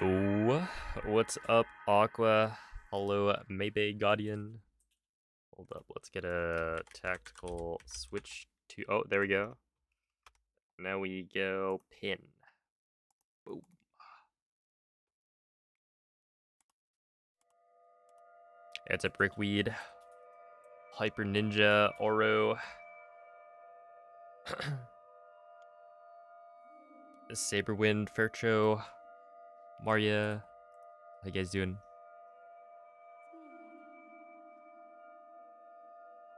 Ooh, what's up, Aqua? Hello, Maybe Guardian. Hold up, let's get a tactical switch to. Oh, there we go. Now we go pin. Boom. It's a Brickweed, Hyper Ninja, Oro, Saberwind, Fercho, Maria. How you guys doing?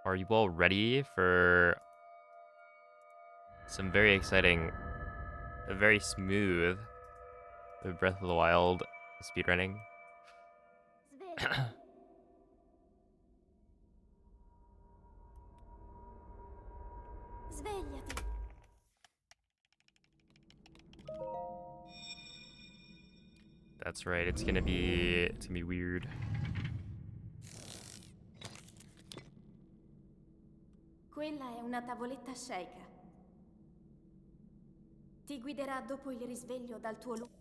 Are you all ready for some very exciting, very smooth Breath of the Wild speedrunning? Svegliati. That's right. It's gonna be weird. Quella è una tavoletta sceicca. Ti guiderà dopo il risveglio dal tuo luogo.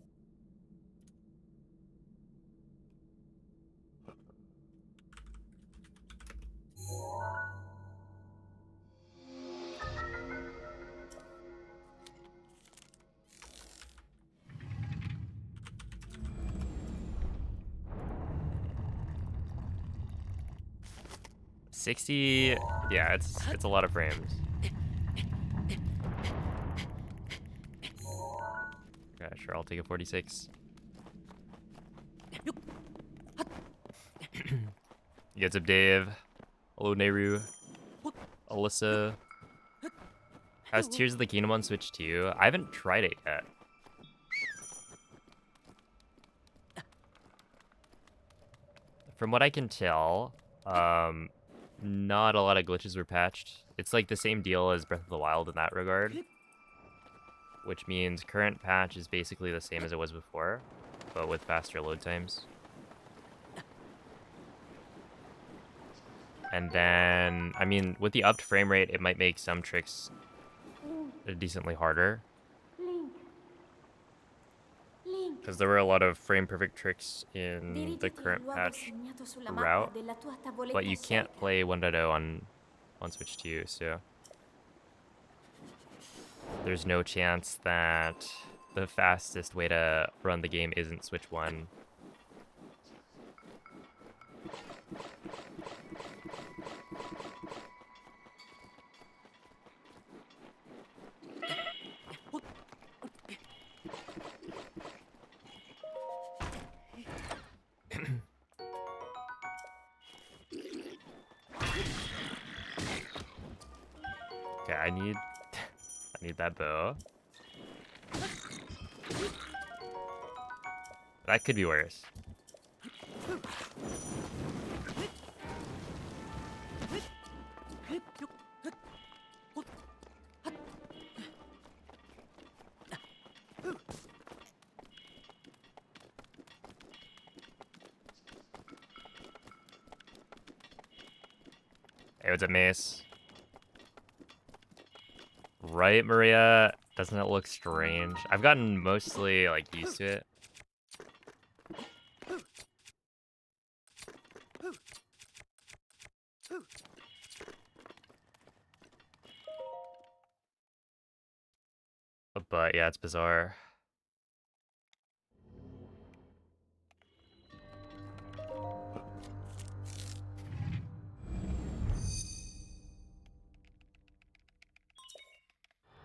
60. Yeah, it's a lot of frames. Yeah, sure. I'll take a 46. Gets up, Dave. Hello, Nehru. Alyssa. How's Tears of the Kingdom on Switch 2? I haven't tried it yet. From what I can tell, not a lot of glitches were patched. It's like the same deal as Breath of the Wild in that regard, which means current patch is basically the same as it was before, but with faster load times. And then, I mean, with the upped frame rate, it might make some tricks decently harder. Because there were a lot of frame perfect tricks in the current patch route, but you can't play 1.0 on Switch 2, so there's no chance that the fastest way to run the game isn't Switch 1. Okay, I need that bow. That could be worse. Hey, what's up, Mace? Right, Maria? Doesn't it look strange? I've gotten mostly, like, used to it. But yeah, it's bizarre.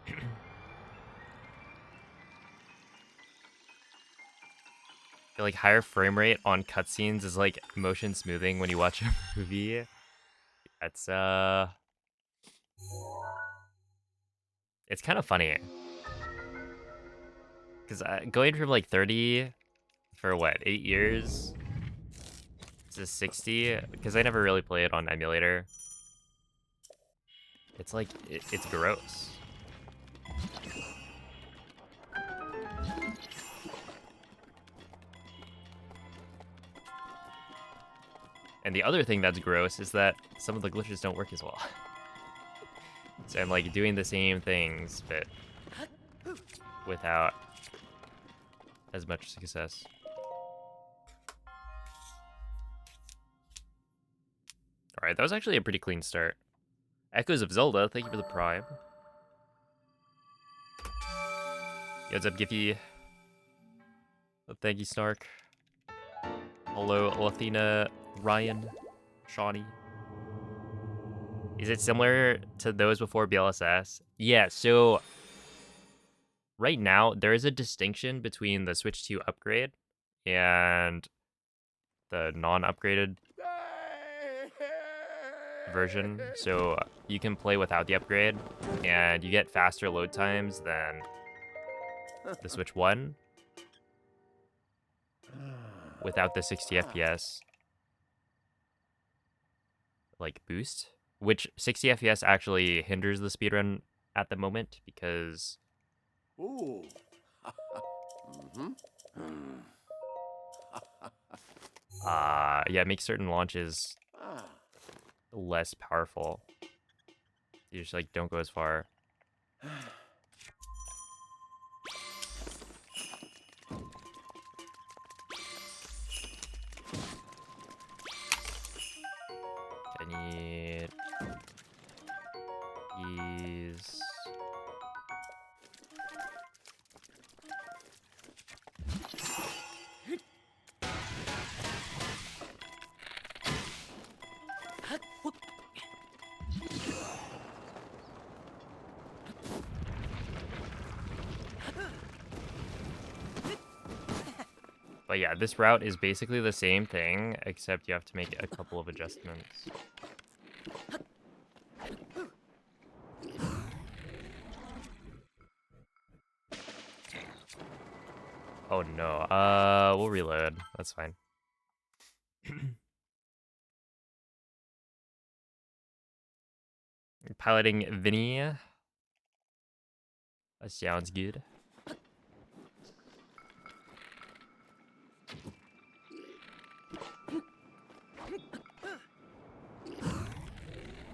I feel like higher frame rate on cutscenes is like motion smoothing when you watch a movie. That's it's kind of funny. Because going from like 30 for what, 8 years to 60, because I never really played on emulator. It's like, it's gross. And the other thing that's gross is that some of the glitches don't work as well. So I'm like doing the same things, but without as much success. Alright, that was actually a pretty clean start. Echoes of Zelda, thank you for the prime. Yo, what's up, Giffy? Oh, thank you, Snark. Hello, Lathina, Ryan, Shawnee. Is it similar to those before BLSS? Yeah, so right now there is a distinction between the Switch 2 upgrade and the non-upgraded version. So you can play without the upgrade and you get faster load times than the Switch 1 without the 60 FPS like boost, which 60 FPS actually hinders the speedrun at the moment because Ooh. yeah, it makes certain launches less powerful. You just like don't go as far. I need these. But yeah, this route is basically the same thing, except you have to make a couple of adjustments. Oh no, we'll reload. That's fine. Piloting Vinny. That sounds good.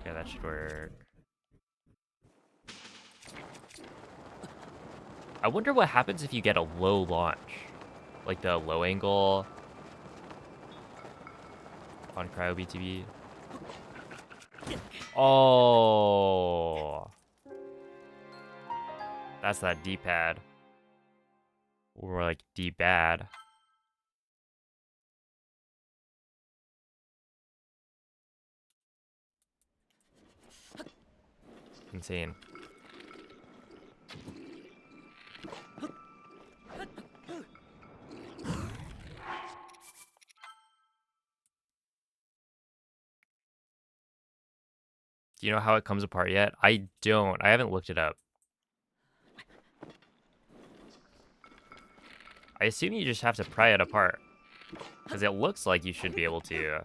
Yeah, that should work. I wonder what happens if you get a low launch. Like the low angle on Cryo BTB. Oh. That's that D-pad. Or like D-bad. Insane. Do you know how it comes apart yet? I don't. I haven't looked it up. I assume you just have to pry it apart. Because it looks like you should be able to.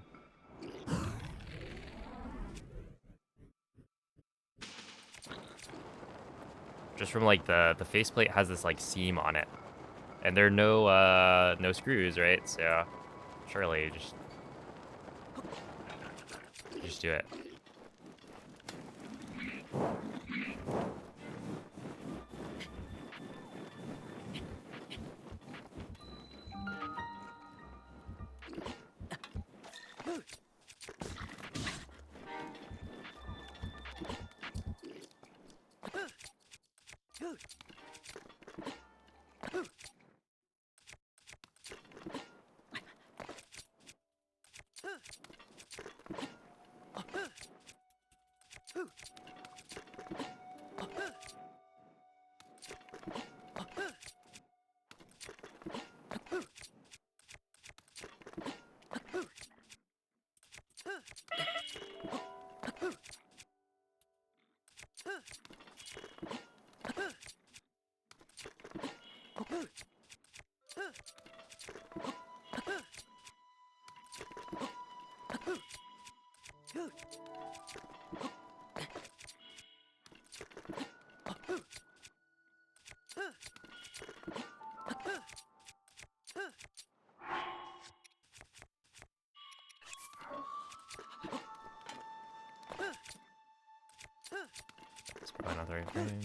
Just from like the faceplate has this like seam on it. And there are no screws, right? So surely just do it. It's probably not the right frame.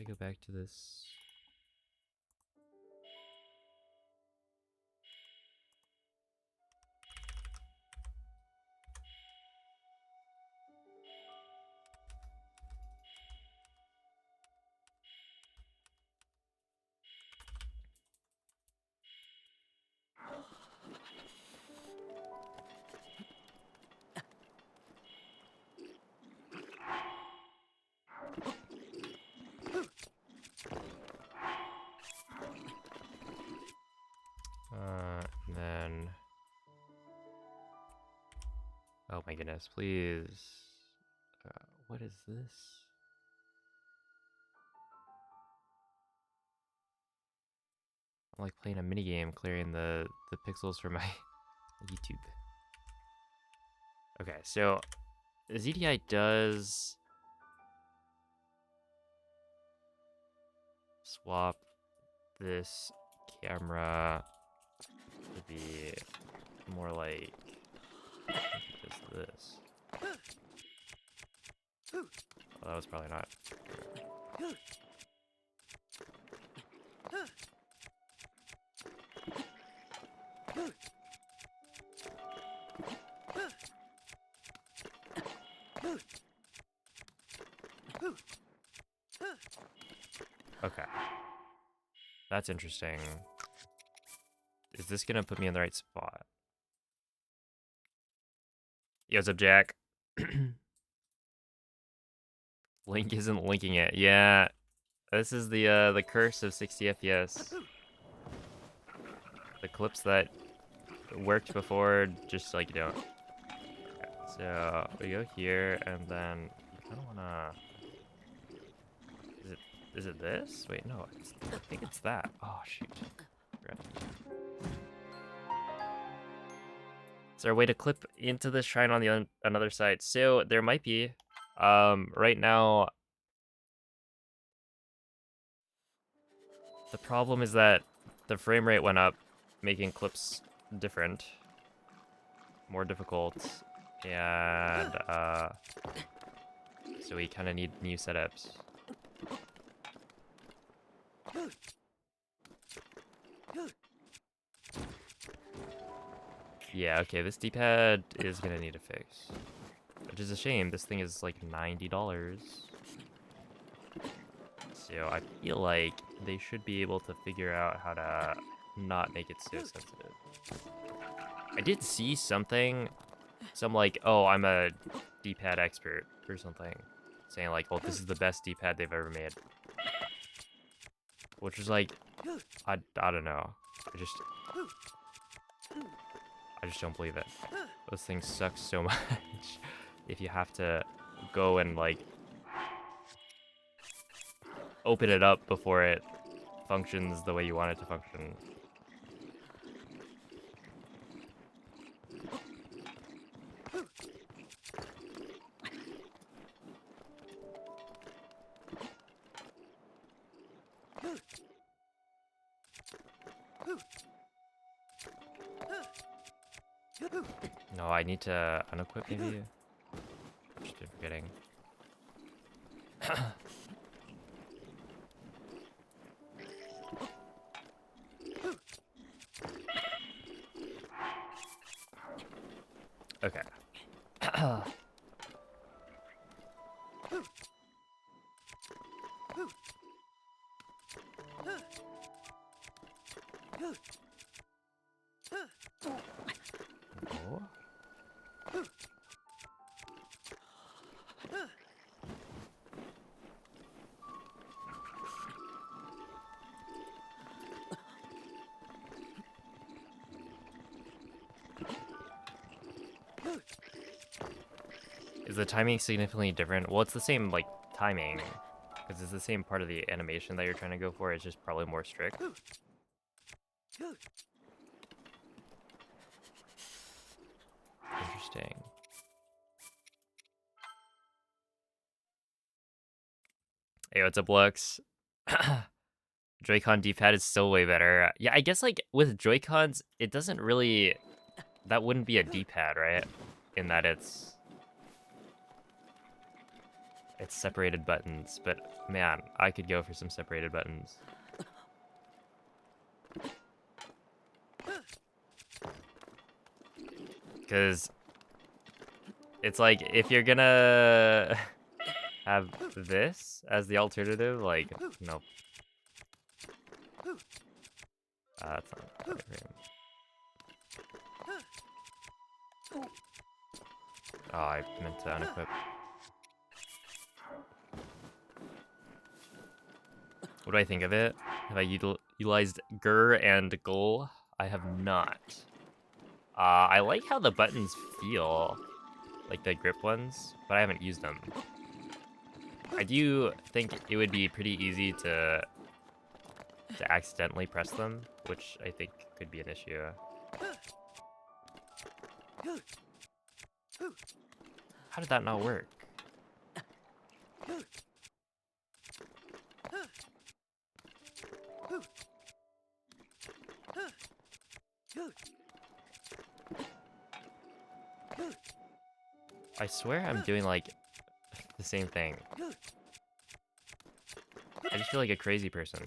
go back to this? And then... Oh my goodness, please. What is this? I'm like playing a minigame, clearing the pixels from my YouTube. Okay, so ZDI does swap this camera to be more like just this. Oh, that was probably not. Okay. That's interesting. Is this gonna put me in the right spot? Yo, what's up, Jack? Link isn't linking it. Yeah. This is the curse of 60 FPS. The clips that worked before just like don't. Okay, so we go here and then I don't wanna. Is it this? Wait, no. I think it's that. Oh shoot. Right. Is there a way to clip into this shrine on the another side? So there might be. Right now, the problem is that the frame rate went up, making clips different, more difficult, and so we kind of need new setups. Yeah, okay, this D-pad is gonna need a fix, which is a shame. This thing is like $90. So I feel like they should be able to figure out how to not make it so sensitive. I did see something, some like, oh, I'm a D-pad expert or something, saying like, oh, this is the best D-pad they've ever made. Which is like, I don't know. I just don't believe it. Those things suck so much. If you have to go and like open it up before it functions the way you want it to function. No, I need to unequip maybe? Just been forgetting. Okay. Oh. Is the timing significantly different? Well, it's the same, like, timing. Because it's the same part of the animation that you're trying to go for. It's just probably more strict. Interesting. Hey, what's up, Lux? Joy-Con D-pad is still way better. Yeah, I guess, like, with Joy-Cons, it doesn't really... That wouldn't be a D-pad, right? In that it's... It's separated buttons, but man, I could go for some separated buttons. Because it's like, if you're gonna have this as the alternative, like, nope. That's not the right frame. Oh, I meant to unequip. What do I think of it? Have I utilized Gur and Gul? I have not. I like how the buttons feel, like the grip ones, but I haven't used them. I do think it would be pretty easy to accidentally press them, which I think could be an issue. How did that not work? I swear I'm doing like the same thing. I just feel like a crazy person.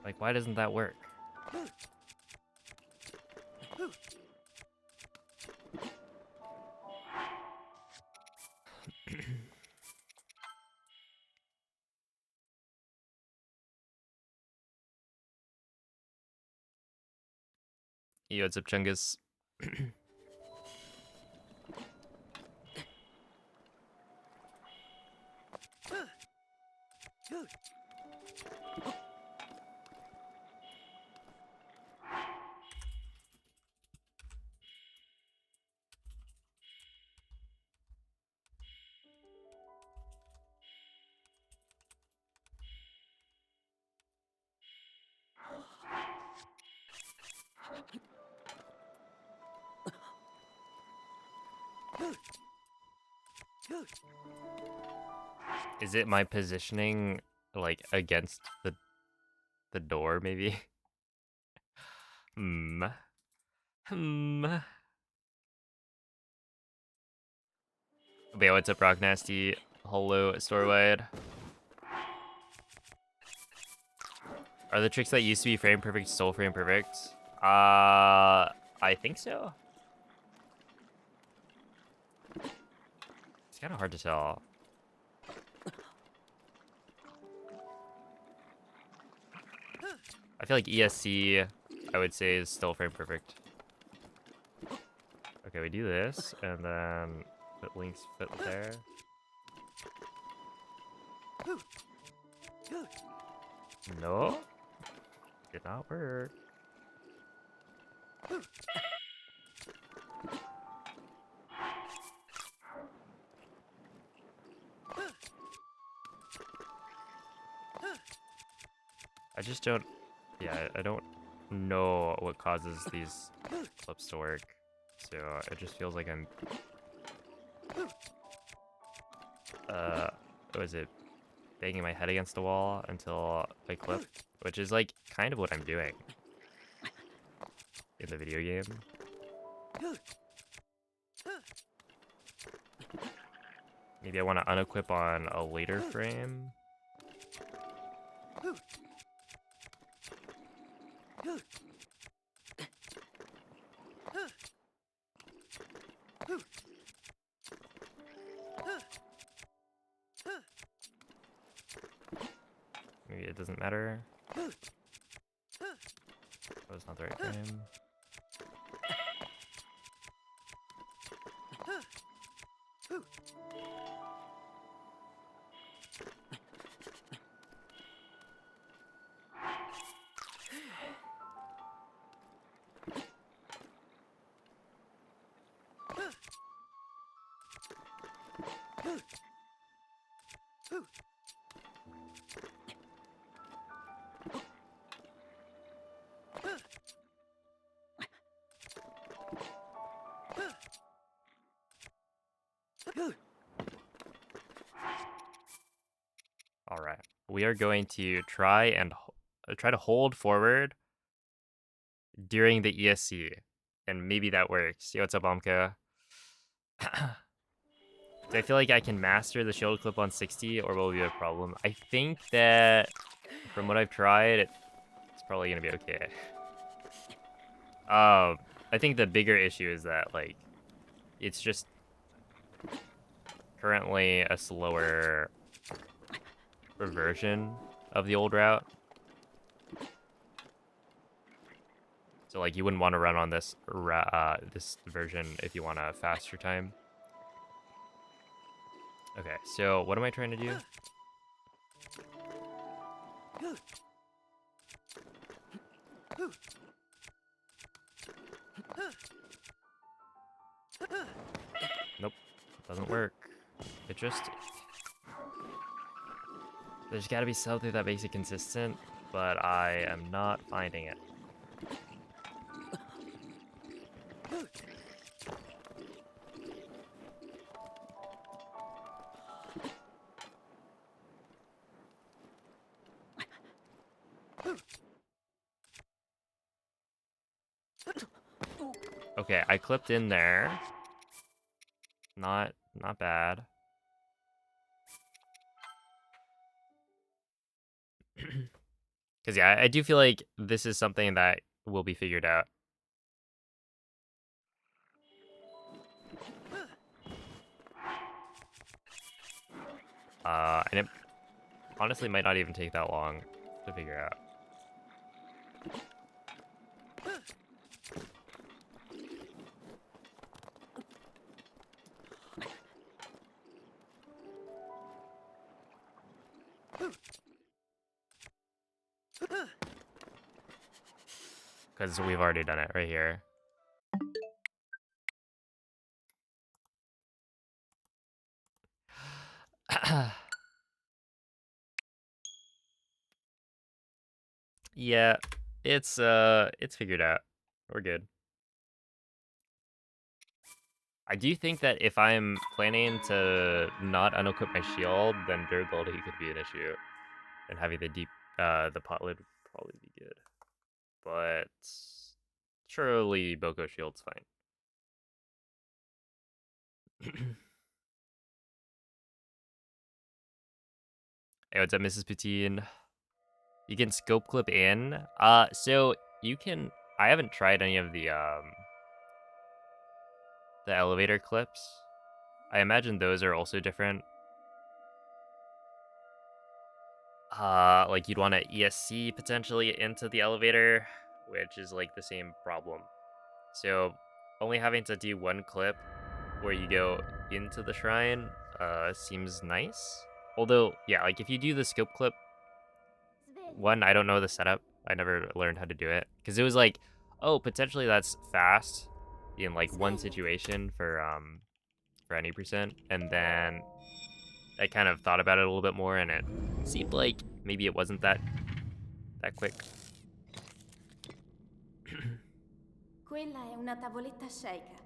Like, why doesn't that work? Yo, what's up, Chungus? Is it my positioning, like, against the door, maybe? Hmm. Hmm. Okay, what's up, Rock Nasty? Hello, Storewide. Are the tricks that used to be frame perfect still frame perfect? I think so. It's kind of hard to tell. I feel like ESC, I would say, is still frame perfect. Okay, we do this, and then put Link's foot there. No, did not work. I just don't, yeah, I don't know what causes these clips to work. So it just feels like I'm, what is it? Banging my head against the wall until I clip, which is like kind of what I'm doing in the video game. Maybe I want to unequip on a later frame. Maybe it doesn't matter. Oh, it's not the right frame. we are going to try to hold forward during the ESC, and maybe that works. Yo, what's up, Omka? Do I feel like I can master the shield clip on 60, or will it be a problem? I think that from what I've tried, it's probably gonna be okay. I think the bigger issue is that like it's just currently a slower version of the old route. So like you wouldn't want to run on this this version if you want a faster time. Okay, so what am I trying to do? Nope, doesn't work. It just... There's gotta be something that makes it consistent, but I am not finding it. Okay, I clipped in there. Not bad. Because yeah, I do feel like this is something that will be figured out. And it honestly might not even take that long to figure out. Because we've already done it right here. Yeah, it's figured out. We're good. I do think that if I'm planning to not unequip my shield, then durability could be an issue. And having the pot lid would probably be good. But surely Boko shield's fine. Hey, what's up, Mrs. Poutine? You can scope clip in. So you can... I haven't tried any of the elevator clips. I imagine those are also different. Like you'd want to ESC potentially into the elevator, which is like the same problem. So only having to do one clip where you go into the shrine seems nice. Although, yeah, like if you do the scope clip one, I don't know the setup. I never learned how to do it because it was like, oh, potentially that's fast in like one situation for any percent, and then I kind of thought about it a little bit more, and it seemed like maybe it wasn't that quick. Quella è una tavoletta sceicca.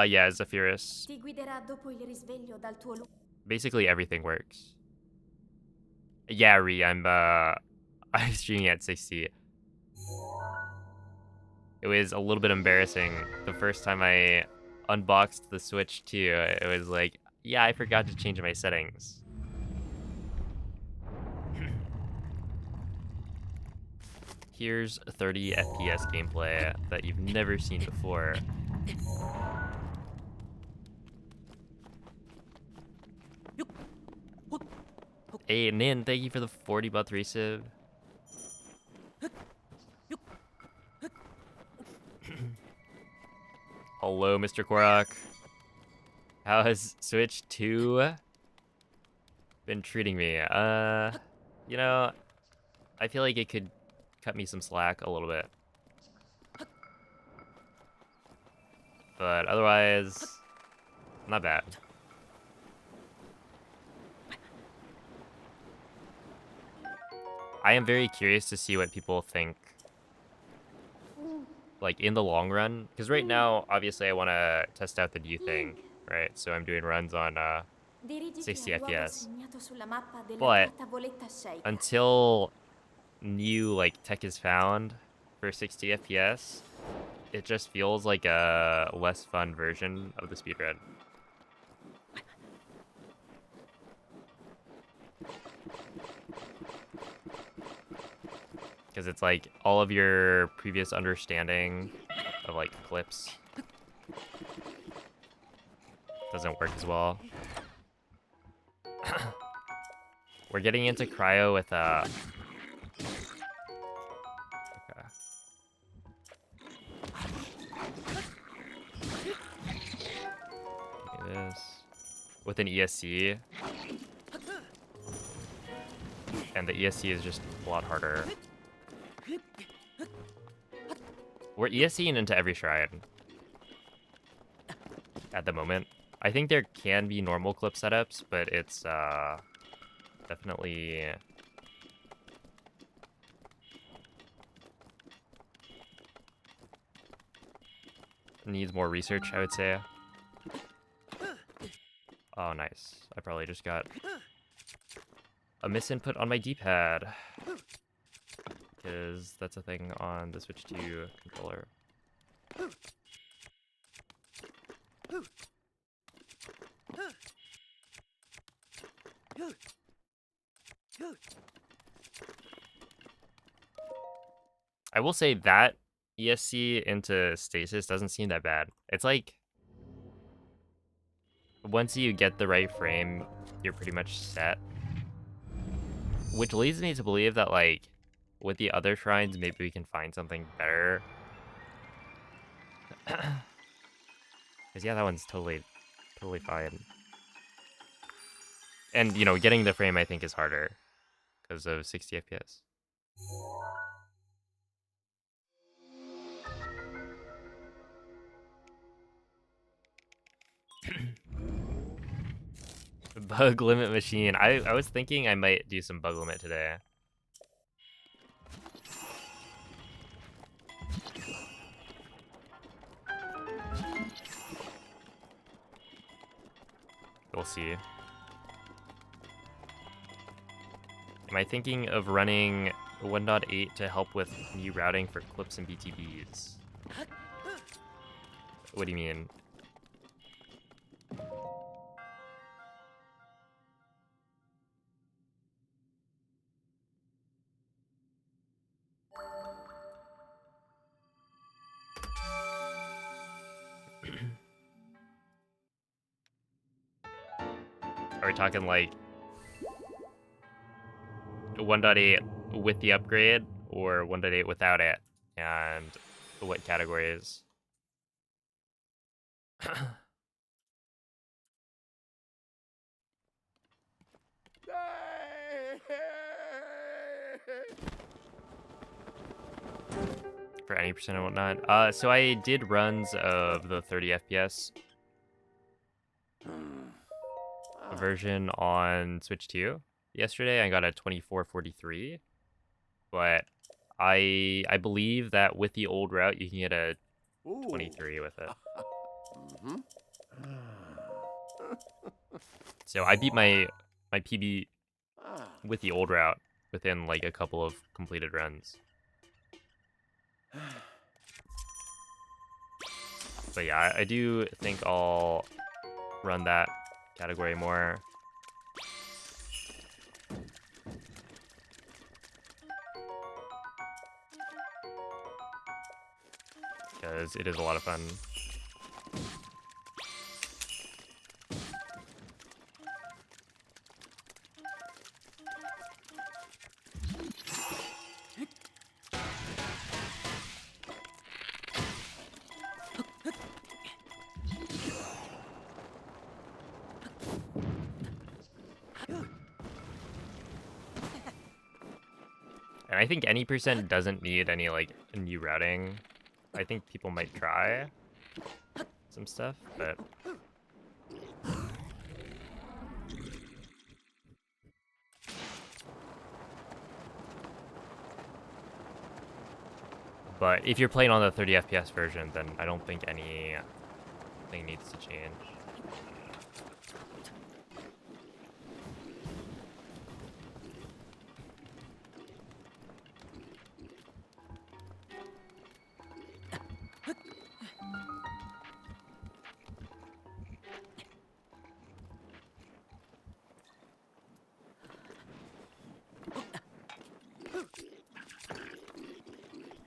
Yeah, Zephyrus. Ti guiderà dopo il risveglio dal tuo Basically everything works. Yeah, I'm I'm streaming at 60. It was a little bit embarrassing the first time I unboxed the Switch too. It was like, yeah, I forgot to change my settings. Here's 30 FPS gameplay that you've never seen before. Hey, Nin, thank you for the 40-month resub. Hello, Mr. Korok. How has Switch 2 been treating me? You know, I feel like it could cut me some slack a little bit. But otherwise, not bad. I am very curious to see what people think, like, in the long run. Because right now, obviously, I want to test out the new thing, right? So I'm doing runs on Dirigiti 60 al luogo FPS. segnato sulla mappa della But tua tavoletta sceicca. until new like tech is found for 60 FPS, it just feels like a less fun version of the speedrun. Because it's like all of your previous understanding of like clips doesn't work as well. We're getting into cryo with okay. Give me this with an ESC, and the ESC is just a lot harder. We're ESCing into every shrine at the moment. I think there can be normal clip setups, but it's definitely needs more research, I would say. Oh, nice. I probably just got a misinput on my D-pad, because that's a thing on the Switch 2 controller. I will say that ESC into stasis doesn't seem that bad. It's like, once you get the right frame, you're pretty much set. Which leads me to believe that, like, with the other shrines, maybe we can find something better. Because, yeah, that one's totally fine. And, you know, getting the frame, I think, is harder because of 60 FPS. Bug limit machine. I was thinking I might do some bug limit today. We'll see. Am I thinking of running 1.8 to help with new routing for clips and BTBs? What do you mean? Are we talking like 1.8 with the upgrade or 1.8 without it? And what categories? For any percent and whatnot. So I did runs of the 30 FPS version on Switch 2 yesterday. I got a 2443, but I believe that with the old route you can get a 23 with it. So I beat my PB with the old route within like a couple of completed runs. But yeah, I do think I'll run that category more. Because it is a lot of fun. And I think any percent doesn't need any like new routing. I think people might try some stuff, but if you're playing on the 30 FPS version, then I don't think anything needs to change.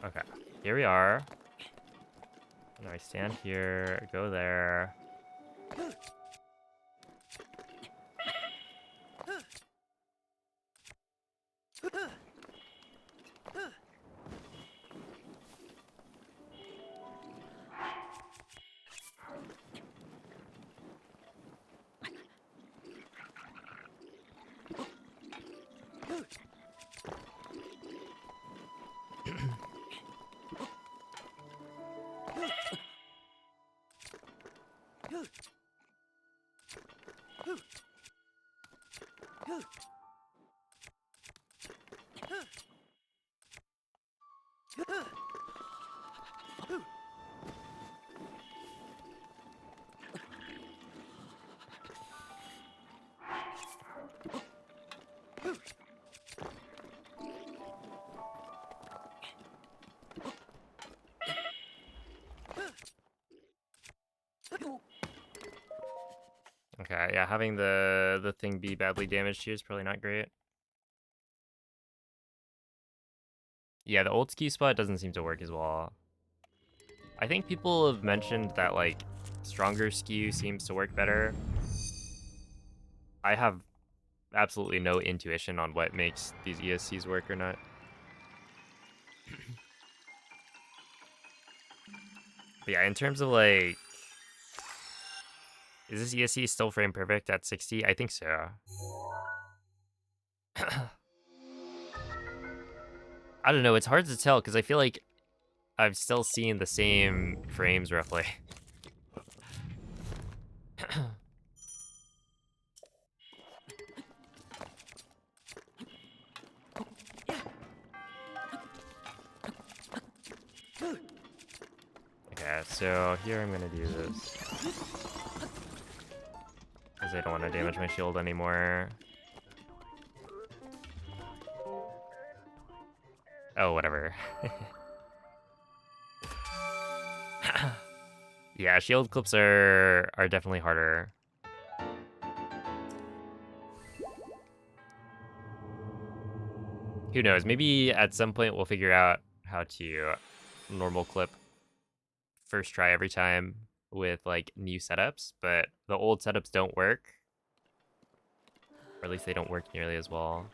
Okay, here we are. Now I stand here, go there. Okay, yeah, having the thing be badly damaged here is probably not great. Yeah, the old ski spot doesn't seem to work as well. I think people have mentioned that, like, stronger skew seems to work better. I have absolutely no intuition on what makes these ESCs work or not. But yeah, in terms of, like... Is this ESC still frame perfect at 60? I think so. I don't know, it's hard to tell because I feel like I've still seen the same frames roughly. Okay, so here I'm gonna do this. Because I don't want to damage my shield anymore. Oh, whatever. Yeah, shield clips are definitely harder. Who knows? Maybe at some point we'll figure out how to normal clip first try every time with like new setups, but the old setups don't work. Or at least they don't work nearly as well.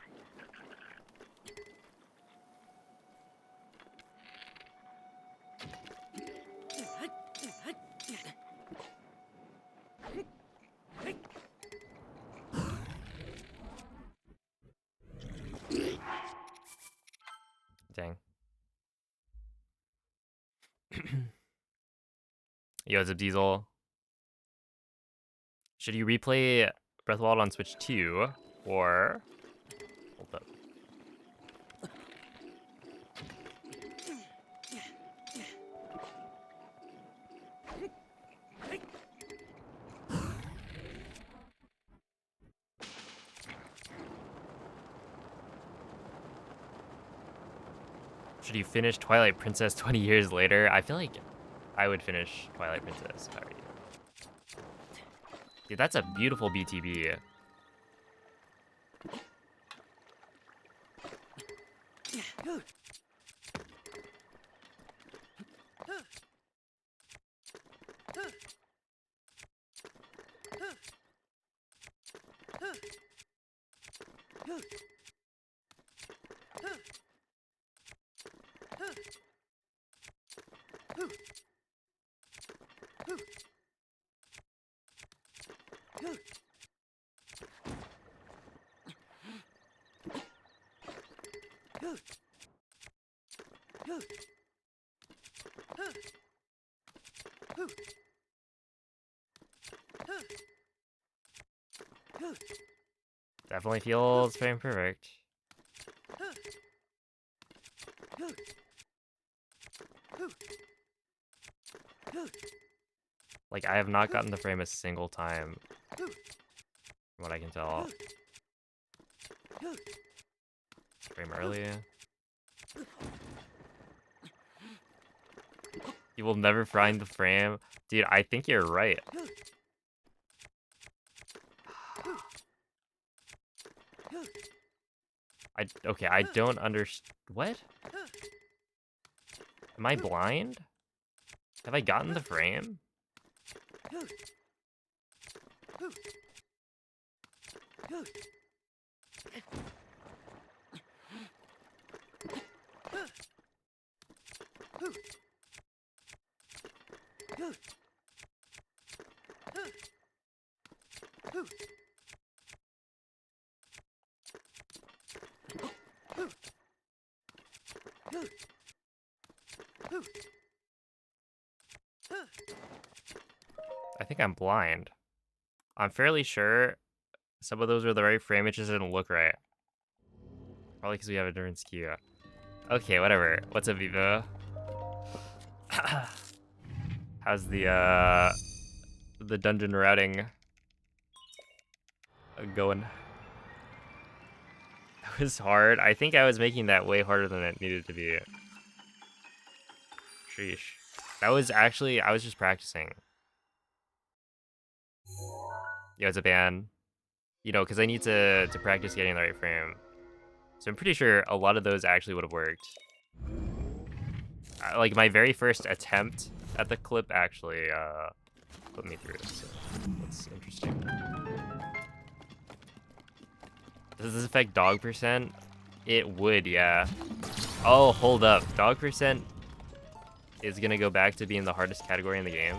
Dang. Yo, Zip Diesel. Should you replay Breath of the Wild on Switch 2 or hold up? Should you finish Twilight Princess 20 years later? I feel like I would finish Twilight Princess if I were you. Dude, that's a beautiful BTB. Definitely feels frame perfect. Like, I have not gotten the frame a single time, from what I can tell. Frame early. You will never find the frame. Dude, I think you're right. Okay, I don't understand. What? Am I blind? Have I gotten the frame? I think I'm blind. I'm fairly sure some of those are the right frame, it just didn't look right. Probably because we have a different skew. Okay, whatever. What's up, Vivo? How's the dungeon routing going? That was hard. I think I was making that way harder than it needed to be. Sheesh. That was actually, I was just practicing. Yeah, it's a ban. You know, because I need to practice getting the right frame. So I'm pretty sure a lot of those actually would have worked. Like my very first attempt at the clip actually put me through, so that's interesting. Does this affect dog percent? It would, yeah. Oh, hold up. Dog percent is gonna go back to being the hardest category in the game.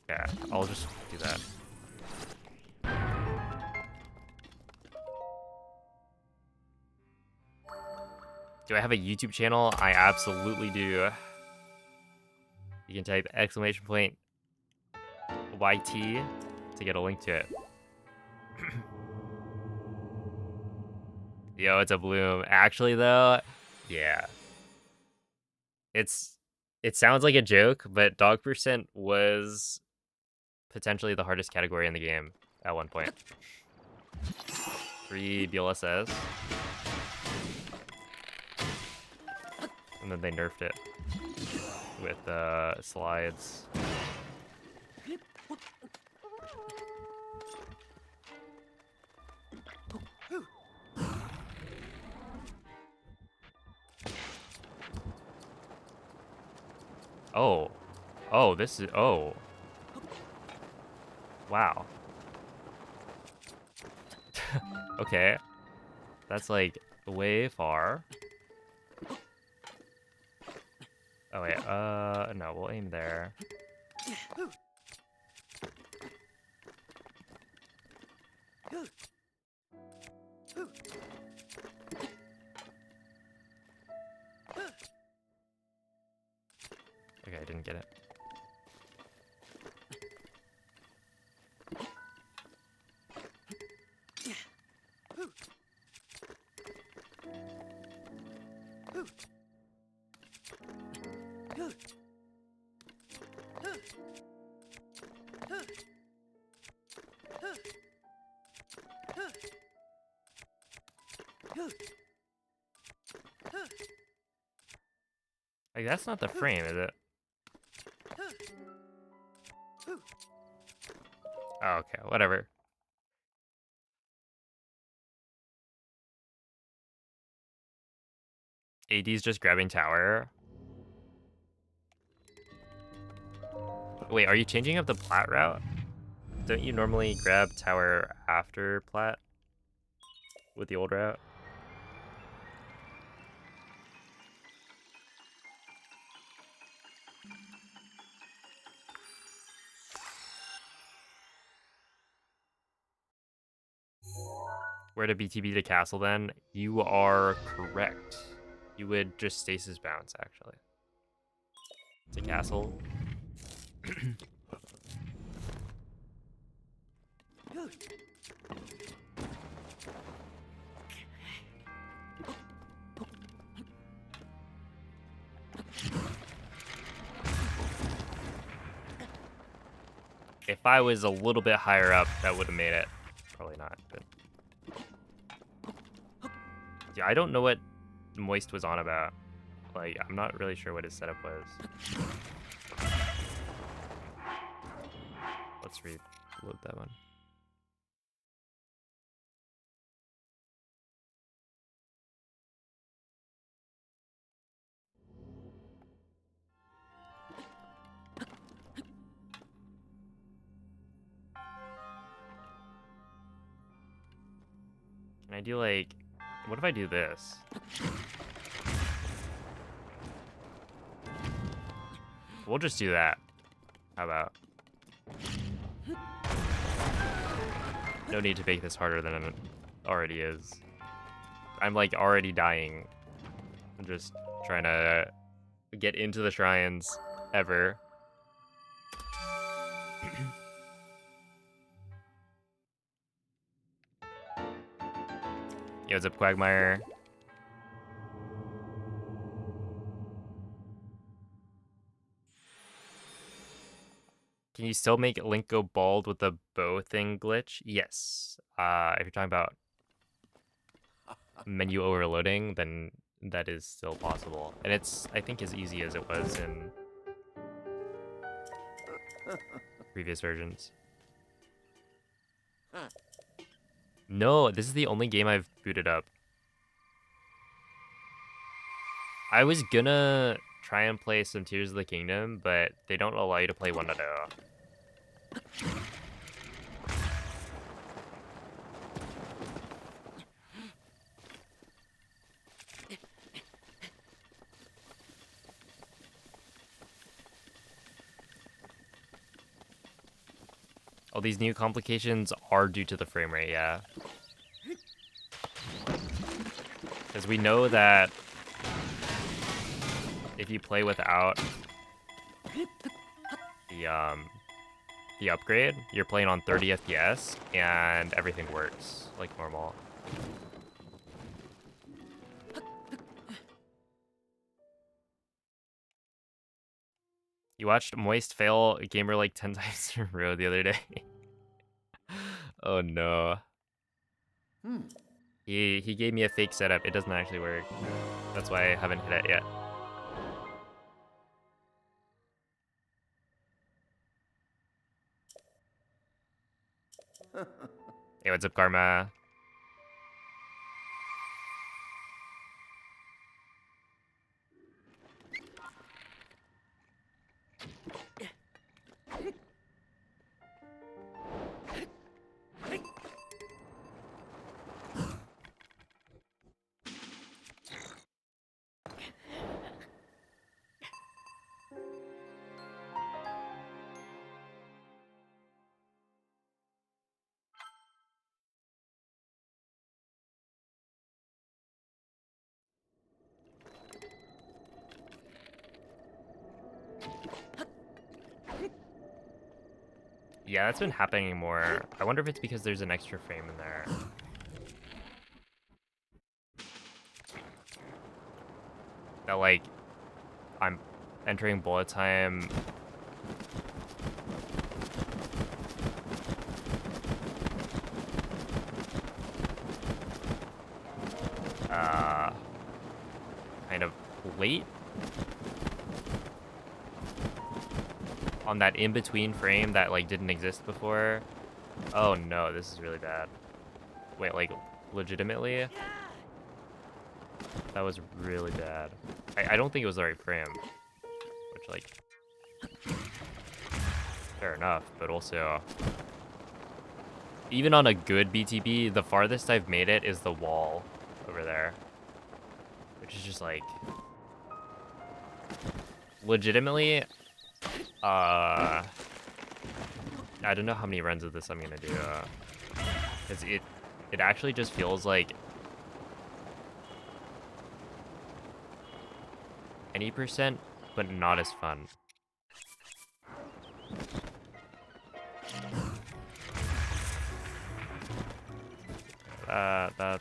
Yeah, I'll just do that. Do I have a YouTube channel? I absolutely do. You can type exclamation point YT to get a link to it. Yo, it's a bloom. Actually, though, yeah. It sounds like a joke, but dog percent was potentially the hardest category in the game at one point. 3 BLSS. And then they nerfed it with slides. Oh. Oh, this is... Oh. Wow. Okay. That's, like, way far. Oh, wait. No, we'll aim there. Okay, I didn't get it. Like, that's not the frame, is it? Oh, okay, whatever. AD's just grabbing tower. Wait, are you changing up the plat route? Don't you normally grab tower after plat with the old route? Where to BTB to castle then? You are correct. You would just stasis bounce, actually. To castle. If I was a little bit higher up, that would have made it. Probably not, but... Yeah, I don't know what Moist was on about. Like, I'm not really sure what his setup was. Let's reload that one. Can I do like... What if I do this? We'll just do that. How about? No need to make this harder than it already is. I'm like already dying. I'm just trying to get into the shrines ever. Yo, what's up, Quagmire? Can you still make Link go bald with the bow thing glitch? Yes. If you're talking about menu overloading, then that is still possible. And it's, I think, as easy as it was in previous versions. No, this is the only game I've booted up. I was gonna try and play some Tears of the Kingdom, but they don't allow you to play 1.0. Oh, these new complications are due to the frame rate, yeah. Because we know that if you play without the upgrade, you're playing on 30 FPS and everything works like normal. You watched Moist fail a gamer like 10 times in a row the other day. Oh no. He gave me a fake setup. It doesn't actually work. That's why I haven't hit it yet. Hey, what's up, Karma? Yeah, that's been happening more. I wonder if it's because there's an extra frame in there. That, like, I'm entering bullet time. Kind of late. On that in-between frame that, like, didn't exist before. Oh no, this is really bad. Wait, like, legitimately? That was really bad. I don't think it was the right frame. Which, like, fair enough, but also... Even on a good BTB, the farthest I've made it is the wall over there. Which is just, like... Legitimately... I don't know how many runs of this I'm gonna do. Because it actually just feels like... any percent, but not as fun. That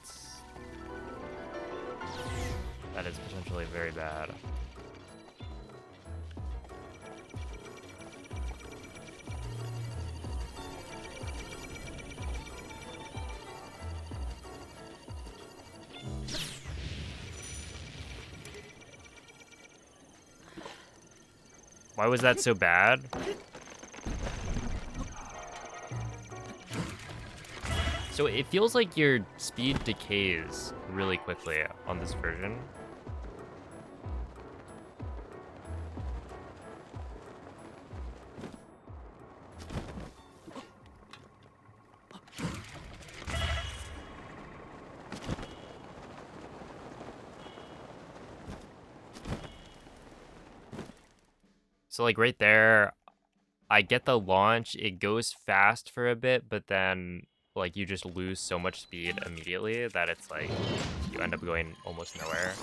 is potentially very bad. Why was that so bad? So it feels like your speed decays really quickly on this version. So like right there, I get the launch, it goes fast for a bit, but then like you just lose so much speed immediately that it's like you end up going almost nowhere.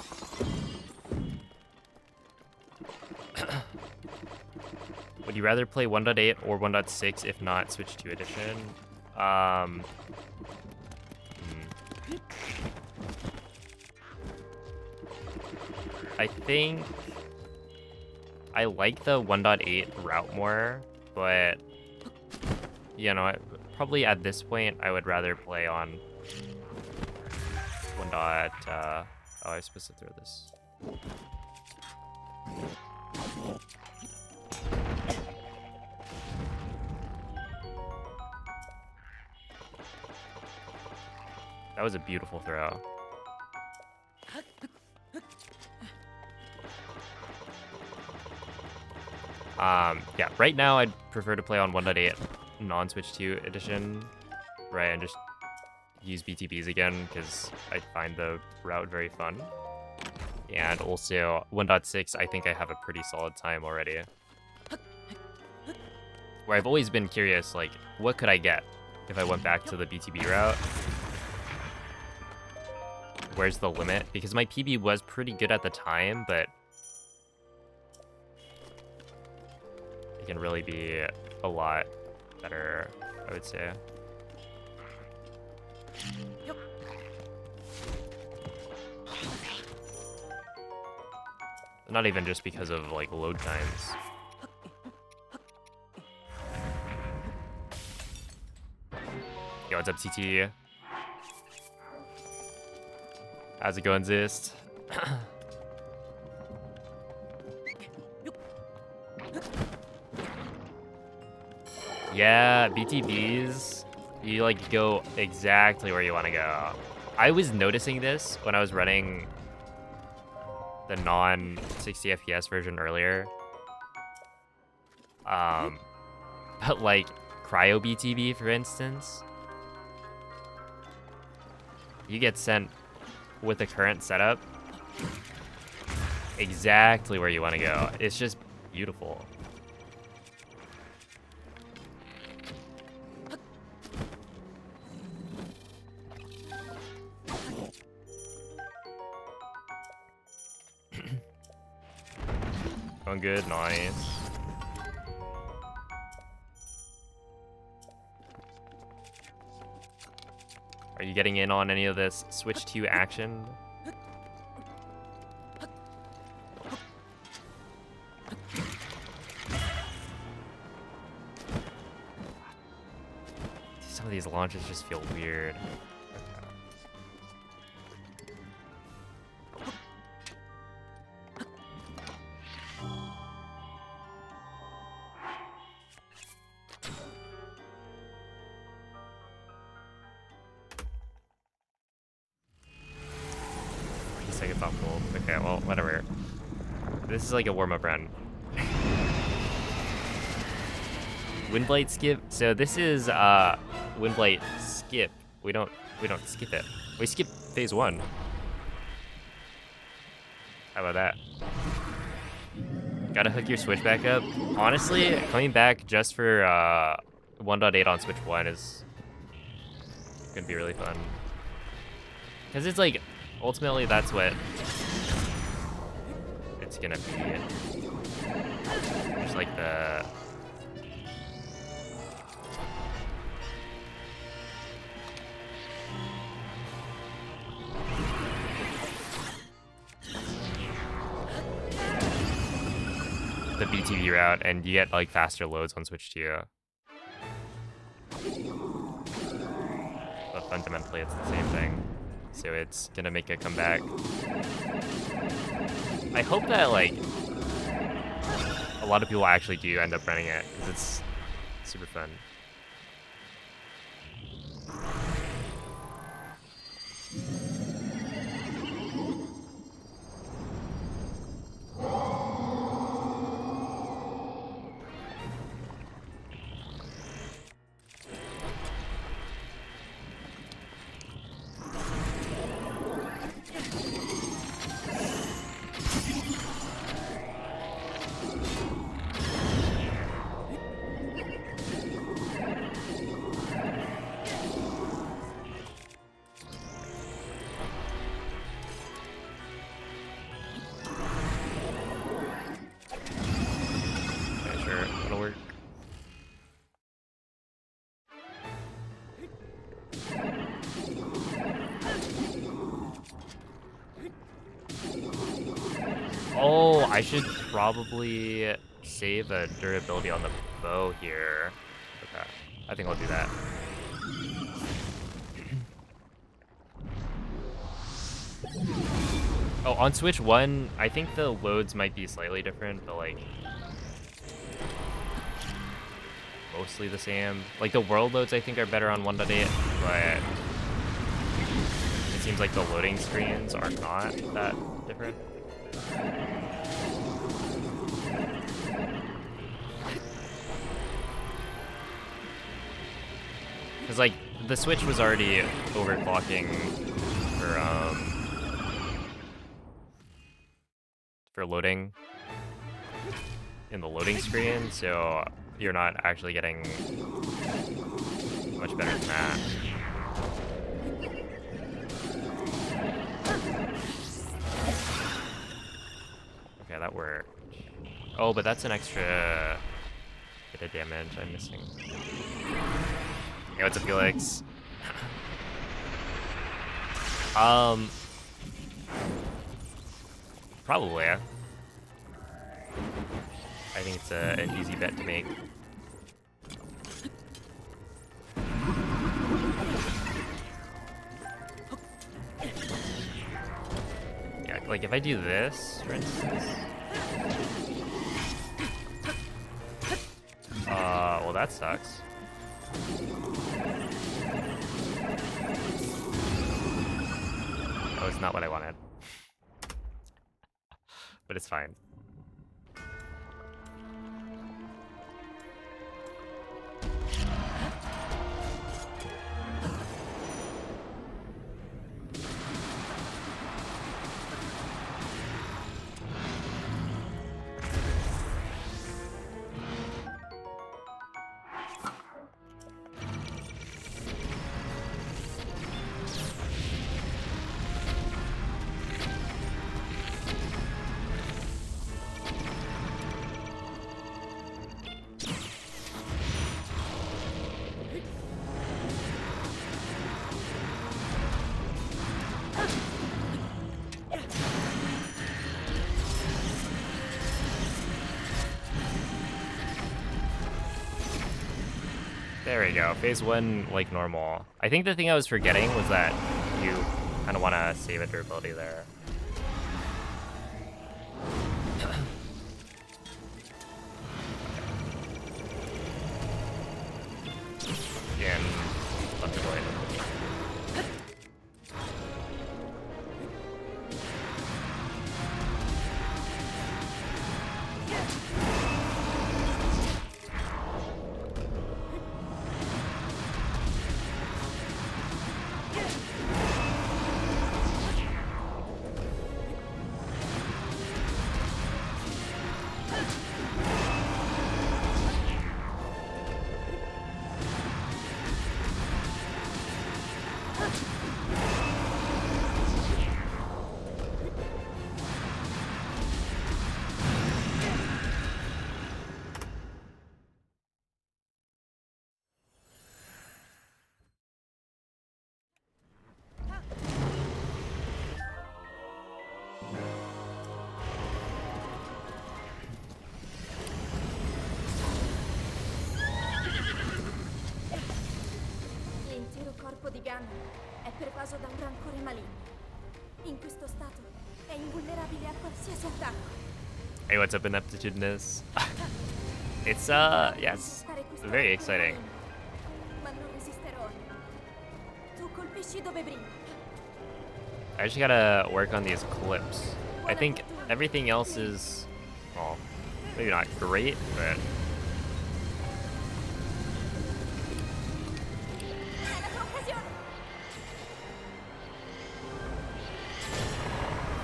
Would you rather play 1.8 or 1.6 if not switch to edition? I think I like the 1.8 route more, but you know, probably at this point I would rather play on 1. Oh, I was supposed to throw this. That was a beautiful throw. Yeah, right now I'd prefer to play on 1.8 non-switch 2 edition, right, and just use BTBs again because I find the route very fun. And also 1.6, I think I have a pretty solid time already. Where I've always been curious, like, what could I get if I went back to the BTB route? Where's the limit? Because my PB was pretty good at the time, but it can really be a lot better, I would say. Not even just because of like load times. Yo, what's up, TT? How's it going, Zist? Yeah, BTBs, you like go exactly where you want to go. I was noticing this when I was running the non-60 FPS version earlier. But like Cryo BTB, for instance, you get sent with the current setup exactly where you want to go. It's just beautiful. Going good, nice. Are you getting in on any of this switch to action? Some of these launches just feel weird. Seconds off gold. Okay, well, whatever. This is like a warm-up run. Windblight skip. So this is Windblight skip. We don't skip it. We skip phase 1. How about that? Gotta hook your switch back up. Honestly, coming back just for 1.8 on switch 1 is gonna be really fun. Cause it's like ultimately that's what it's gonna be. Just like the BTV route, and you get like faster loads on switch 2. But fundamentally it's the same thing. So it's gonna make a comeback. I hope that like a lot of people actually do end up running it, because it's super fun. I should probably save a durability on the bow here. Okay, I think I'll do that. Oh, on Switch 1, I think the loads might be slightly different, but like mostly the same. Like the world loads I think are better on 1.8, but it seems like the loading screens are not that different. Because like the Switch was already overclocking for loading in the loading screen, so you're not actually getting much better than that. Okay, that worked. Oh, but that's an extra bit of damage I'm missing. Hey, what's up, Felix? Probably. I think it's an easy bet to make. Yeah, like if I do this, for instance. Well that sucks. That was not what I wanted. But it's fine. There we go. Phase 1, like normal. I think the thing I was forgetting was that you kind of want to save a durability there. Again, left to right. Di Gunn è pervaso da un rancore maligno. In questo stato è invulnerabile a qualsiasi attacco. Hey, what's up, Ineptitudinous? It's yes, very exciting. Ma non resisterò. Tu colpisci dove brilla. I just gotta work on these clips. I think everything else is, well, maybe not great, but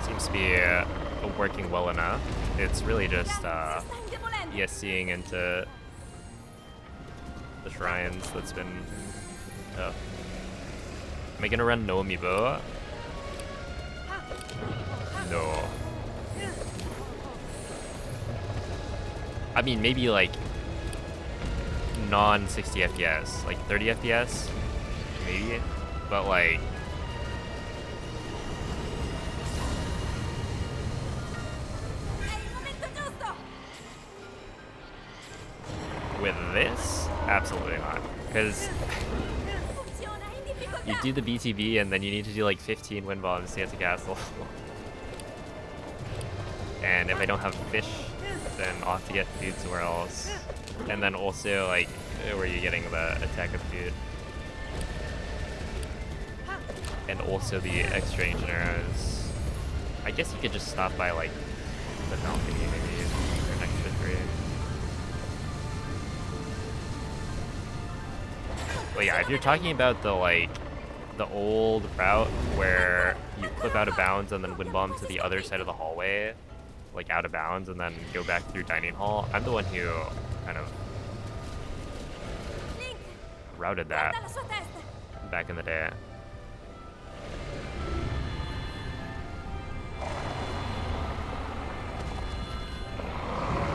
seems to be working well enough. It's really just ESCing into the shrines that's been tough. Am I gonna run no amiibo? No. I mean, maybe like non 60 FPS, like 30 FPS, maybe, but like With this, absolutely not, because Funziona in you difficoltà. do the BTB and then you need to do like 15 wind bombs to get to castle. And if I don't have fish, then I'll have to get food somewhere else. And then also, like, where are you getting the attack of food? And also the extra ancient arrows. I guess you could just stop by, like, the balcony maybe for an extra 3. But yeah, if you're talking about the, like, the old route where you flip out of bounds and then wind bomb to the other side of the hallway, like out of bounds, and then go back through dining hall, I'm the one who kind of Link, routed that guarda la sua testa. back in the day.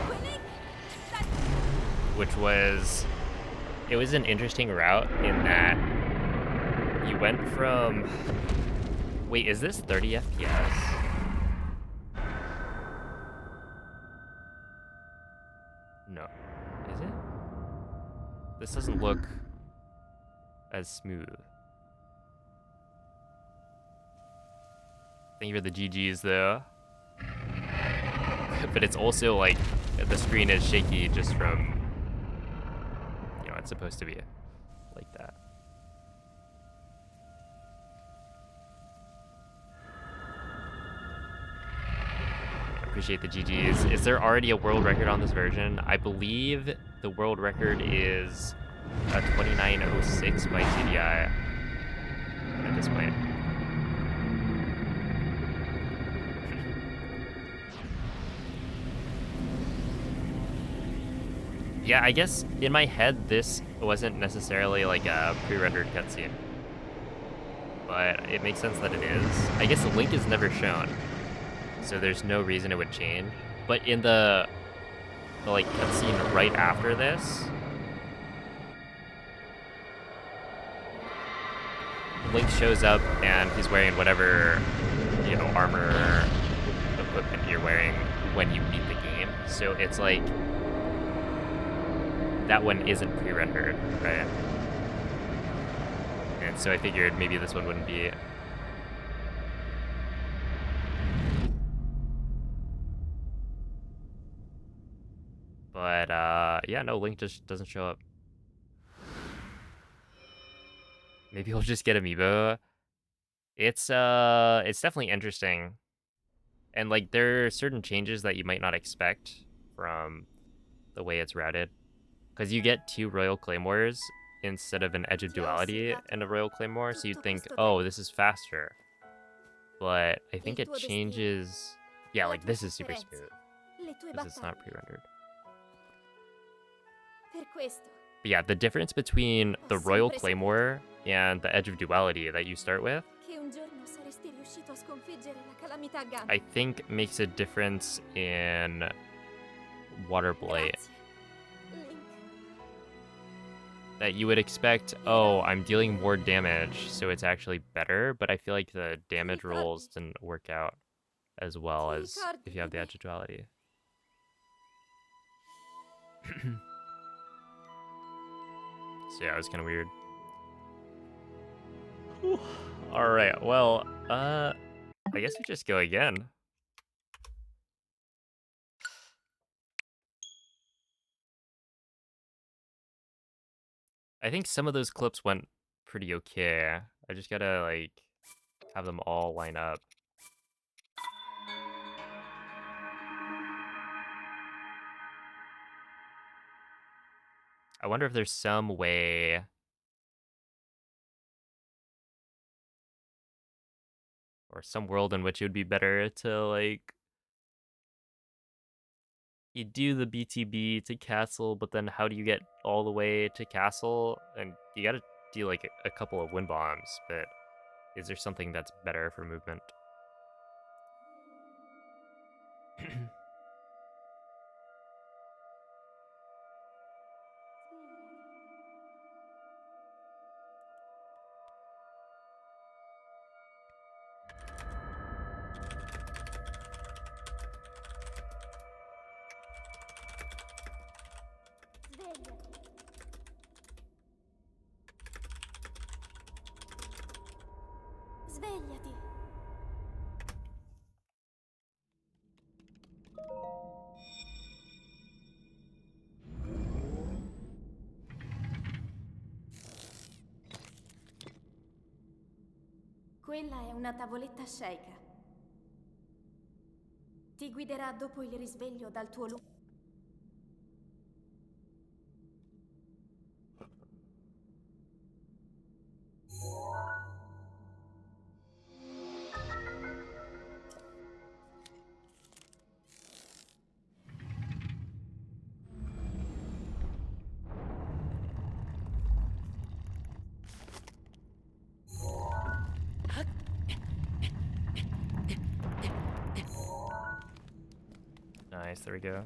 Qui Link. Dai. Which was, it was an interesting route in that you went from, wait, is this 30 FPS? No. Is it? This doesn't look as smooth. Thank you for the GGs though. But it's also like, the screen is shaky just from, you know, it's supposed to be like that. Appreciate the GGs. Is there already a world record on this version? I believe the world record is a 2906 by TDI at this point. Yeah, I guess in my head this wasn't necessarily like a pre-rendered cutscene, but it makes sense that it is. I guess the link is never shown, so there's no reason it would change. But in the like cutscene right after this, Link shows up and he's wearing whatever, you know, armor equipment you're wearing when you beat the game. So it's like, that one isn't pre-rendered, right? And so I figured maybe this one wouldn't be. But yeah, no, Link just doesn't show up. Maybe he'll just get amiibo. It's definitely interesting. And like there are certain changes that you might not expect from the way it's routed. Because you get 2 Royal Claymores instead of an Edge of Duality and a Royal Claymore, so you'd think, oh, this is faster. But I think it changes. Yeah, like this is super smooth. Because it's not pre-rendered. Per questo, But yeah, the difference between the Royal Claymore and the Edge of Duality that you start with, che un giorno saresti riuscito a sconfiggere la calamità Gamma. I think makes a difference in Water Blight. Grazie, Link. That you would expect, oh, I'm dealing more damage, so it's actually better, but I feel like the damage rolls didn't work out as well as if you have the Edge of Duality. So yeah, it was kind of weird. All right, well, I guess we just go again. I think some of those clips went pretty okay. I just gotta like have them all line up. I wonder if there's some way or some world in which it would be better to like you do the BTB to castle, but then how do you get all the way to castle? And you gotta do like a couple of wind bombs, but is there something that's better for movement? Svegliati. Svegliati. Quella è una tavoletta sceika. Ti guiderà dopo il risveglio dal tuo lungo. Nice, there we go.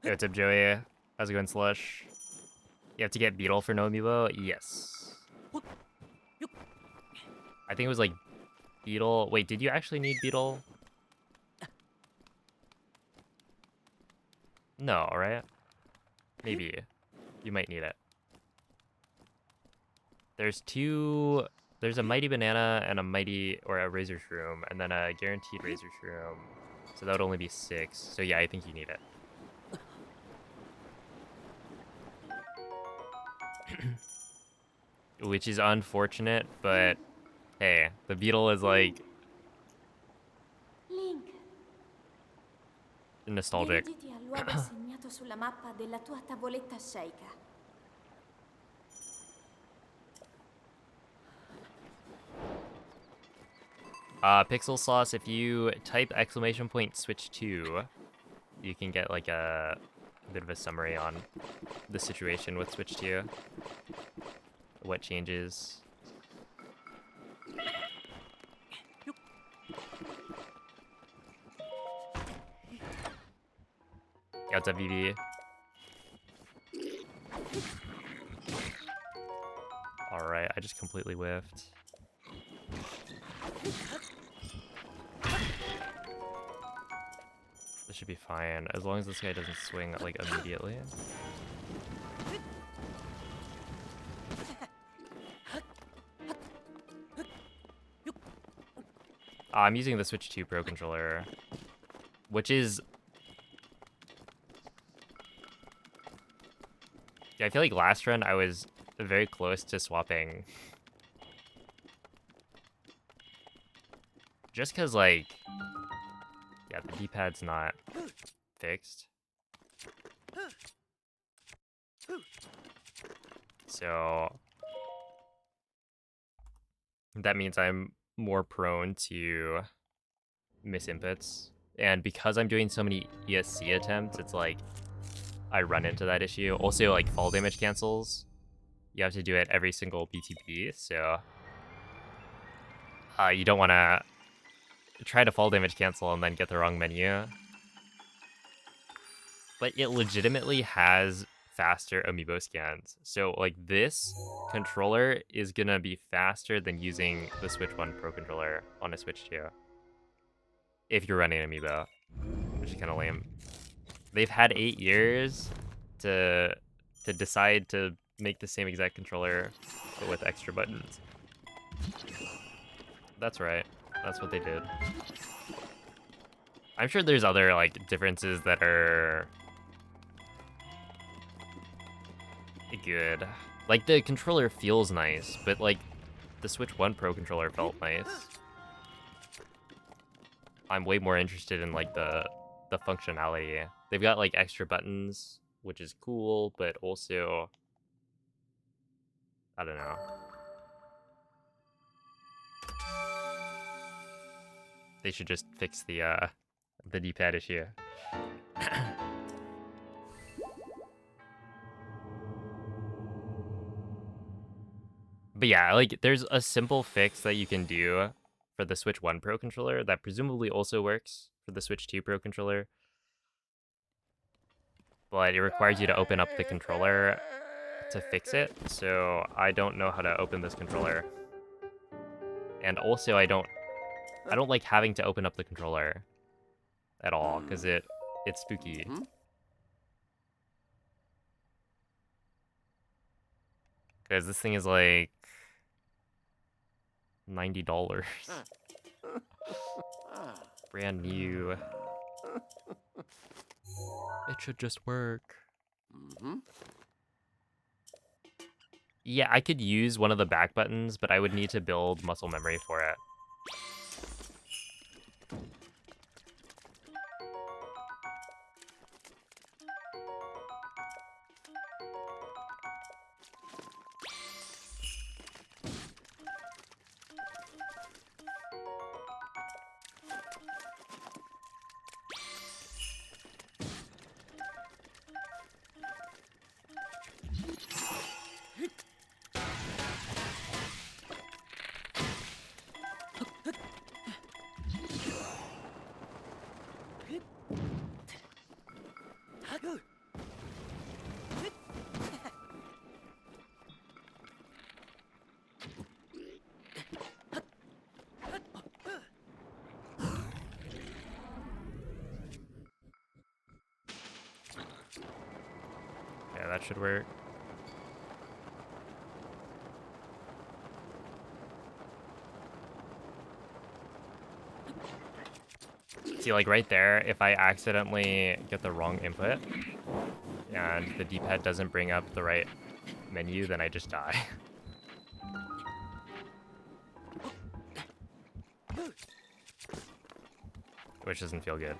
Hey, what's up, Joey? How's it going, Slush? You have to get Beetle for no amiibo? Yes. I think it was like Beetle. Wait, did you actually need Beetle? No, right? Maybe. You might need it. There's a Mighty Banana and a Mighty, or a Razor Shroom, and then a Guaranteed Razor Shroom. So that would only be 6. So yeah, I think you need it. Which is unfortunate, but hey, the Beetle is like Link, nostalgic. dirigiti al luogo segnato sulla mappa della tua tavoletta sceika. Pixel Sauce, if you type !switch 2, you can get like a bit of a summary on the situation with Switch 2. What changes. Yeah, what's up, BB? Alright, I just completely whiffed. This should be fine, as long as this guy doesn't swing, like, immediately. I'm using the Switch 2 Pro Controller, which is... Yeah, I feel like last run I was very close to swapping. Just because, like... Yeah, the D-pad's not fixed. So... that means I'm more prone to miss inputs. And because I'm doing so many ESC attempts, it's like I run into that issue. Also, like fall damage cancels, you have to do it every single BTB, so you don't want to try to fall damage cancel and then get the wrong menu. But it legitimately has faster amiibo scans. So like this controller is gonna be faster than using the Switch 1 Pro controller on a Switch 2. If you're running amiibo, which is kind of lame. They've had 8 years to decide to make the same exact controller, but with extra buttons. That's right. That's what they did. I'm sure there's other like differences that are good. Like the controller feels nice, but like the Switch 1 Pro controller felt nice. I'm way more interested in like the functionality. They've got like extra buttons, which is cool, but also I don't know. They should just fix the D-pad issue. But yeah, like there's a simple fix that you can do for the Switch 1 Pro controller that presumably also works for the Switch 2 Pro controller. But it requires you to open up the controller to fix it. So I don't know how to open this controller. And also I don't like having to open up the controller at all because it's spooky. Because this thing is like $90. Brand new. It should just work. Yeah, I could use one of the back buttons, but I would need to build muscle memory for it. Yeah, that should work. See, like right there, if I accidentally get the wrong input and the D-pad doesn't bring up the right menu, then I just die. Which doesn't feel good.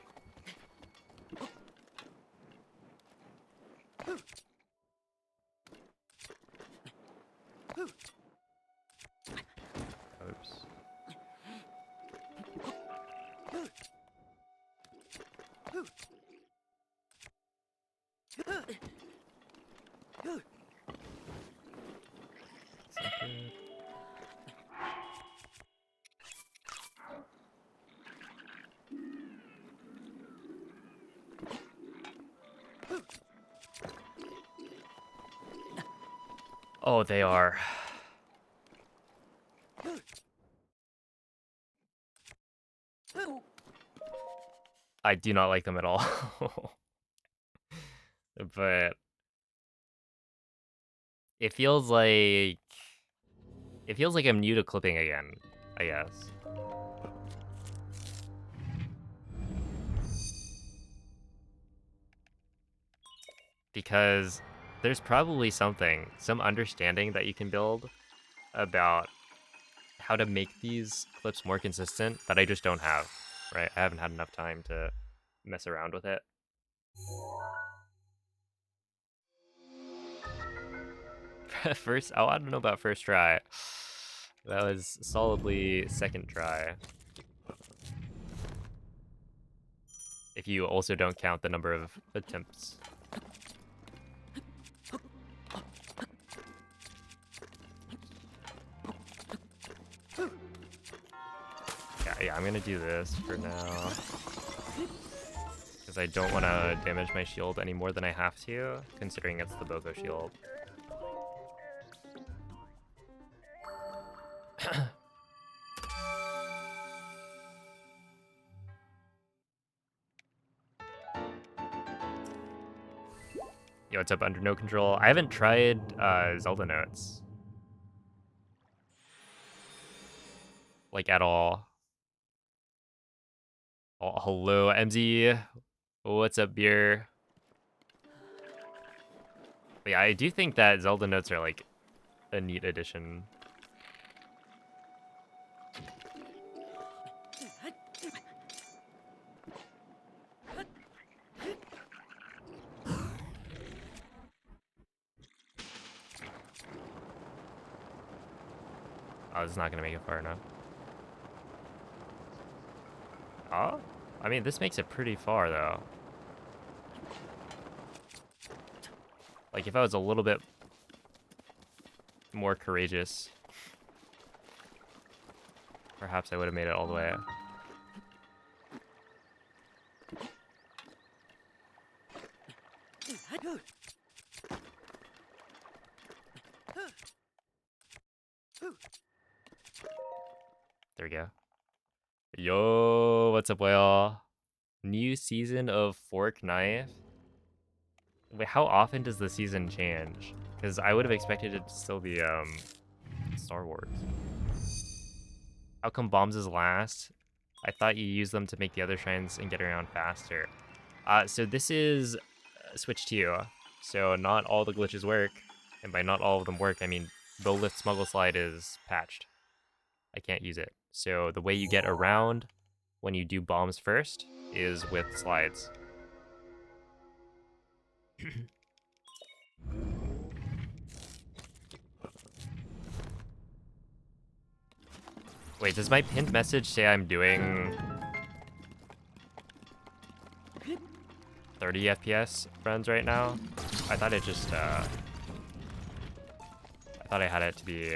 Oops. Oh, they are. I do not like them at all. But it feels like I'm new to clipping again, I guess. Because there's probably some understanding that you can build about how to make these clips more consistent that I just don't have, right? I haven't had enough time to mess around with it. I don't know about first try. That was solidly second try. If you also don't count the number of attempts. Yeah, I'm gonna do this for now. Because I don't want to damage my shield any more than I have to, considering it's the Boko shield. Yo, what's up, Under No Control? I haven't tried Zelda Notes. Like, at all. Oh, hello, MZ. What's up, beer? But yeah, I do think that Zelda Notes are, like, a neat addition. Oh, this is not gonna make it far enough. Oh? I mean, this makes it pretty far, though. Like, if I was a little bit more courageous, perhaps I would have made it all the way. There we go. Yo, what's up, y'all? New season of Fork Knife? Wait, how often does the season change? Because I would have expected it to still be Star Wars. How come bombs is last? I thought you used them to make the other shrines and get around faster. So this is Switch 2. So not all the glitches work. And by not all of them work, I mean Bow Lift Smuggle Slide is patched. I can't use it. So the way you get around when you do bombs first is with slides. Wait, does my pinned message say I'm doing 30 FPS runs right now? I thought it just, I thought I had it to be,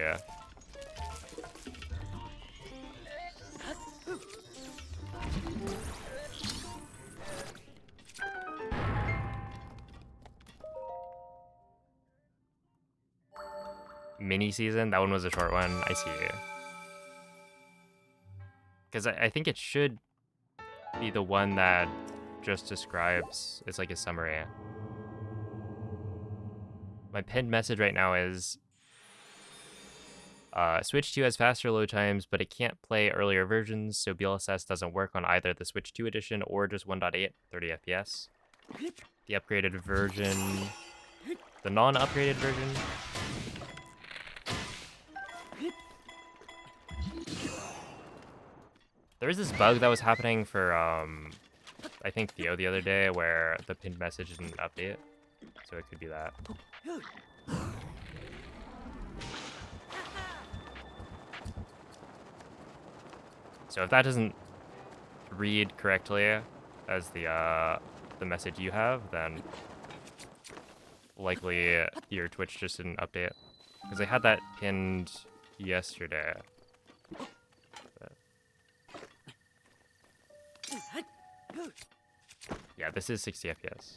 mini season. That one was a short one. I see. Because I think it should be the one that just describes, it's like a summary. My pinned message right now is Switch 2 has faster load times, but it can't play earlier versions, so BLSS doesn't work on either the Switch 2 edition or just 1.8, 30 FPS. The upgraded version, the non-upgraded version, there was this bug that was happening for, I think Theo the other day, where the pinned message didn't update, so it could be that. So if that doesn't read correctly as the message you have, then likely your Twitch just didn't update. Because I had that pinned yesterday. But yeah, this is 60 FPS.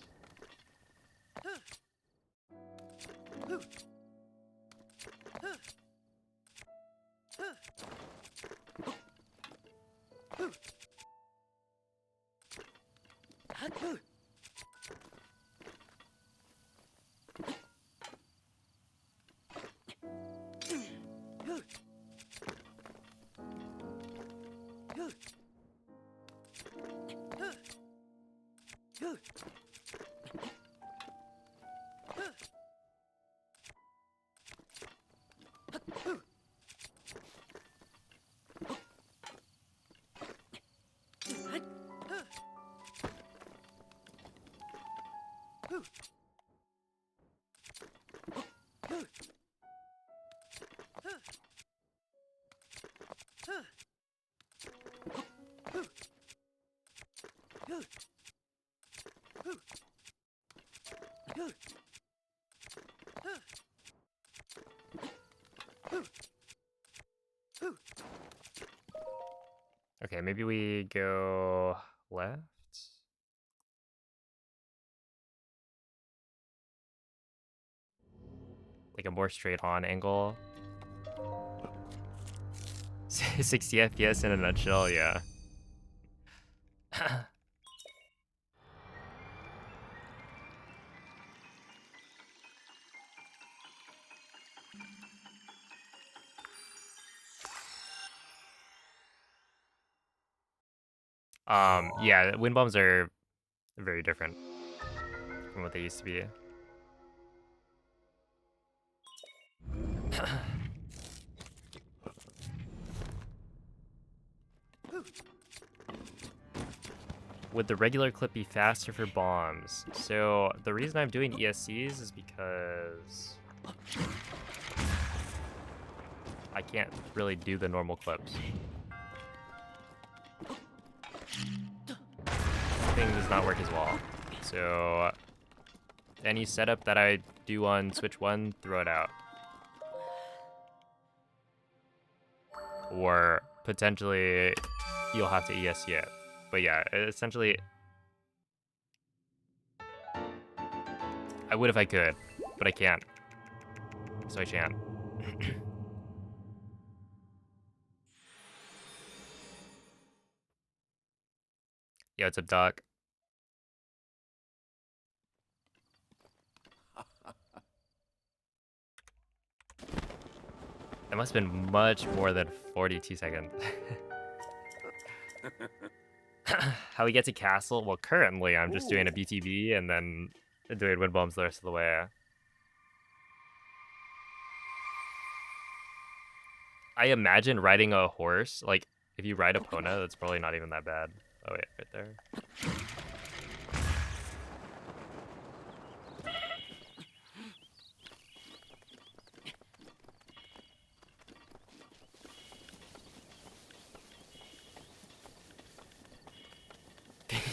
Okay, maybe we go left? Like a more straight on angle. 60 FPS in a nutshell, yeah. Yeah, wind bombs are very different from what they used to be. Would the regular clip be faster for bombs? So the reason I'm doing ESCs is because I can't really do the normal clips. Thing does not work as well. So any setup that I do on Switch 1, throw it out. Or potentially you'll have to ESC it. But yeah, essentially I would if I could, but I can't. So I shan't. Yeah, it's a duck. That must have been much more than 42 seconds. How we get to castle? Well, currently I'm just doing a BTB and then doing wind bombs the rest of the way. I imagine riding a horse, like, if you ride a Pona, that's probably not even that bad. Oh, wait, right there.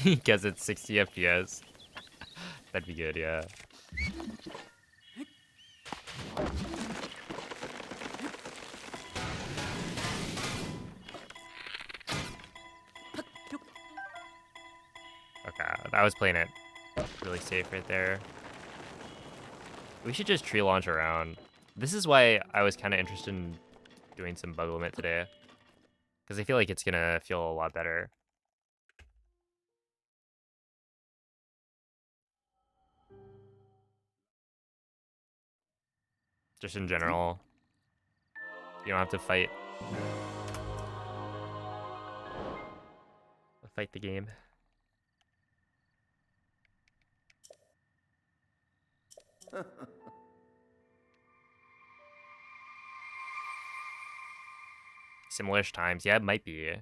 Because it's 60 FPS. That'd be good, yeah. Okay, I was playing it really safe right there. We should just tree launch around. This is why I was kind of interested in doing some bug limit today. Because I feel like it's gonna feel a lot better. Just in general. You don't have to fight the game. Similar-ish times. Yeah, it might be.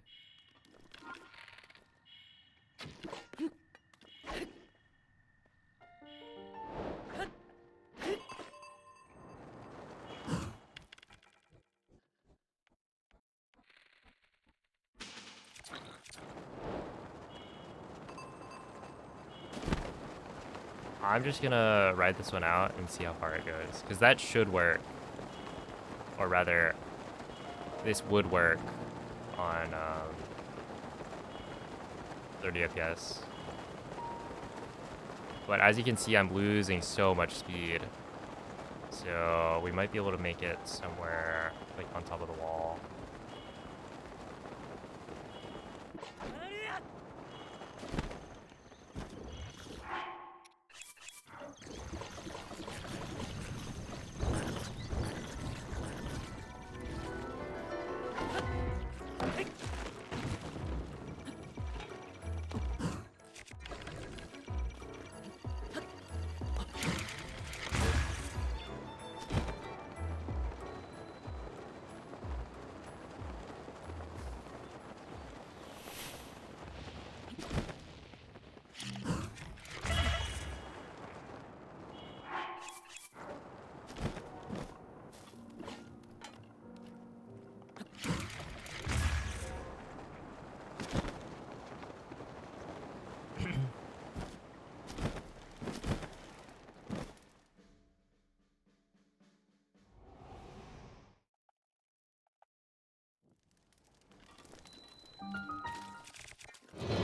I'm just gonna ride this one out and see how far it goes. Because that should work. Or rather, this would work on 30 FPS. But as you can see, I'm losing so much speed. So we might be able to make it somewhere like on top of the wall.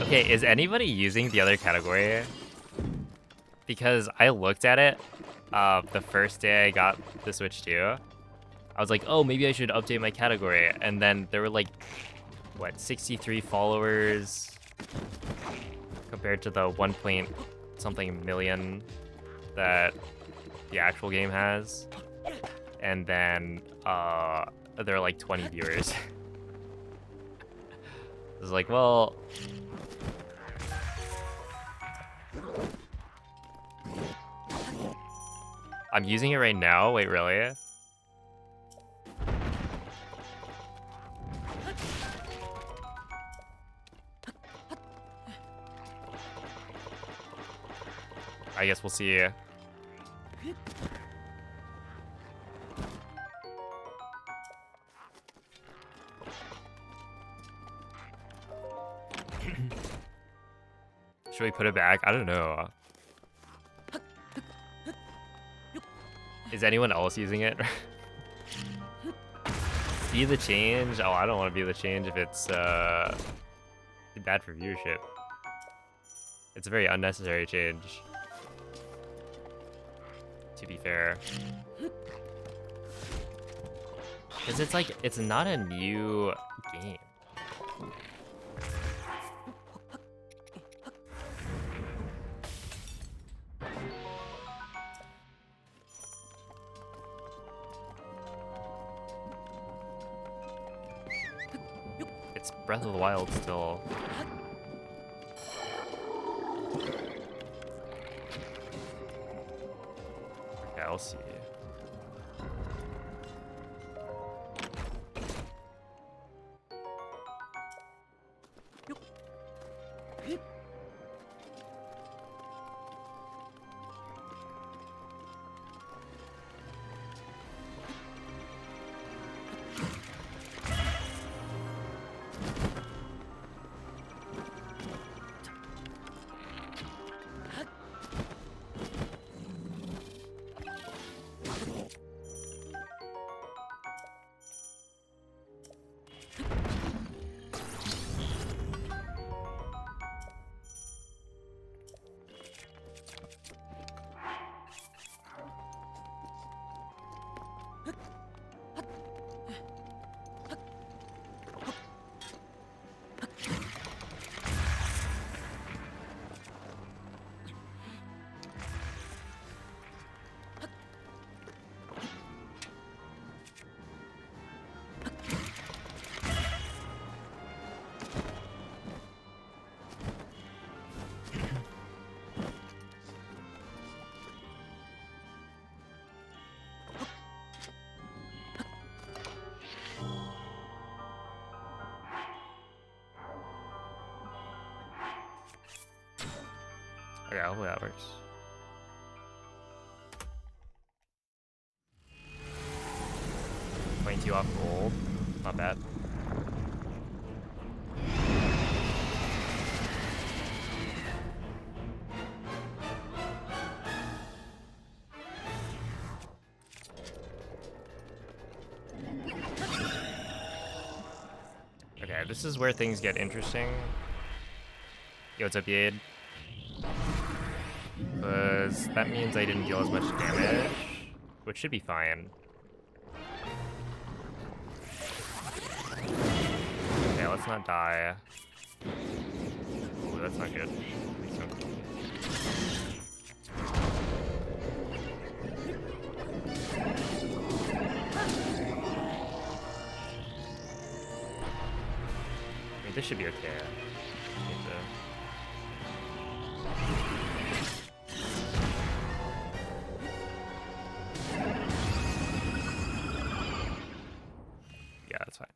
Okay, is anybody using the other category? Because I looked at it the first day I got the Switch 2. I was like, oh, maybe I should update my category. And then there were like, what, 63 followers compared to the 1 point something million that the actual game has. And then there are like 20 viewers. I was like, well... I'm using it right now? Wait, really? I guess we'll see. Should we put it back? I don't know. Is anyone else using it? Be the change? Oh, I don't want to be the change if it's bad for viewership. It's a very unnecessary change, to be fair. Because it's like, it's not a new game. It's Breath of the Wild still. Okay, I'll see. Okay, hopefully that works. $22 off gold. Not bad. Okay, this is where things get interesting. Yo, what's up, Yade? Because that means I didn't deal as much damage, which should be fine. Okay, let's not die. Ooh, that's not good. Please don't kill me. I mean, this should be okay. Need to... Yeah, that's fine.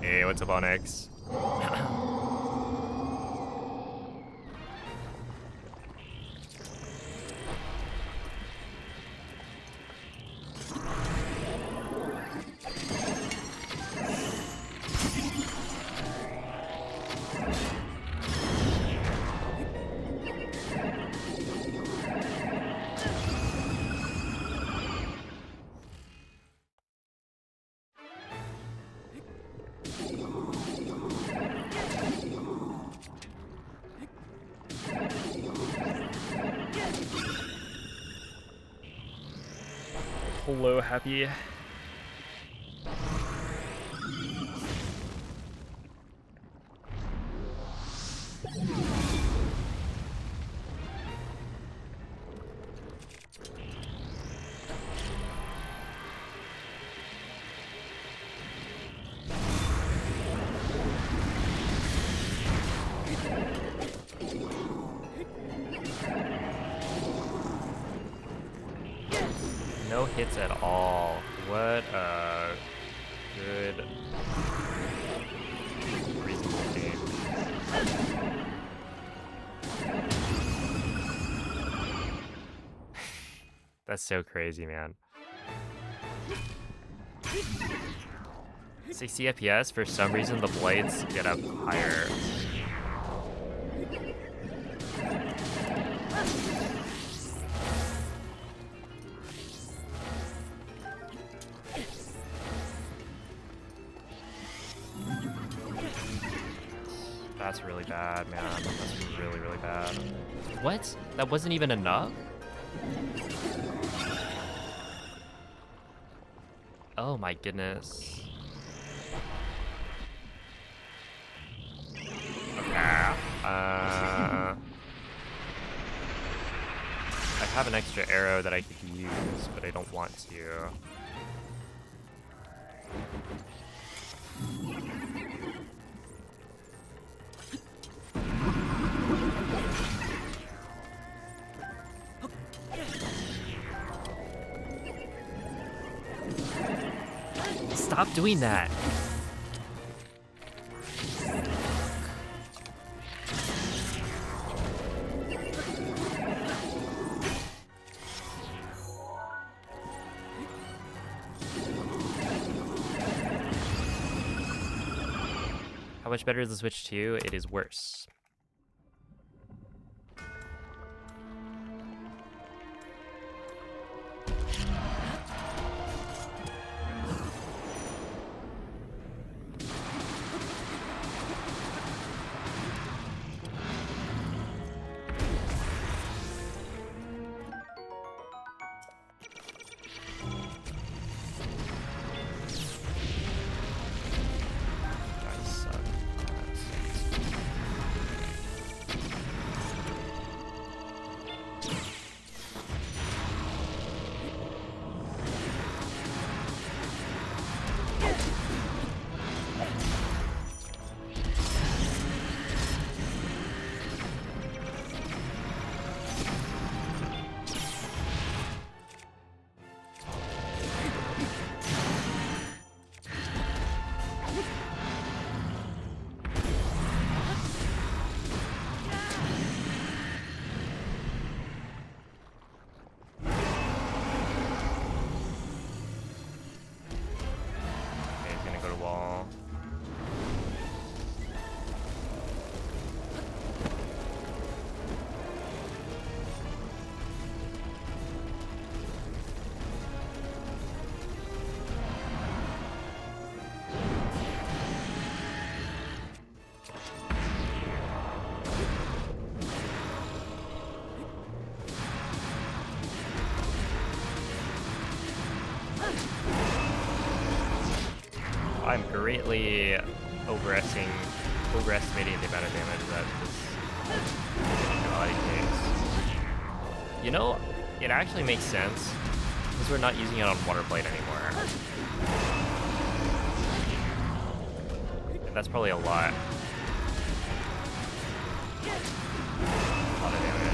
Hey, what's up, Onyx? Hello, Happy. No hits at all. What a good reasonable game. That's so crazy, man. 60 FPS, for some reason the blades get up higher. That's really bad, man. That's really, really bad. What? That wasn't even enough? Oh my goodness. Okay. I have an extra arrow that I could use, but I don't want to. Stop doing that. How much better is the Switch 2? It is worse. I'm greatly overestimating the amount of damage that this body takes. You know, it actually makes sense because we're not using it on water plate anymore. And that's probably a lot. A lot of damage.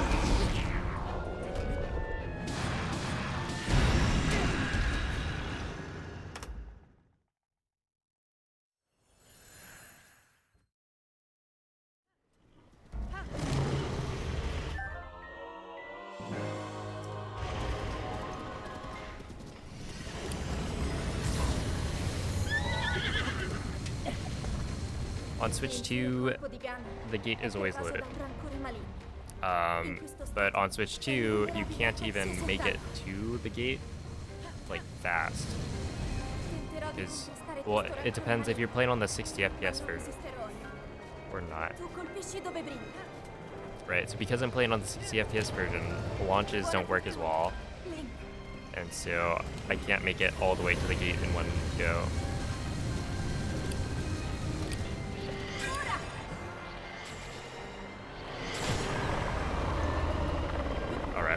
On Switch 2, the gate is always loaded. But on Switch 2, you can't even make it to the gate, like, fast. Because, well, it depends if you're playing on the 60 FPS version or not. Right, so because I'm playing on the 60 FPS version, launches don't work as well. And so I can't make it all the way to the gate in one go.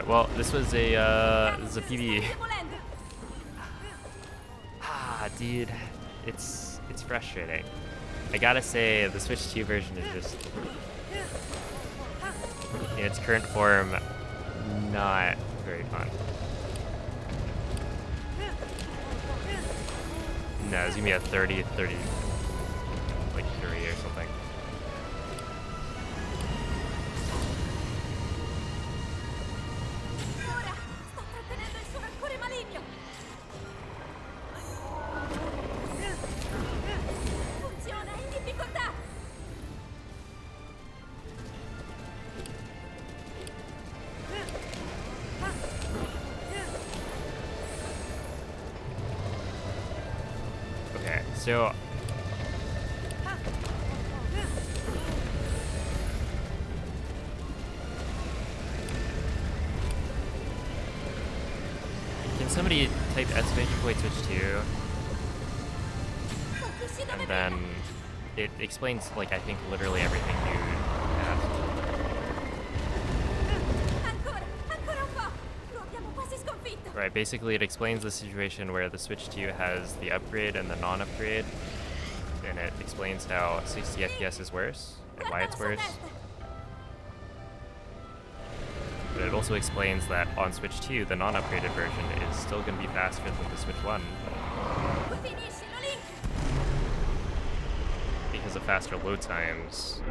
Well, this was a PB. Dude, it's frustrating. I gotta say, the Switch 2 version is just, in its current form, not very fun. No, it's gonna be a 30, like 3 or something. So somebody type exclamation point switch to, Colpisci dove and prima. then it explains, like, I think literally everything you asked. Ancora un po'. Lo abbiamo quasi sconfitto. Right, basically it explains the situation where the Switch 2 has the upgrade and the non-upgrade, and it explains how 60 FPS is worse, and why Guarda it's la sua worse. testa. But it also explains that on Switch 2, the non-upgraded version is still going to be faster than the Switch 1, Finiscilo, Link. because of faster load times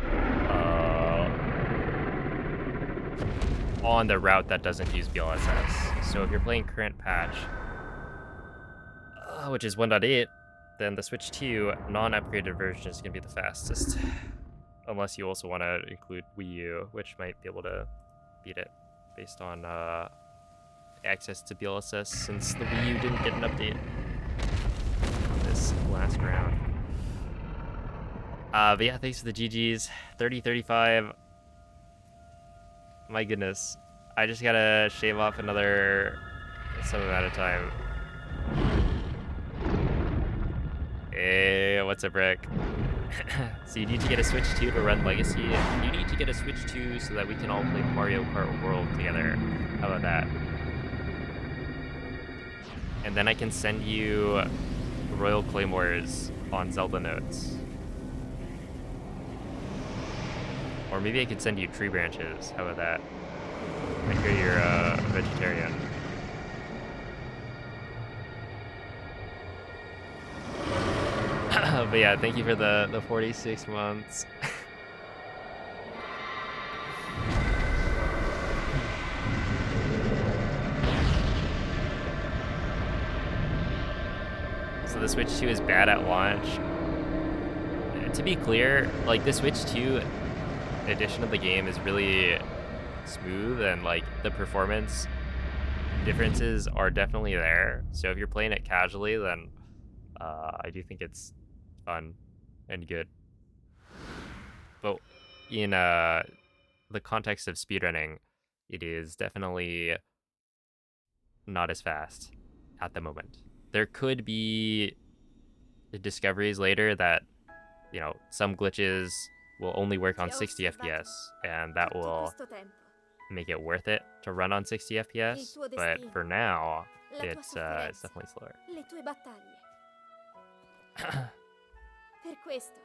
on the route that doesn't use BLSS. So if you're playing current patch, which is 1.8, then the Switch 2 non-upgraded version is going to be the fastest. Unless you also want to include Wii U, which might be able to beat it based on access to BLSS, since the Wii U didn't get an update this last round. But yeah, thanks for the GGs. 30-35. My goodness. I just gotta shave off some amount of time. Hey, what's up, Rick? So you need to get a Switch 2 to run Legacy. You need to get a Switch 2 so that we can all play Mario Kart World together. How about that? And then I can send you Royal Claymores on Zelda notes. Or maybe I could send you tree branches. How about that? I hear you're a vegetarian. But yeah, thank you for the 46 months. So the Switch 2 is bad at launch. To be clear, like, the Switch 2 edition of the game is really smooth, and like the performance differences are definitely there. So if you're playing it casually, then I do think it's fun and good. But in the context of speedrunning, it is definitely not as fast at the moment. There could be discoveries later that, you know, some glitches will only work on 60 FPS, and that will make it worth it to run on 60 FPS. But for now, it's definitely slower. Le tue battaglie. Per questo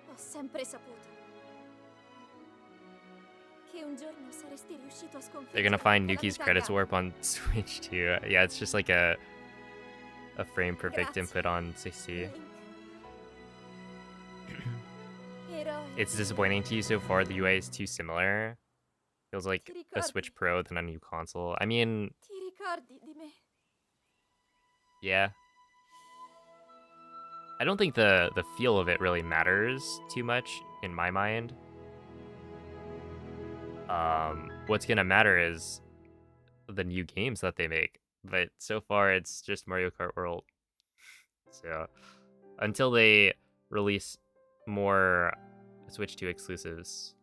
ho sempre saputo che un giorno saresti riuscito a sconfiggere. They're gonna find Nuki's credits warp on Switch 2. Yeah, it's just like a frame per victim put on 60. It's disappointing to you so far. The UI is too similar. Feels like a Switch Pro than a new console. I mean, Ti ricordi di me? yeah. I don't think the feel of it really matters too much in my mind. What's gonna matter is the new games that they make. But so far, it's just Mario Kart World. So until they release more Switch 2 exclusives,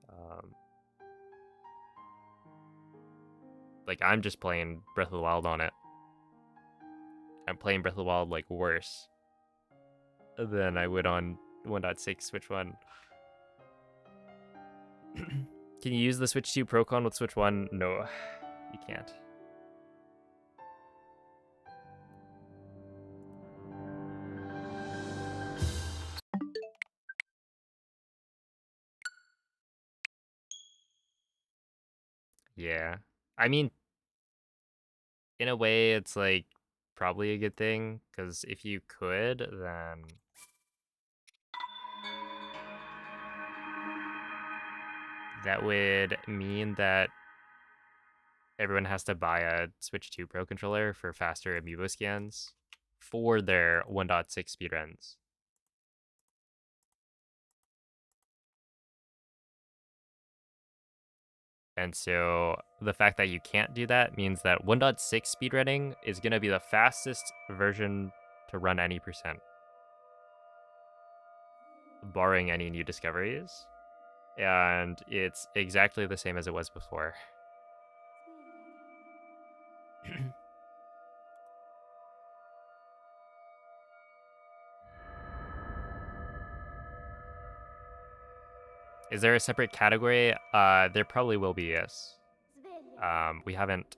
like, I'm just playing Breath of the Wild on it. I'm playing Breath of the Wild like worse than I would on 1.6 Switch 1. Can you use the Switch 2 Procon with Switch 1? No, you can't. Yeah. I mean, in a way, it's like probably a good thing, because if you could, then that would mean that everyone has to buy a Switch 2 Pro controller for faster amiibo scans for their 1.6 speedruns. And so the fact that you can't do that means that 1.6 speedrunning is going to be the fastest version to run any percent, barring any new discoveries. And it's exactly the same as it was before. Is there a separate category? There probably will be, yes. Sveglia. We haven't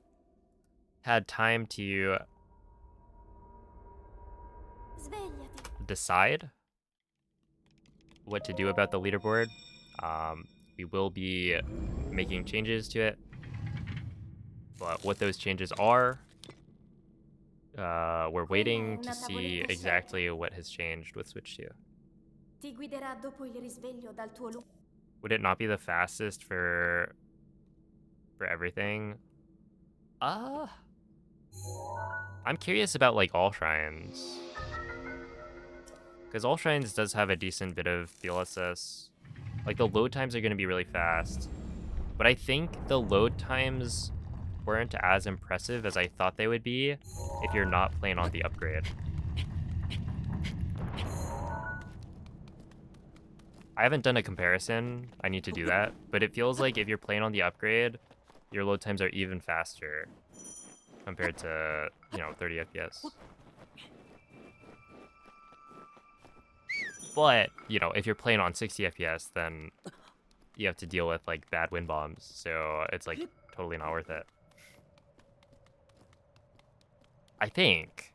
had time to Svegliati. decide what to do about the leaderboard. We will be making changes to it, but what those changes are, we're waiting to see exactly what has changed with Switch 2. Ti guiderà dopo il risveglio dal tuo lungo. Would it not be the fastest for everything? I'm curious about like all shrines, because all shrines does have a decent bit of DLSS. Like the load times are going to be really fast, but I think the load times weren't as impressive as I thought they would be if you're not playing on the upgrade. I haven't done a comparison. I need to do that, but it feels like if you're playing on the upgrade, your load times are even faster compared to, 30 FPS. But, if you're playing on 60 FPS, then you have to deal with like bad wind bombs, so it's like totally not worth it. I think.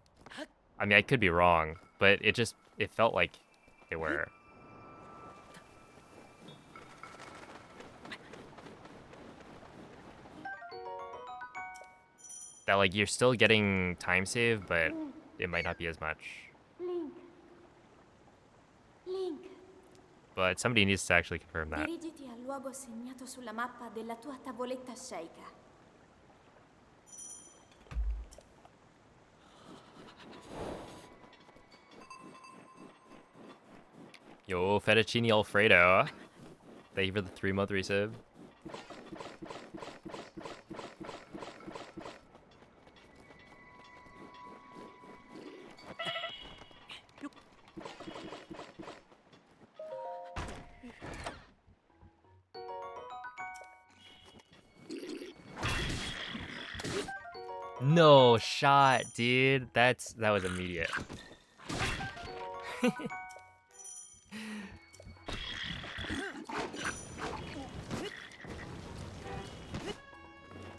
I mean, I could be wrong, but it felt like they were. That like you're still getting time save, but it might not be as much. Link. Link. But somebody needs to actually confirm that. Dirigiti al luogo segnato sulla mappa della tua tavoletta sceicca. Yo, Fettuccine Alfredo. Thank you for the 3-month resub. No shot, dude. That was immediate.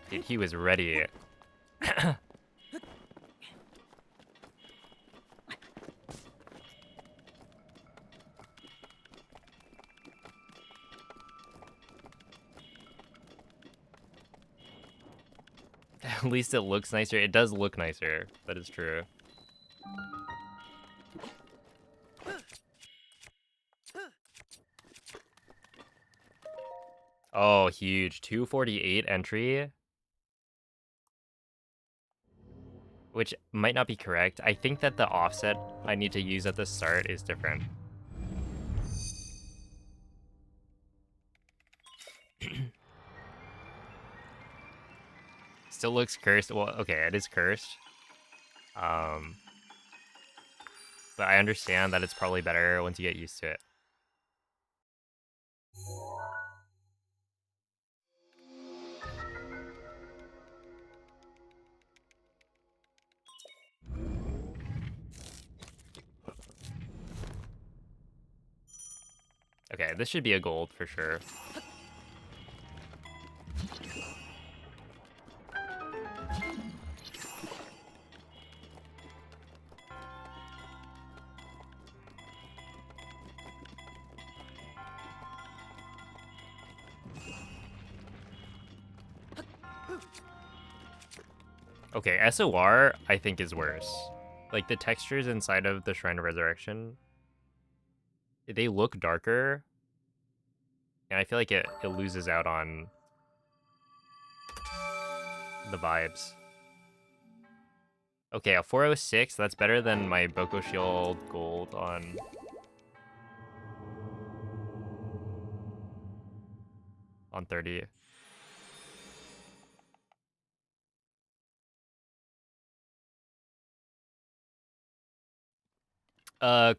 Dude, he was ready. At least it looks nicer. It does look nicer. That is true. Oh, huge. 248 entry. Which might not be correct. I think that the offset I need to use at the start is different. Still looks cursed. Well, okay, it is cursed. But I understand that it's probably better once you get used to it. Okay, this should be a gold for sure. Okay, SOR I think is worse. Like the textures inside of the Shrine of Resurrection, they look darker, and I feel like it loses out on the vibes. Okay, a 406, that's better than my Boko Shield gold on 30.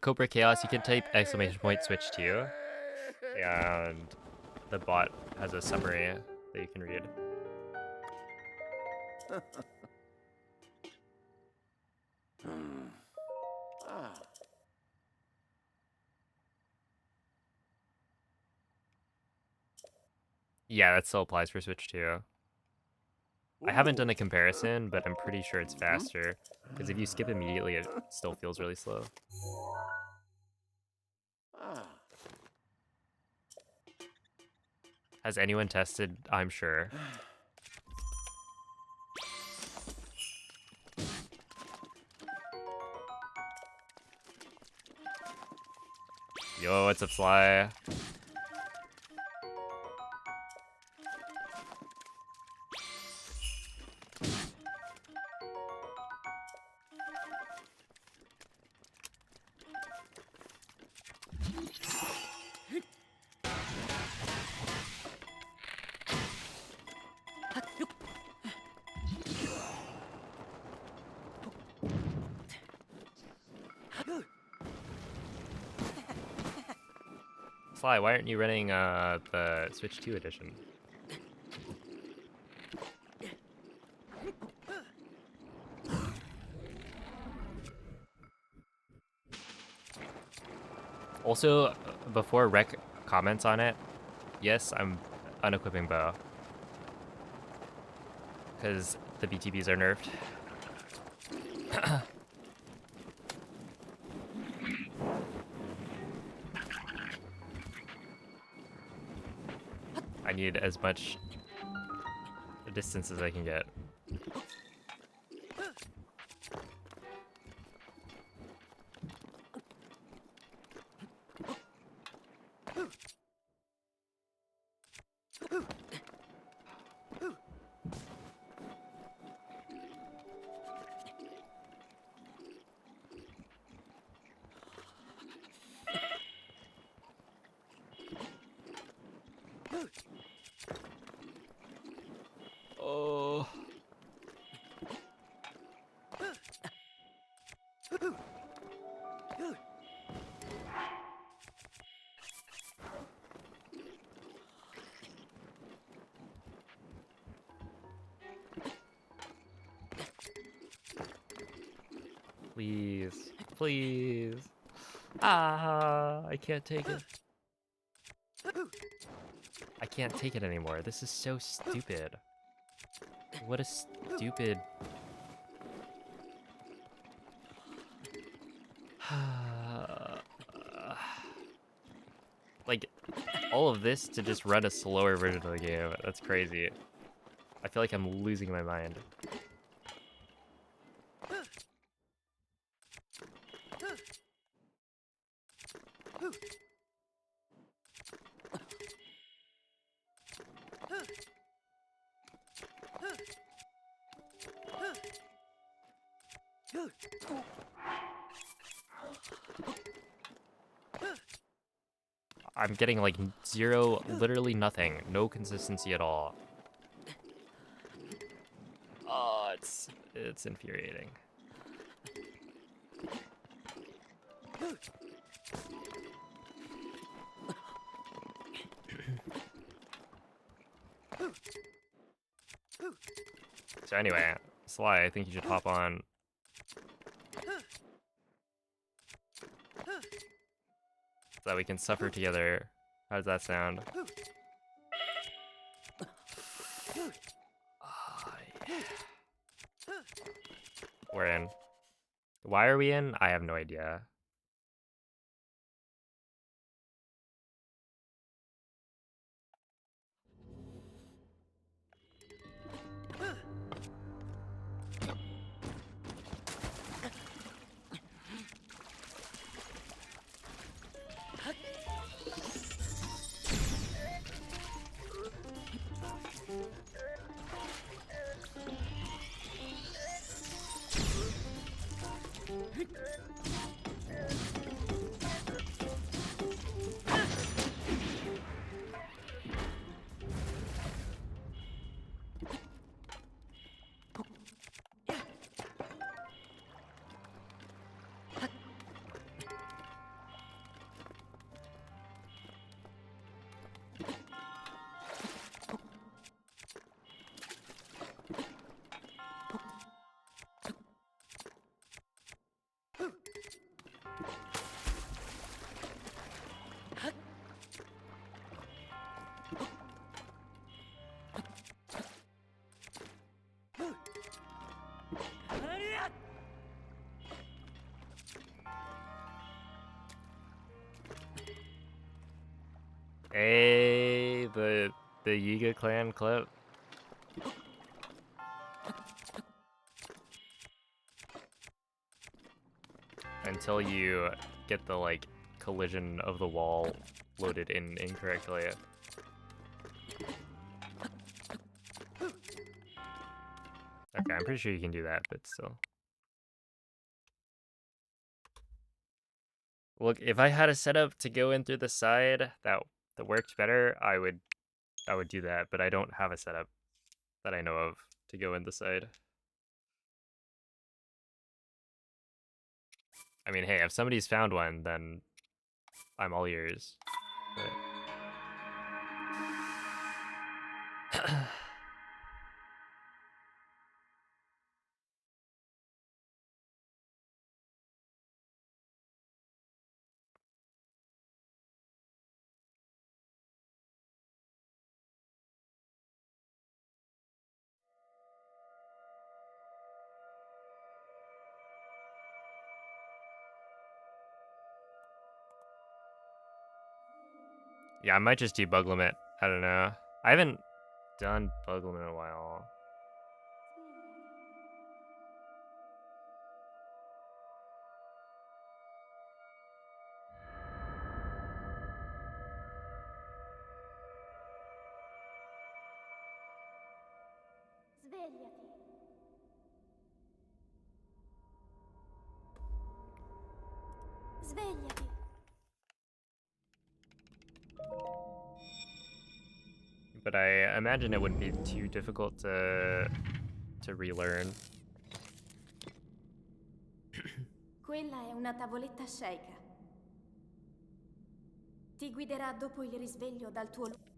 Cobra Chaos, you can type exclamation point switch to, and the bot has a summary that you can read. Yeah, that still applies for Switch too. I haven't done a comparison, but I'm pretty sure it's faster. Because if you skip immediately, it still feels really slow. Has anyone tested? I'm sure. Yo, what's up, Fly? Fly, why aren't you running the Switch 2 edition? Also, before Rec comments on it, yes, I'm unequipping bow. Because the BTBs are nerfed. I need as much distance as I can get. Oh. Please. Please. Ah, I can't take it. I can't take it anymore. This is so stupid. What a stupid... Like, all of this to just run a slower version of the game. That's crazy. I feel like I'm losing my mind. I'm getting like zero, literally nothing. No consistency at all. Oh, it's infuriating. So anyway, Sly, I think you should hop on. So that we can suffer together. How does that sound? Oh, yeah. We're in. Why are we in? I have no idea. Hey, the Yiga clan clip. Until you get the like collision of the wall loaded in incorrectly. Okay, I'm pretty sure you can do that, but still. Look, if I had a setup to go in through the side that worked better, I would do that, but I don't have a setup that I know of to go in the side. I mean, hey, if somebody's found one, then I'm all ears. But yeah, I might just do bug limit. I don't know. I haven't done bug limit in a while. Svegliati. Svegliati. But I imagine it wouldn't be too difficult to relearn. Quella è una tavoletta sceicca. Ti guiderà dopo il risveglio dal tuo luogo.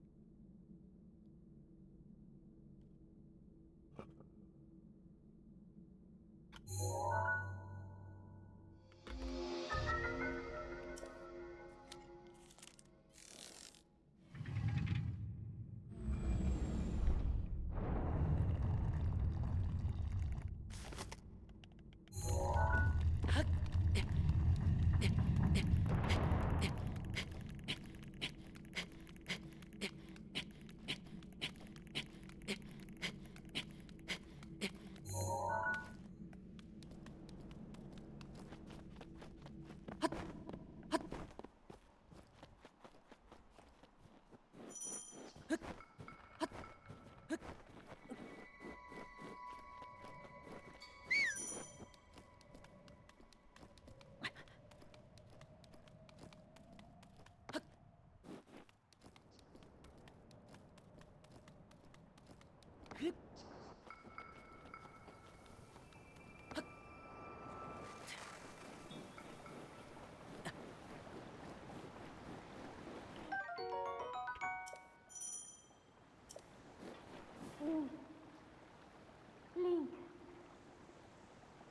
Link.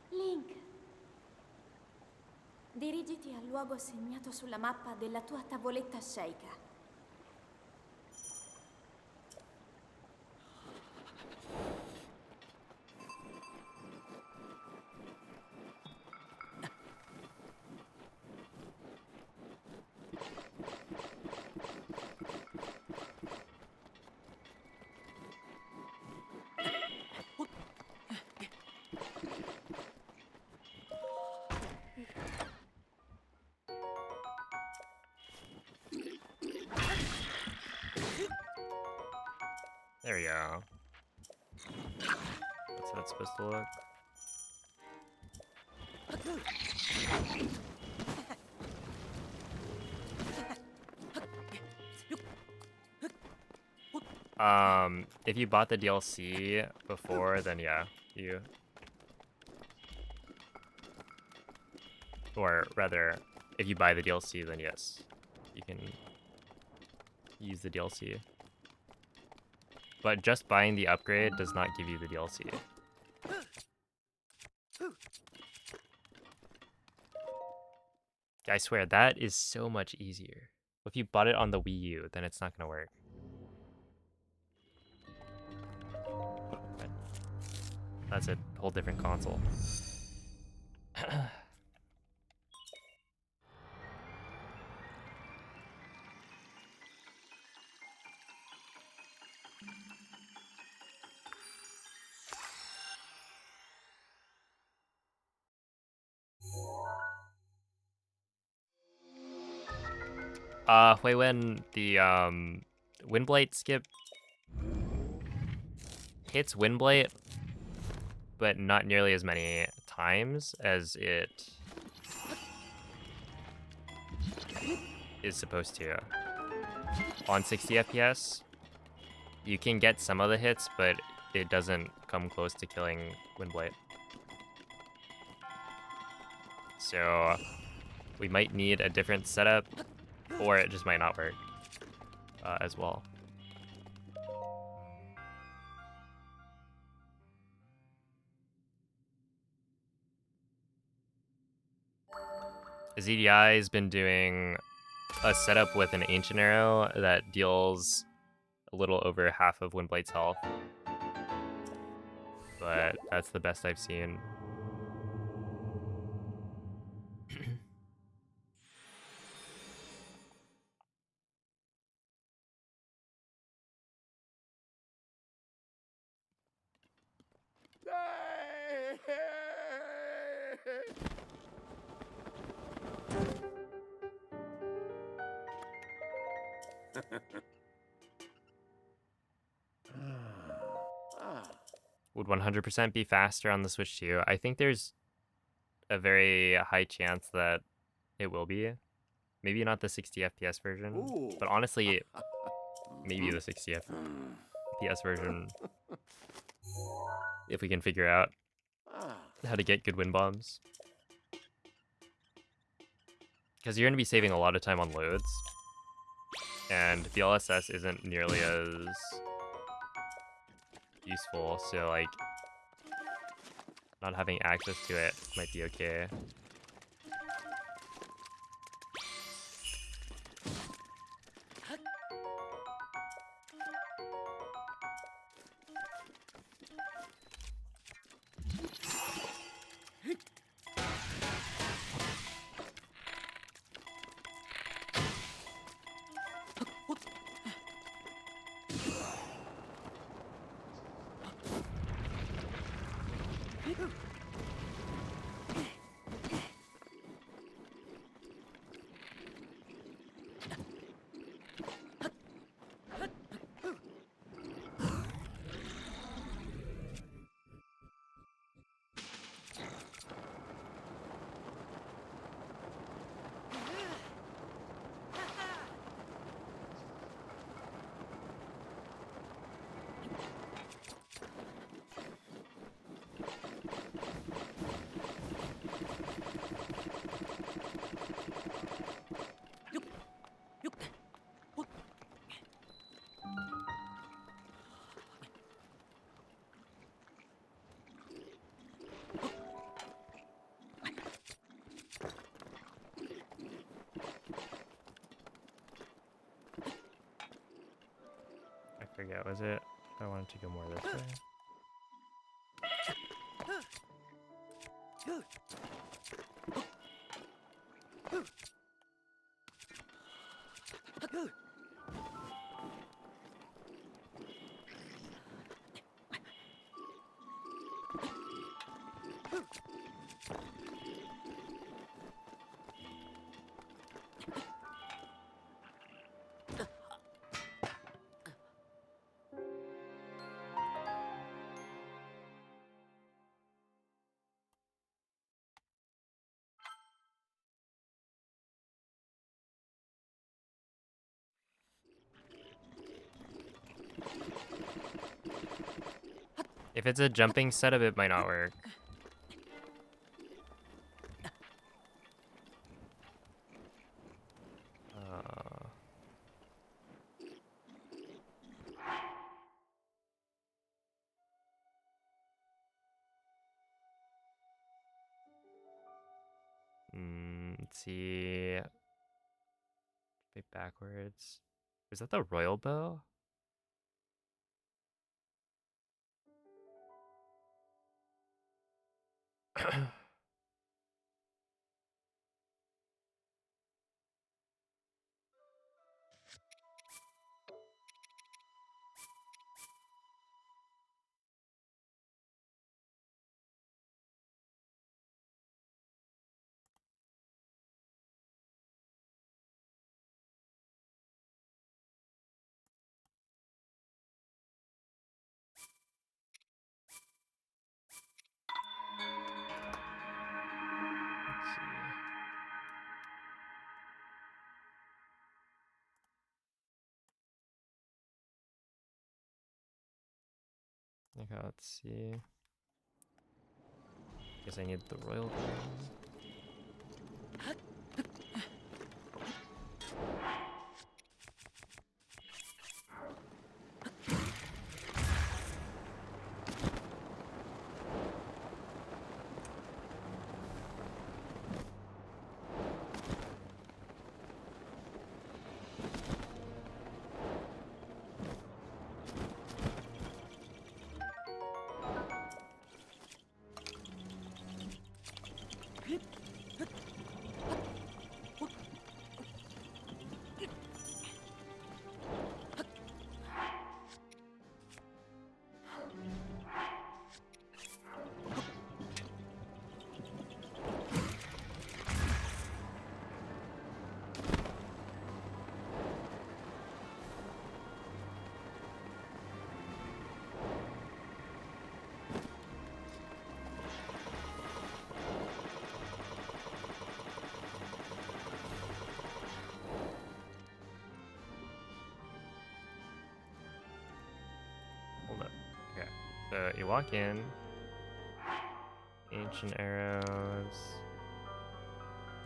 Link. Dirigiti al luogo segnato sulla mappa della tua tavoletta sceicca. There we go. That's how it's supposed to look. If you bought the DLC before, then yeah, you... Or rather, if you buy the DLC, then yes, you can use the DLC. But just buying the upgrade does not give you the DLC. I swear, that is so much easier. If you bought it on the Wii U, then it's not gonna work. But that's a whole different console. When the Windblight skip hits Windblight, but not nearly as many times as it is supposed to. On 60 FPS, you can get some of the hits, but it doesn't come close to killing Windblight. So we might need a different setup, or it just might not work as well. ZDI has been doing a setup with an Ancient Arrow that deals a little over half of Windblade's health. But that's the best I've seen. Would 100% be faster on the Switch 2? I think there's a very high chance that it will be. Maybe not the 60 FPS version, but honestly, maybe the 60 FPS version if we can figure out how to get good wind bombs. Because you're going to be saving a lot of time on loads, and the LSS isn't nearly as useful, so like not having access to it might be okay. I forget, was it? I wanted to go more this way. If it's a jumping setup, it might not work. Let's see. Bit backwards. Was that the royal bow? Okay, let's see. Guess I need the royal gun. Hold up. Okay. So you walk in. Ancient arrows.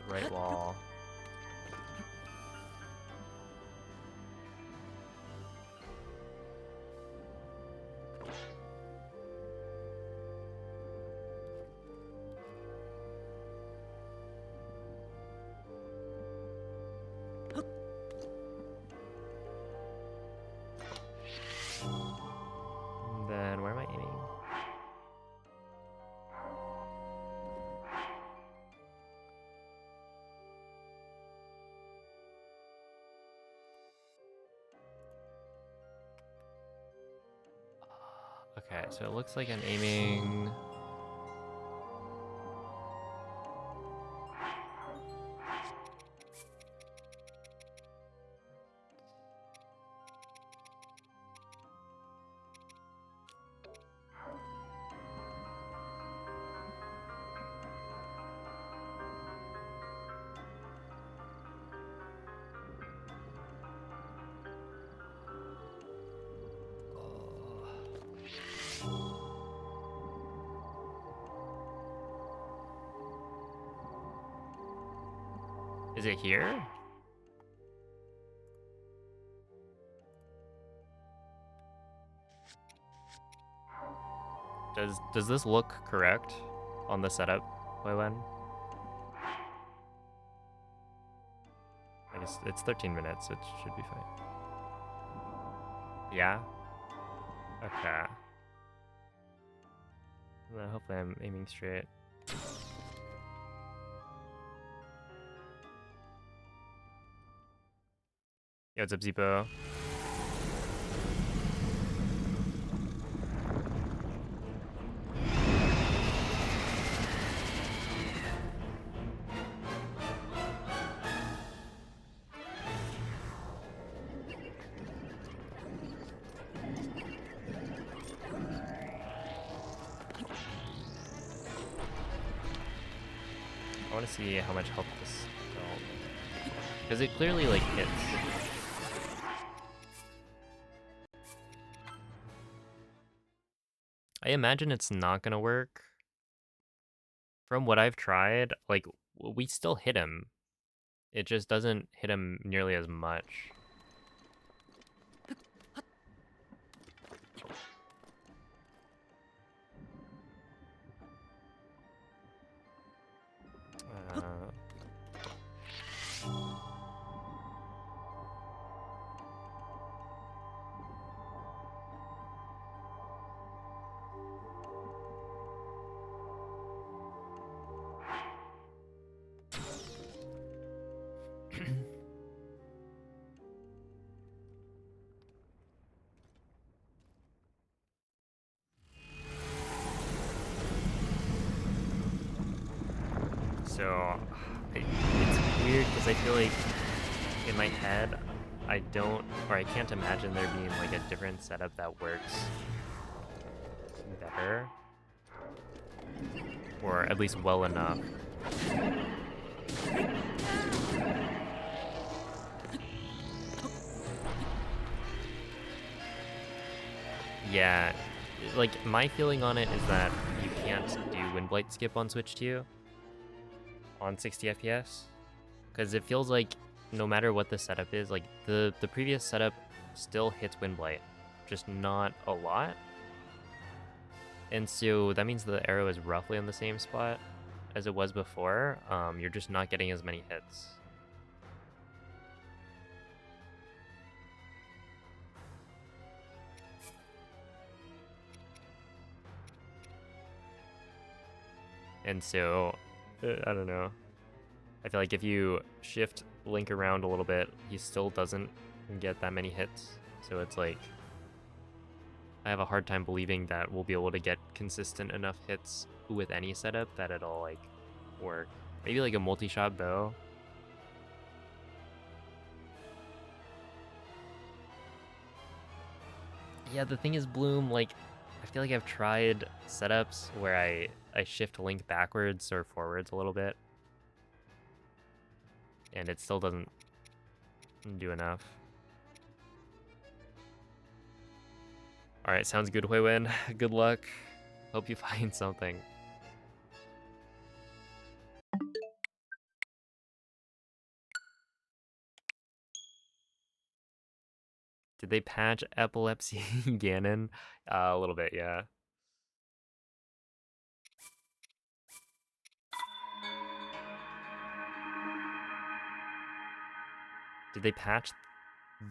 Right wall. And then where am I aiming? Okay, so it looks like I'm aiming. Is it here? Does this look correct on the setup, Weiwen? I guess it's 13 minutes. It should be fine. Yeah. Okay. Well, hopefully I'm aiming straight. Yo, what's up, Zippo? I want to see how much health this dealt. Because it clearly, like, hits. I imagine it's not gonna work. From what I've tried, like, we still hit him. It just doesn't hit him nearly as much. So, it's weird because I feel like in my head, I can't imagine there being like a different setup that works better, or at least well enough. Yeah, like, my feeling on it is that you can't do Windblight skip on Switch 2 on 60 FPS. Because it feels like no matter what the setup is, like, the previous setup still hits Windblight, just not a lot. And so that means the arrow is roughly on the same spot as it was before. You're just not getting as many hits. And so, I don't know. I feel like if you shift Link around a little bit, he still doesn't get that many hits. So it's like, I have a hard time believing that we'll be able to get consistent enough hits with any setup that it'll like work. Maybe like a multi-shot bow. Yeah, the thing is, Bloom, like, I feel like I've tried setups where I shift Link backwards or forwards a little bit, and it still doesn't do enough. Alright, sounds good, Huiwen. Good luck. Hope you find something. Did they patch epilepsy Ganon? A little bit, yeah. Did they patch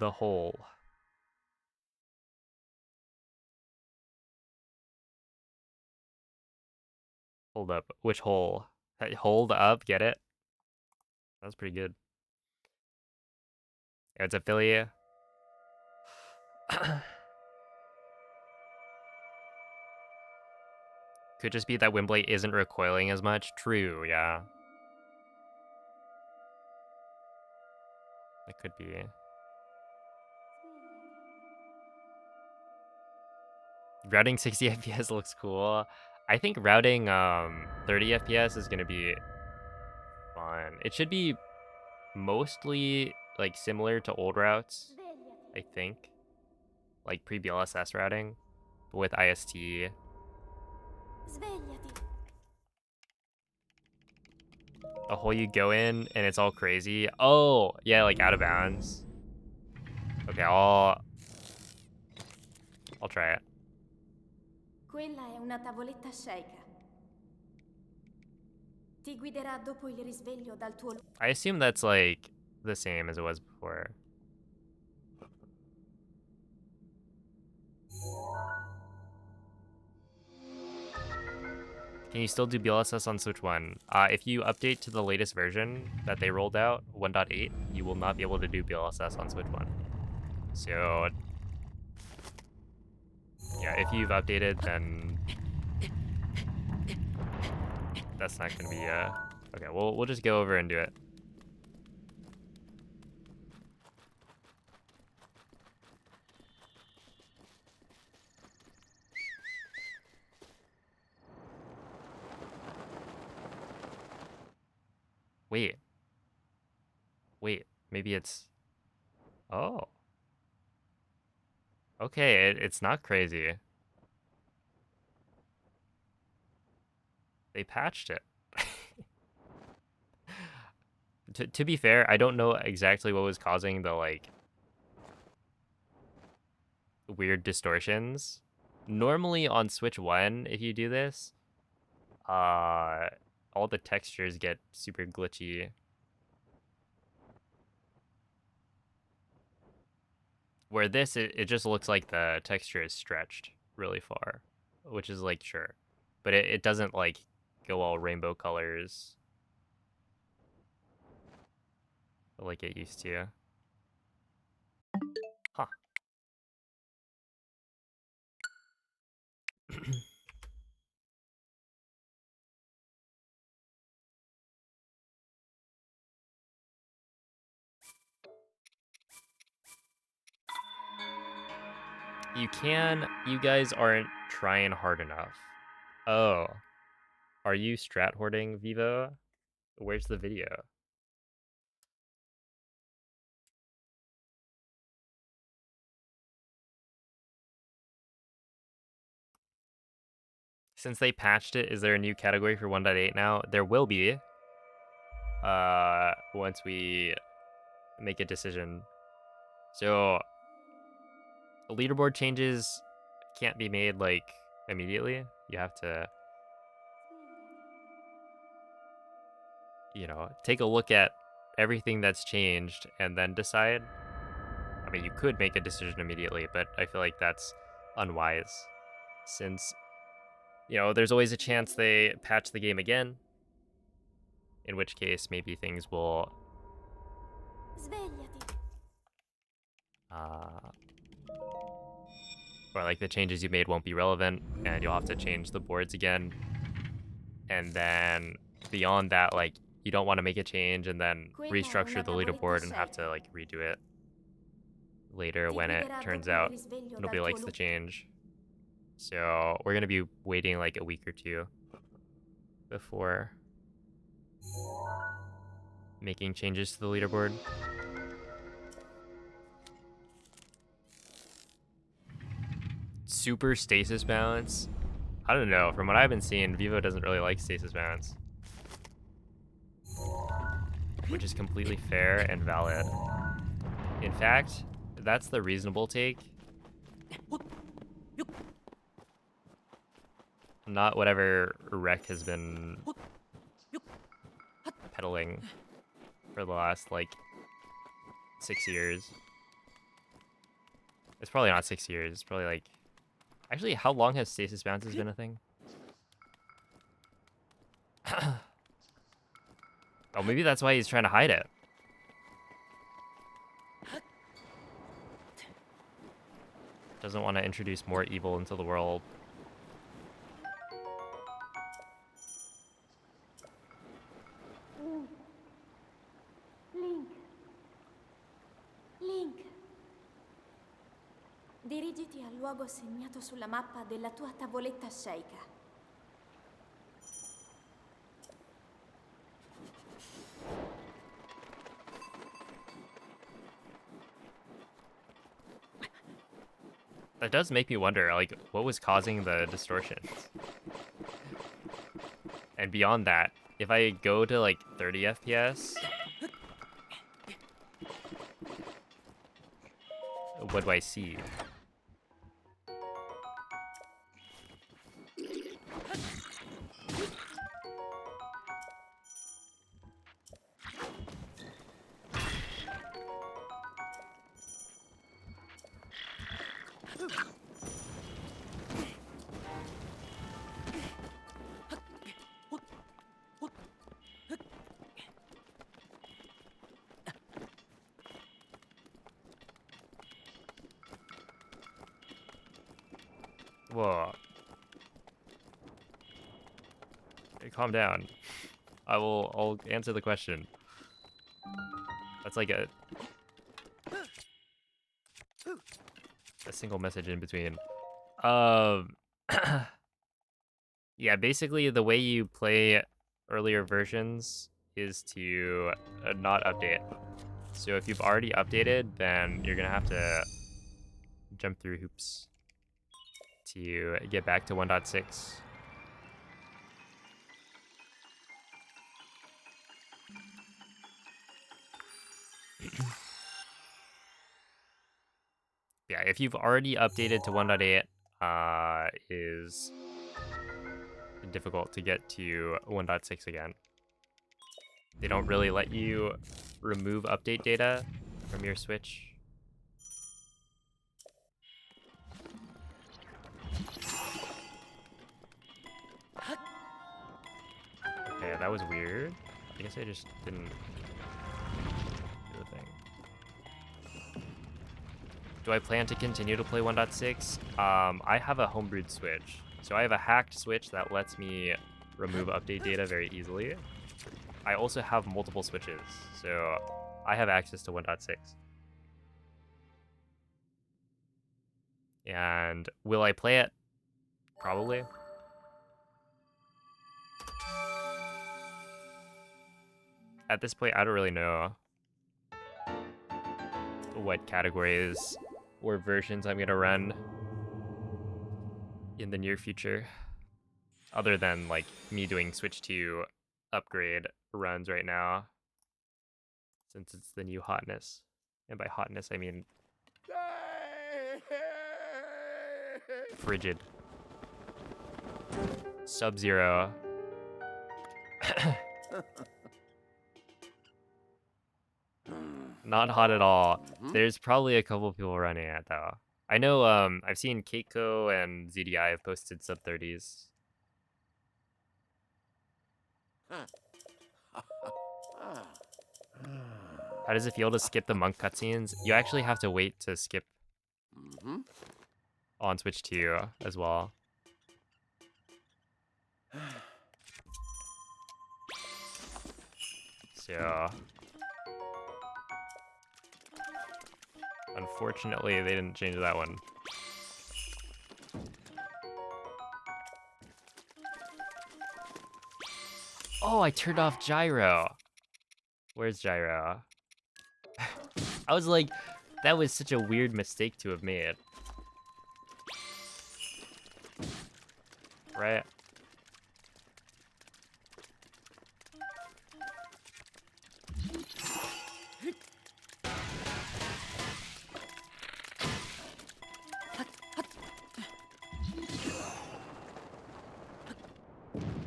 the hole? Hold up. Which hole? Hey, hold up, get it? That's pretty good. Yeah, it's affiliate. Could just be that Windblade isn't recoiling as much. True, yeah. It could be. Routing 60 FPS looks cool. I think routing 30 FPS is gonna be fun. It should be mostly like similar to old routes, I think. Like pre-BLSS routing, but with IST. Svegliati. A hole you go in and it's all crazy. Oh, yeah, like out of bounds. Okay, I'll try it. Quella è una tavoletta sceicca. Ti guiderà dopo il risveglio dal tuo... I assume that's like the same as it was before. Can you still do BLSS on Switch 1? If you update to the latest version that they rolled out, 1.8, you will not be able to do BLSS on Switch 1. So, yeah, if you've updated, then that's not gonna be, okay, we'll just go over and do it. Wait. Wait, maybe it's... Oh. Okay, it's not crazy. They patched it. To be fair, I don't know exactly what was causing the, like, weird distortions. Normally on Switch 1, if you do this, all the textures get super glitchy. Where this, it just looks like the texture is stretched really far, which is like, sure. But it doesn't like go all rainbow colors like it used to. Huh. You guys aren't trying hard enough. Oh. Are you strat hoarding, Vivo? Where's the video? Since they patched it, is there a new category for 1.8 now? There will be. Once we make a decision. So leaderboard changes can't be made like immediately. You have to, take a look at everything that's changed and then decide. I mean, you could make a decision immediately, but I feel like that's unwise since, there's always a chance they patch the game again, in which case maybe things will Svegliati. or like the changes you made won't be relevant and you'll have to change the boards again. And then beyond that, like, you don't want to make a change and then restructure the leaderboard and have to like redo it later when it turns out nobody likes the change. So we're gonna be waiting like a week or two before making changes to the leaderboard. Super stasis balance. I don't know. From what I've been seeing, Vivo doesn't really like stasis balance, which is completely fair and valid. In fact, that's the reasonable take. Not whatever Rec has been peddling for the last, like, 6 years. It's probably not 6 years. It's probably, like... Actually, how long has stasis bounces been a thing? Oh, maybe that's why he's trying to hide it. Doesn't want to introduce more evil into the world. Link. Dirigiti al luogo segnato sulla mappa della tua tavoletta sceicca. That does make me wonder, like, what was causing the distortions? And beyond that, if I go to, like, 30 FPS, what do I see? Whoa. Hey, calm down. I'll answer the question. That's like a single message in between. Yeah, basically the way you play earlier versions is to not update. So if you've already updated, then you're gonna have to jump through hoops to get back to 1.6. Yeah, if you've already updated to 1.8, is difficult to get to 1.6 again. They don't really let you remove update data from your Switch. Okay, that was weird. I guess I just didn't do the thing. Do I plan to continue to play 1.6? I have a homebrewed Switch. So I have a hacked Switch that lets me remove update data very easily. I also have multiple Switches, so I have access to 1.6. And will I play it? Probably. At this point, I don't really know what categories or versions I'm gonna run in the near future. Other than like me doing Switch 2 upgrade runs right now, since it's the new hotness. And by hotness, I mean frigid. Sub-Zero. Not hot at all. There's probably a couple people running it though. I know I've seen Keiko and ZDI have posted sub-30s. How does it feel to skip the monk cutscenes? You actually have to wait to skip on Switch 2 as well. So unfortunately they didn't change that one. Oh, I turned off gyro. Where's gyro? I was like, that was such a weird mistake to have made. Right?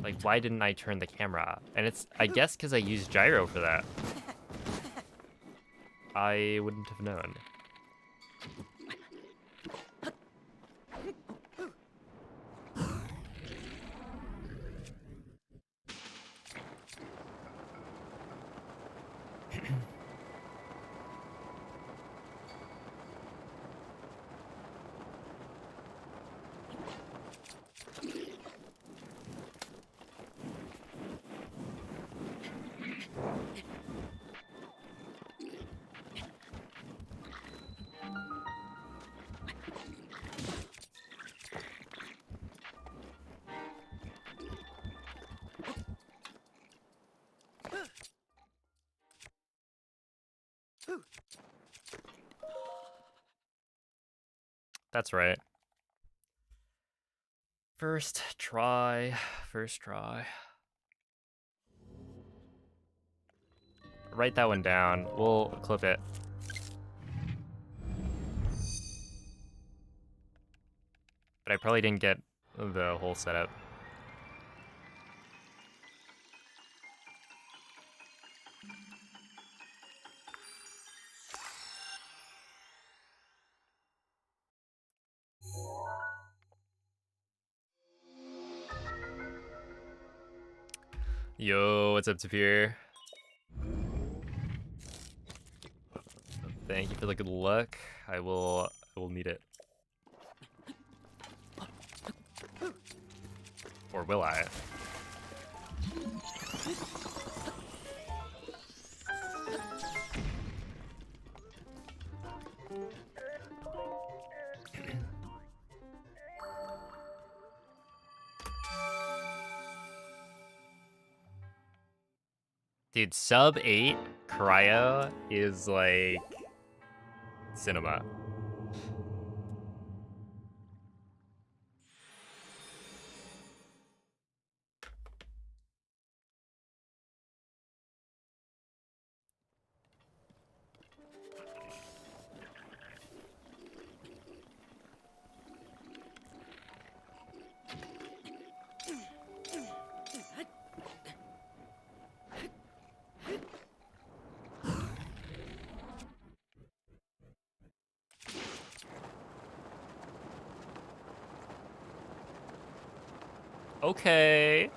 Like, why didn't I turn the camera? And it's, I guess, because I used gyro for that. I wouldn't have known. That's right. First try. First try. Write that one down. We'll clip it. But I probably didn't get the whole setup. Yo, what's up, Tapir? Thank you for the good luck. I will need it. Or will I? Dude, sub 8 cryo is like cinema. Okay.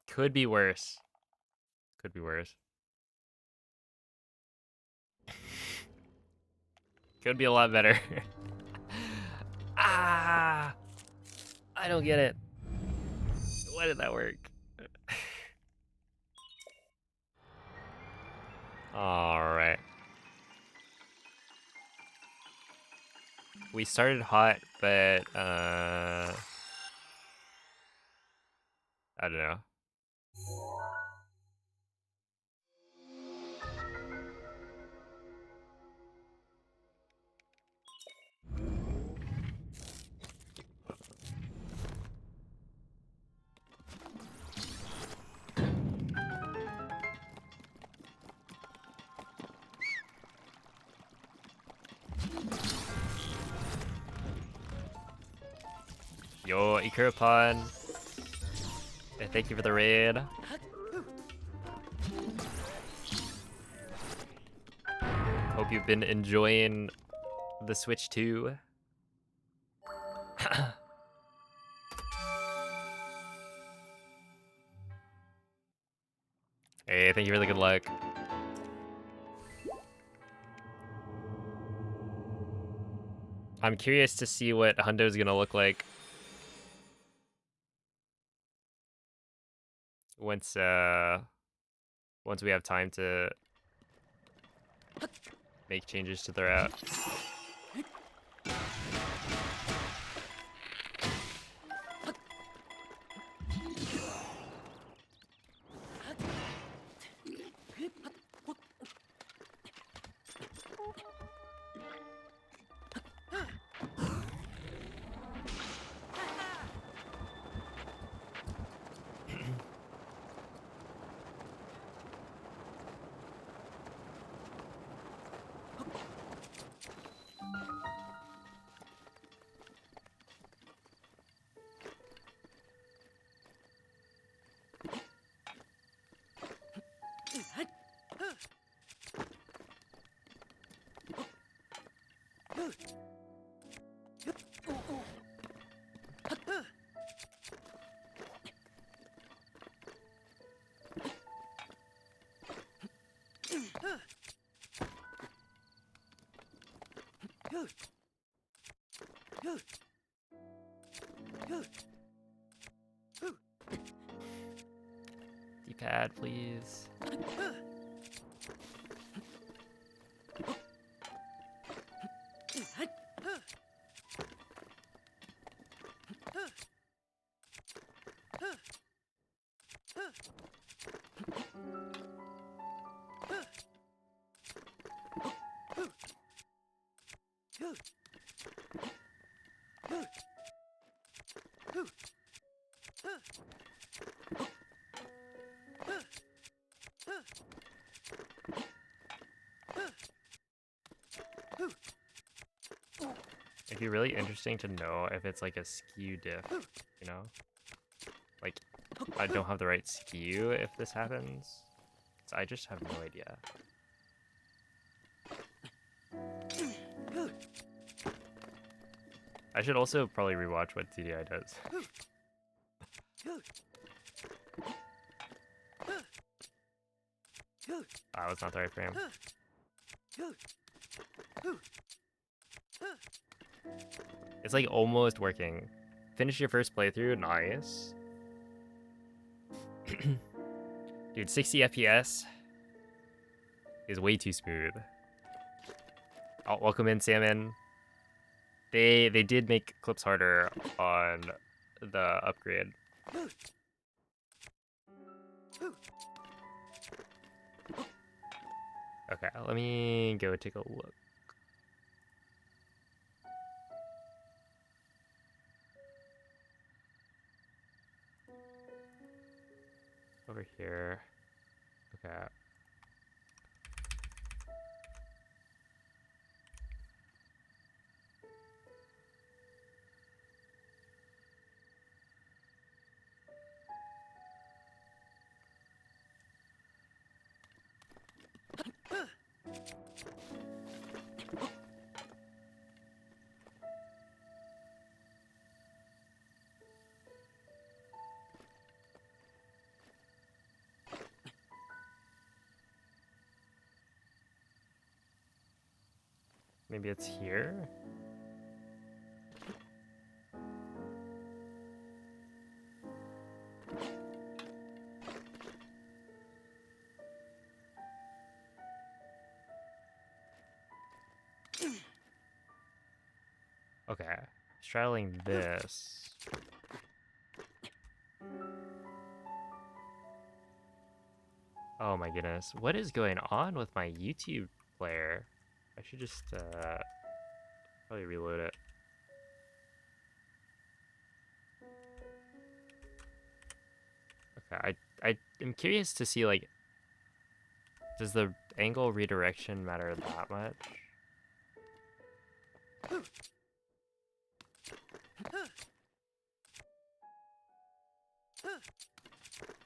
Could be worse. Could be worse. Could be a lot better. Ah! I don't get it. Why did that work? Alright. We started hot, but I don't know. Yo, Ikurapon. Thank you for the raid. Hope you've been enjoying the Switch 2. Hey, thank you for the good luck. I'm curious to see what Hundo's gonna look like once once we have time to make changes to the route. D-pad, please. It'd be really interesting to know if it's like a skew diff, you know? Like, I don't have the right skew if this happens. 'Cause I just have no idea. I should also probably rewatch what TDI does. That was not the right frame. It's like almost working. Finish your first playthrough, nice. Dude, 60 FPS is way too smooth. Oh, welcome in, Salmon. They did make clips harder on the upgrade. Okay, let me go take a look. Over here. Okay. Maybe it's here? Okay, straddling this. Oh my goodness, what is going on with my YouTube player? I should just probably reload it. Okay, I am curious to see, like, does the angle redirection matter that much?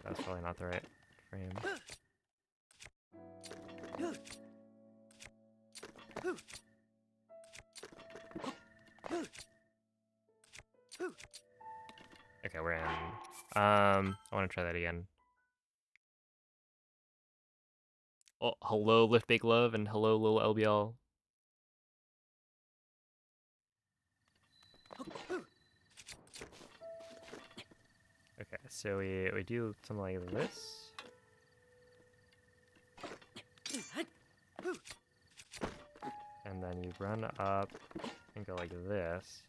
That's probably not the right frame. Okay, we're in. I want to try that again. Oh, hello, Lift Big Love, and hello, little LBL. Okay, so we do something like this. And then you run up and go like this.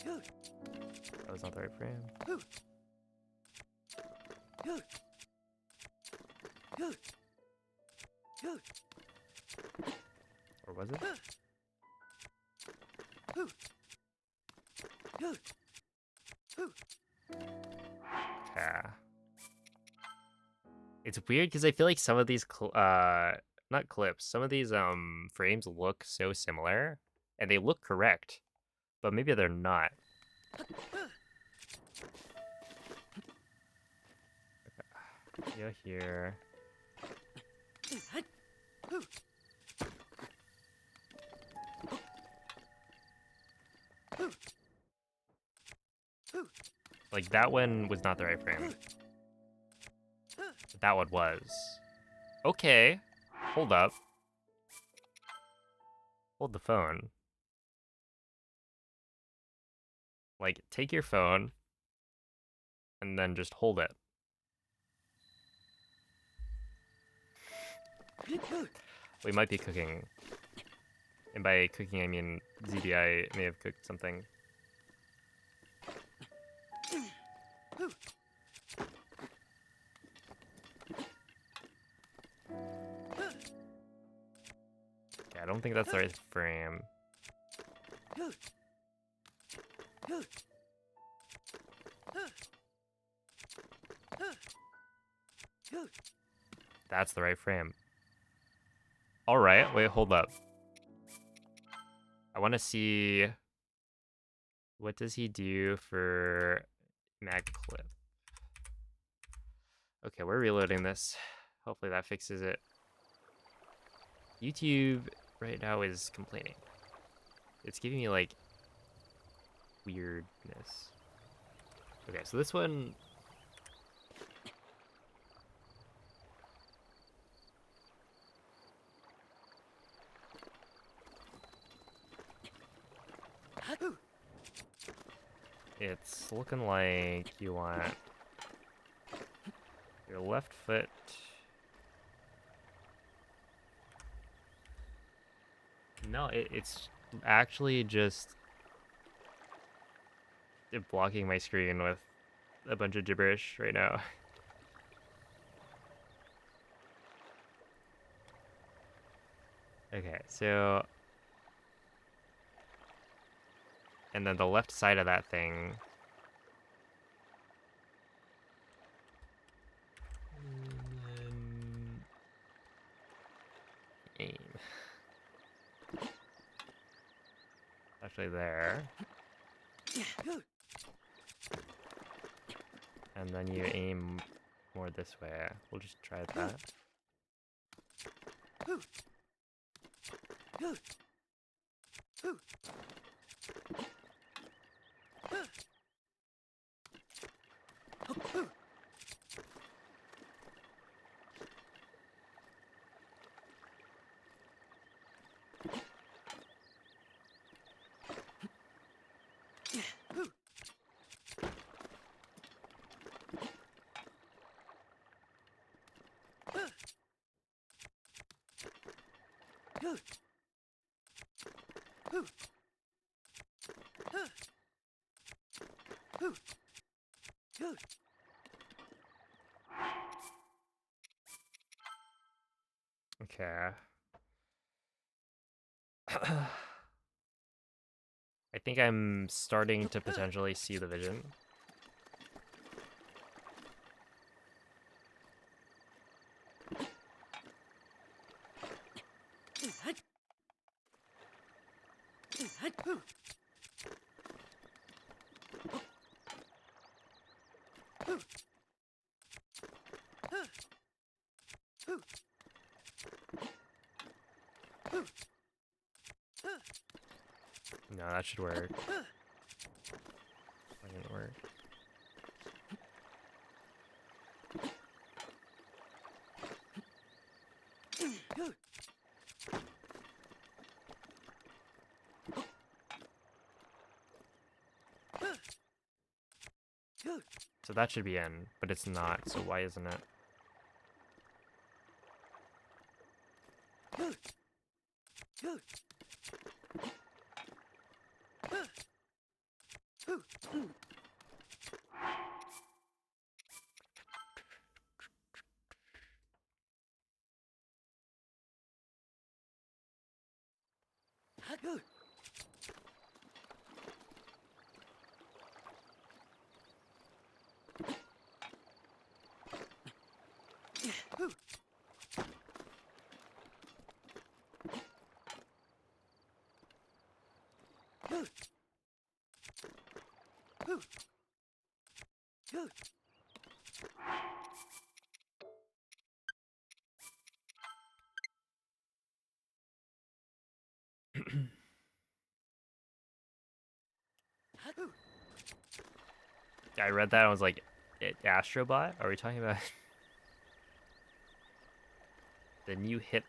That was not the right frame. Or was it? Okay. It's weird because I feel like some of these not clips, some of these frames look so similar and they look correct, but maybe they're not. Okay. Go here. Like that one was not the right frame. But that one was. Okay. Hold up. Hold the phone. Like, take your phone and then just hold it. We might be cooking. And by cooking, I mean ZBI may have cooked something. Okay, I don't think that's the right frame. That's the right frame. Alright, wait, hold up. I want to see... What does he do for mag clip? Okay, we're reloading this. Hopefully that fixes it. YouTube right now is complaining. It's giving me, like, weirdness. Okay, so this one... It's looking like you want your left foot... No, it's actually just blocking my screen with a bunch of gibberish right now. Okay, so... And then the left side of that thing... And then... Aim. Actually there. And then you aim more this way. We'll just try that. Okay. I think I'm starting to potentially see the vision. No, that should work. That didn't work. So that should be in, but it's not, so why isn't it? I read that and I was like, Astrobot? Are we talking about the new hip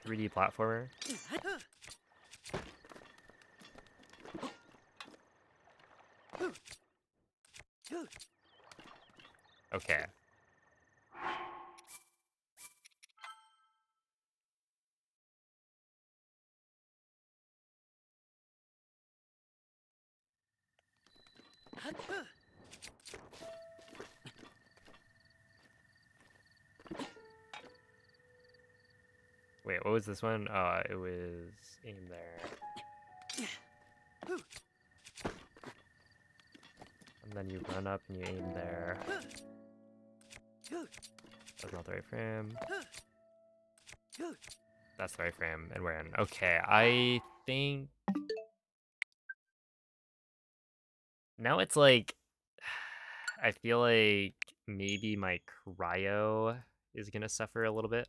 3D platformer? Okay. Wait, what was this one? It was aim there. And then you run up and you aim there. That's not the right frame. That's the right frame, and we're in. Okay, I think... Now it's like... I feel like maybe my cryo is gonna suffer a little bit.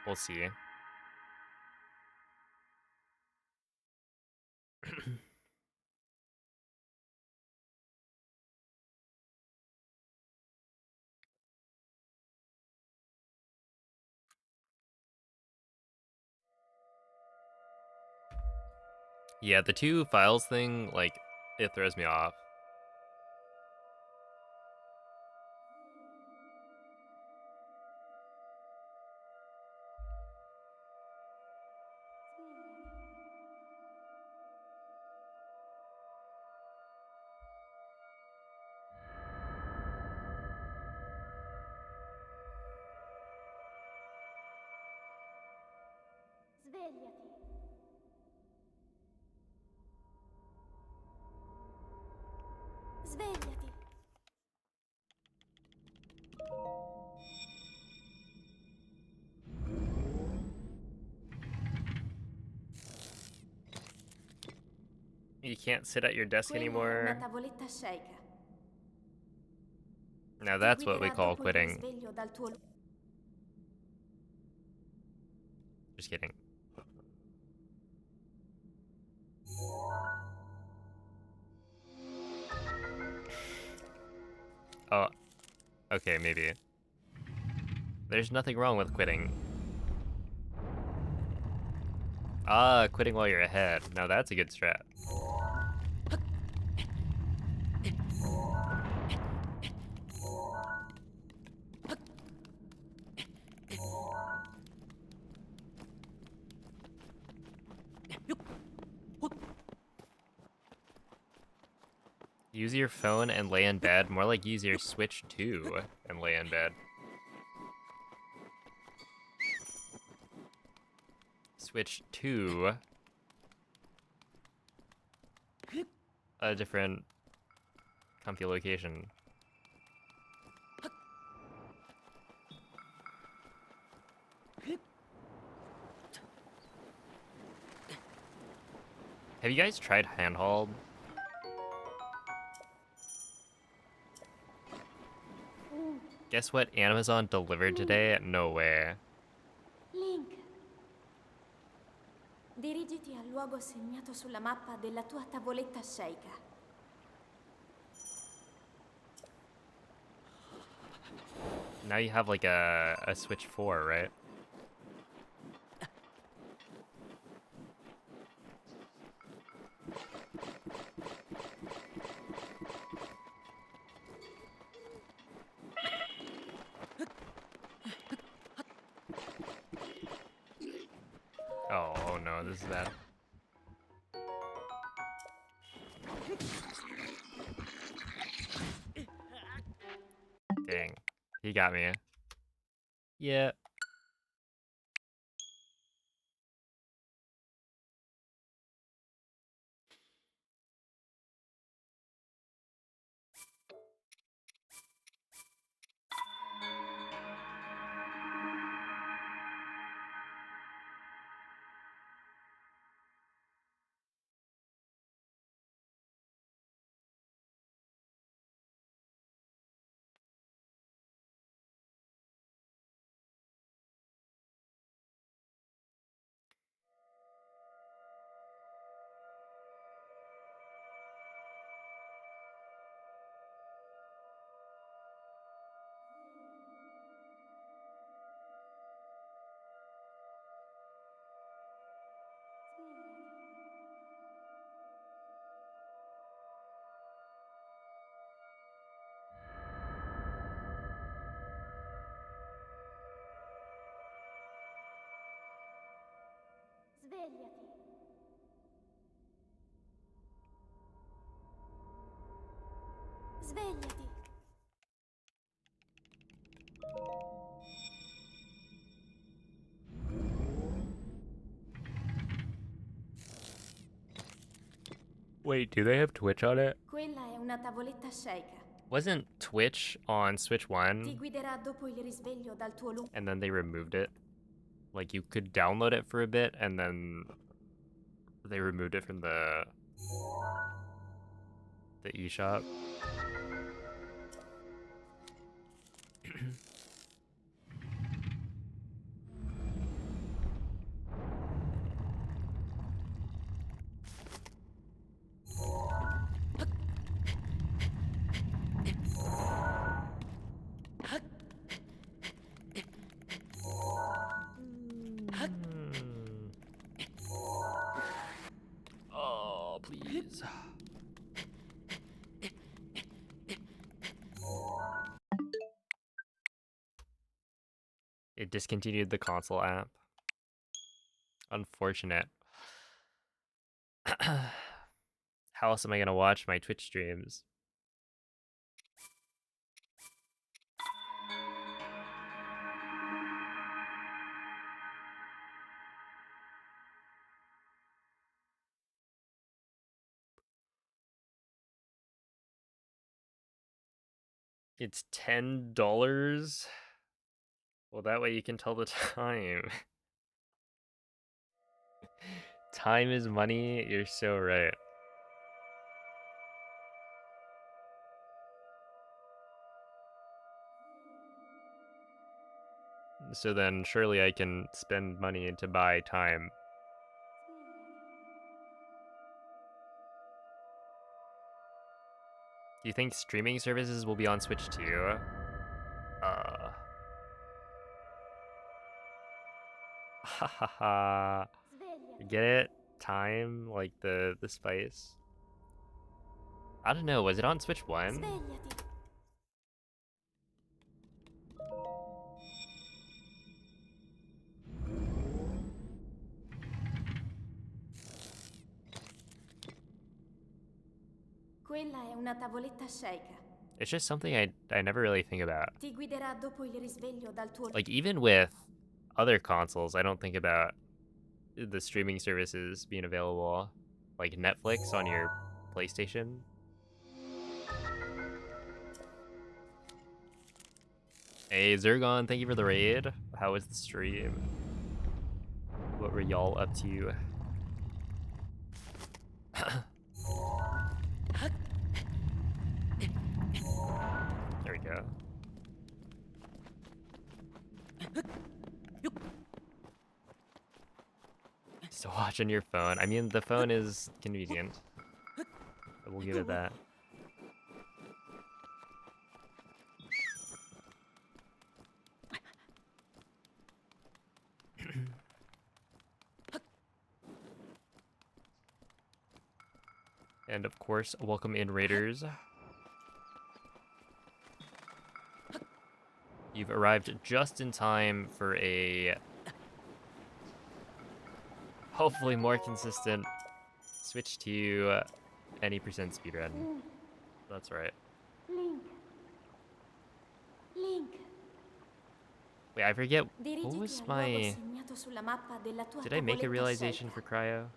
We'll see. Yeah, the two files thing, like, it throws me off. Svegliati. Svegliati. You can't sit at your desk Quella è una anymore. tavoletta Sheikah. Now Ti that's what we guiderà call dopo il quitting. risveglio dal tuo... Just kidding. Oh, okay, maybe. There's nothing wrong with quitting. Ah, quitting while you're ahead. Now that's a good strat. Use your phone and lay in bed. More like use your Switch 2 and lay in bed. Switch 2. A different comfy location. Have you guys tried handhold? Guess what Amazon delivered today? No way. Link. Dirigiti al luogo segnato sulla mappa della tua tavoletta sceicca. Now you have like a Switch 4, right? Oh no, this is bad. Dang. He got me. Yeah. Svegliati. Svegliati. Wait, do they have Twitch on it? Quella è una tavoletta sceicca. Wasn't Twitch on Switch Ti 1 guiderà dopo il risveglio dal tuo lungo. and then they removed it? Like you could download it for a bit and then they removed it from the eShop. Oh, please. It discontinued the console app. Unfortunate. How else am I gonna watch my Twitch streams? It's $10? Well, that way you can tell the time. Time is money, you're so right. So then surely I can spend money to buy time. Do you think streaming services will be on Switch too? Ha ha ha. Get it? Time, like the spice. I don't know. Was it on Switch 1? Svegliati. Quella è una tavoletta shake. It's just something I never really think about. Ti guiderà dopo il risveglio dal tuo Like even with other consoles, I don't think about the streaming services being available, like Netflix on your PlayStation. Hey Zergon, thank you for the raid. How was the stream? What were y'all up to? There we go. Just watch on your phone. I mean, the phone is convenient. We'll give it that. And of course, welcome in Raiders. You've arrived just in time for a hopefully more consistent switch to any percent speedrun. That's right. Link. Link. Wait, I forget. What Dirigiti was al luogo my... segnato sulla mappa della tua Did I make a tavoletta realization shake. for cryo?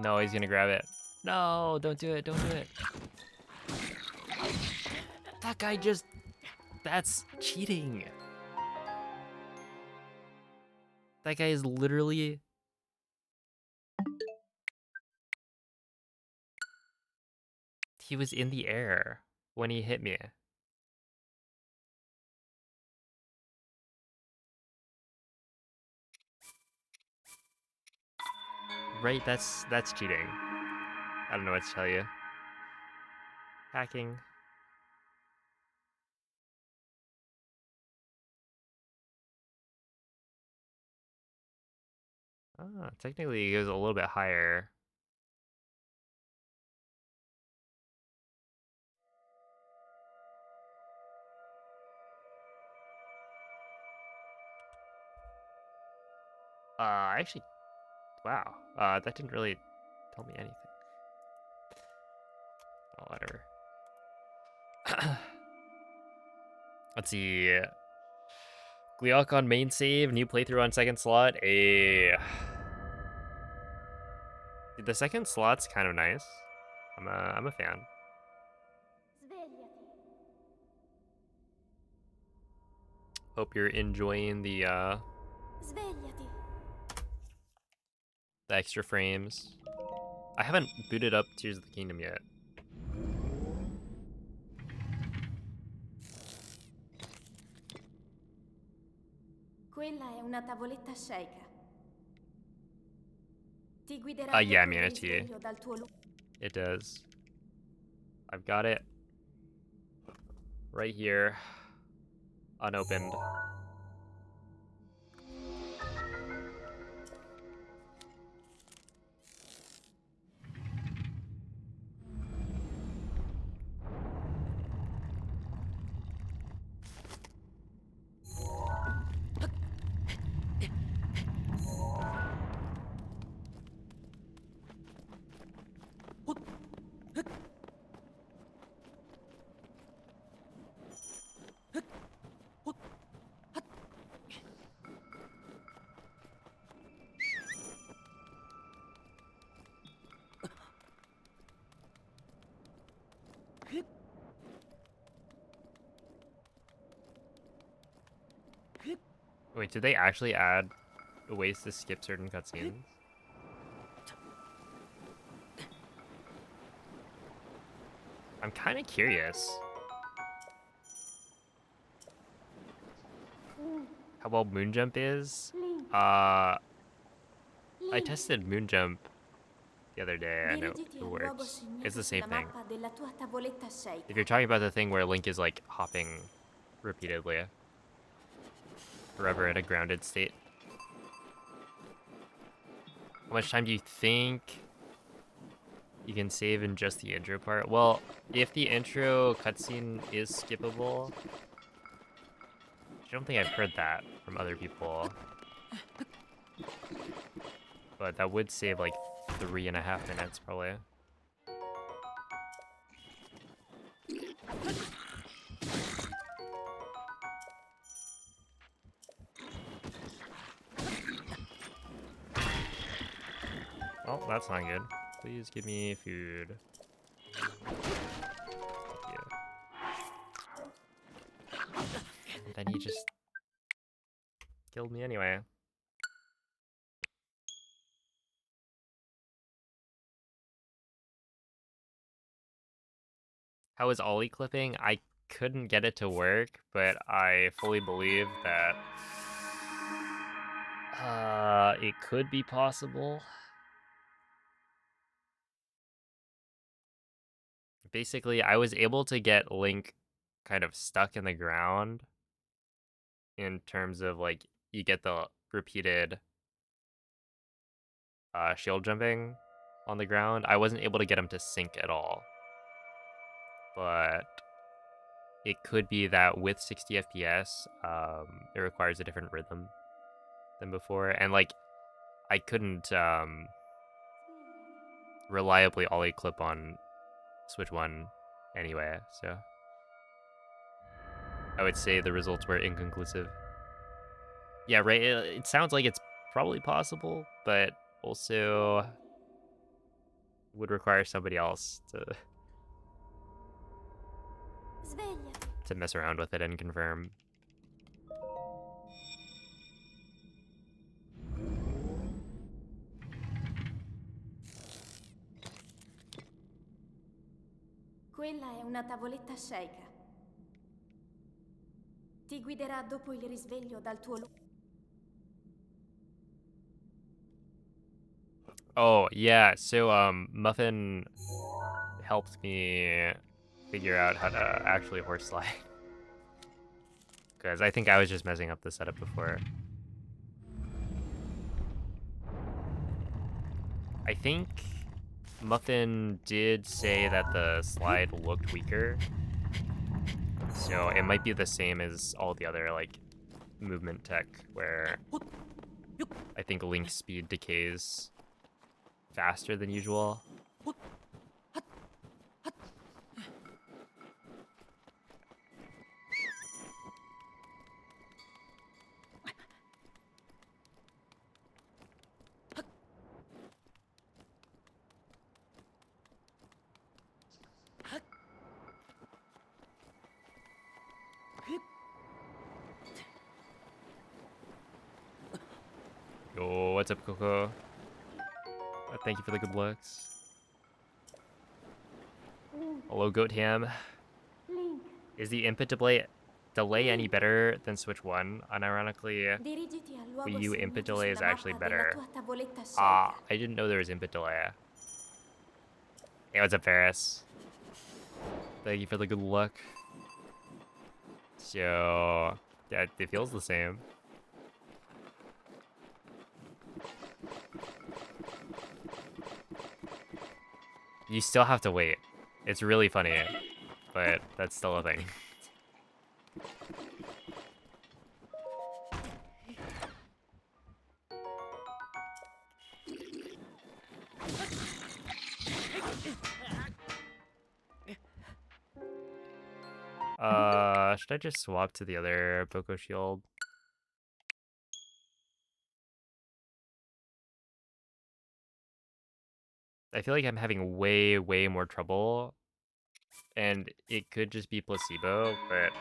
No, he's gonna grab it. No, don't do it, don't do it. That guy just... That's cheating. That guy is literally... He was in the air when he hit me. Right, that's cheating. I don't know what to tell you. Hacking. Ah, technically it goes a little bit higher. Actually, wow. That didn't really tell me anything. Oh, whatever. Let's see. Gleok on main save, new playthrough on second slot. The second slot's kind of nice. I'm a fan. Svegliati. Hope you're enjoying the Svegliati. extra frames. I haven't booted up Tears of the Kingdom yet. Quella è una tavoletta shake. Ti guiderà Yeah, dopo il Manatee. risveglio dal tuo It does. I've got it right here, unopened. Wait, did they actually add ways to skip certain cutscenes. I'm kind of curious how well Moonjump is. I Link, tested Moonjump the other day and it dirigiti al luogo works. It's segnato the same sulla thing. mappa della tua tavoletta If you're sceicca. talking about the thing where Link is like hopping repeatedly forever in a grounded state. How much time do you think you can save in just the intro part? Well, if the intro cutscene is skippable, I don't think I've heard that from other people. But that would save like 3.5 minutes probably. Well, that's not good. Please give me food. Thank you. And then he just killed me anyway. How is Ollie clipping? I couldn't get it to work, but I fully believe that it could be possible. Basically, I was able to get Link kind of stuck in the ground in terms of like you get the repeated shield jumping on the ground. I wasn't able to get him to sink at all. But it could be that with 60 FPS, it requires a different rhythm than before. And like I couldn't reliably ollie clip on Switch 1 anyway, so I would say the results were inconclusive. Yeah, right. It sounds like it's probably possible, but also would require somebody else Sveglia. to mess around with it and confirm. Quella è una tavoletta sceicca. Ti guiderà dopo il risveglio dal tuo luogo. Oh yeah, so Muffin helped me figure out how to actually horse slide. Because I think I was just messing up the setup before. I think Muffin did say that the slide looked weaker. So it might be the same as all the other like movement tech where I think Link's speed decays faster than usual. Yo, what's up, Coco? Thank you for the good looks. Hello, Goat Ham. Link, Is the input delay any better than Switch 1? Unironically, dirigiti al luogo Wii U input segnato delay is sulla actually mappa della better. tua tavoletta Ah, sceicca. I didn't know there was input delay. Hey, what's up, Ferris? Thank you for the good luck. So, yeah, it feels the same. You still have to wait. It's really funny, but that's still a thing. Should I just swap to the other Poco Shield? I feel like I'm having way, way more trouble, and it could just be placebo, but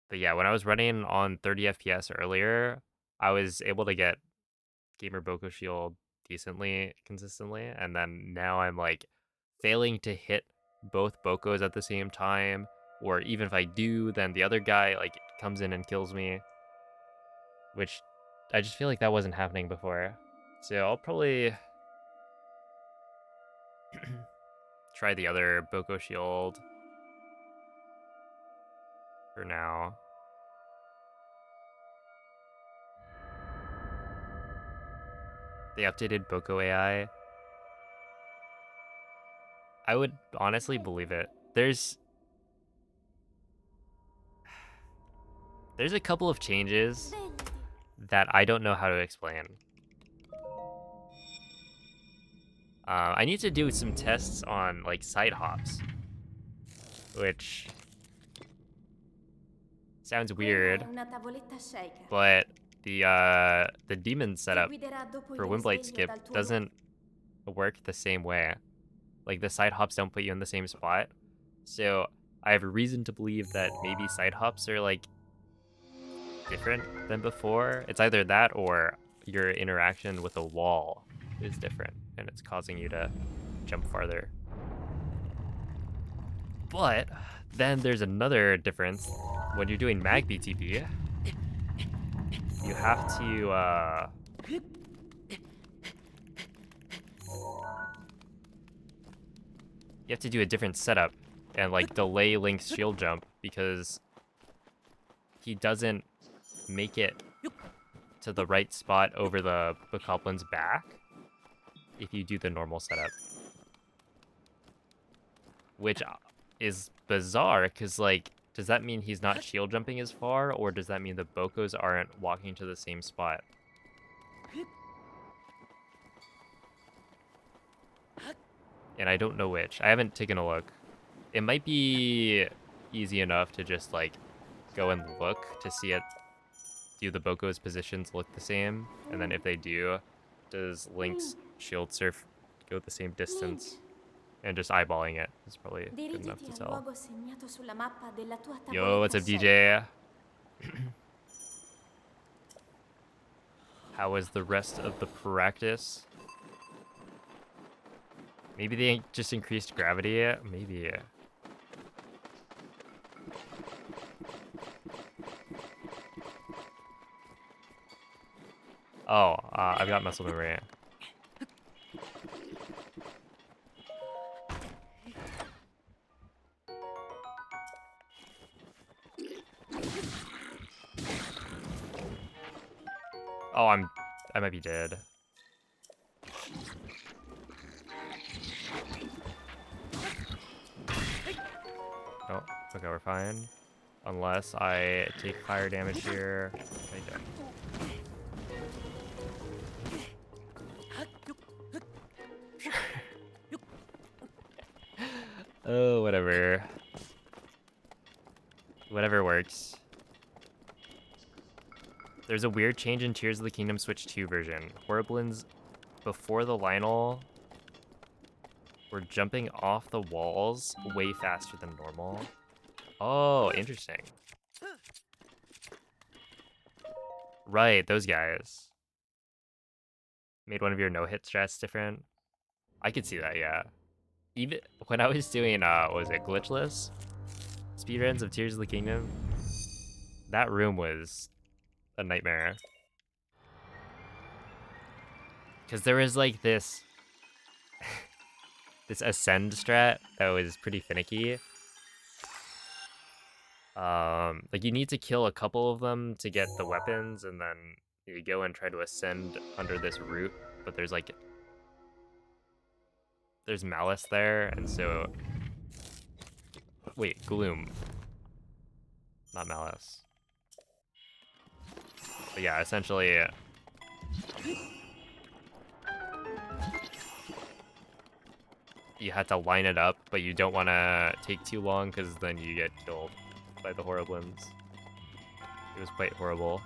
But yeah, when I was running on 30 FPS earlier, I was able to get Gamer Boko Shield decently consistently, and then now I'm like failing to hit both Bokos at the same time, or even if I do, then the other guy like comes in and kills me, which I just feel like that wasn't happening before. So I'll probably try the other Boko Shield for now. They updated Boko AI. I would honestly believe it. There's a couple of changes Svegliati. that I don't know how to explain. I need to do some tests on like side hops, which sounds Quella è weird, una tavoletta shaker. but the demon Ti setup guiderà dopo il for Windblight risveglio skip dal tuo luogo. doesn't work the same way. Like the side hops don't put you in the same spot. So I have reason to believe that maybe side hops are like different than before. It's either that or your interaction with a wall is different and it's causing you to jump farther. But then there's another difference. When you're doing mag BTB, you have to do a different setup and like delay Link's shield jump because he doesn't make it to the right spot over the Bokoblins' back if you do the normal setup. Which is bizarre because like, does that mean he's not shield jumping as far, or does that mean the Bokos aren't walking to the same spot? And I don't know which. I haven't taken a look. It might be easy enough to just like go and look to see it. Do the Boko's positions look the same? And then if they do, does Link's shield surf go the same distance? And just eyeballing it is probably good enough Dirigiti to al tell. luogo segnato sulla mappa della tua Yo, what's tavoletta up, shaker. DJ? How was the rest of the practice? Maybe they just increased gravity? Maybe. Oh, I've got muscle memory. Oh, I might be dead. Oh, okay, we're fine. Unless I take fire damage here. Okay. Oh, whatever. Whatever works. There's a weird change in Tears of the Kingdom Switch 2 version. Horriblins before the Lionel were jumping off the walls way faster than normal. Oh, interesting. Right, those guys. Made one of your no-hit strats different. I could see that, yeah. Even when I was doing, what was it, glitchless speedruns of Tears of the Kingdom, that room was a nightmare. Because there was like this this ascend strat that was pretty finicky. Like you need to kill a couple of them to get the weapons, and then you go and try to ascend under this root, but there's malice there, and so wait, gloom, not malice. But yeah, essentially you had to line it up, but you don't want to take too long because then you get killed by the Horriblins. It was quite horrible.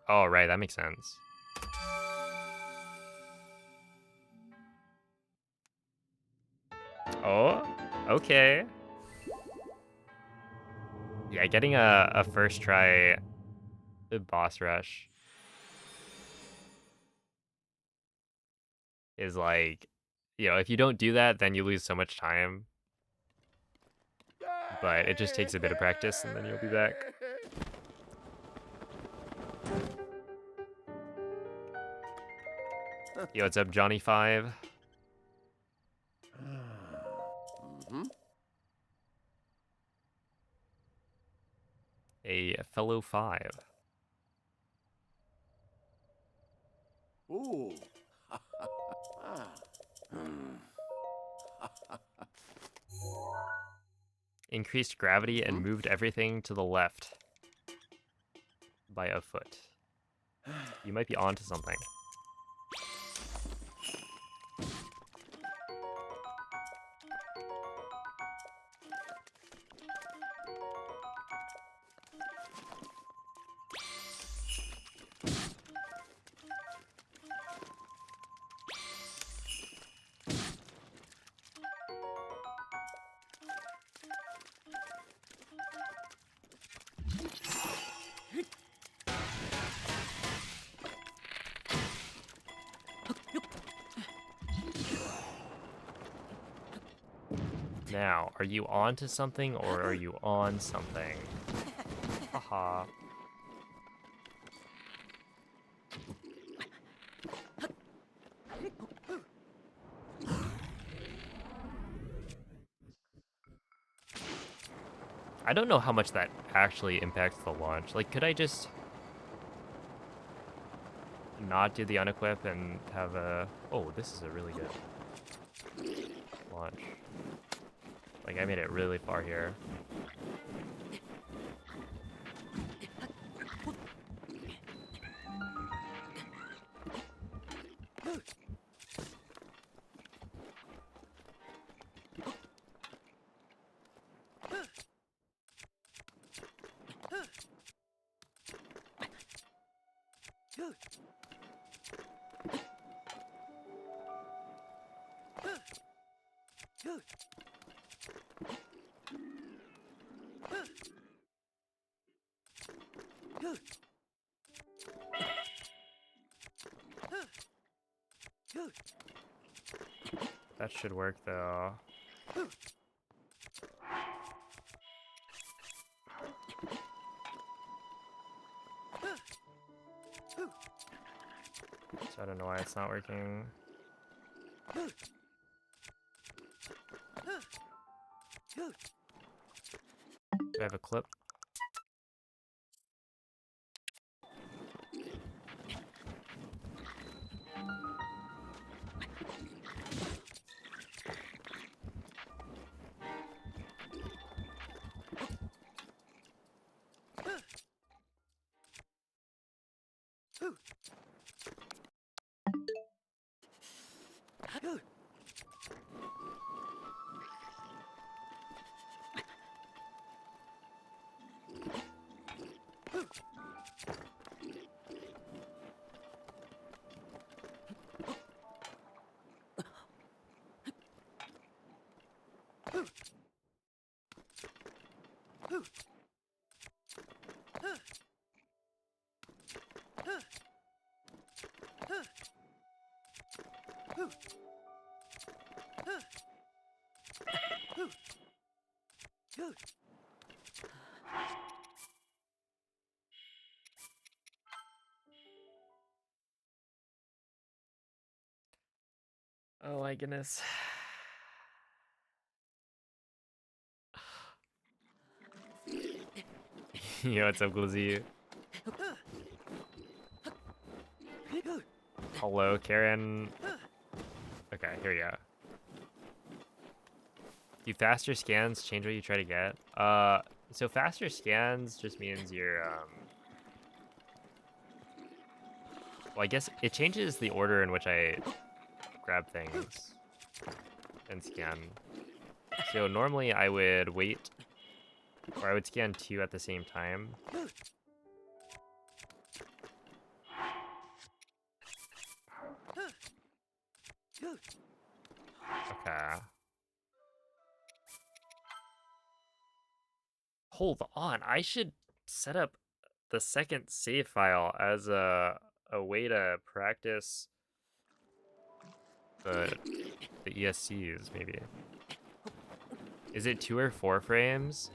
Oh, right, that makes sense. Oh, okay. Yeah, getting a first try boss rush is like, if you don't do that, then you lose so much time. But it just takes a bit of practice, and then you'll be back. Yo, what's up, Johnny5? A fellow 5. Ooh. Increased gravity and moved everything to the left by a foot. You might be onto something. Now, are you onto something or are you on something? Haha. I don't know how much that actually impacts the launch. Like, could I just not do the unequip and have a... Oh, this is a really good launch. Like, I made it really far here. That should work, though. So I don't know why it's not working. Do I have a clip? Oh my goodness. Yo, what's up, Glizzy? Hello, Karen. Okay, here we go. Do faster scans change what you try to get? So faster scans just means you're, well, I guess it changes the order in which I grab things and scan. So normally I would wait, or I would scan 2 at the same time. Okay. Hold on, I should set up the second save file as a way to practice the ESCs, maybe. Is it 2 or 4 frames?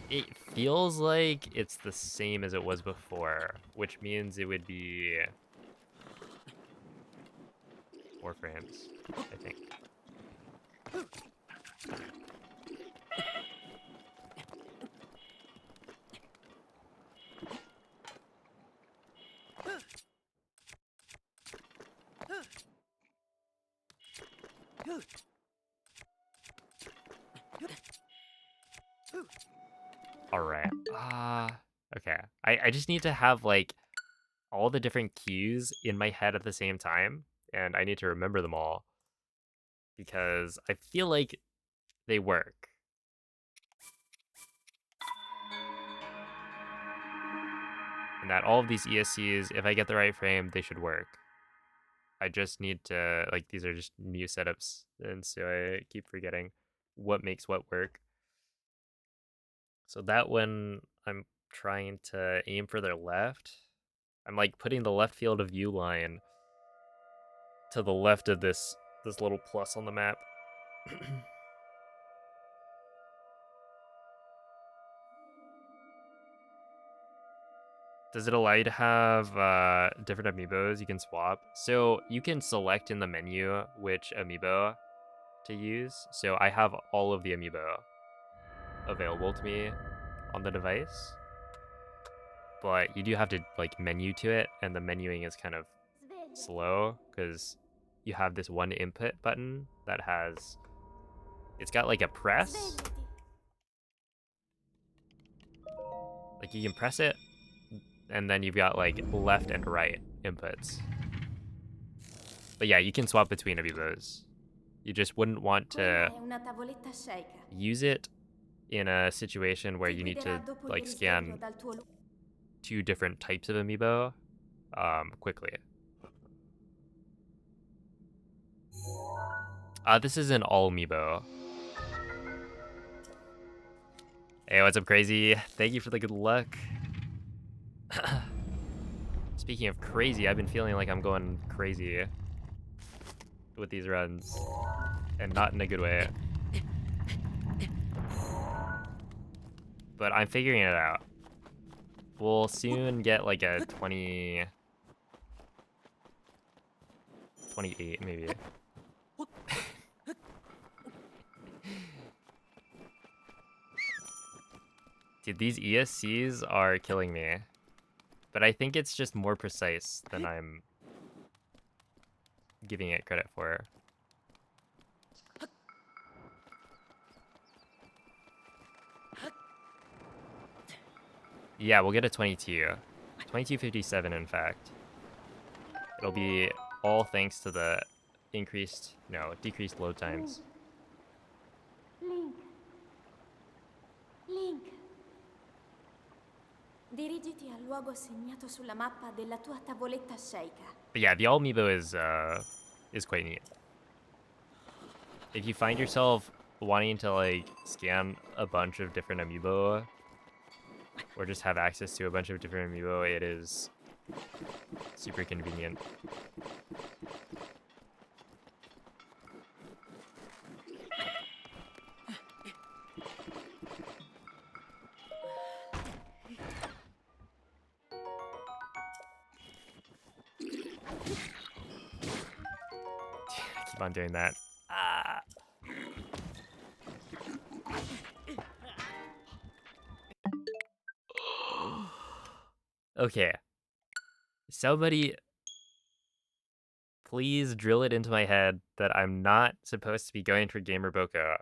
It feels like it's the same as it was before, which means it would be 4 frames, I think. All right. Okay. I just need to have like all the different cues in my head at the same time, and I need to remember them all because I feel like they work. And that all of these ESCs, if I get the right frame, they should work. I just need to, like, these are just new setups, and so I keep forgetting what makes what work. So that when I'm trying to aim for their left, I'm like putting the left field of view line to the left of this little plus on the map. Does it allow you to have different amiibos you can swap? So you can select in the menu which amiibo to use. So I have all of the amiibo available to me on the device, but you do have to like menu to it, and the menuing is kind of Svegliati. slow because you have this one input button that has, it's got like a press, Svegliati. like you can press it, and then you've got like left and right inputs. But yeah, you can swap between amiibos. You just wouldn't want Quella to è una tavoletta sceicca. use it in a situation where Ti you need guiderà to dopo il like risveglio scan dal tuo 2 different types of amiibo quickly. This is an all amiibo. Hey, what's up, crazy? Thank you for the good luck. Speaking of crazy, I've been feeling like I'm going crazy with these runs, and not in a good way. But I'm figuring it out. We'll soon get like a 28 maybe. Dude, these ESCs are killing me. But I think it's just more precise than I'm giving it credit for. Yeah, we'll get a 22. 2257, in fact. It'll be all thanks to the decreased load times. Link. Link. Dirigiti al luogo segnato sulla mappa della tua tavoletta sceicca. But yeah, the all amiibo is quite neat. If you find yourself wanting to like scan a bunch of different amiibo, or just have access to a bunch of different amiibo, it is super convenient. Keep on doing that. Ah. Okay. Somebody please drill it into my head that I'm not supposed to be going for Gamer Boko.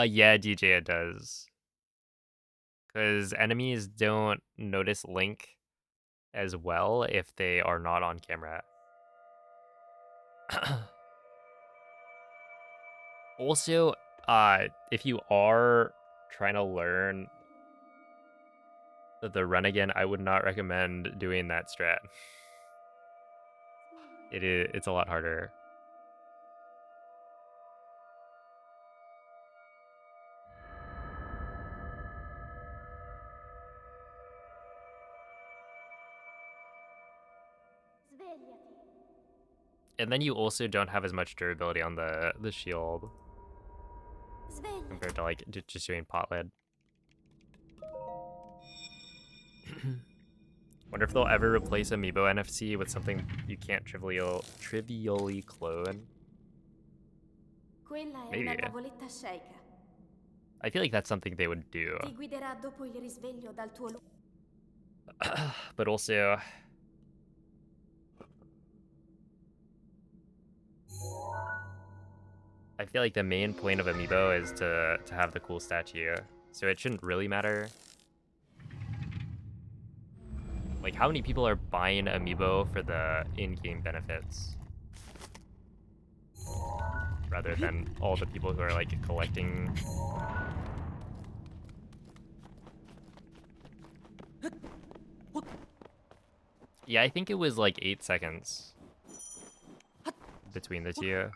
Yeah, DJ, it does. Because enemies don't notice Link as well if they are not on camera. Also, if you are trying to learn the run again, I would not recommend doing that strat. It's a lot harder. Svegliati. And then you also don't have as much durability on the shield Svegliati. compared to like just doing pot lid. Wonder if they'll ever replace Amiibo NFC with something you can't trivially clone. Quella è Maybe. una tavoletta sceicca. I feel like that's something they would do. Ti guiderà dopo il risveglio dal tuo But also, I feel like the main point of Amiibo is to have the cool statue. So it shouldn't really matter. Like, how many people are buying Amiibo for the in-game benefits? Rather than all the people who are, like, collecting. Yeah, I think it was, like, 8 seconds between the two.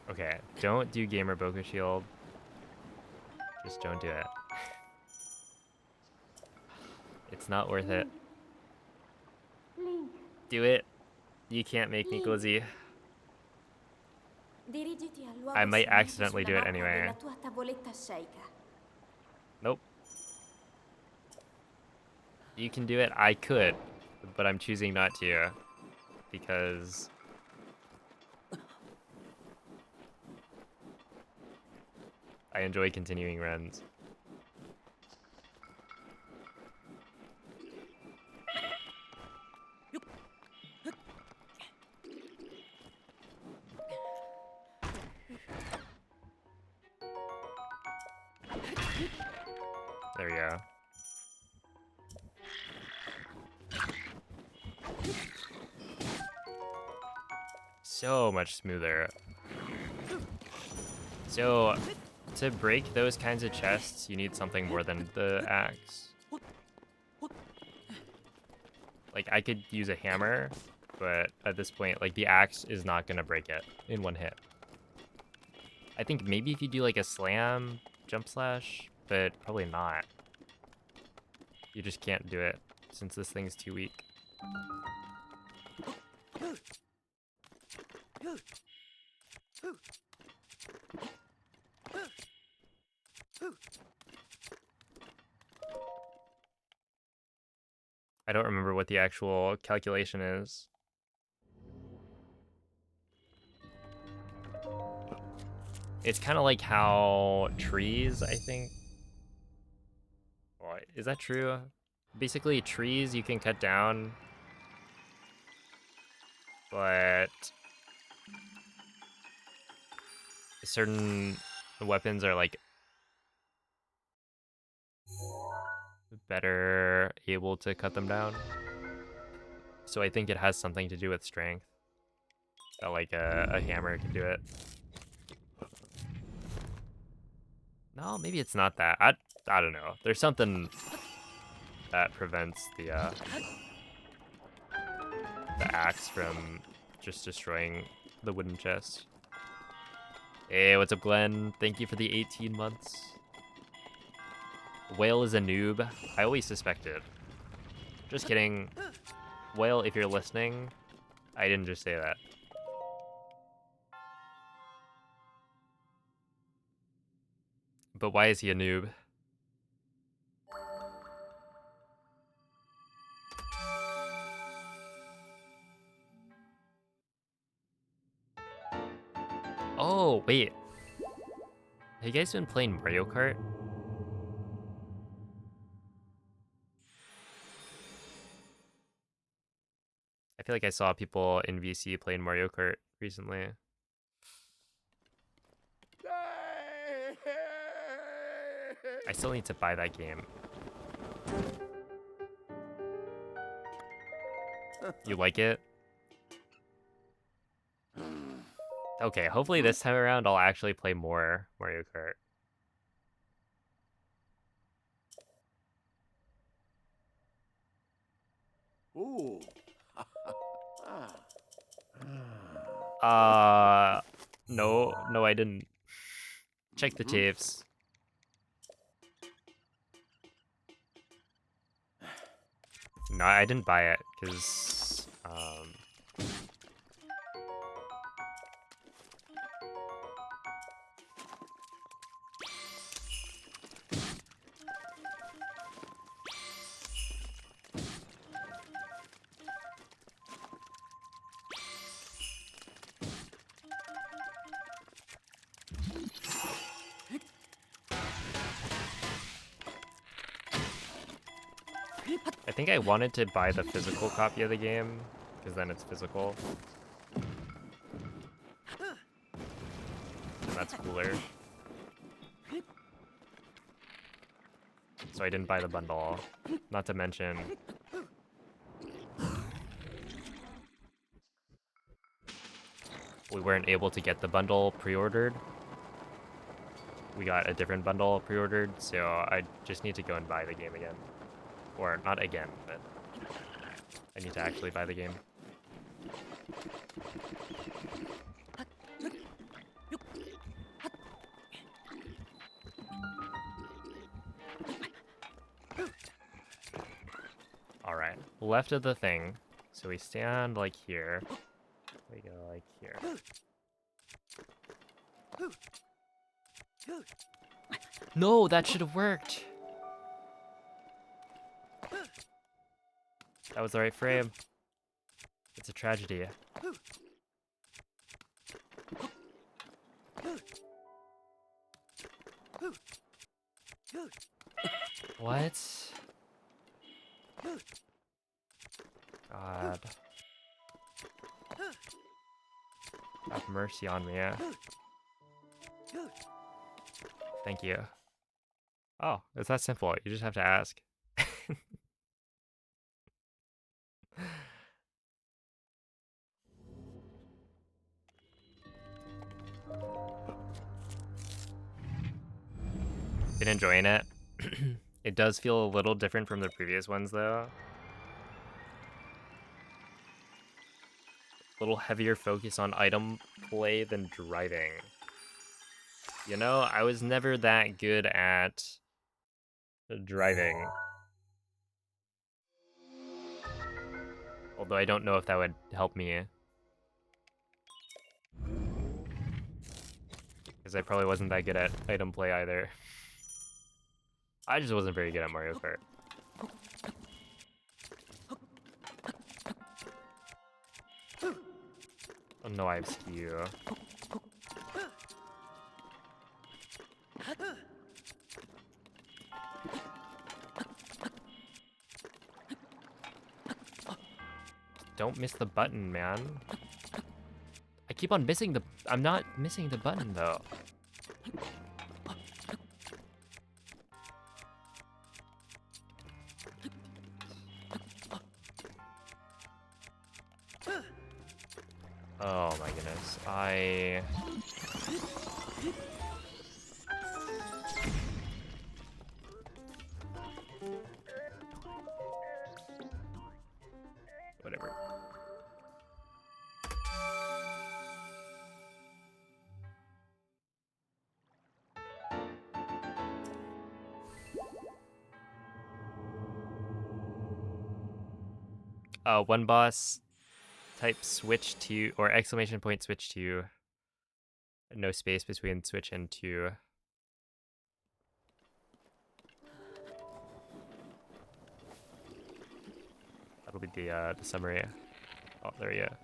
Okay, don't do Gamer Boca Shield. Just don't do it. It's not worth it. Link. Do it. You can't make me Glizzy. Dirigiti al luogo I might segnato accidentally sulla do it mappa anyway. della tua tavoletta sceicca. Nope. You can do it. I could, but I'm choosing not to because I enjoy continuing runs. There we go. So much smoother. So, to break those kinds of chests, you need something more than the axe. Like, I could use a hammer, but at this point, like, the axe is not gonna break it in one hit. I think maybe if you do, like, a slam, jump slash, but probably not. You just can't do it, since this thing's too weak. I don't remember what the actual calculation is. It's kind of like how trees, I think. Well, is that true? Basically, trees you can cut down, but certain weapons are like better able to cut them down. So I think it has something to do with strength. That like a hammer can do it. No, maybe it's not that. I don't know. There's something that prevents the axe from just destroying the wooden chest. Hey, what's up, Glenn? Thank you for the 18 months. Whale is a noob. I always suspected. Just kidding. Whale, if you're listening, I didn't just say that. But why is he a noob? Oh, wait. Have you guys been playing Mario Kart? I feel like I saw people in VC playing Mario Kart recently. I still need to buy that game. You like it? Okay, hopefully this time around I'll actually play more Mario Kart. Ooh. No, I didn't. Check the tapes. No, I didn't buy it, because, I think I wanted to buy the physical copy of the game, because then it's physical. And that's cooler. So I didn't buy the bundle. Not to mention, we weren't able to get the bundle pre-ordered. We got a different bundle pre-ordered, so I just need to go and buy the game again. Or not again, but I need to actually buy the game. Alright, left of the thing. So we stand like here. We go like here. No, that should have worked. That was the right frame. It's a tragedy. What? God. Have mercy on me. Thank you. Oh, it's that simple. You just have to ask. Been enjoying it. It does feel a little different from the previous ones, though. A little heavier focus on item play than driving. You know, I was never that good at driving. Although I don't know if that would help me. Because I probably wasn't that good at item play either. I just wasn't very good at Mario Kart. Oh no, I have skew. Don't miss the button, man. I keep on missing the... I'm not missing the button, though. Oh my goodness. Whatever. One boss, type switch to, or exclamation point switch to, no space between switch and to. That'll be the summary. Oh, there you go.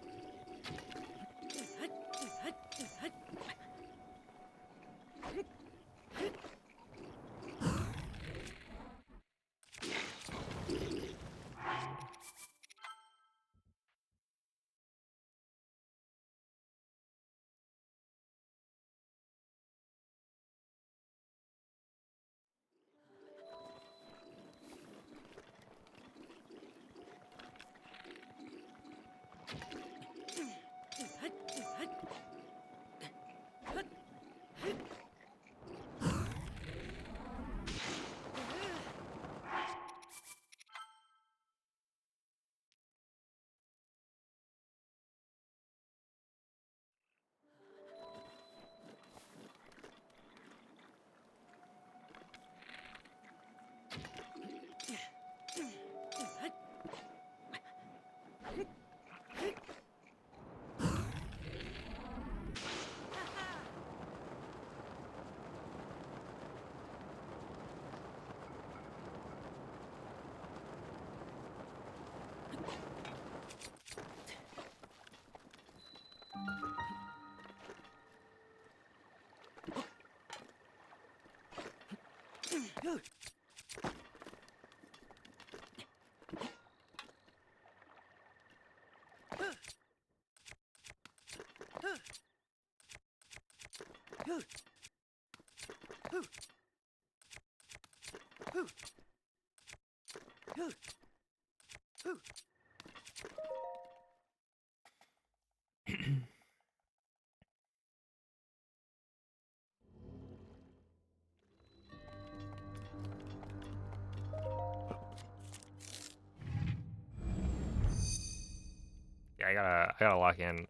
Yeah, I gotta lock in.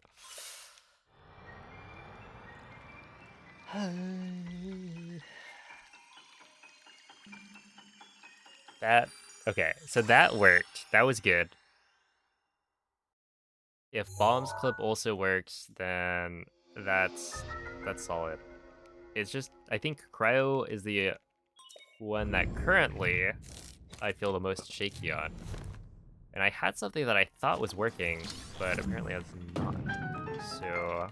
That okay, so that worked. That was good. If bombs clip also works, then that's solid. It's just I think cryo is the one that currently I feel the most shaky on. And I had something that I thought was working, but apparently it's not. So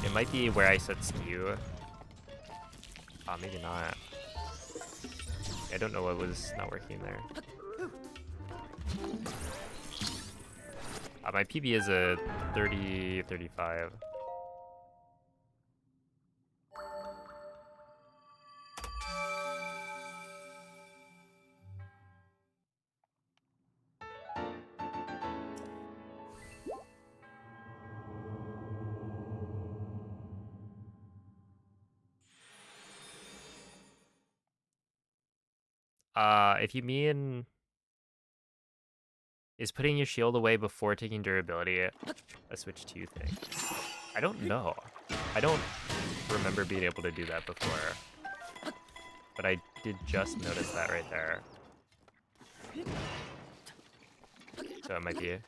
it might be where I set skew. Maybe not. I don't know what was not working there. My PB is a 30, 35. If you mean is putting your shield away before taking durability a switch 2 thing? I don't know. I don't remember being able to do that before. But I did just notice that right there. So it might be.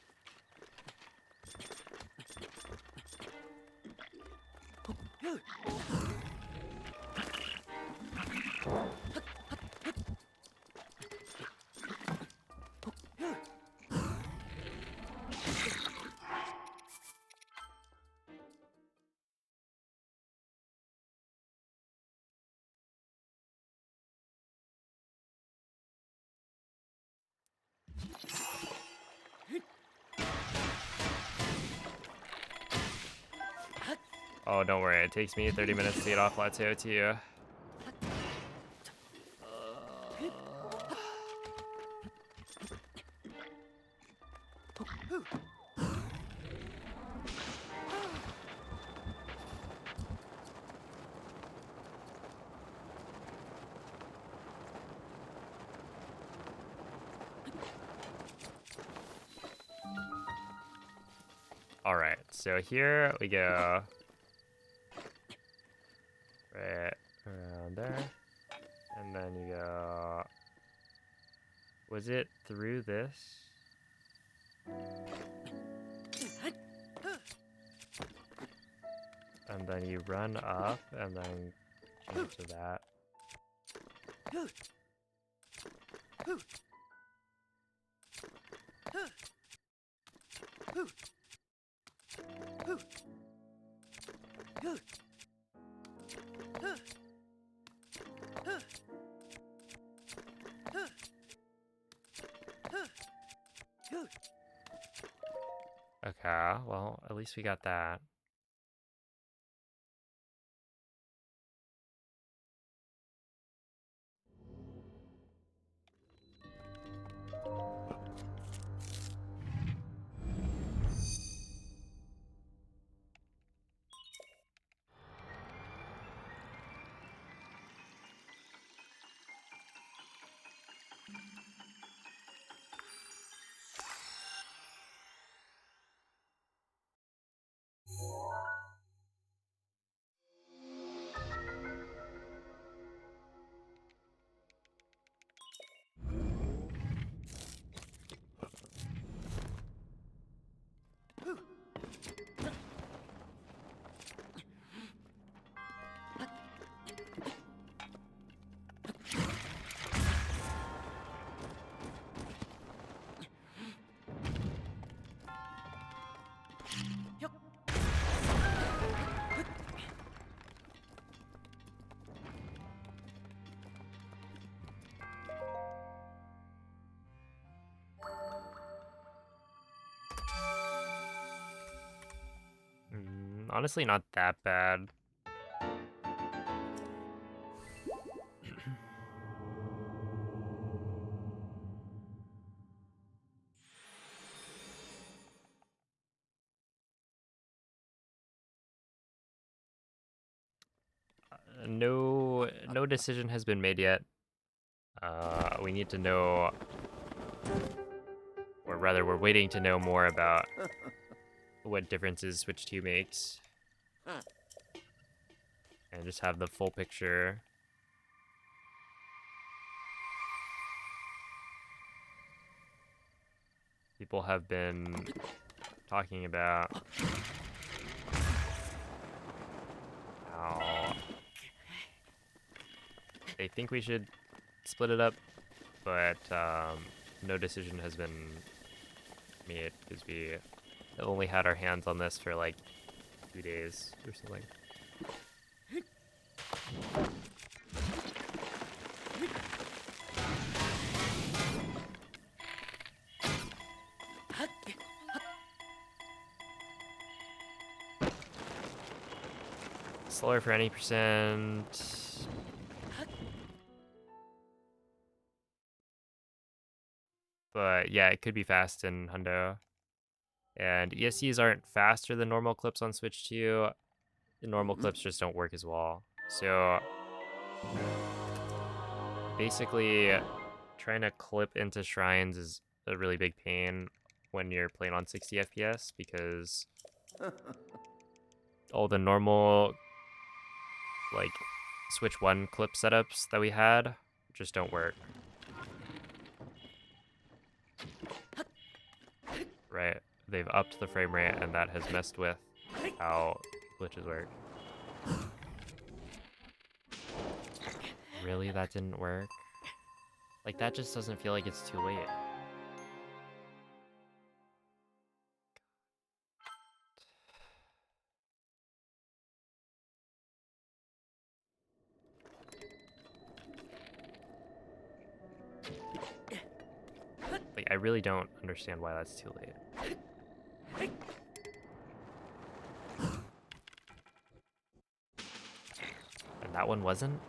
Oh, don't worry. It takes me 30 minutes to get off plateau too. All right, so here we go. Right around there. And then you go... Was it through this? And then you run up and then change to that. Okay, well, at least we got that. Honestly, not that bad. No decision has been made yet. We need to know, or rather, we're waiting to know more about what differences Switch 2 makes. And just have the full picture. People have been talking about how they think we should split it up, but no decision has been made because we only had our hands on this for like 2 days or something. Slower for any percent. But yeah, it could be fast in Hundo. And ESCs aren't faster than normal clips on Switch 2. The normal clips just don't work as well. So basically, trying to clip into shrines is a really big pain when you're playing on 60 FPS because all the normal like Switch 1 clip setups that we had just don't work. Right? They've upped the frame rate and that has messed with how glitches work. Really? That didn't work? Like, that just doesn't feel like it's too late. Like, I really don't understand why that's too late. And that one wasn't?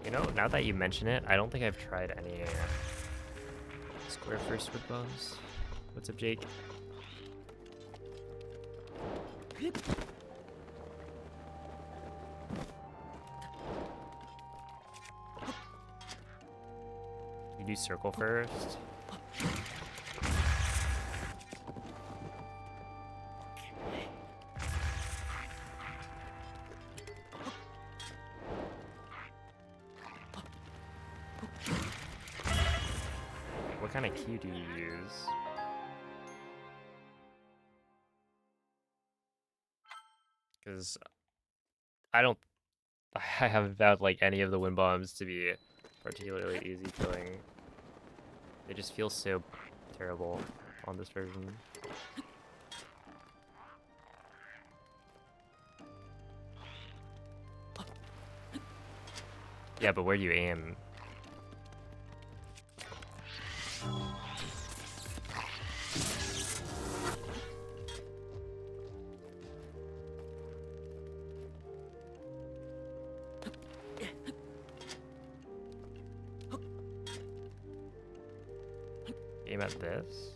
You know, now that you mention it, I don't think I've tried any square first wood bombs. What's up, Jake? You do circle first. What kind of key do you use? Because I haven't found like any of the wind bombs to be particularly easy killing. They just feel so terrible on this version. Yeah, but where do you aim? Aim at this?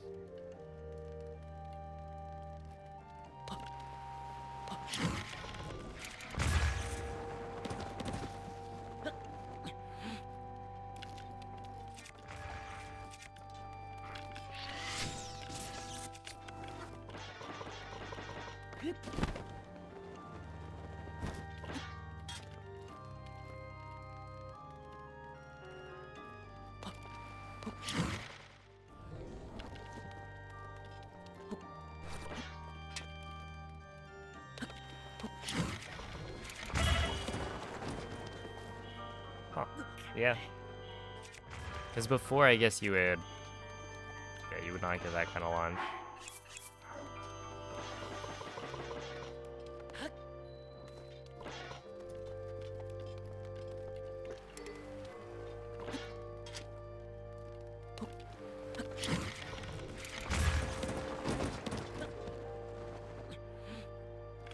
Huh. Yeah. Because before, I guess you would... Yeah, you would not get that kind of launch.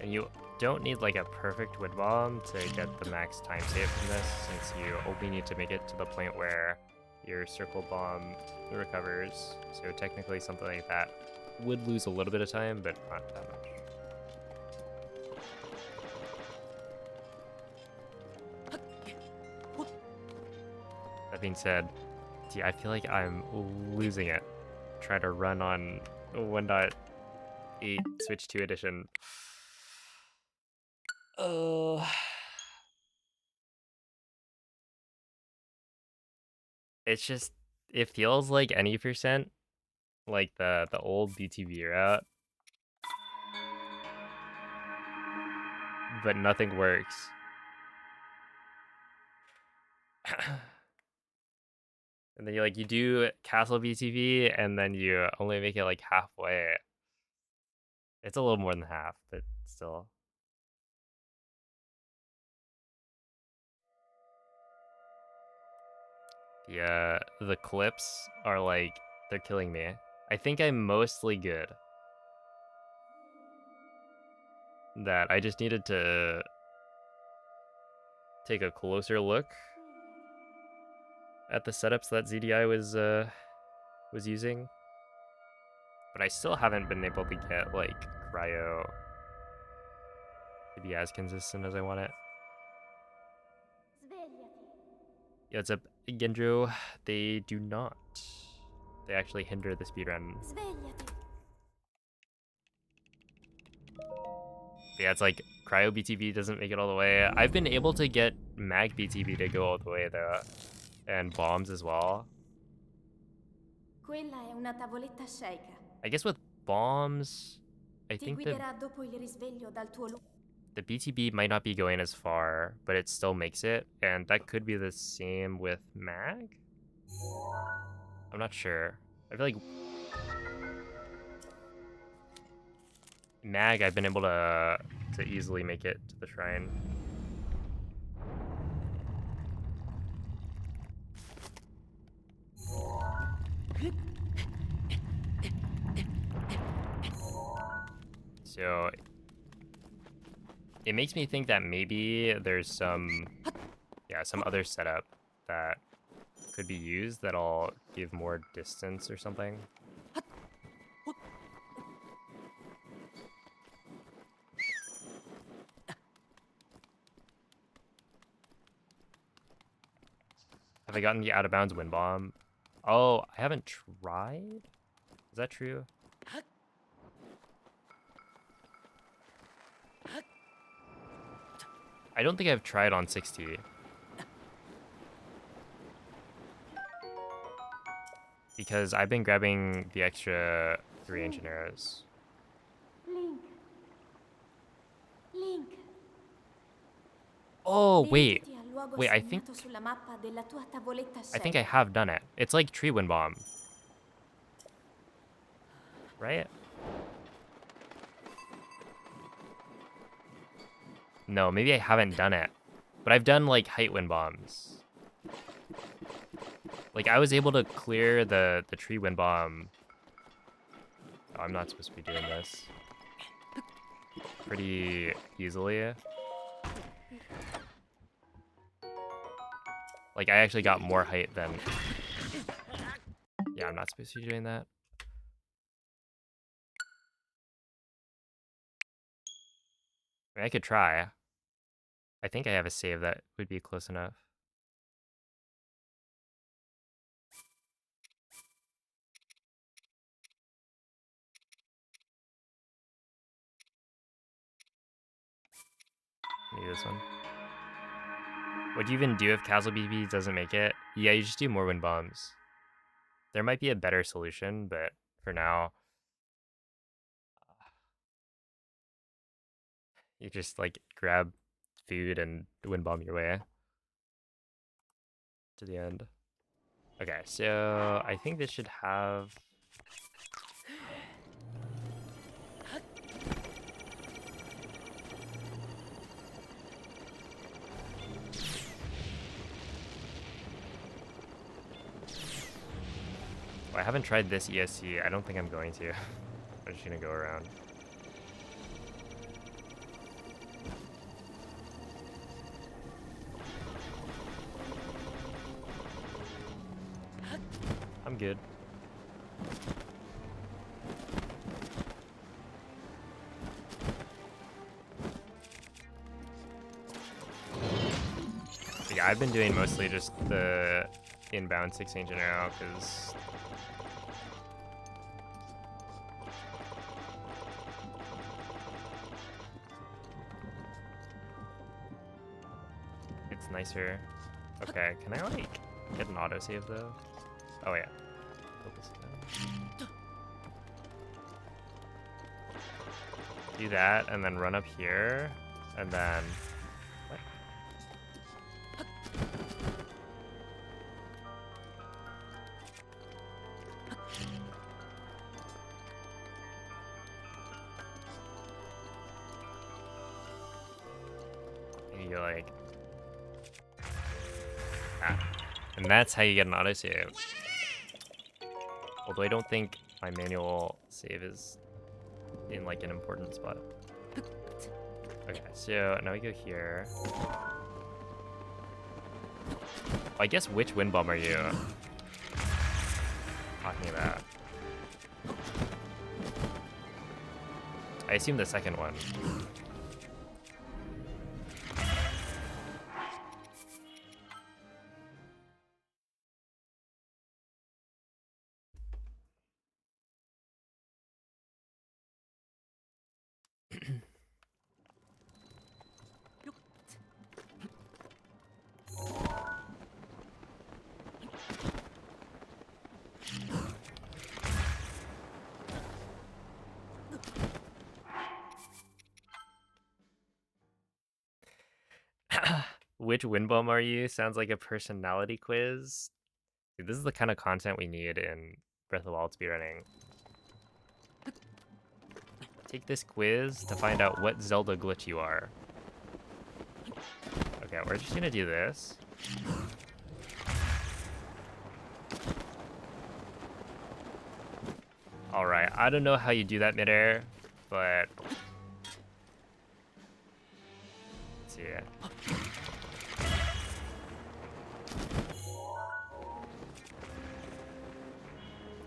And you don't need like a perfect wood bomb to get the max time save from this, since you only need to make it to the point where your circle bomb recovers. So technically something like that would lose a little bit of time, but not that much. That being said, gee, I feel like I'm losing it. Try to run on 1.8 Switch 2 edition. Oh. It's just, it feels like any percent, like the old BTB route, but nothing works. And then you do Castle BTB, and then you only make it like halfway. It's a little more than half, but still. The clips are like, they're killing me. I think I'm mostly good. That I just needed to take a closer look at the setups that ZDI was using. But I still haven't been able to get like cryo to be as consistent as I want it. Yeah, it's a Gendro. They do not. They actually hinder the speedrun. Yeah, it's like cryo BTB doesn't make it all the way. I've been able to get mag BTB to go all the way though, and bombs as well. Quella è una tavoletta sceicca. I guess with bombs, I Ti think guiderà dopo il risveglio dal tuo the BTB might not be going as far, but it still makes it, and that could be the same with mag? I'm not sure. I feel like mag, I've been able to easily make it to the shrine. So it makes me think that maybe there's some other setup that could be used that'll give more distance or something. Have I gotten the out of bounds wind bomb? Oh, I haven't tried? Is that true? I don't think I've tried on 60. Because I've been grabbing the extra 3 ancient arrows. Link. Link. Oh, wait. Dirigiti al luogo Wait, segnato sulla mappa della tua tavoletta I think I scelta. have done it. It's like tree wind bomb. Right? No, maybe I haven't done it. But I've done like height wind bombs. Like I was able to clear the tree wind bomb. Oh, I'm not supposed to be doing this. Pretty easily. Like I actually got more height than... Yeah, I'm not supposed to be doing that. I mean, I could try. I think I have a save that would be close enough. Maybe this one. What do you even do if Castle BB doesn't make it? Yeah, you just do more wind bombs. There might be a better solution, but for now, you just like grab food and wind bomb your way to the end. Okay, so I think this should have... Oh, I haven't tried this ESC. I don't think I'm going to. I'm just gonna go around. I'm good. So yeah, I've been doing mostly just the inbound 6 ancient arrow because it's nicer. Okay, can I like get an autosave though? Oh yeah. Focus again. Do that and then run up here and then what? And you're like and that's how you get an autosave. Although I don't think my manual save is in like an important spot. Okay, so now we go here. I guess which wind bomb are you talking about? I assume the second one. Which wind bomb are you? Sounds like a personality quiz. Dude, this is the kind of content we need in Breath of the Wild speedrunning. Take this quiz to find out what Zelda glitch you are. Okay, we're just gonna do this. Alright, I don't know how you do that midair, but see.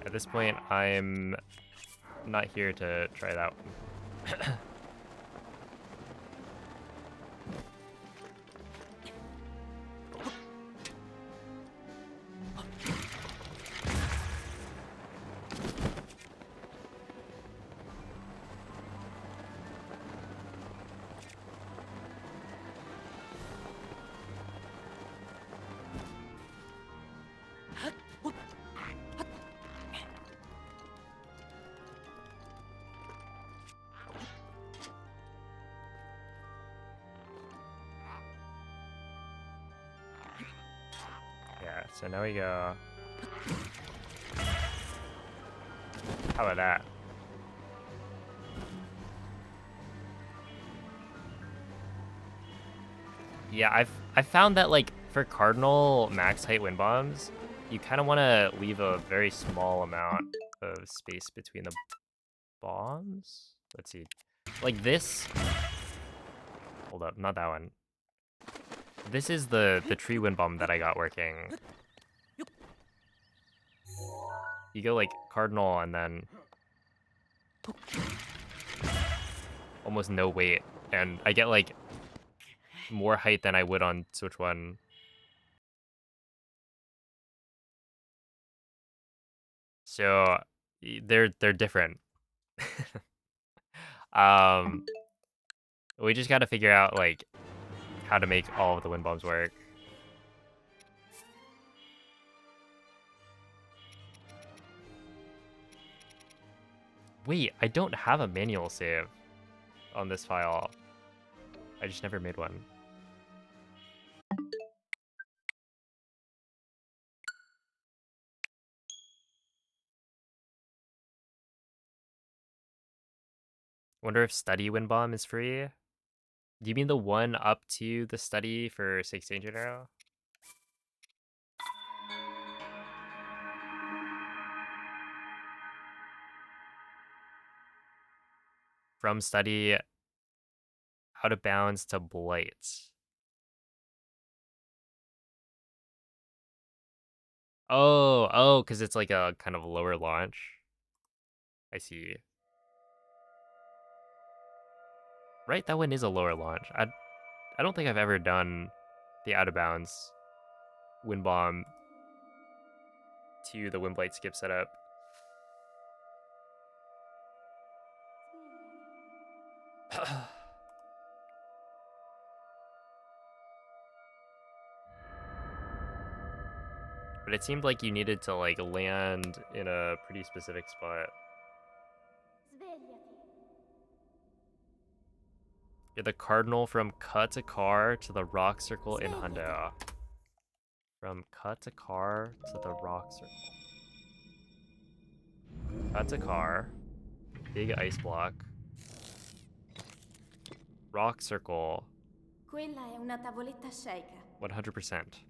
At this point, I'm not here to try it out. Yeah, so now we go. How about that? Yeah, I've found that like for cardinal max height wind bombs, you kind of want to leave a very small amount of space between the bombs. Let's see. Like this. Hold up, not that one. This is the tree wind bomb that I got working. You go like cardinal and then almost no weight, and I get like more height than I would on Switch 1. So they're different. um we just got to figure out like how to make all of the wind bombs work. Wait, I don't have a manual save on this file. I just never made one. Wonder if study wind bomb is free. Do you mean the one up to the study for 16 Genero? From study out of bounds to blight. Oh, because it's like a kind of lower launch. I see. Right, that one is a lower launch. I don't think I've ever done the out of bounds wind bomb to the wind blight skip setup. But it seemed like you needed to like land in a pretty specific spot. Svegliati. You're the cardinal from Car to the rock circle in Hundo. From Car to the rock circle. Car, big ice block. Rock circle, Quella è una tavoletta sceicca. 100%.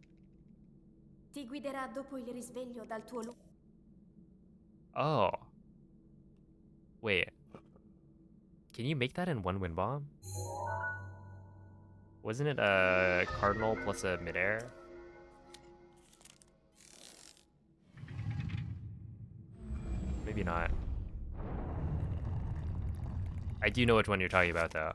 Ti guiderà dopo il risveglio dal tuo Oh. Wait. Can you make that in one wind bomb? Wasn't it a cardinal plus a midair? Maybe not. I do know which one you're talking about, though.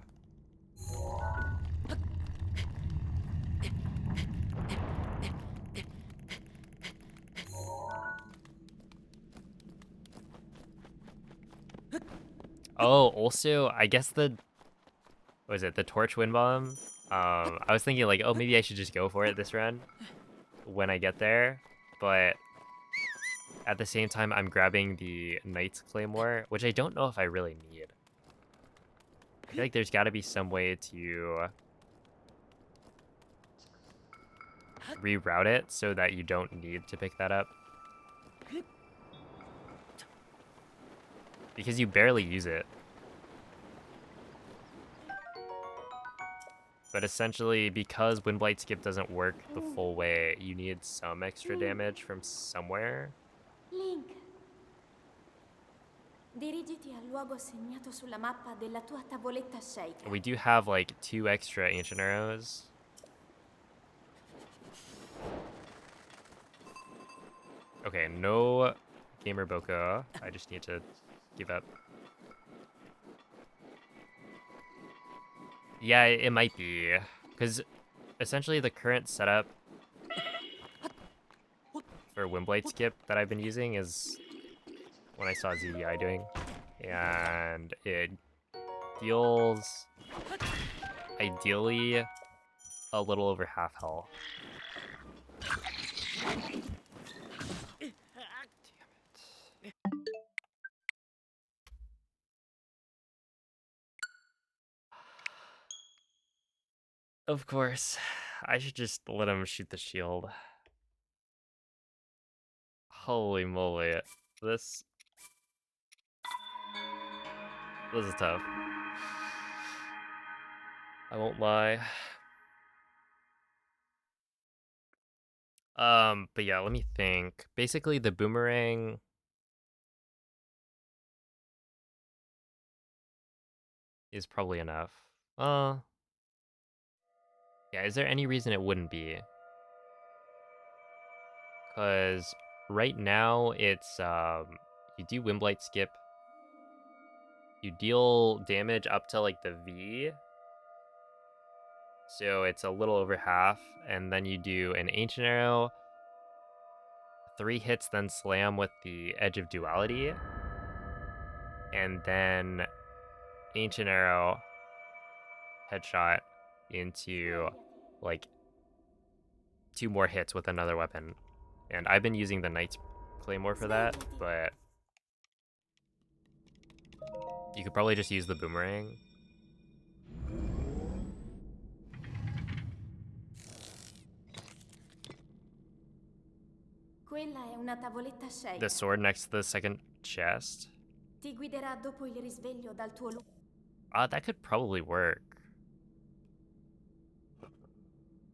Oh, also, I guess what was it, the torch wind bomb? I was thinking like, oh, maybe I should just go for it this run when I get there, but at the same time, I'm grabbing the Knight's Claymore, which I don't know if I really need. I feel like there's got to be some way to reroute it so that you don't need to pick that up. Because you barely use it. But essentially, because Windblight Skip doesn't work the full way, you need some extra damage from somewhere. Link. Dirigiti al luogo segnato sulla mappa della tua tavoletta shaker. We do have like 2 extra ancient arrows. Okay, no Gamer Boko. I just need to give up. Yeah, it might be. Because essentially the current setup for Wimblade skip that I've been using is when I saw ZDI doing. And it deals ideally a little over half health. Of course, I should just let him shoot the shield. Holy moly, this is tough. I won't lie. But yeah, let me think. Basically, the boomerang is probably enough. Yeah, is there any reason it wouldn't be? Because right now it's you do Wimblight skip, you deal damage up to like the V, so it's a little over half, and then you do an ancient arrow, 3 hits, then slam with the edge of duality, and then ancient arrow, headshot into like 2 more hits with another weapon. And I've been using the Knight's Claymore for that, but you could probably just use the boomerang. Quella è una tavoletta shaker. The sword next to the second chest. Ti guiderà dopo il risveglio dal tuo luogo. That could probably work.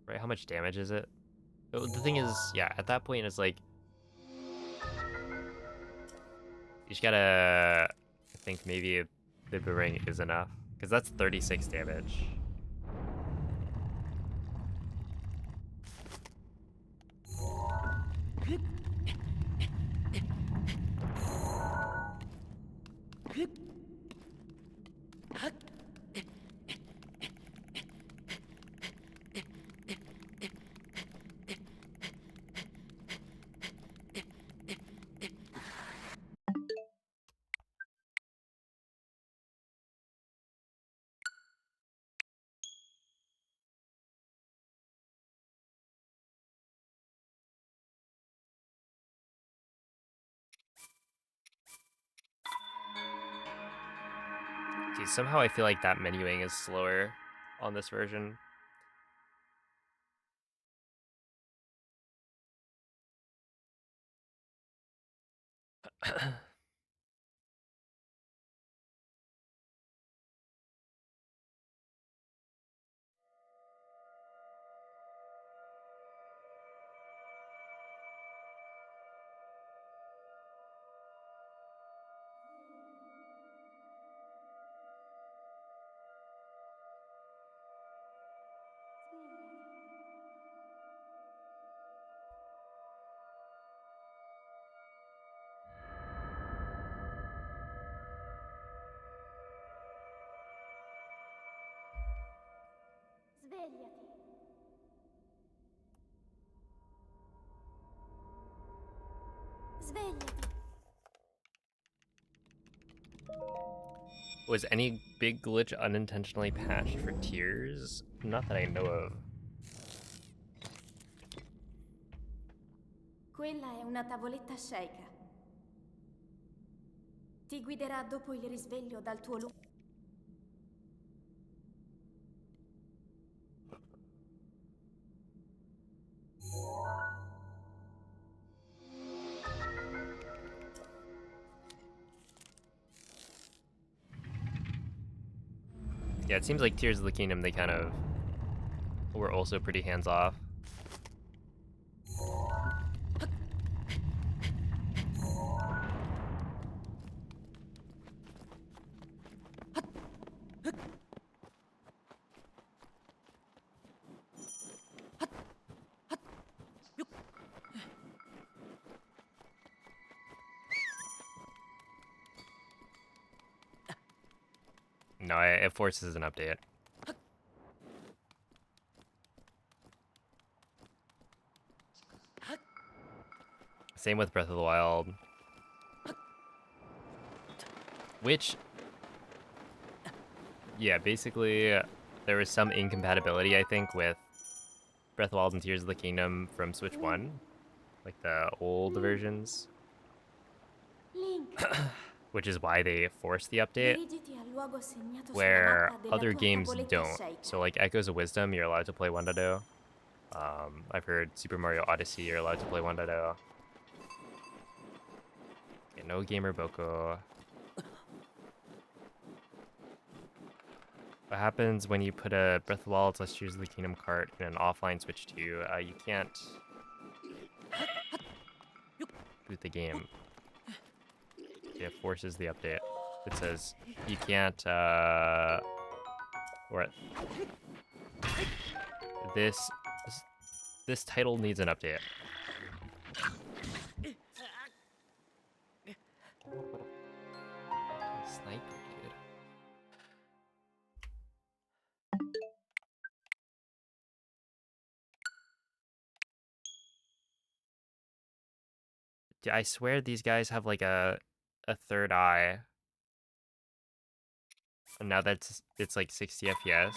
Right, how much damage is it? Oh, the thing is, yeah, at that point it's like you just gotta think maybe the boomerang is enough, because that's 36 damage. See, somehow I feel like that menuing is slower on this version. Svegliati. Svegliati. Was any big glitch unintentionally patched for tears? Not that I know of. Quella è una tavoletta shaker. Ti guiderà dopo il risveglio dal tuo luogo. Yeah, it seems like Tears of the Kingdom, they kind of were also pretty hands-off. No, it forces an update. Same with Breath of the Wild. Which, yeah, basically, there was some incompatibility, I think, with Breath of the Wild and Tears of the Kingdom from Switch 1. Like the old versions. Link, Which is why they forced the update, dirigiti al luogo segnato sulla where mappa della other tua games tavoletta don't. shake. So like Echoes of Wisdom, you're allowed to play 1.0. I've heard Super Mario Odyssey, you're allowed to play 1.0. Okay, no Gamer Boko. What happens when you put a Breath of the Wild / Tears of the Kingdom cart in an offline Switch 2? You can't boot the game. It forces the update. It says you can't, or this title needs an update. Sniper, dude. I swear these guys have like a third eye. And now it's like 60 FPS.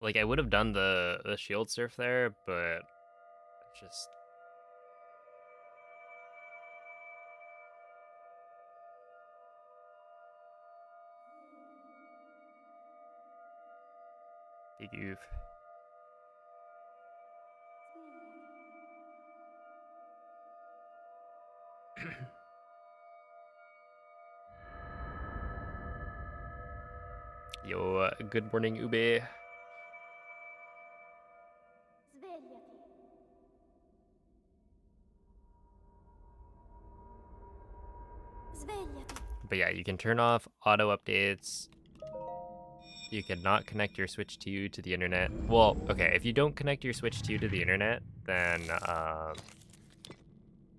Like I would have done the shield surf there, but just big oof. Yo, good morning, Ube. Svegliati. Svegliati. But yeah, you can turn off auto updates. You cannot connect your Switch 2 to the internet. Well, okay, if you don't connect your Switch 2 to the internet, then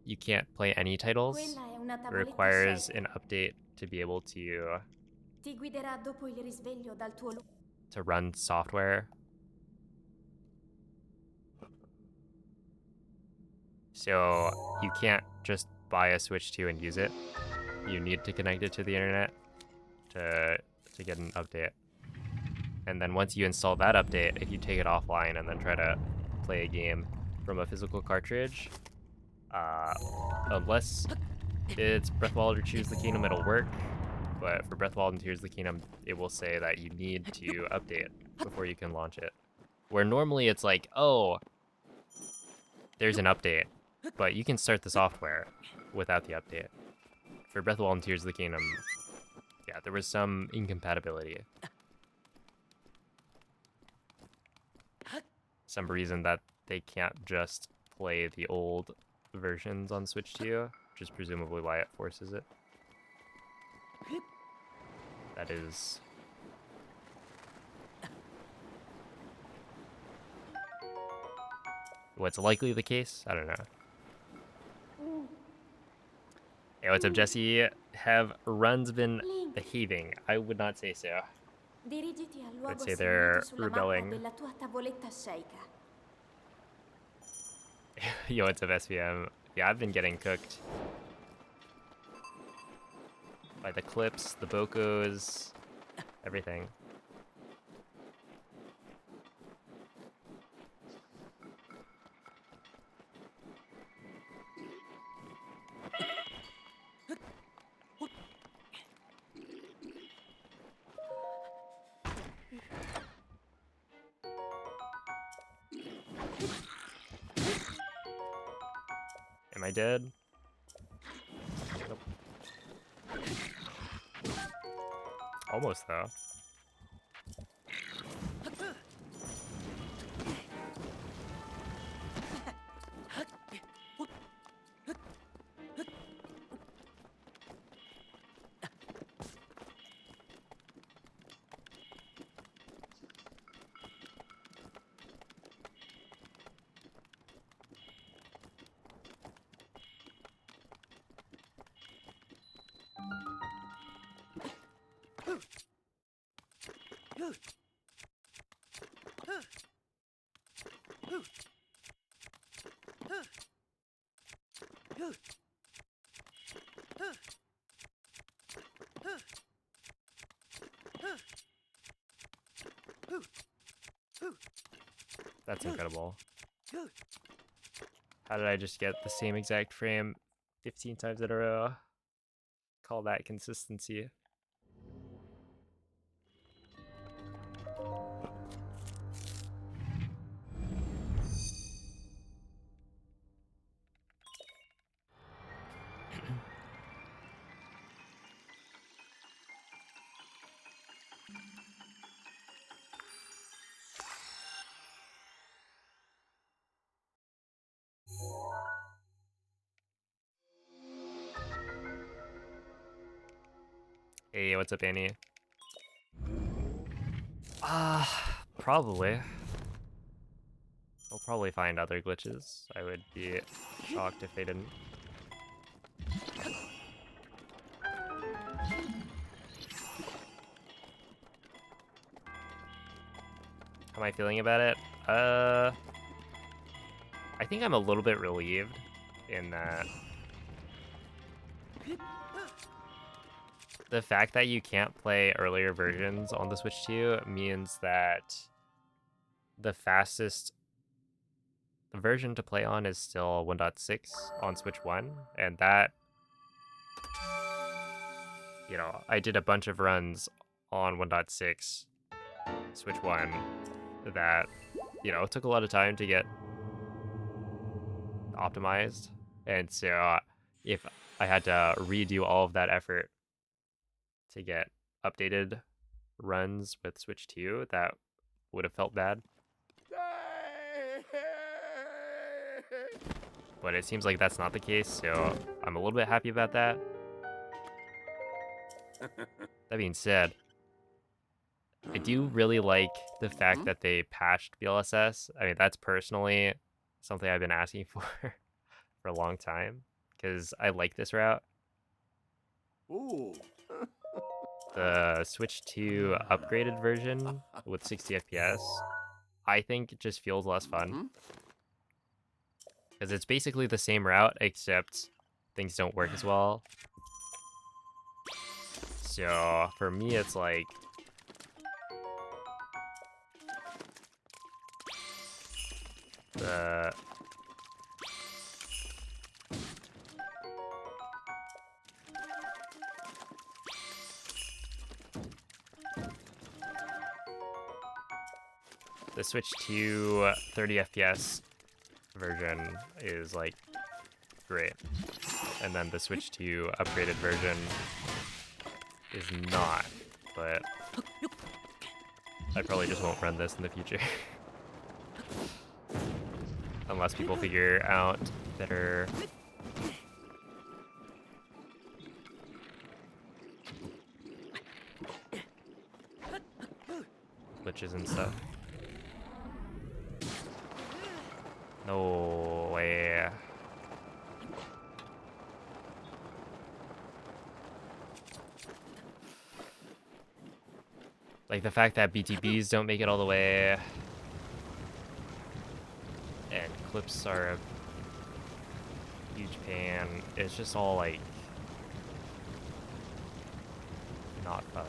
you can't play any titles. Quella è una It tavoletta requires shake. an update to be able to Ti guiderà dopo il risveglio dal tuo run software. So you can't just buy a Switch 2 and use it. You need to connect it to the internet to get an update. And then once you install that update, if you take it offline and then try to play a game from a physical cartridge, unless it's Breath of the Wild or Tears of the Kingdom, it'll work. But for Breath of the Wild and Tears of the Kingdom, it will say that you need to update before you can launch it. Where normally it's like, oh, there's an update, but you can start the software without the update. For Breath of the Wild and Tears of the Kingdom, yeah, there was some incompatibility. Some reason that they can't just play the old versions on Switch 2, which is presumably why it forces it. That is... what's likely the case? I don't know. Hey, what's up, Jesse? Have runs been behaving? I would not say so. Dirigiti al luogo say segnato they're sulla rebelling. mappa della tua tavoletta shake. Yo, what's up, SVM? Yeah, I've been getting cooked by the clips, the bokos, everything. Am I dead? Nope. Almost, though. That's incredible. How did I just get the same exact frame 15 times in a row? Call that consistency. Hey, what's up, Annie? Probably. I'll probably find other glitches. I would be shocked if they didn't. How am I feeling about it? I think I'm a little bit relieved in that the fact that you can't play earlier versions on the Switch 2 means that the fastest version to play on is still 1.6 on Switch 1, and that, you know, I did a bunch of runs on 1.6 Switch 1 that, you know, took a lot of time to get optimized, and so if I had to redo all of that effort to get updated runs with Switch 2, that would have felt bad. But it seems like that's not the case, so I'm a little bit happy about that. That being said, I do really like the fact that they patched BLSS. I mean, that's personally something I've been asking for for a long time, because I like this route. Ooh. The Switch 2 upgraded version with 60 FPS, I think it just feels less fun. Because it's basically the same route, except things don't work as well. So for me, it's like the Switch 2 30 FPS version is like great, and then the Switch 2 upgraded version is not, but I probably just won't run this in the future. Unless people figure out better glitches and stuff. No way. Like the fact that BTBs don't make it all the way, and clips are a huge pain. It's just all like not fun.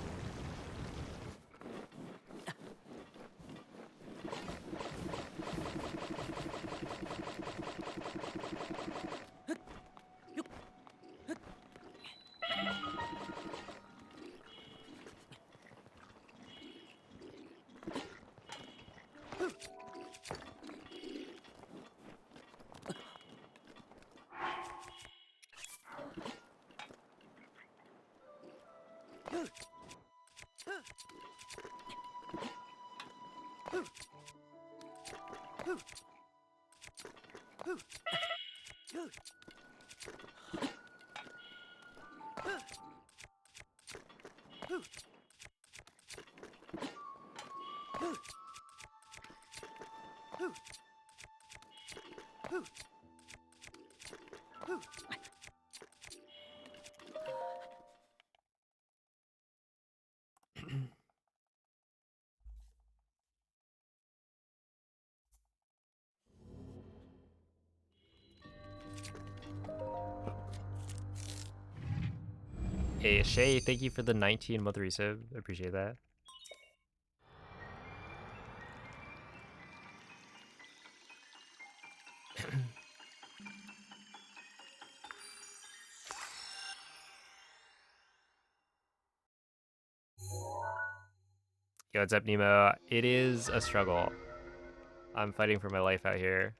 Hey, Shay, thank you for the 19-month resub. I appreciate that. Yo, what's up, Nemo? It is a struggle. I'm fighting for my life out here.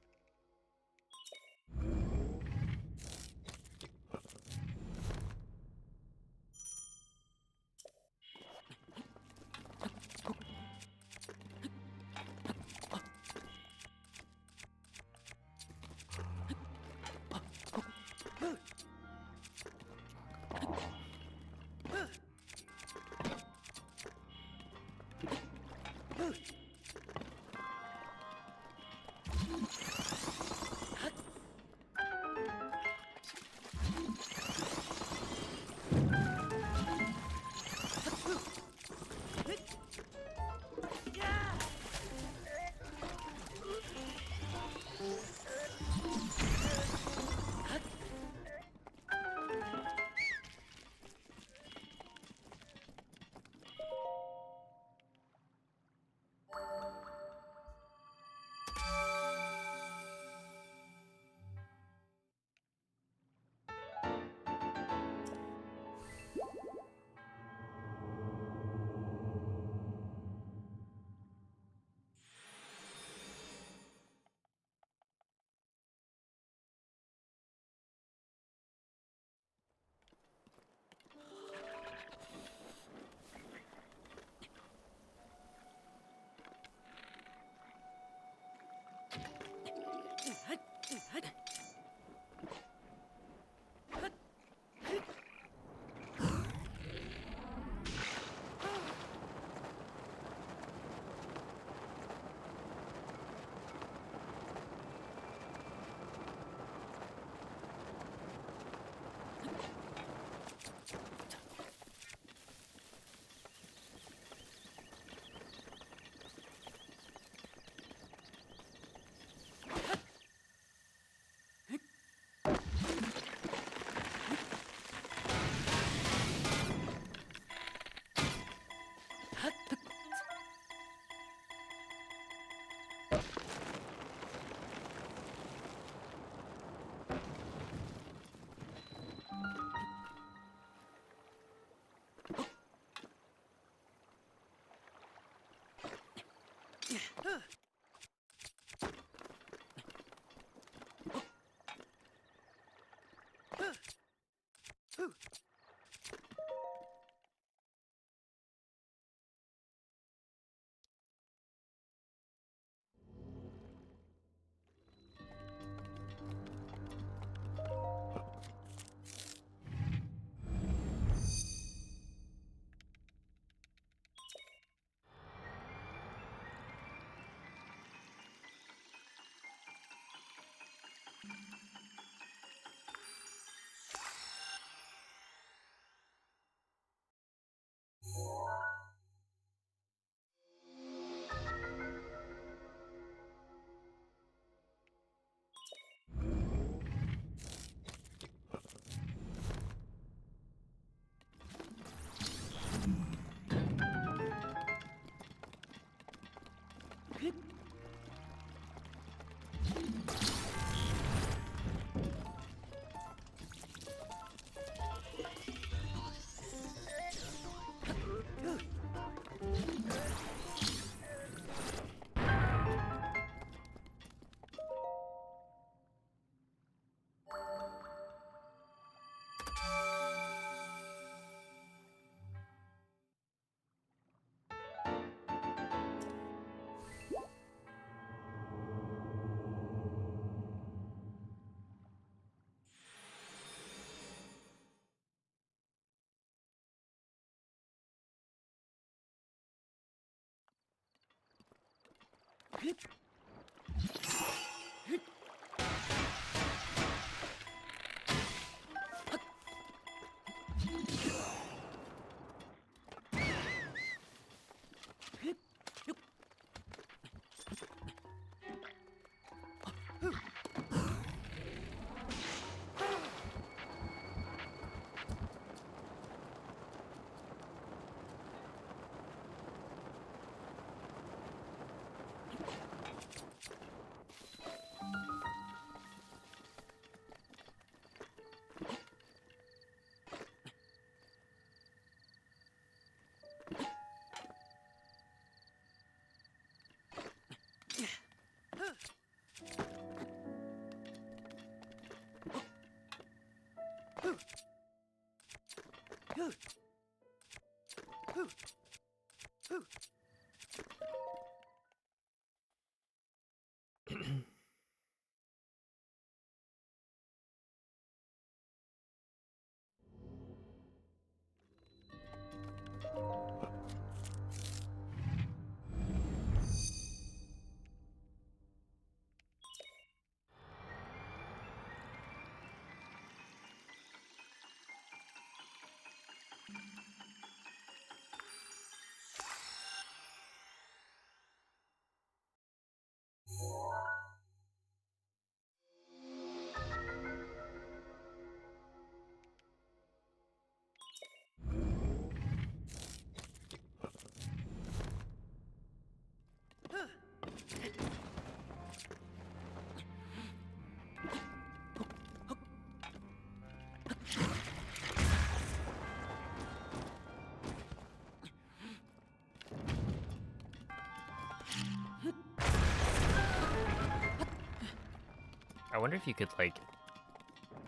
I wonder if you could, like,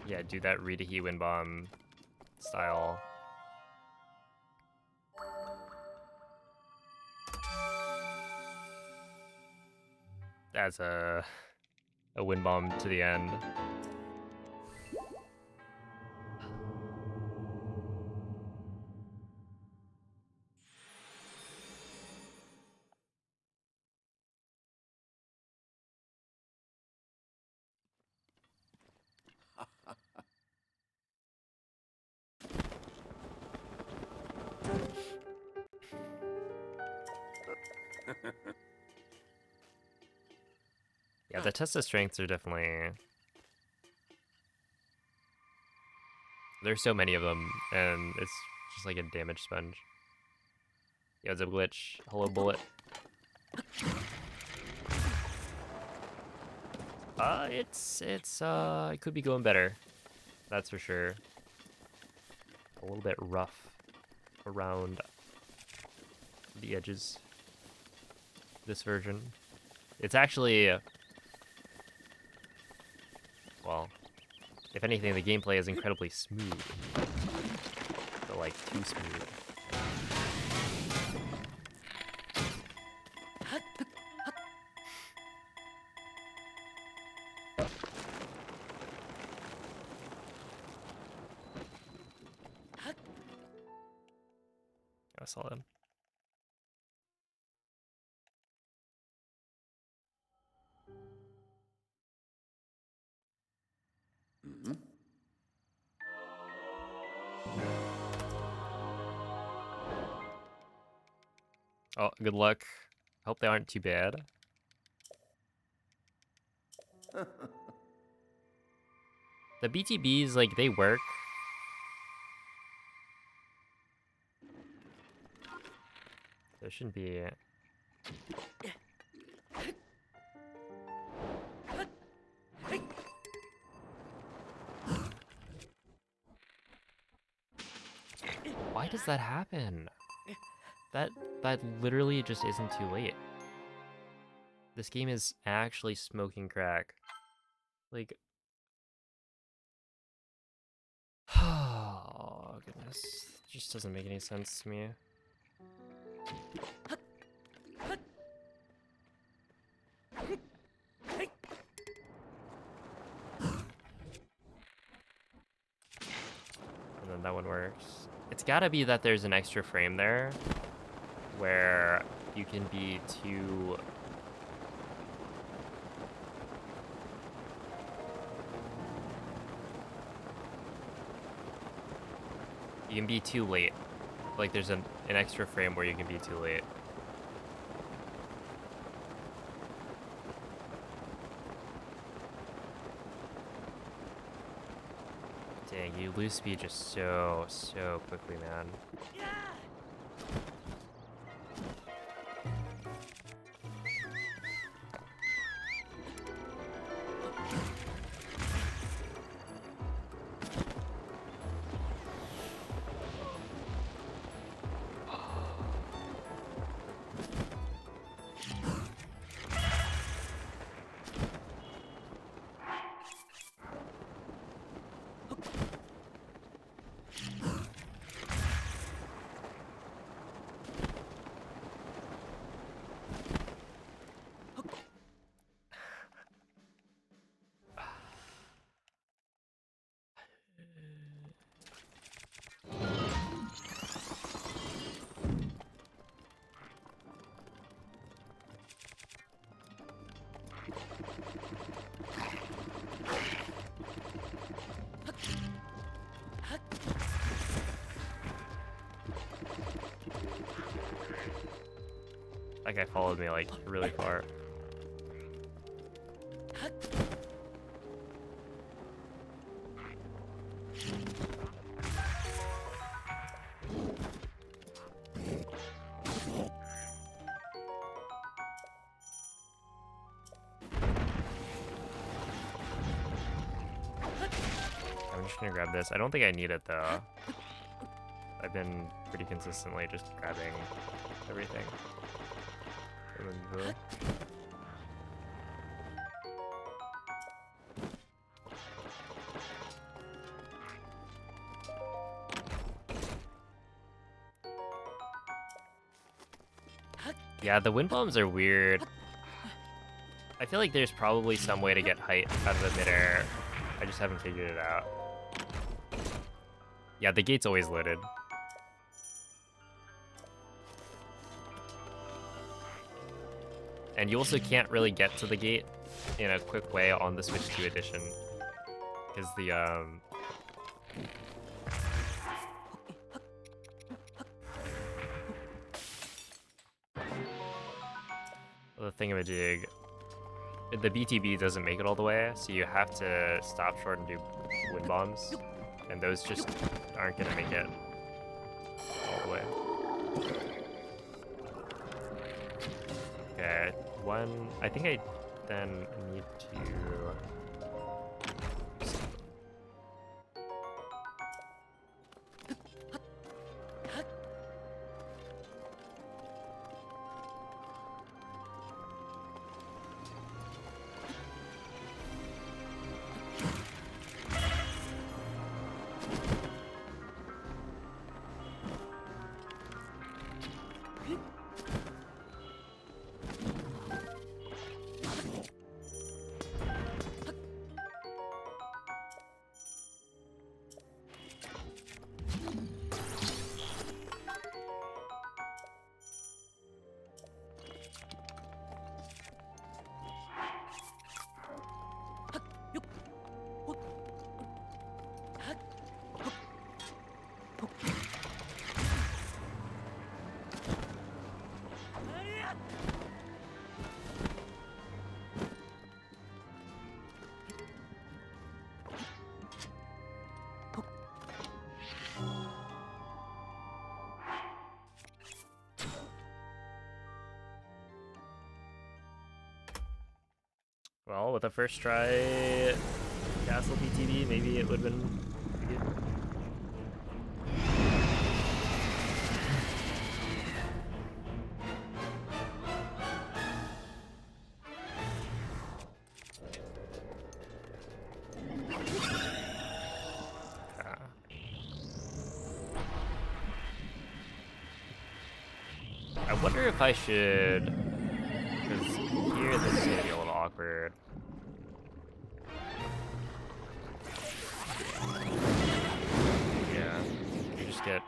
yeah, do that Rita wind bomb style. As a wind bomb to the end. Yeah, the test of strengths are definitely... There's so many of them, and it's just like a damage sponge. Yeah, it's a glitch. Hello, bullet. It could be going better. That's for sure. A little bit rough around the edges. This version. It's actually... well, if anything, the gameplay is incredibly smooth. But, like, too smooth. I saw them. Oh, good luck. Hope they aren't too bad. The BTBs, like, they work. There shouldn't be... Why does that happen? That literally just isn't too late. This game is actually smoking crack. Like... oh, goodness. It just doesn't make any sense to me. And then that one works. It's gotta be that there's an extra frame there where you can be too... you can be too late. Like there's an extra frame where you can be too late. Dang, you lose speed just so quickly, man. That guy followed me like really far. I'm just gonna grab this. I don't think I need it though. I've been pretty consistently just grabbing everything. Yeah, the wind bombs are weird. I feel like there's probably some way to get height out of the midair. I just haven't figured it out. Yeah, the gate's always loaded. And you also can't really get to the gate in a quick way on the Switch 2 edition. Because the thingamajig, the BTB doesn't make it all the way, so you have to stop short and do wind bombs. And those just aren't gonna make it all the way. Okay, I think I then need to... Well, with the first try, Castle BTB, maybe it would have been pretty good. I wonder if I should, because here this is gonna be a little awkward. Yeah, you just get.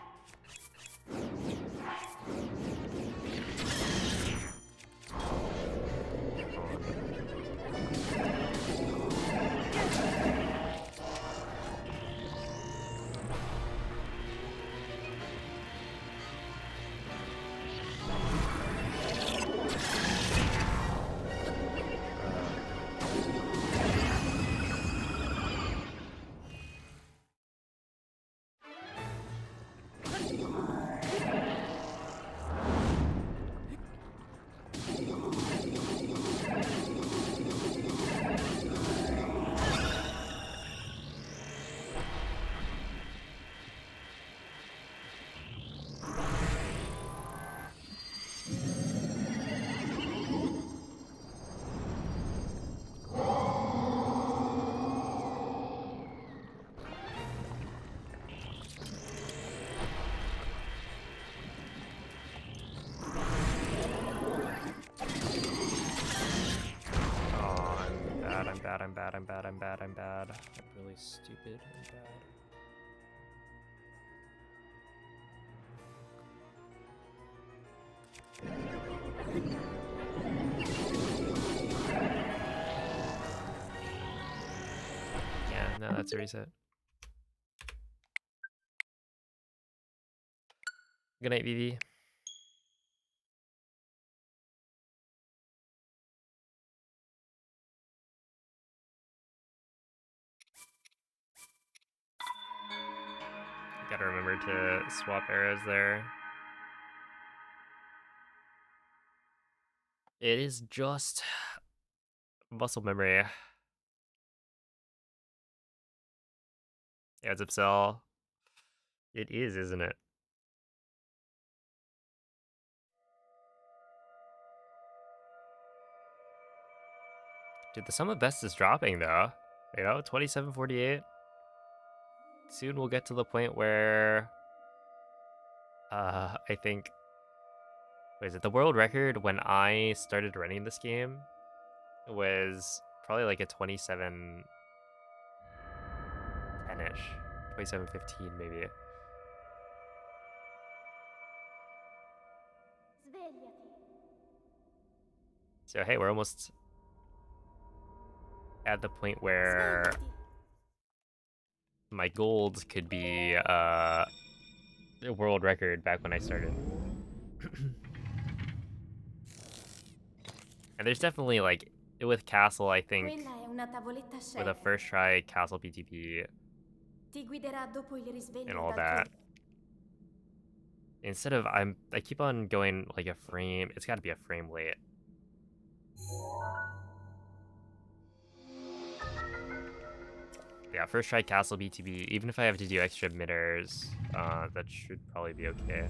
I'm bad. I'm really stupid. I'm bad. Yeah, no, that's a reset. Good night, Vivi. to swap arrows there. It is just muscle memory. Adds up cell. It is, isn't it? Dude, the sum of best is dropping though. You know, 2748. Soon we'll get to the point where I think, what is it? The world record when I started running this game was probably like a 27 10-ish. 27:15 maybe. Svegliati. So hey, we're almost at the point where Svegliati. my gold could be a world record back when I started. And there's definitely like with Castle, I think Quella è una tavoletta with a scenica. first try Castle BTP Ti guiderà dopo il and risveglio all dal tuo... that. Instead of I keep on going like a frame. It's got to be a frame late. Yeah, first try Castle BTB. Even if I have to do extra mid airs, that should probably be okay.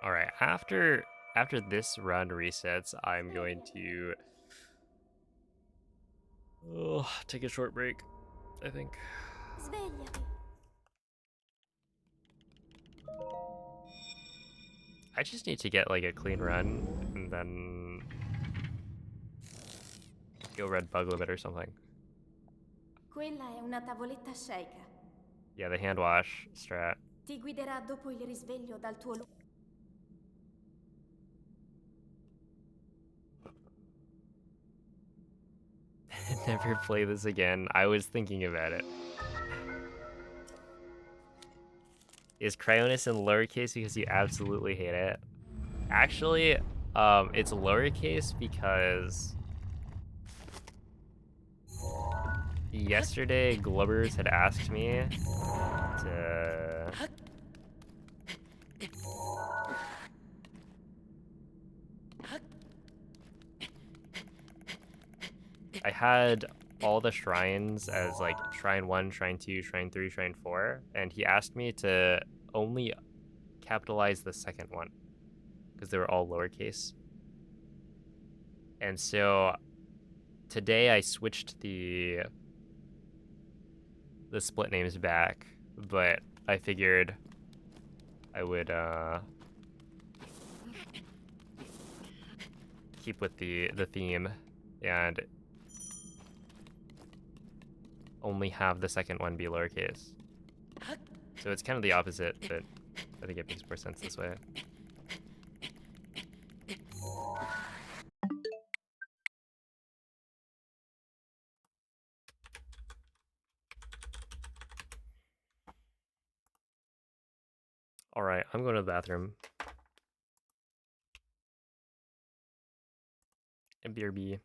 All right, after this run resets, I'm going to take a short break, I think. Svegliati. I just need to get like a clean run and then go red bug limit or something. Quella è una tavoletta scenica. Yeah, the hand wash strat. Ti guiderà dopo il risveglio dal tuo... Never play this again. I was thinking about it. Is Cryonis in lowercase because you absolutely hate it? Actually, it's lowercase because yesterday Glubbers had asked me to I had all the shrines as like shrine 1, shrine 2, shrine 3, shrine 4, and he asked me to only capitalize the second one because they were all lowercase. And so today I switched the split names back, but I figured I would keep with the theme and only have the second one be lowercase. So it's kind of the opposite, but I think it makes more sense this way. All right, I'm going to the bathroom. And BRB.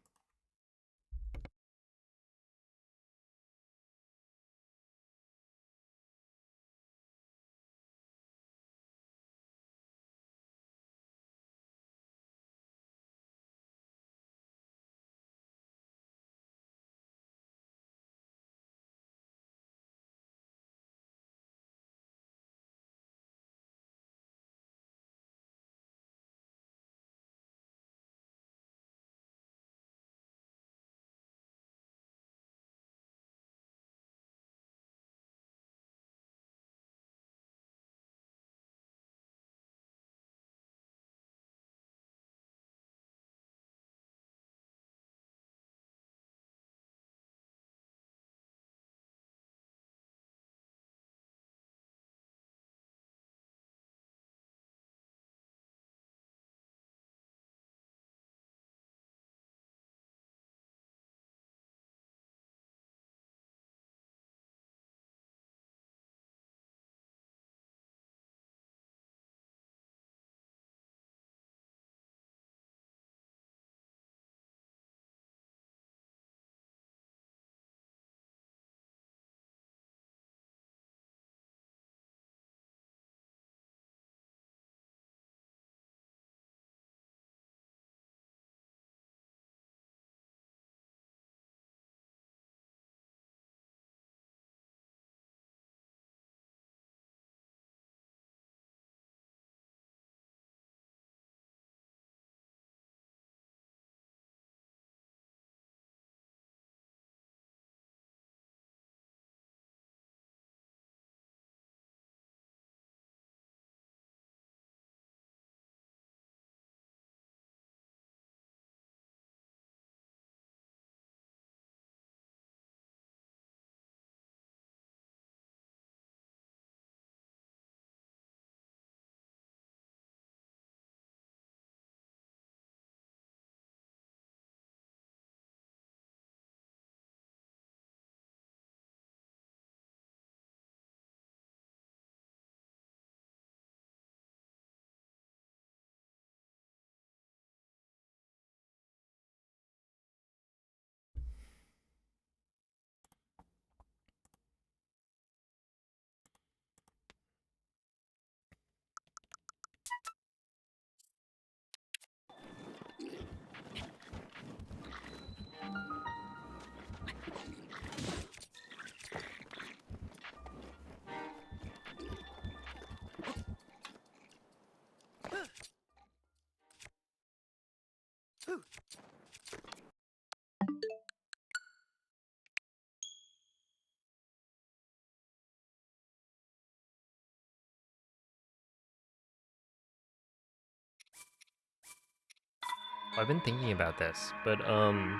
I've been thinking about this, but on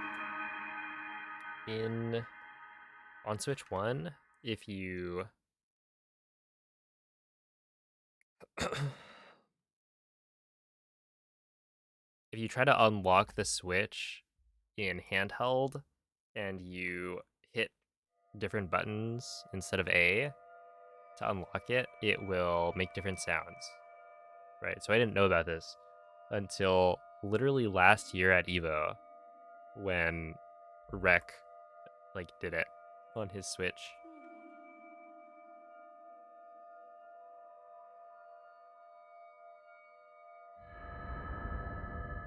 Switch 1, if you if you try to unlock the Switch in handheld and you hit different buttons instead of A to unlock it, it will make different sounds. Right? So I didn't know about this until literally last year at Evo when Rec like did it on his Switch.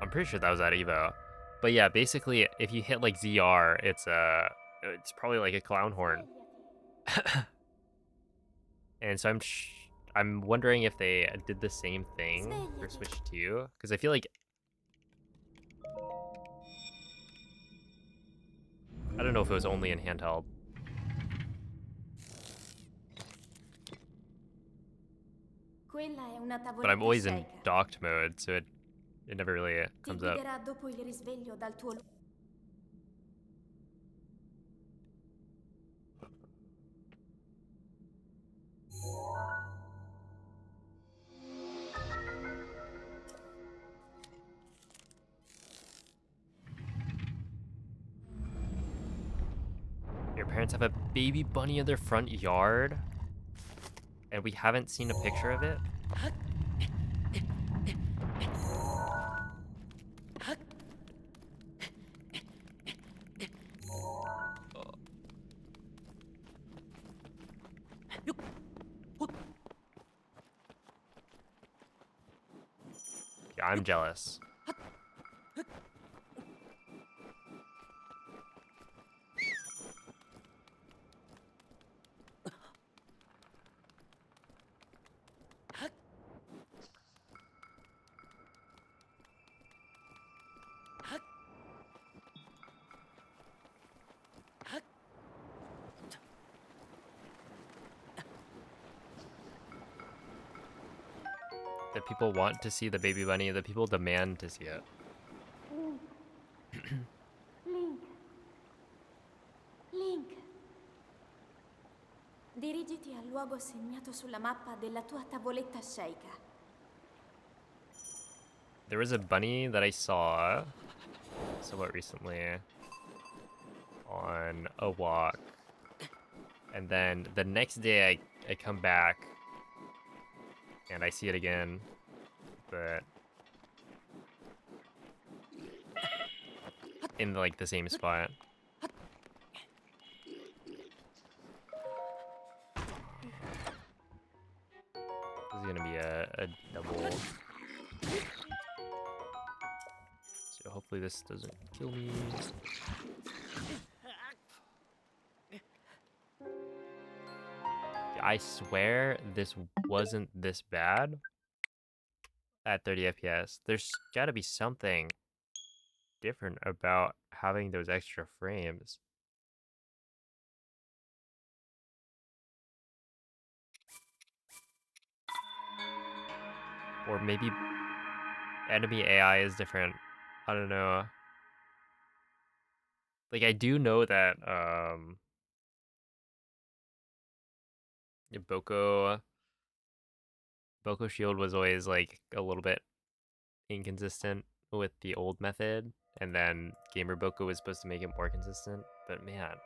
I'm pretty sure that was at Evo. But yeah, basically if you hit like ZR, it's probably like a clown horn. And so I'm wondering if they did the same thing for Svegliati. Switch 2 because I feel like I don't know if it was only in handheld. Quella è una But I'm tavoletta always in sceicca. docked mode, so it never really Ti comes up. guiderà dopo il risveglio dal tuo Your parents have a baby bunny in their front yard, and we haven't seen a picture of it? Yeah, I'm jealous. The people want to see the baby bunny, the people demand to see it. Link. Link. Dirigiti al luogo segnato sulla mappa della tua tavoletta sceicca. There was a bunny that I saw somewhat recently on a walk. And then the next day I come back and I see it again. But in like the same spot. This is gonna be a double. So hopefully this doesn't kill me. I swear this wasn't this bad at 30 FPS. There's gotta be something different about having those extra frames. Or maybe enemy AI is different. I don't know. Like I do know that Boko Shield was always like a little bit inconsistent with the old method, and then Gamer Boko was supposed to make it more consistent, but man.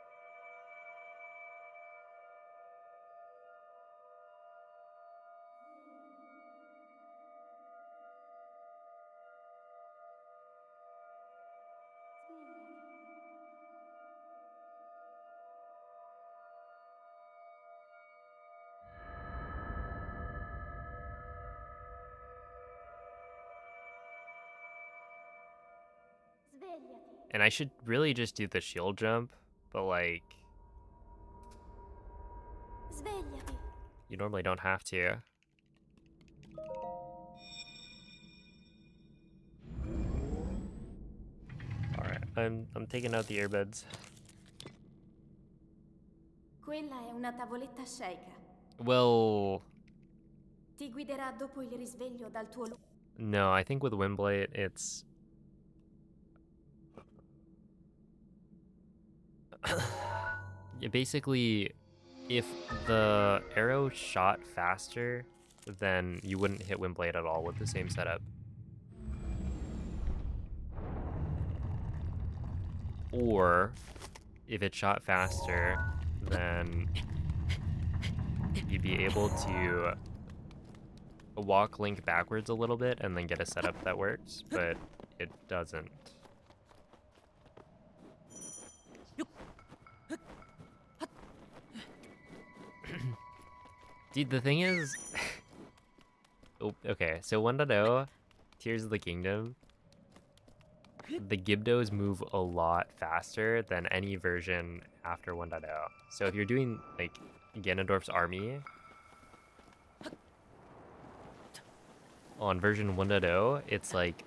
Svegliati. And I should really just do the shield jump, but like Svegliati. you normally don't have to. Alright, I'm taking out the earbuds. Quella è una tavoletta sceicca. Well, Ti guiderà dopo il risveglio dal tuo no, I think with Windblade it's Yeah, basically, if the arrow shot faster, then you wouldn't hit Windblade at all with the same setup. Or if it shot faster, then you'd be able to walk Link backwards a little bit and then get a setup that works, but it doesn't. Dude, the thing is... oh, okay, so 1.0, Tears of the Kingdom, the Gibdos move a lot faster than any version after 1.0. So if you're doing, like, Ganondorf's army on version 1.0, it's, like,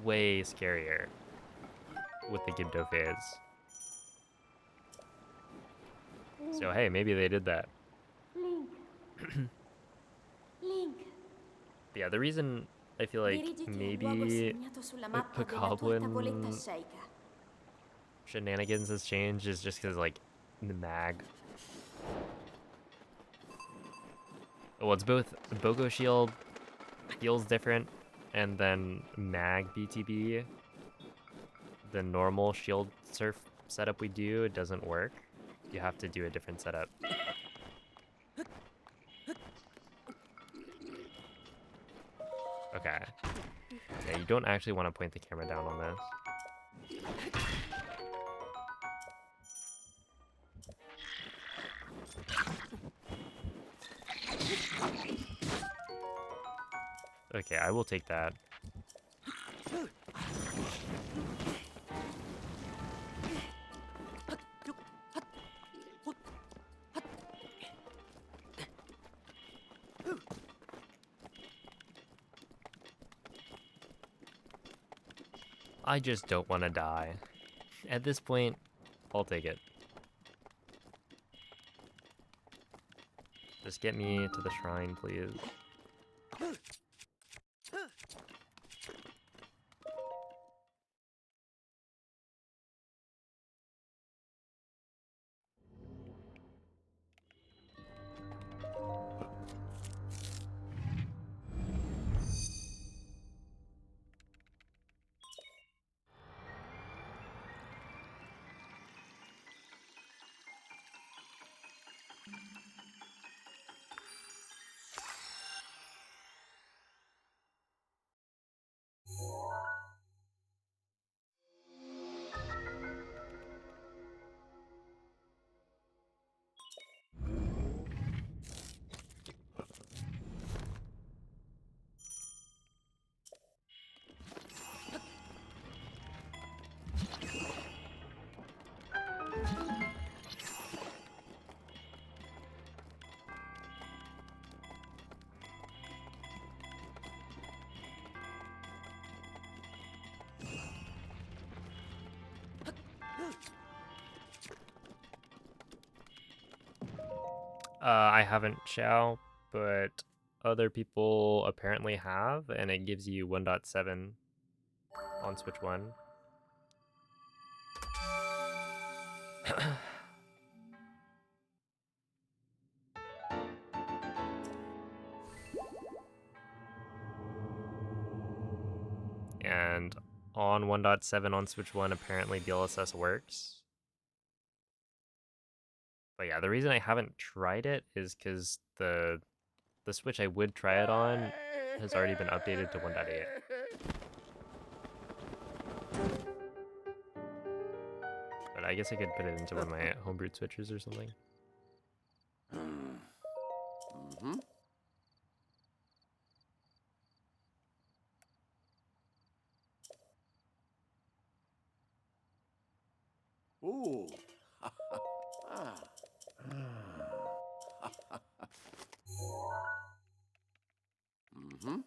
way scarier with the Gibdo phase. So hey, maybe they did that. Link. Link. But yeah, the reason I feel like Dirigiti al luogo maybe segnato sulla mappa della tua Goblin tavoletta sceicca. shenanigans has changed is just because, like, the mag. Well, it's both Bogo Shield heals different, and then mag BTB, the normal shield surf setup we do, it doesn't work. You have to do a different setup. Okay. Yeah, you don't actually want to point the camera down on this. Okay, I will take that. I just don't want to die. At this point, I'll take it. Just get me to the shrine, please. I haven't, Xiao, but other people apparently have, and it gives you 1.7 on Switch 1. And on 1.7 on Switch 1, apparently DLSS works. But yeah, the reason I haven't tried it is because the Switch I would try it on has already been updated to 1.8. But I guess I could put it into one of my homebrew switches or something. Mm-hmm. Ooh. Ah. Mm-hmm.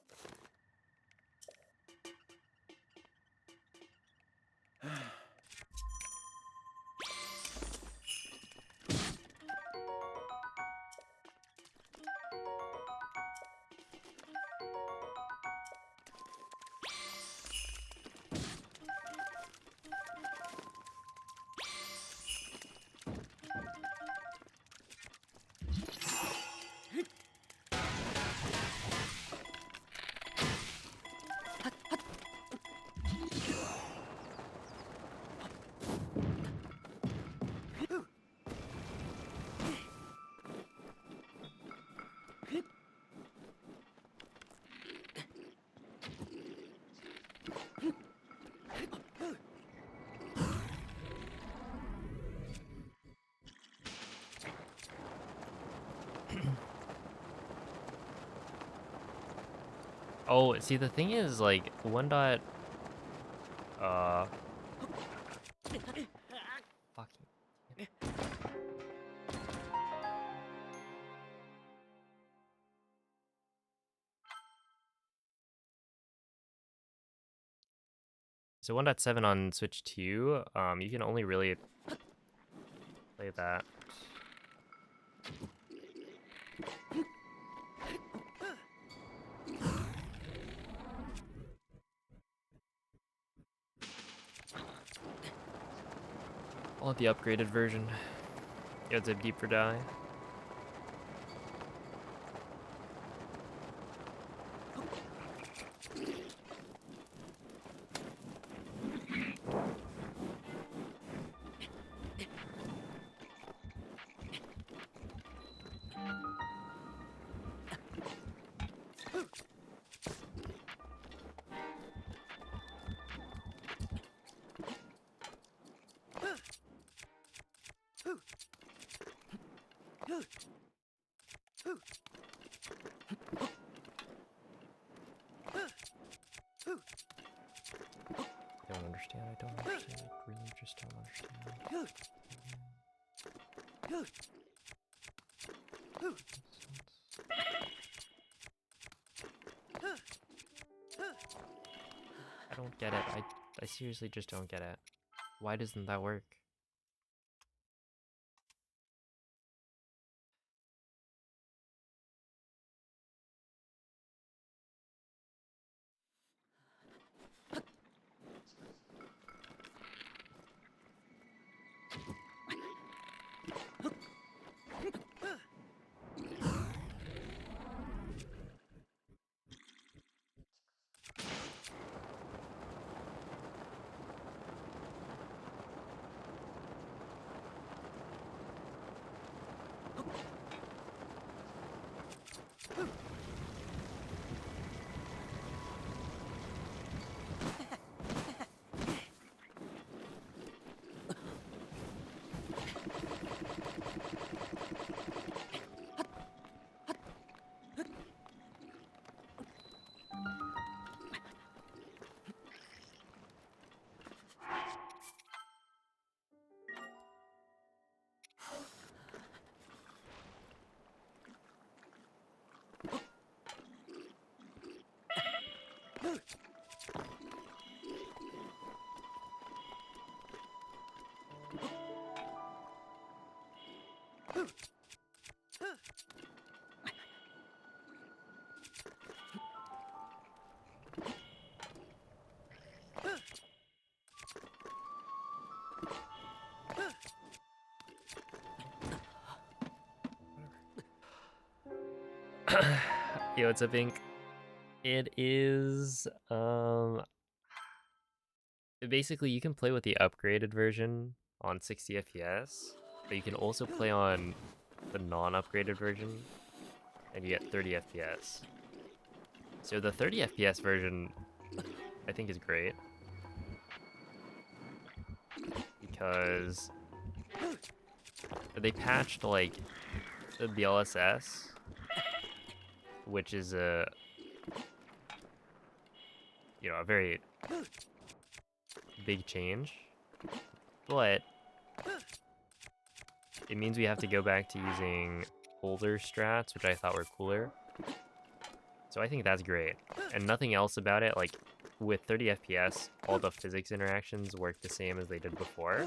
Oh, see, the thing is, like, one dot, fucking. So 1.7 on Switch 2, you can only really play that. I want the upgraded version. Yeah, it's a deeper die. I don't understand, I don't understand, I really just don't understand. I don't get it. I seriously just don't get it. Why doesn't that work? Yo, what's up, Ink? It is, basically you can play with the upgraded version on 60 FPS, but you can also play on the non-upgraded version, and you get 30 FPS. So the 30 FPS version, I think, is great, because they patched, like, the DLSS, which is a very big change, but it means we have to go back to using older strats, which I thought were cooler. So I think that's great. And nothing else about it, like, with 30 FPS, all the physics interactions work the same as they did before.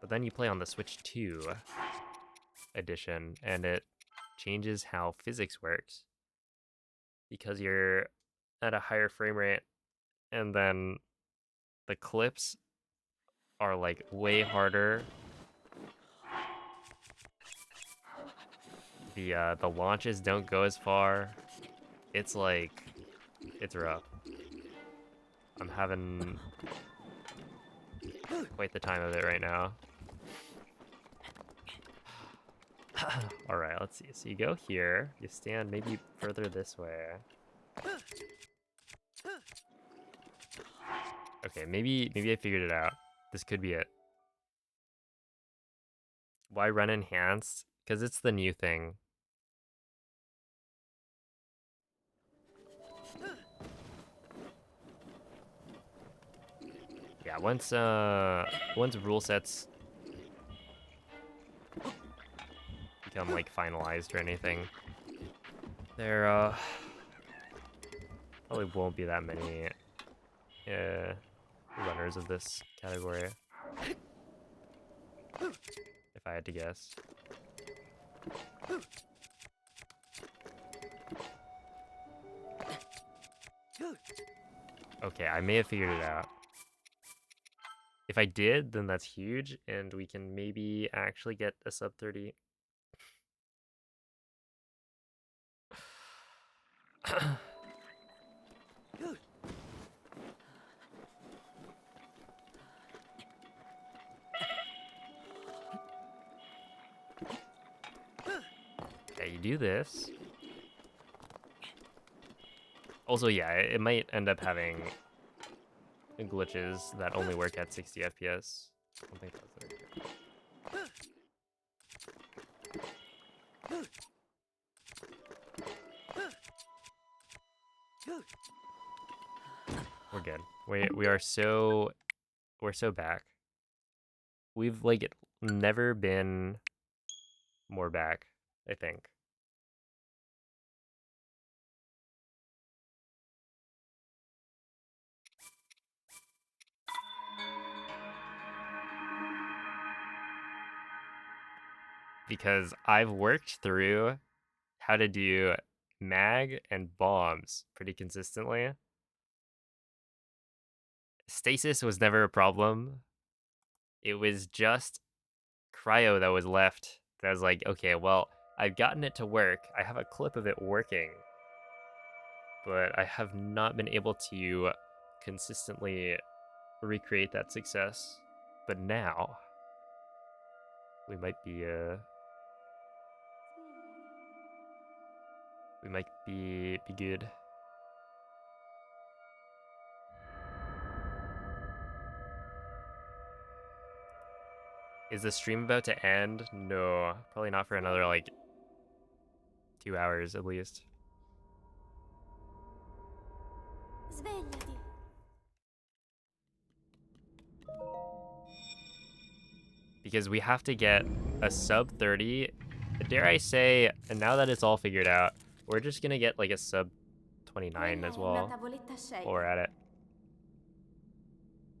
But then you play on the Switch 2 edition, and it changes how physics works, because you're at a higher frame rate, and then the clips are, like, way harder. The launches don't go as far. It's like, it's rough. I'm having quite the time of it right now. Alright, let's see. So you go here, you stand maybe further this way. Okay, maybe I figured it out. This could be it. Why run enhanced? Because it's the new thing. once rule sets become like finalized or anything, there probably won't be that many runners of this category, if I had to guess. Okay, I may have figured it out. If I did, then that's huge, and we can maybe actually get a sub 30. Okay, you do this. Also, yeah, it might end up having glitches that only work at 60 FPS. I don't think that's very good. We're good. We're so back. We've like never been more back, I think. Because I've worked through how to do mag and bombs pretty consistently. Stasis was never a problem. It was just cryo that was left. That was like, okay, well, I've gotten it to work. I have a clip of it working, but I have not been able to consistently recreate that success. But now we might be good. Is the stream about to end? No, probably not for another like 2 hours at least. Svegliati. Because we have to get a sub 30. Dare I say, and now that it's all figured out, we're just gonna get like a sub 29 Quella as è una well. tavoletta While we're scelta. at it.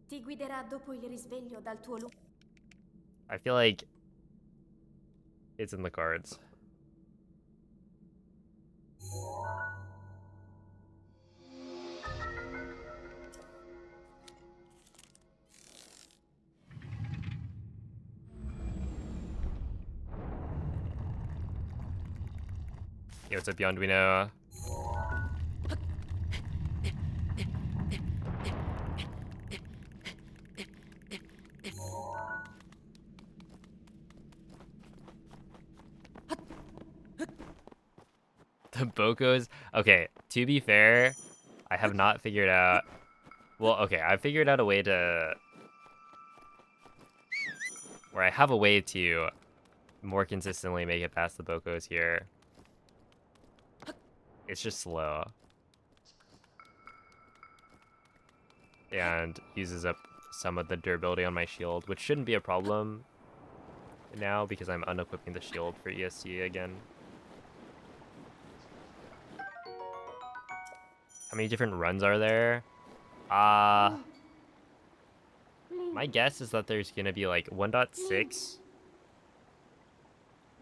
Ti guiderà dopo il risveglio dal tuo lungo. I feel like it's in the cards. Yo, what's up, Beyond? We know. The Bocos. Okay, to be fair, I have not figured out. Well, okay, I figured out a way to. Where I have a way to more consistently make it past the Bocos here. It's just slow. And uses up some of the durability on my shield, which shouldn't be a problem now because I'm unequipping the shield for ESC again. How many different runs are there? My guess is that there's gonna be like 1.6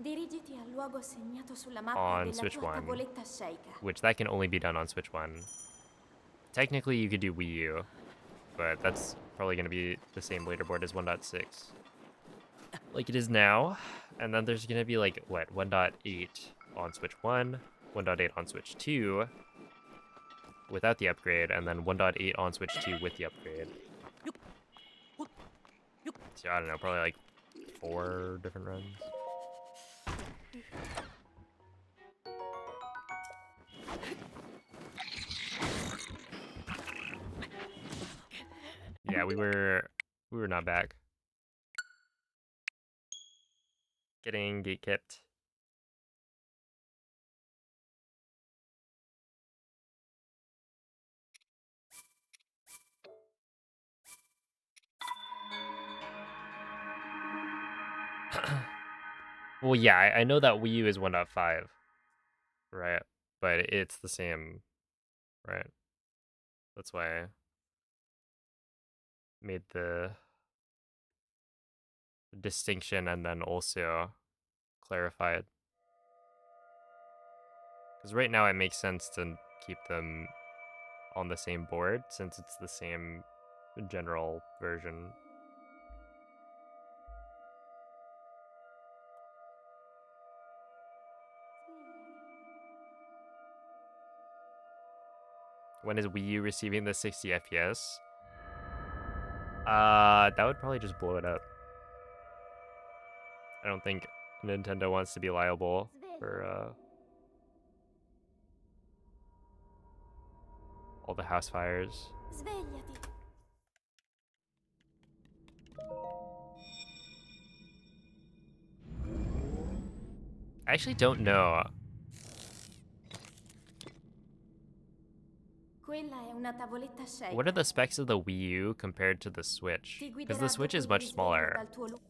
Dirigiti al luogo segnato sulla mappa on della Switch tua 1, tavoletta scelta. which that can only be done on Switch 1. Technically, you could do Wii U, but that's probably gonna be the same leaderboard as 1.6. Like it is now. And then there's gonna be like, what, 1.8 on Switch 1, 1.8 on Switch 2, without the upgrade, and then 1.8 on Switch 2 with the upgrade. So I don't know, probably like 4 different runs. Yeah, we were not back. Getting gate kept. Well, yeah, I know that Wii U is 1.5, right? But it's the same, right? That's why I made the distinction and then also clarified. Because right now it makes sense to keep them on the same board since it's the same general version. When is Wii U receiving the 60 FPS? That would probably just blow it up. I don't think Nintendo wants to be liable for all the house fires. Svegliati. I actually don't know. Quella è una tavoletta What are shake. the specs of the Wii U compared to the Switch? Ti Because the guiderà Switch dopo is il much risveglio smaller, dal tuo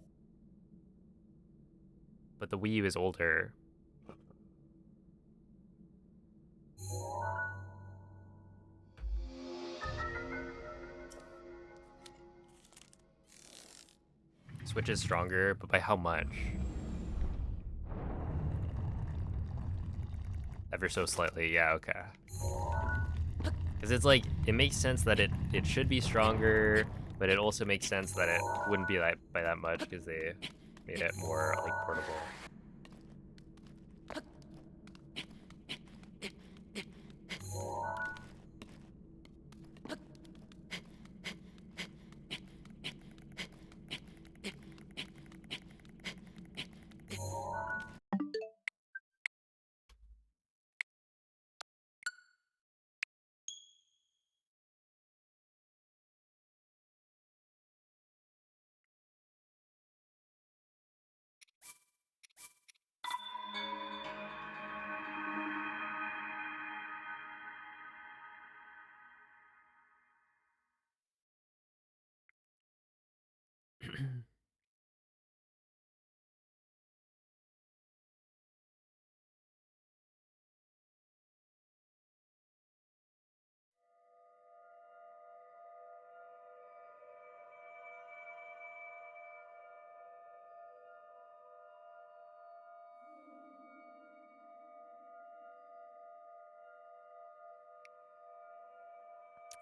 but the Wii U is older. Switch is stronger, but by how much? Ever so slightly, yeah, okay. Because it's like, it makes sense that it should be stronger, but it also makes sense that it wouldn't be that by that much because they made it more like portable.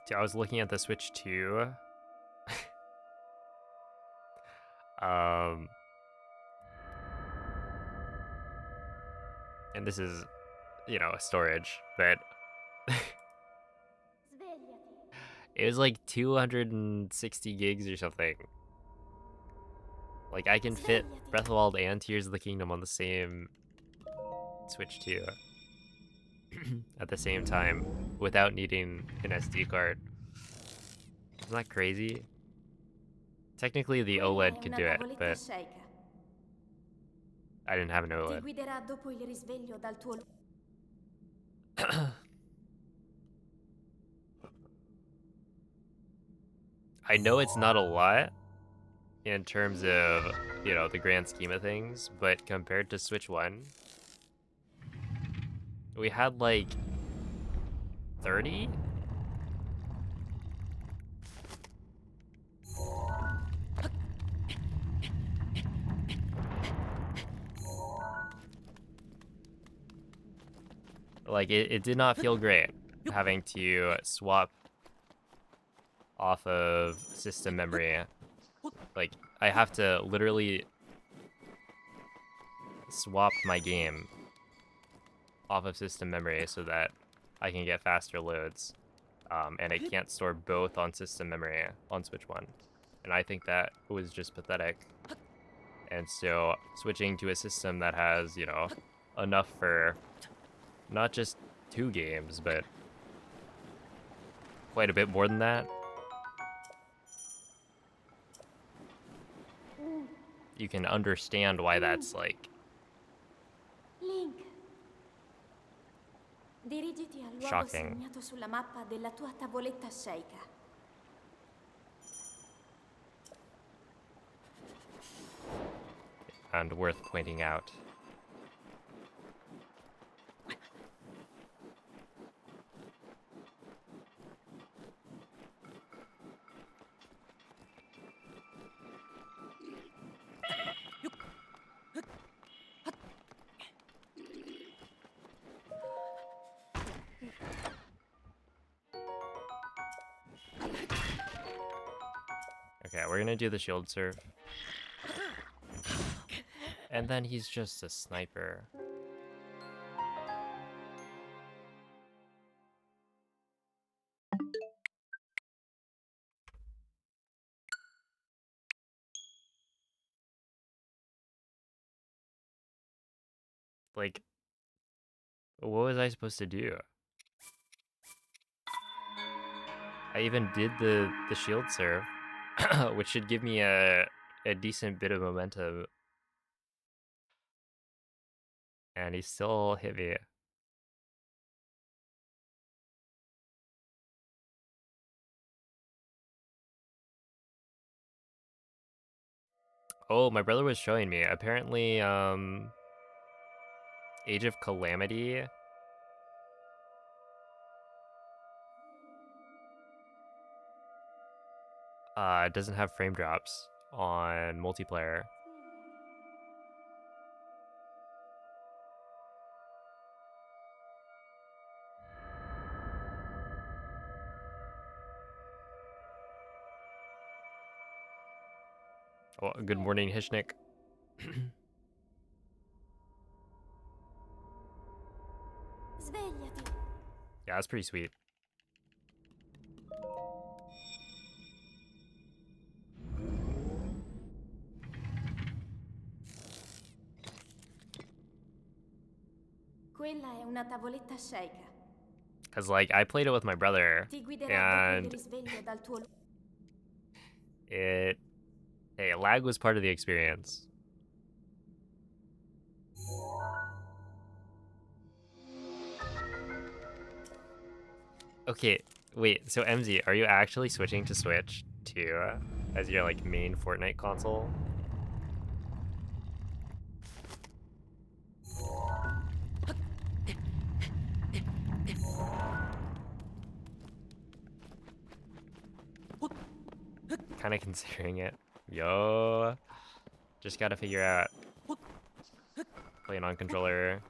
Dude, I was looking at the Switch too. Um, and this is, you know, storage, but Svegliati. it was like 260 gigs or something. Like I can fit Svegliati. Breath of the Wild and Tears of the Kingdom on the same Switch 2 at the same time without needing an SD card. Isn't that crazy? Technically the Quella OLED è could una do it, tavoletta but shake. I didn't have an Ti OLED. guiderà dopo il risveglio dal tuo I know it's not a lot in terms of, you know, the grand scheme of things, but compared to Switch 1, we had like 30? Like it did not feel great having to swap off of system memory. Like I have to literally swap my game off of system memory so that I can get faster loads. And it can't store both on system memory on Switch 1. And I think that was just pathetic. And so switching to a system that has, you know, enough for not just 2 games, but quite a bit more than that. You can understand why that's like Link. Dirigiti al luogo shocking. segnato sulla mappa della tua tavoletta shake. and worth pointing out. Okay, we're gonna do the shield serve. And then he's just a sniper. Like, what was I supposed to do? I even did the shield serve, which should give me a decent bit of momentum. And he still hit me. Oh, my brother was showing me. Apparently, Age of Calamity doesn't have frame drops on multiplayer. Oh, good morning, Hishnik. Svegliati. Yeah, that's pretty sweet. Quella è una tavoletta shake. Cause like I played it with my brother, Ti guiderà dopo il and risveglio dal tuo hey, lag was part of the experience. Okay, wait. So MZ, are you actually switching to Switch too, as your like main Fortnite console? Kind of considering it. Yo, just gotta figure out playing on controller.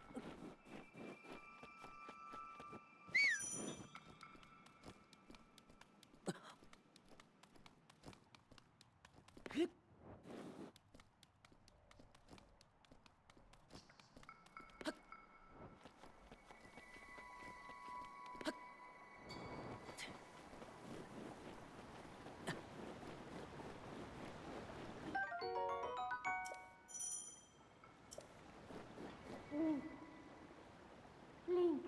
Link.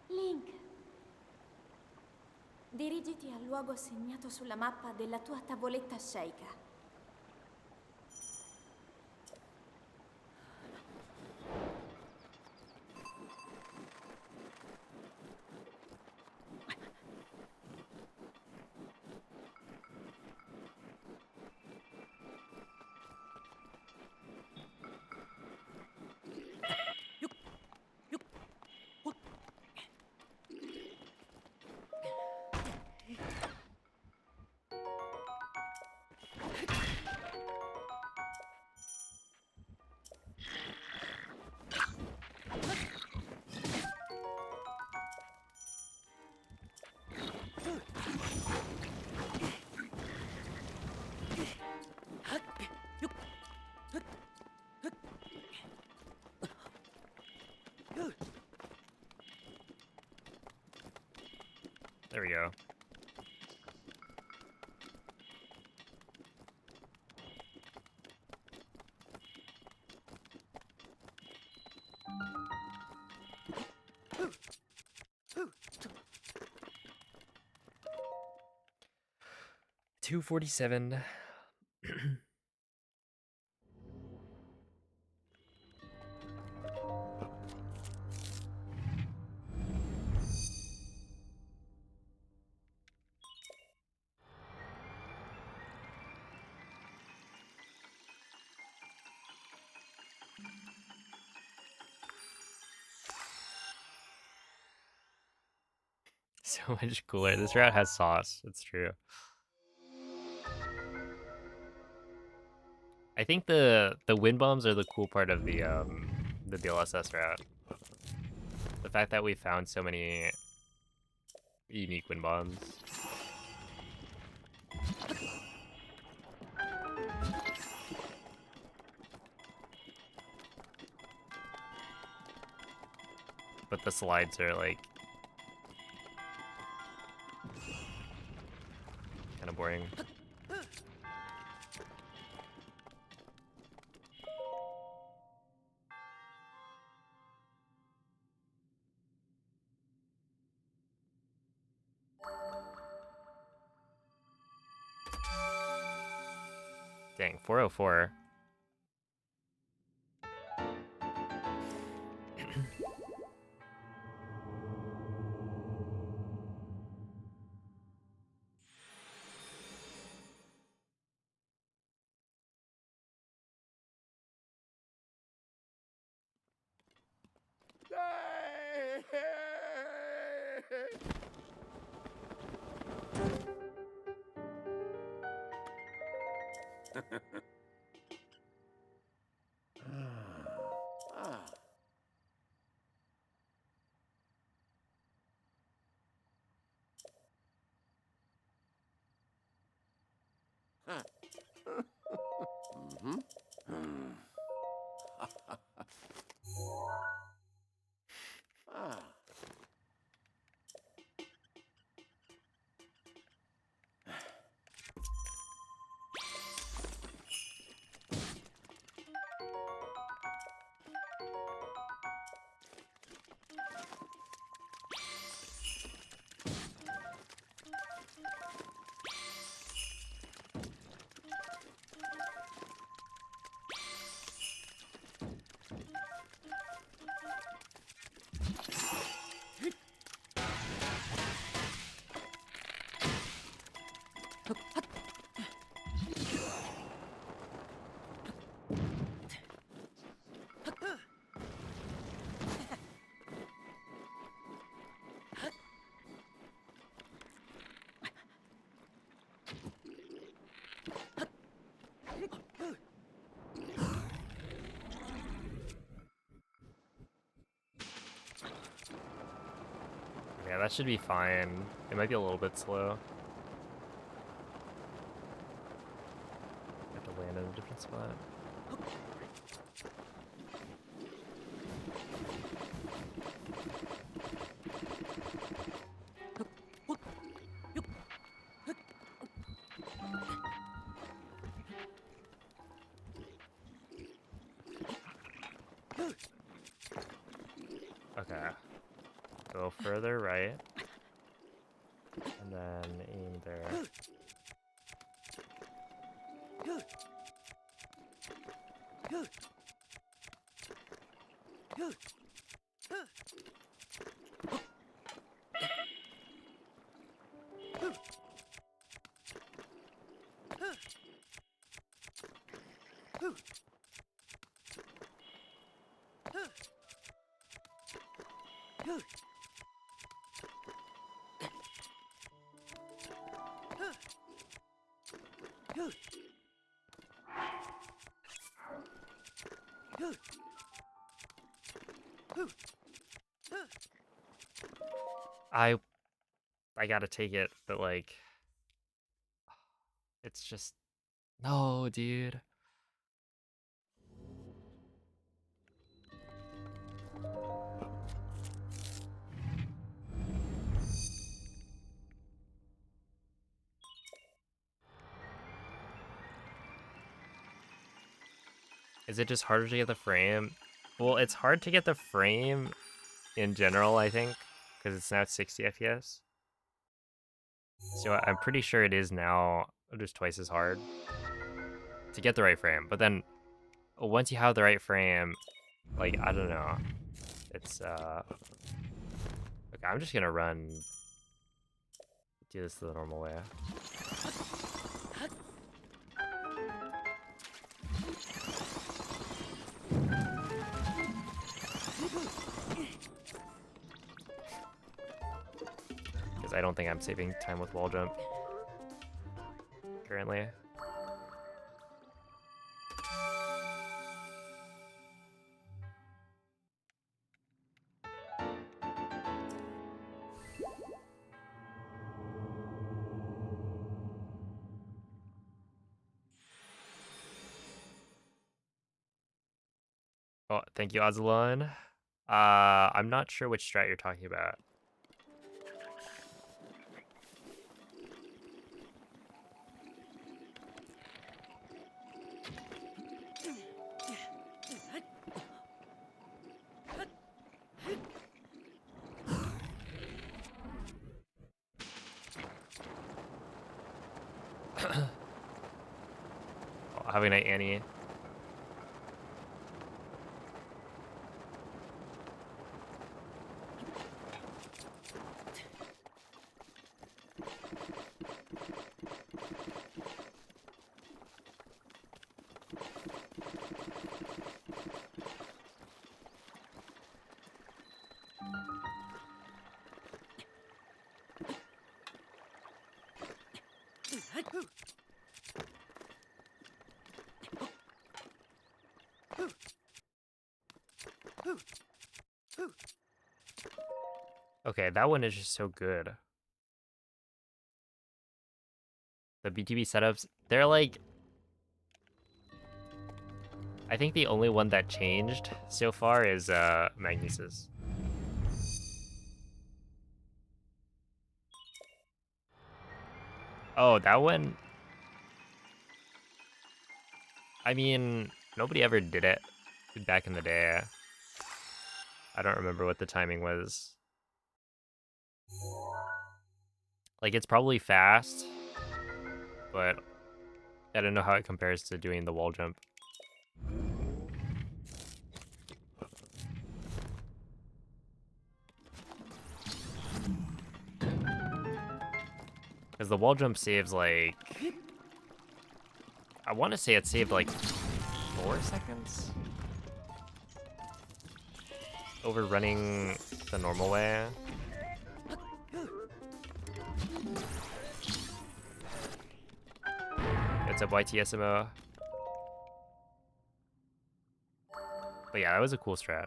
Link. Dirigiti al luogo segnato sulla mappa della tua tavoletta shake. There we go. $247. So much cooler. This route has sauce. It's true. I think the wind bombs are the cool part of the DLSS route. The fact that we found so many unique wind bombs. But the slides are like kind of boring. Dang, 404. Ah. Huh. Mm-hmm. Ah. Yeah, that should be fine. It might be a little bit slow. Have to land in a different spot. Okay. Go further right. And then aim there. I gotta take it, but like it's just no, dude. Is it just harder to get the frame? Well, it's hard to get the frame in general, I think, because it's now 60 FPS. So I'm pretty sure it is now just twice as hard to get the right frame. But then once you have the right frame, like, I don't know. It's, okay, I'm just gonna do this the normal way. Because because I don't think I'm saving time with wall jump currently. Oh, thank you, Ozalon. I'm not sure which strat you're talking about. Oh, have a night, Annie. Okay, that one is just so good. The BTB setups, they're like... I think the only one that changed so far is Magnus's. Oh, that one... I mean, nobody ever did it back in the day. I don't remember what the timing was. Like, it's probably fast, but I don't know how it compares to doing the wall jump. Because the wall jump saves, like... I want to say it saved, like, 4 seconds? Over running the normal way. What's up, YTSMO? But yeah, that was a cool strat.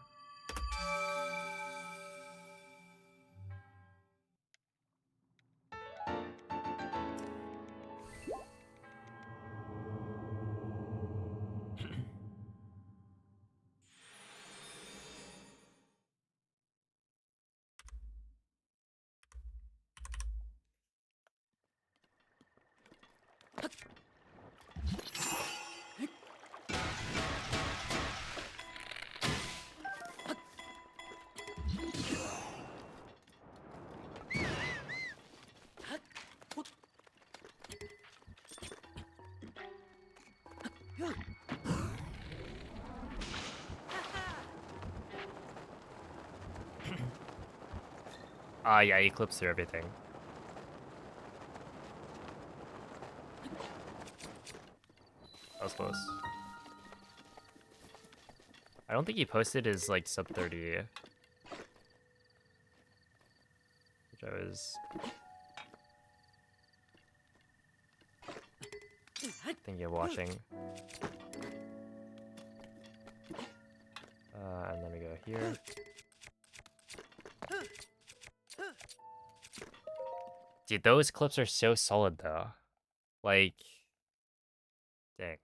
Yeah, he clips through everything. That was close. I don't think he posted his, like, sub 30. Which I was... thinking of watching. And then we go here. Dude, those clips are so solid, though. Like... Dang.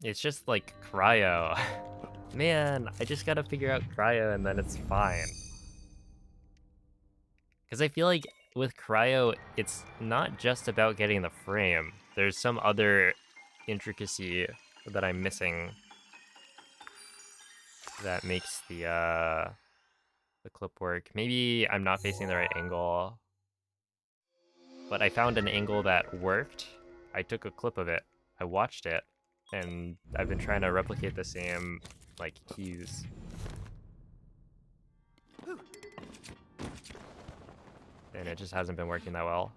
It's just, like, cryo. Man, I just gotta figure out cryo and then it's fine. Because I feel like with cryo, it's not just about getting the frame. There's some other intricacy that I'm missing that makes the clip work. Maybe I'm not facing the right angle, but I found an angle that worked. I took a clip of it, I watched it, and I've been trying to replicate the same, like, cues. And it just hasn't been working that well.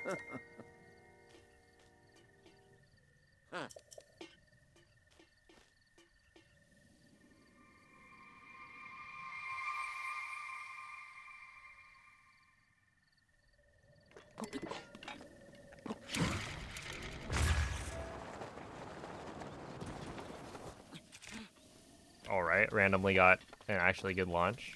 Huh. Alright, randomly got an actually good launch.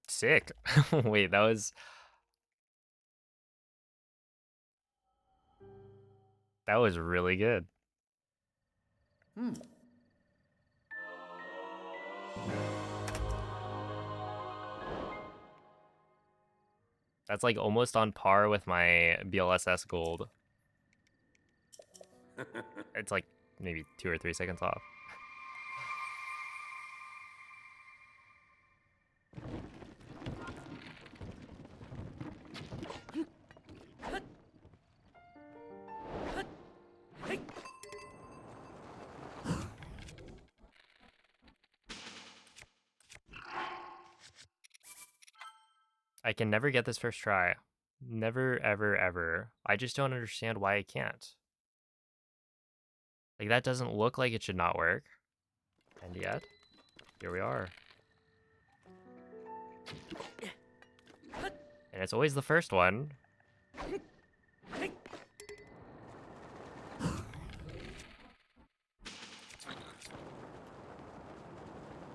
Sick. Wait, that was really good. Hmm. That's like almost on par with my BLSS gold. It's like maybe 2 or 3 seconds off. I can never get this first try. Never, ever, ever. I just don't understand why I can't. Like, that doesn't look like it should not work. And yet, here we are. And it's always the first one.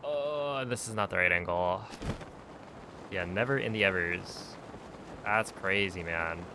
Oh, this is not the right angle. Yeah, never in the evers. That's crazy, man.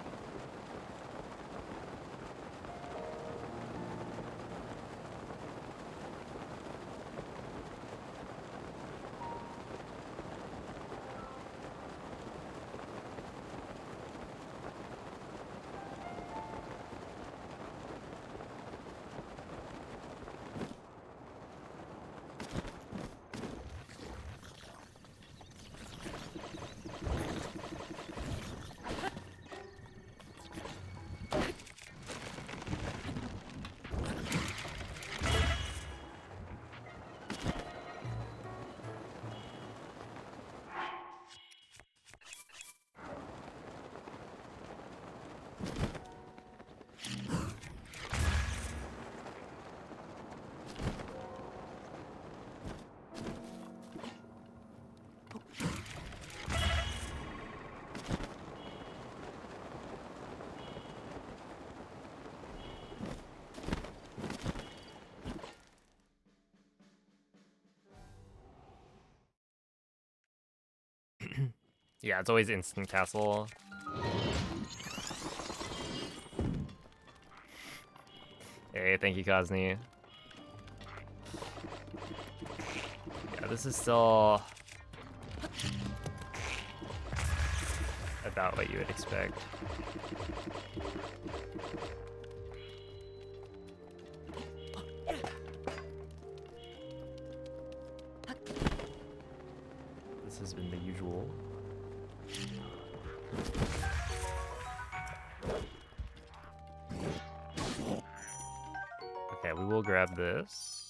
Yeah, it's always instant castle. Hey, thank you, Kazni. Yeah, this is still about what you would expect. This has been the usual. Okay, we will grab this.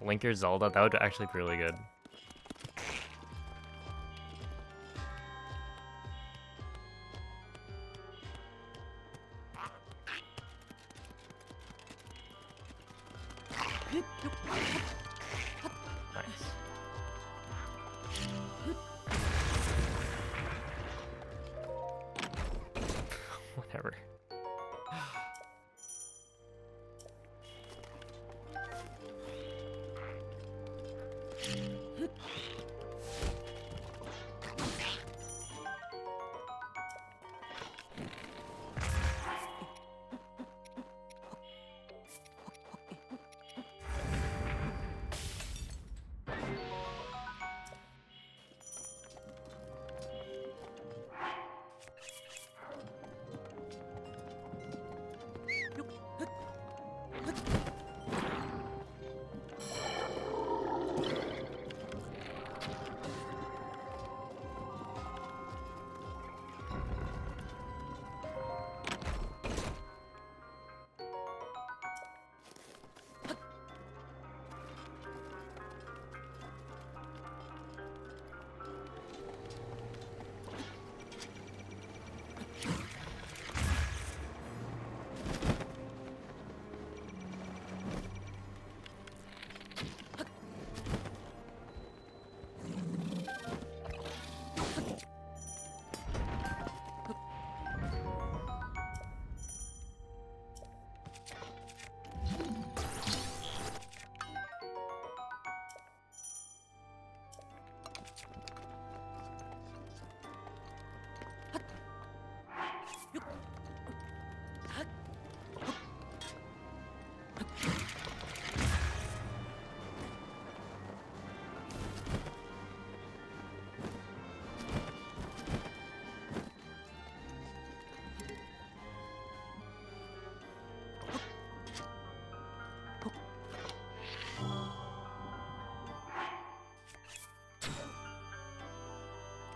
Link or Zelda, that would actually be really good. Nice. Whatever.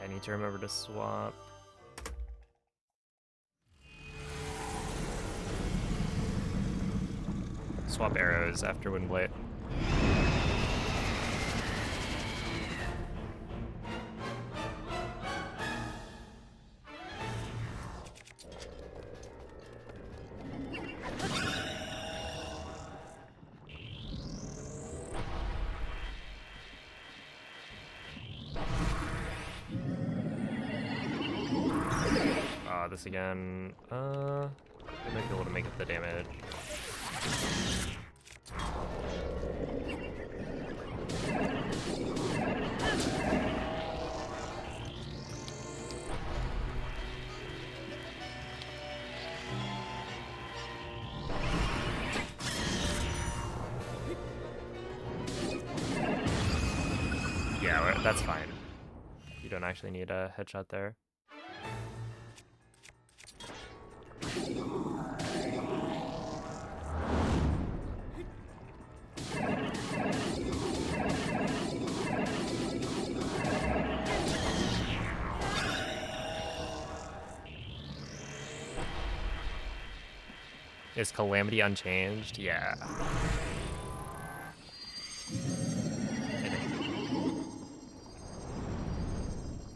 I need to remember to swap. Swap arrows after Windblade. This again. I might be able to make up the damage. Yeah, that's fine. You don't actually need a headshot there. Is Calamity unchanged? Yeah.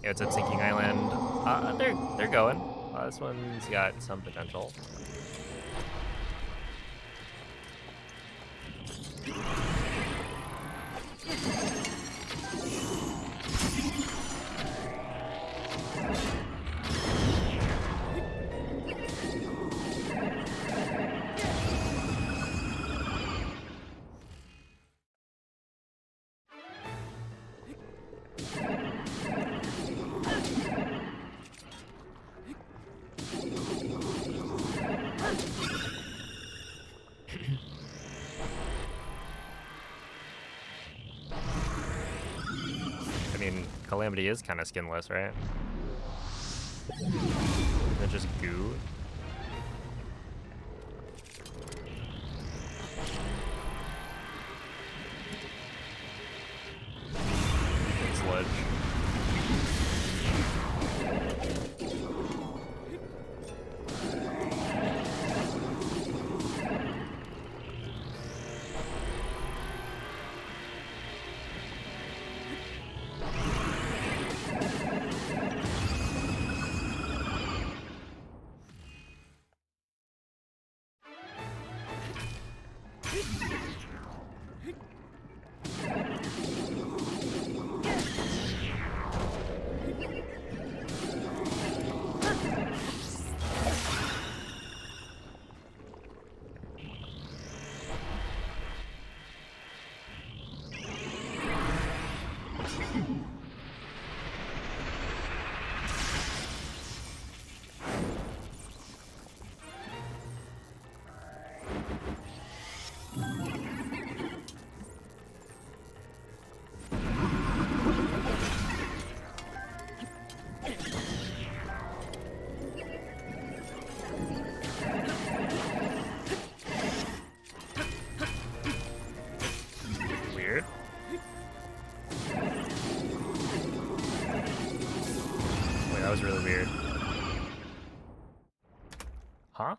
Yeah, it's at Sinking Island. They're going. This one's got some potential. I mean, Calamity is kind of skinless, right? Isn't it just goo? Sludge. That was really weird. Huh?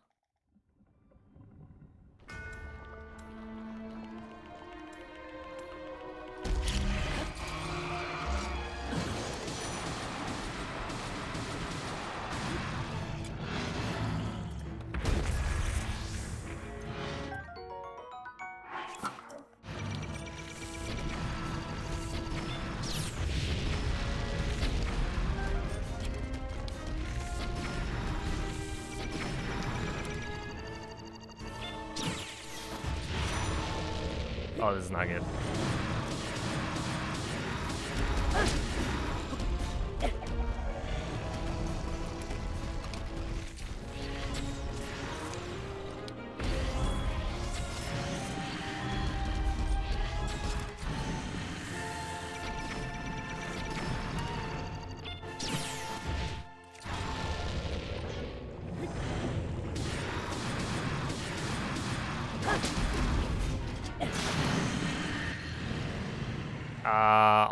Oh, this is not good.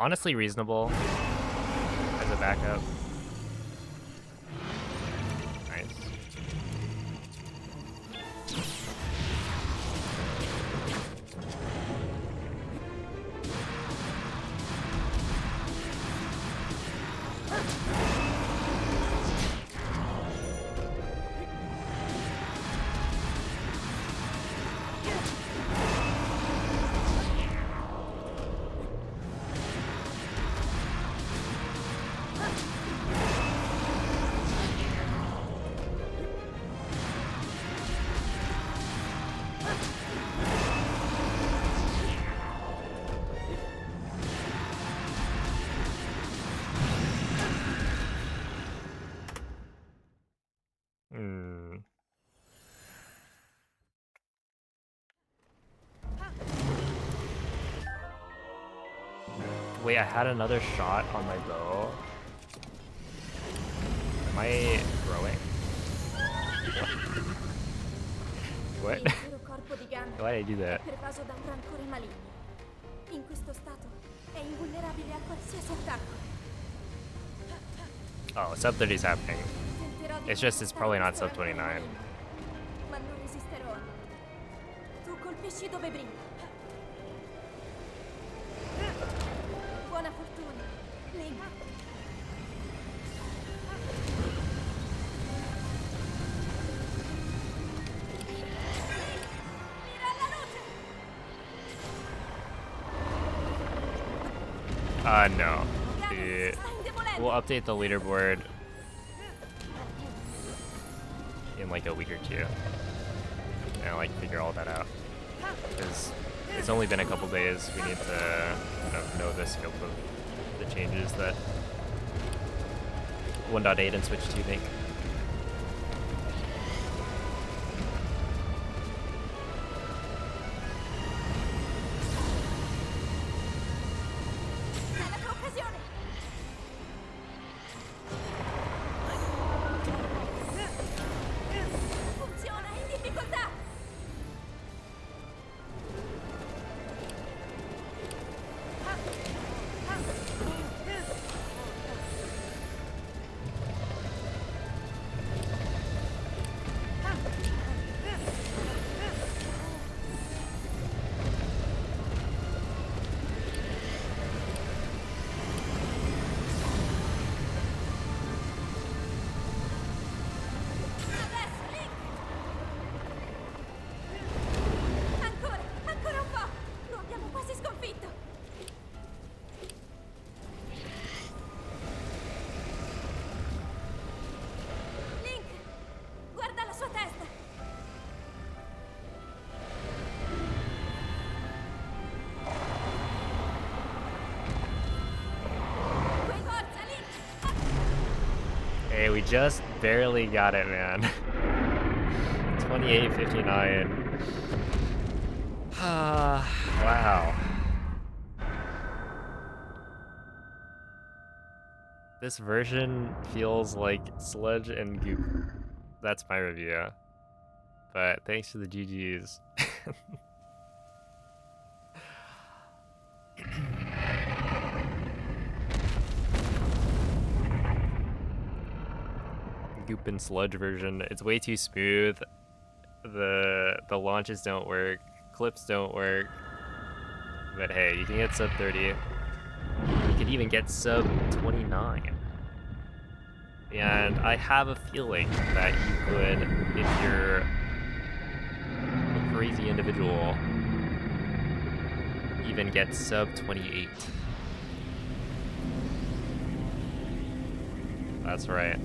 Honestly reasonable as a backup. Nice. Wait, I had another shot on my bow. Am I growing? What? L'intero corpo di Gunn Why did I do è that? pervaso da un rancore maligno. In questo stato è invulnerabile a qualsiasi attacco. Oh, sub 30 is happening. Tenterò di It's just, it's probably not sub contrastare 29. questo maligno, ma non resisterò. Tu colpisci dove brilla. Buona fortuna, Link. Mira alla luce! No. Gunn si sta indebolendo. We'll update the leaderboard in like a week or two. And like figure all that out. Because it's only been a couple days. We need to know the scope of the changes that 1.8 and Switch 2 make. È la tua occasione! Funziona in difficoltà! Adesso, Link! Ancora un po'! Lo abbiamo quasi sconfitto! Link! Guarda la sua testa! Fai forza, Link! Hey, we just barely got it, man. 28:59. Wow. This version feels like sludge and goop. That's my review. But thanks to the GGs. Goop and sludge version. It's way too smooth. The launches don't work. Clips don't work. But hey, you can get sub 30. You could even get sub 29. And I have a feeling that you could, if you're a crazy individual, even get sub 28. That's right.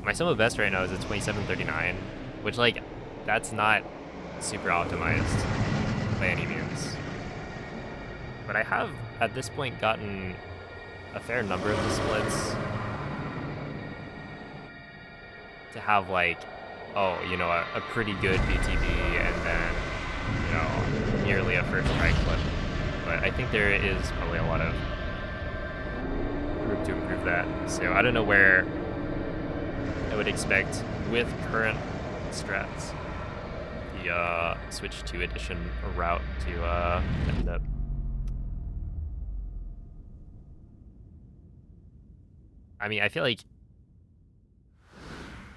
My sum of best right now is at 2739, which like, that's not super optimized by any means. But I have, at this point, gotten a fair number of the splits to have like, oh, you know, a pretty good BTB and then, you know, nearly a first try clip. But I think there is probably a lot of room to improve that. So I don't know where I would expect with current strats the Switch 2 edition route to end up. I mean, I feel like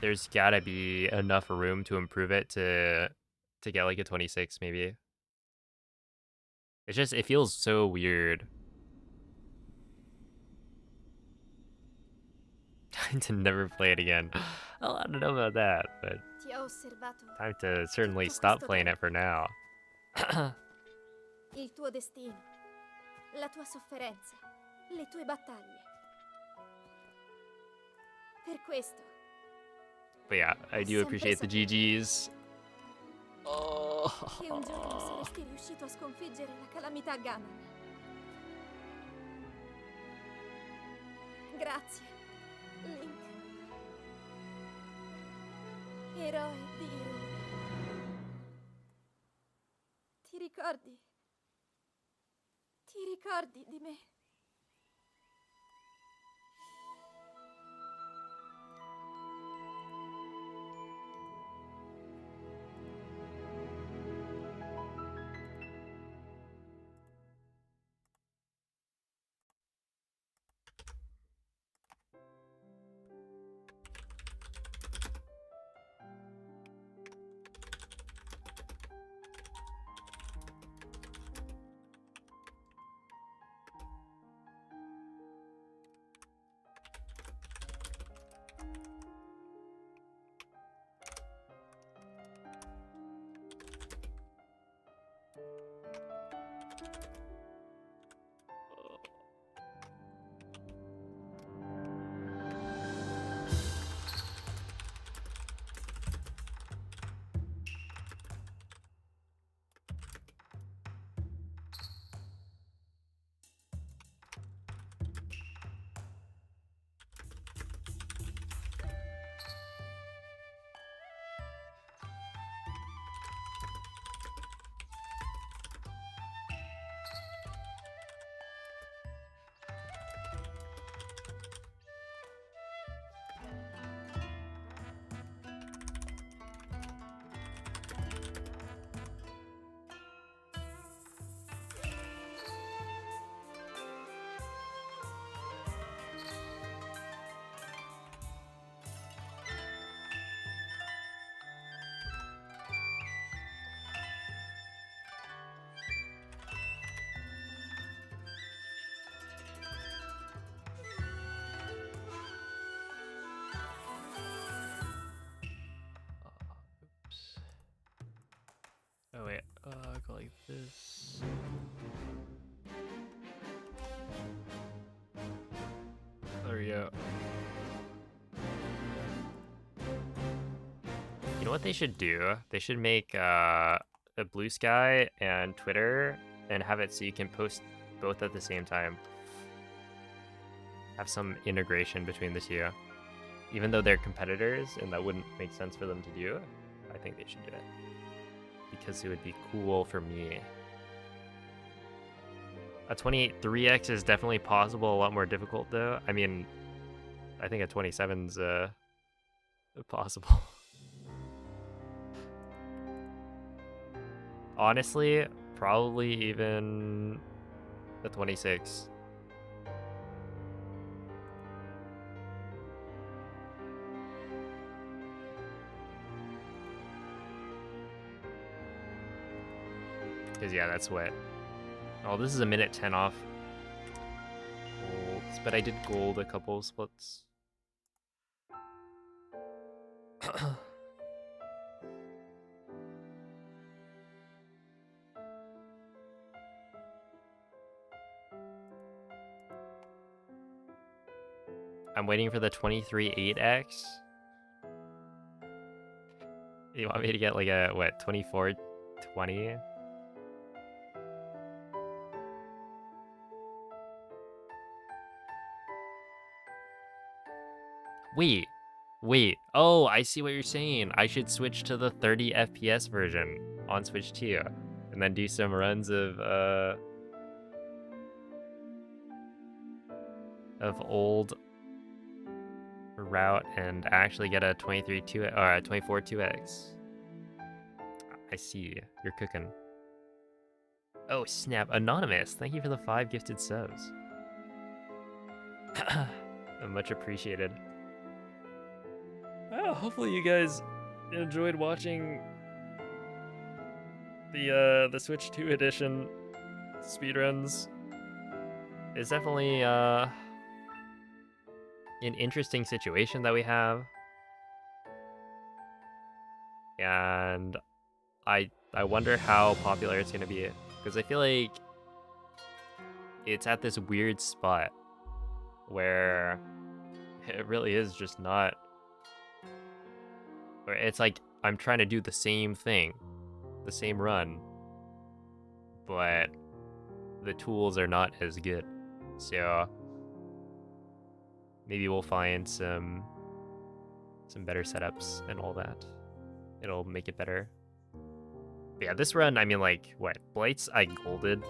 there's gotta be enough room to improve it to get like a 26 maybe. It's just, it feels so weird to never play it again. Well, I don't know about that, but Ti ho osservato time to certainly tutto stop questo playing it tempo. for now. Il tuo destino, la tua sofferenza, le tue battaglie. Per questo, But yeah, I ho do sempre appreciate the saputo GGs. che un giorno Oh. saresti riuscito a sconfiggere la calamità Ganon. Grazie, Link. Eroe di Hyrule. Ti ricordi? Ti ricordi di me? Oops. Oh wait, go like this. There we go. You know what they should do? They should make a Blue Sky and Twitter and have it so you can post both at the same time. Have some integration between the two. Even though they're competitors and that wouldn't make sense for them to do, I think they should do it. Because it would be cool for me. A 28 3x is definitely possible, a lot more difficult though. I mean, I think a 27's possible. Honestly, probably even the 26. Because yeah, that's what. Oh, this is a minute 10 off. Golds, but I did gold a couple of splits. I'm waiting for the 23 8x. You want me to get like a, what, 24 20? Wait. Oh, I see what you're saying. I should switch to the 30 FPS version on Switch 2 and then do some runs of old route and actually get a 23 2 or a 24 2x. I see. You're cooking. Oh, snap. Anonymous. Thank you for the 5 gifted subs. Much appreciated. Well, hopefully you guys enjoyed watching the Switch 2 edition speedruns. It's definitely an interesting situation that we have. And I wonder how popular it's gonna be, because I feel like it's at this weird spot where it really is just not, where it's like I'm trying to do the same thing, the same run, but the tools are not as good. So maybe we'll find some better setups and all that. It'll make it better. But yeah, this run, I mean, like, what? Blights I golded,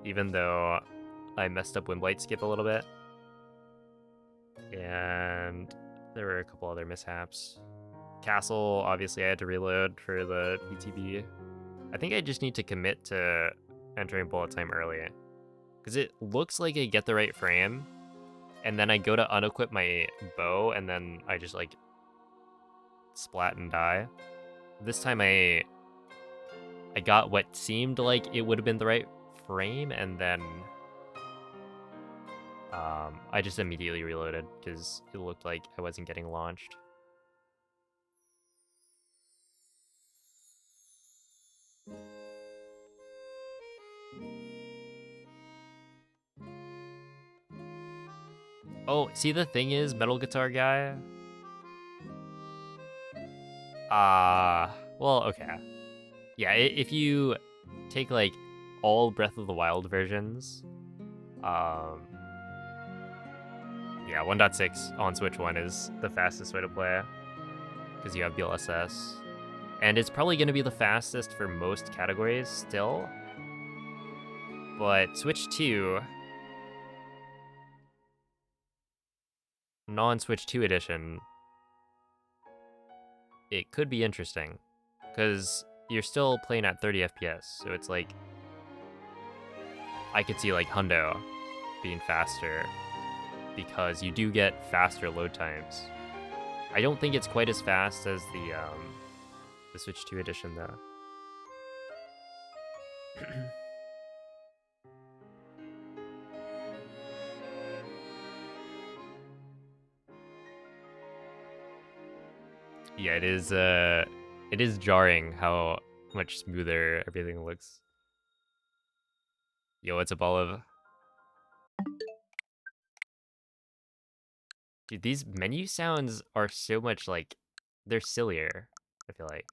even though I messed up Windblight skip a little bit. And there were a couple other mishaps. Castle, obviously I had to reload for the PTB. I think I just need to commit to entering bullet time early, because it looks like I get the right frame, and then I go to unequip my bow, and then I just like splat and die. This time I got what seemed like it would have been the right frame, and then I just immediately reloaded because it looked like I wasn't getting launched. Oh, see, the thing is, Metal Guitar Guy. Well, okay. Yeah, if you take like all Breath of the Wild versions, yeah, 1.6 on Switch 1 is the fastest way to play, because you have DLSS. And it's probably going to be the fastest for most categories still. But Switch 2, non-Switch 2 edition, it could be interesting, because you're still playing at 30 FPS, so it's like, I could see like Hundo being faster, because you do get faster load times. I don't think it's quite as fast as the Switch 2 edition though. Yeah, it is jarring how much smoother everything looks. Yo, what's up, Olive? Dude, these menu sounds are so much like, they're sillier, I feel like.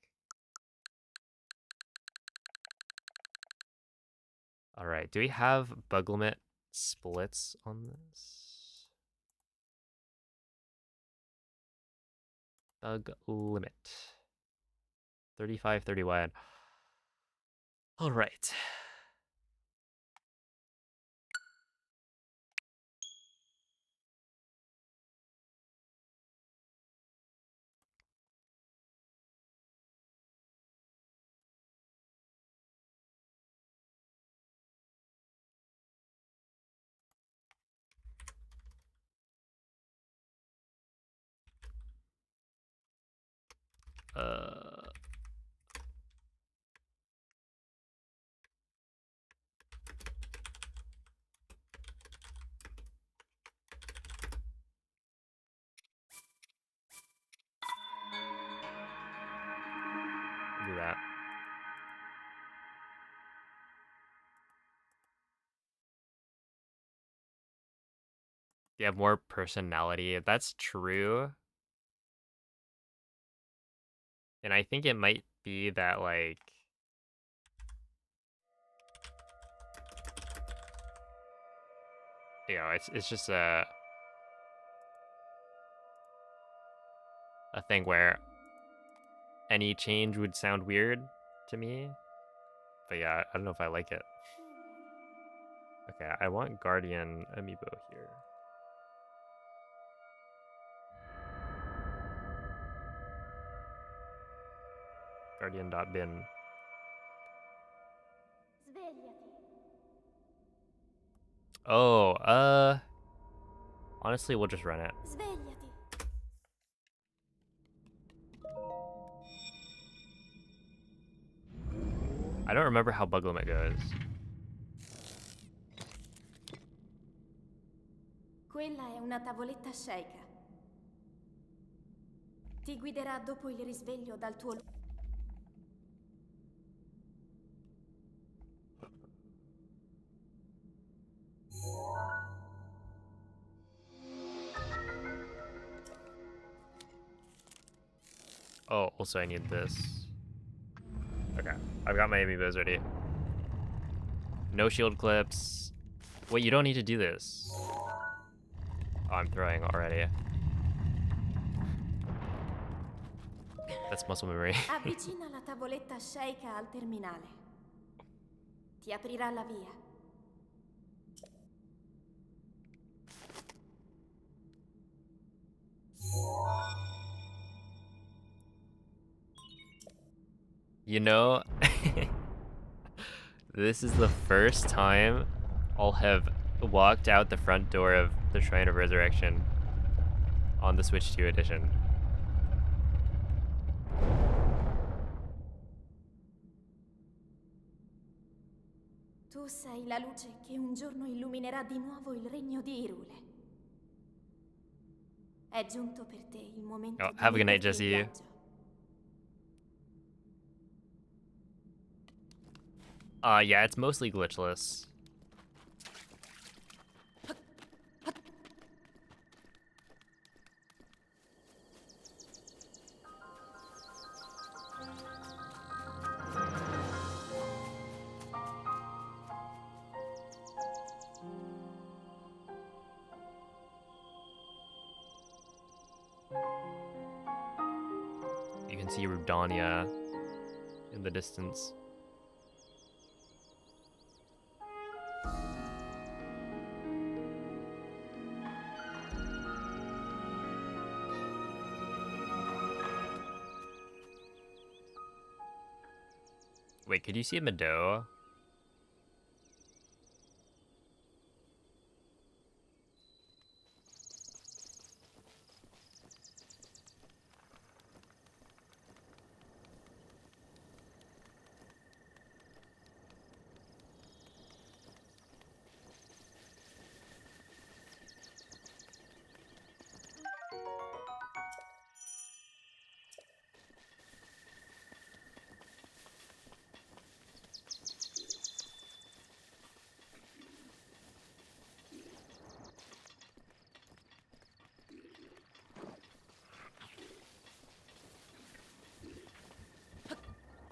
Alright, do we have bug limit splits on this? Bug limit. 35, 31. Alright. Uh... Do that. You have more personality. That's true. And I think it might be that, like, you know, it's just a thing where any change would sound weird to me. But yeah, I don't know if I like it. Okay, I want Guardian amiibo here. Guardian.bin. Svegliati. Oh, Honestly, we'll just run it. Svegliati. I don't remember how bug limit goes. Quella è una tavoletta shake. Ti guiderà dopo il risveglio dal tuo... Oh, also I need this. Okay, I've got my amiibos ready. No shield clips. Wait, you don't need to do this. Oh, I'm throwing already. That's muscle memory. Avvicina la tavoletta shake al terminale. Ti aprirà la via. You know, this is the first time I'll have walked out the front door of the Shrine of Resurrection on the Switch 2 edition. Tu sei la luce che un giorno illuminerà di nuovo il regno di Irule. È giunto per te il momento Oh, di have a good night, metterti in Jesse. viaggio. Yeah, it's mostly glitchless. You can see Rudania in the distance. Wait, could you see Mado?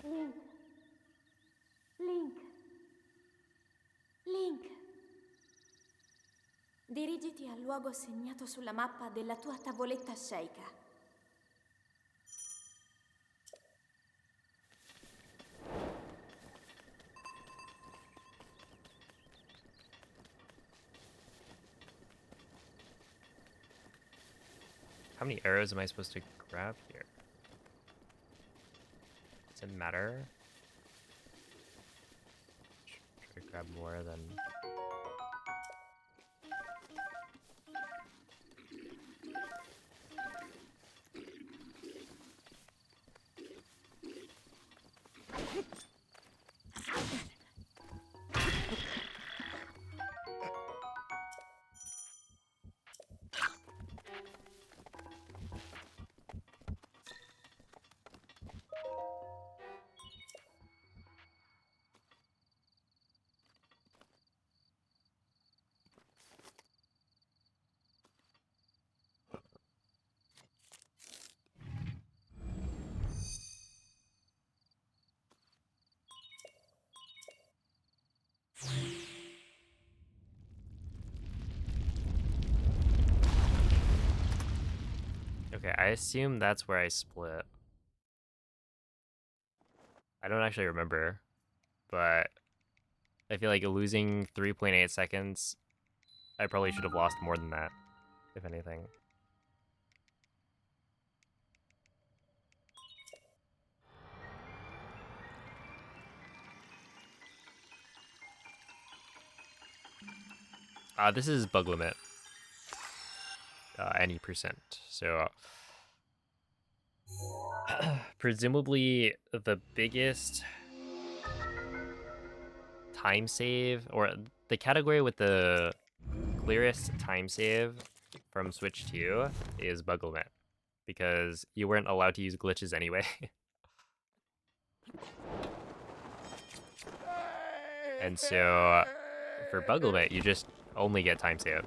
Link. Link. Link. Dirigiti al luogo segnato sulla mappa della tua tavoletta shake. How many arrows am I supposed to grab here? Does it matter? Try to grab more than... Okay, I assume that's where I split. I don't actually remember, but I feel like losing 3.8 seconds, I probably should have lost more than that, if anything. This is bug limit. any percent. So presumably the biggest time save, or the category with the clearest time save from Switch 2 is Bug Limit, because you weren't allowed to use glitches anyway. And so for Bug Limit, you just only get time save.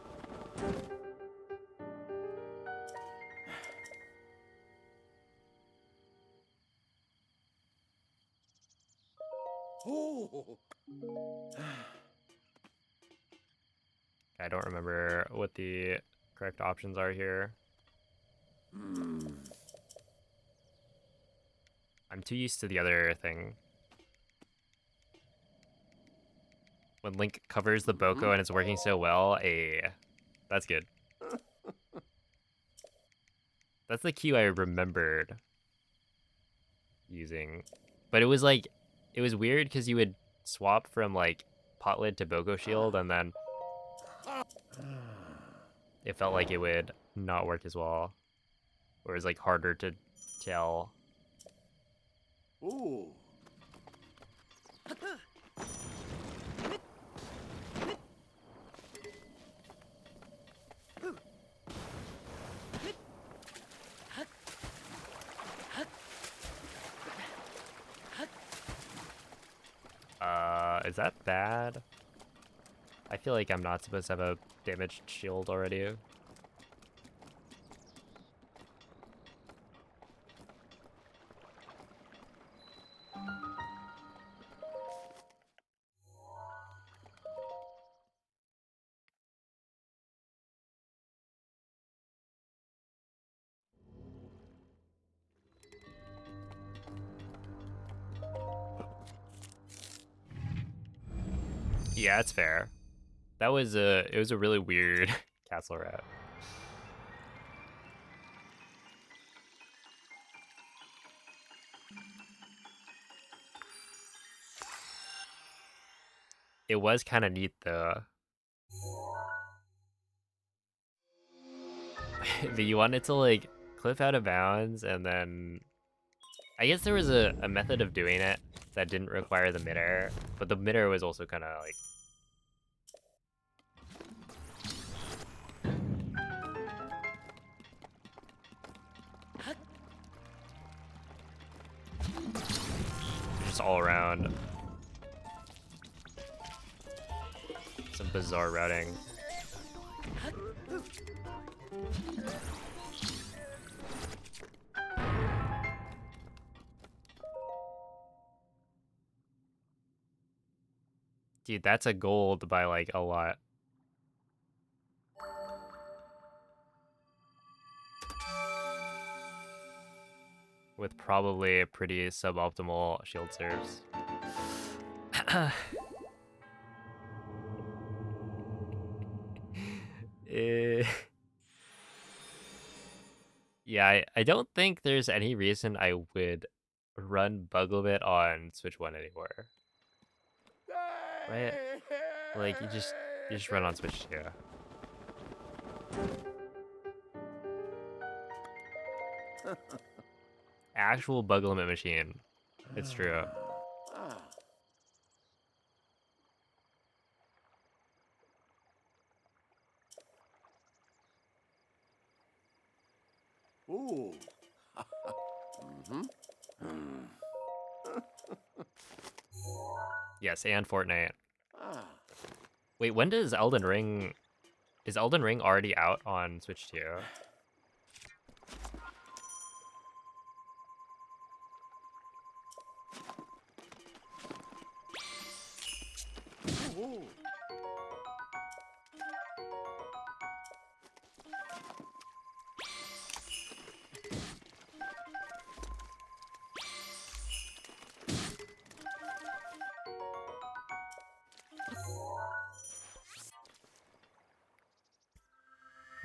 I don't remember what the correct options are here. I'm too used to the other thing. When Link covers the Boko and it's working so well, that's good. That's the cue I remembered using. But it was like, it was weird because you would swap from like pot lid to Boko shield, and then it felt like it would not work as well. Or it was like harder to tell. Ooh. Is that bad? I feel like I'm not supposed to have a damaged shield already. Yeah, it's fair. It was a really weird castle rat. It was kind of neat though. That you wanted to like clip out of bounds, and then I guess there was a method of doing it that didn't require the midair, but the midair was also kind of like just all around some bizarre routing. Dude, that's a gold by like a lot. With probably a pretty suboptimal shield serves. Eh, yeah, I don't think there's any reason I would run Bug Limit on Switch 1 anymore. Right? Like you just run on Switch 2. Actual Bug Limit machine. It's true. Ooh. Yes, and Fortnite. Wait, when does Elden Ring... Is Elden Ring already out on Switch 2? Ooh.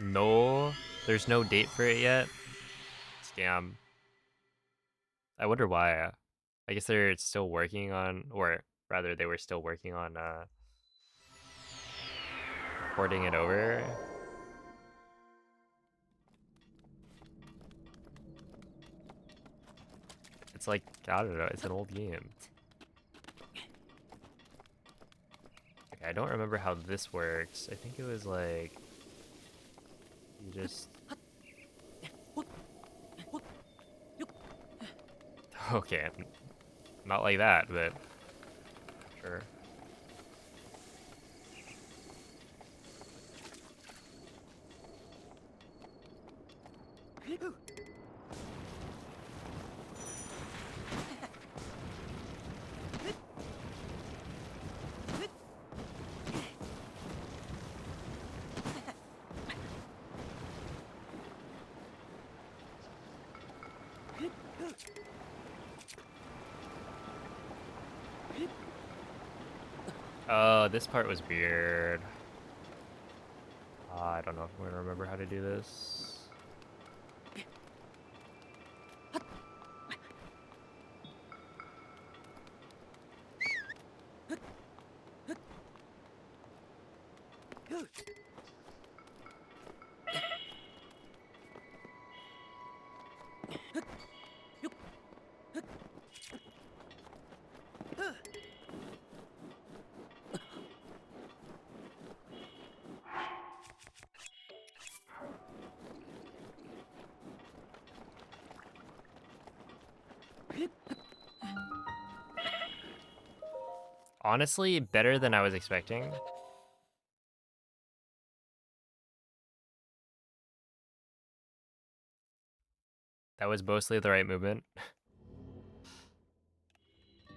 No, there's no date for it yet. Scam. I wonder why. I guess they're still working on, or rather they were still working on porting it over. like, I don't know, it's an old game. Okay, I don't remember how this works. I think it was like, you just... Okay, not like that, but sure. Oh, this part was weird. I don't know if I'm gonna remember how to do this. Honestly, better than I was expecting. That was mostly the right movement.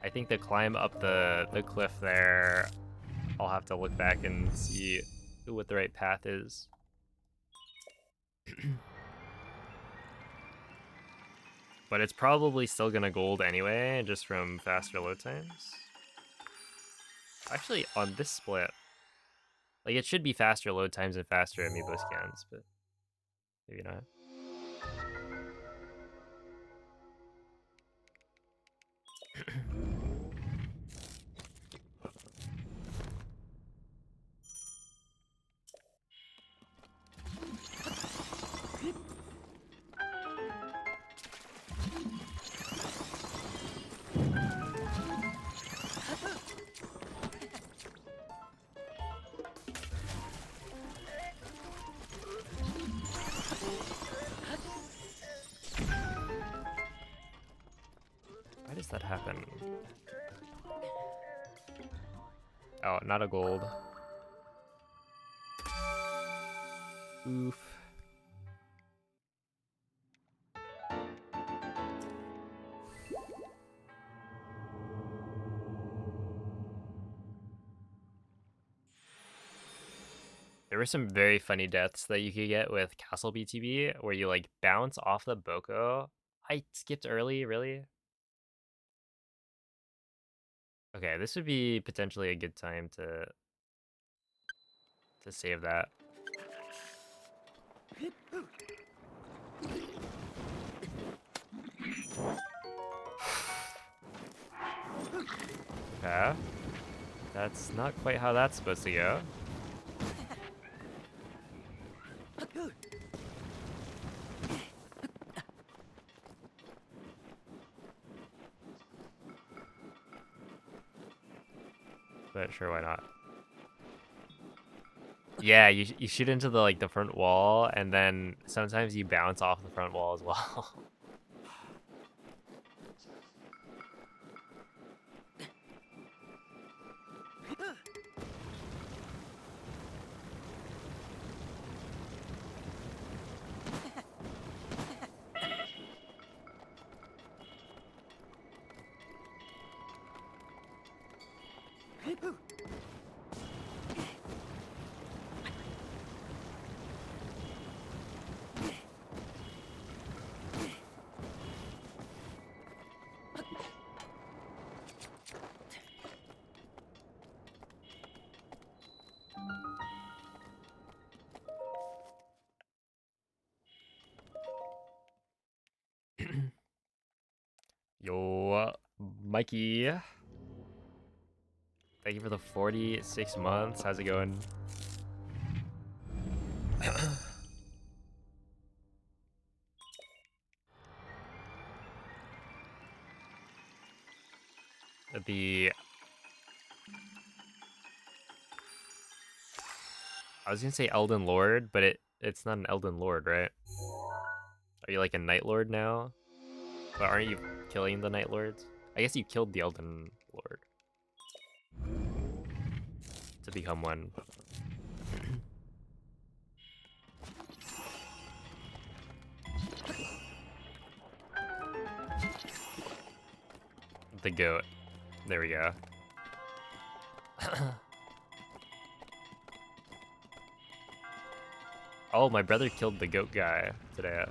I think the climb up the cliff there, I'll have to look back and see what the right path is. But it's probably still gonna gold anyway, just from faster load times. Actually, on this split, like it should be faster load times and faster amiibo scans, but maybe not. Why does that happen? Oh, not a gold. Oof. There were some very funny deaths that you could get with Castle BTB, where you like bounce off the Boko. I skipped early, really? Okay, this would be potentially a good time to save that. Okay. That's not quite how that's supposed to go. But sure, why not? Yeah, you shoot into the like the front wall, and then sometimes you bounce off the front wall as well. Yo, Mikey. Thank you for the 46 months. How's it going? The I was gonna say Elden Lord, but it's not an Elden Lord, right? Are you like a Night Lord now? But aren't you killing the Night Lords? I guess you killed the Elden Lord to become one. The goat. There we go. Oh, my brother killed the goat guy today.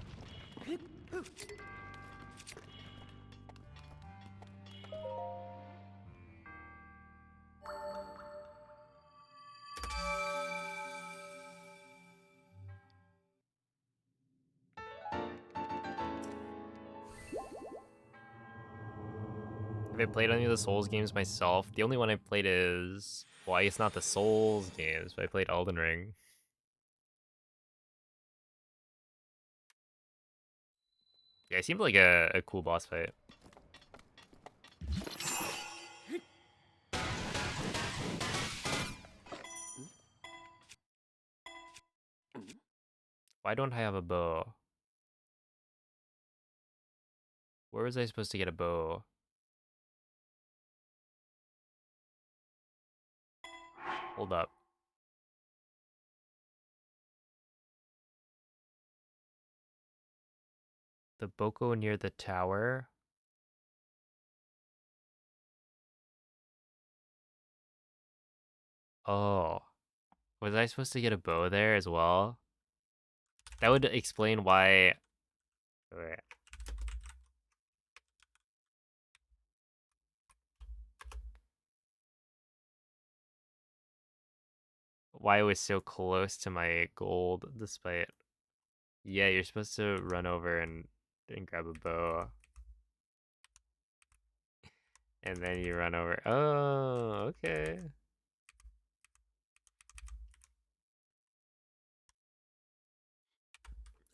Have I played any of the Souls games myself? The only one I played is... Well, I guess not the Souls games, but I played Elden Ring. Yeah, it seemed like a cool boss fight. Why don't I have a bow? Where was I supposed to get a bow? Hold up. The Boko near the tower? Oh. Was I supposed to get a bow there as well? That would explain why... Wait. Why it was so close to my gold despite... Yeah, you're supposed to run over and grab a bow. And then you run over. Oh, okay.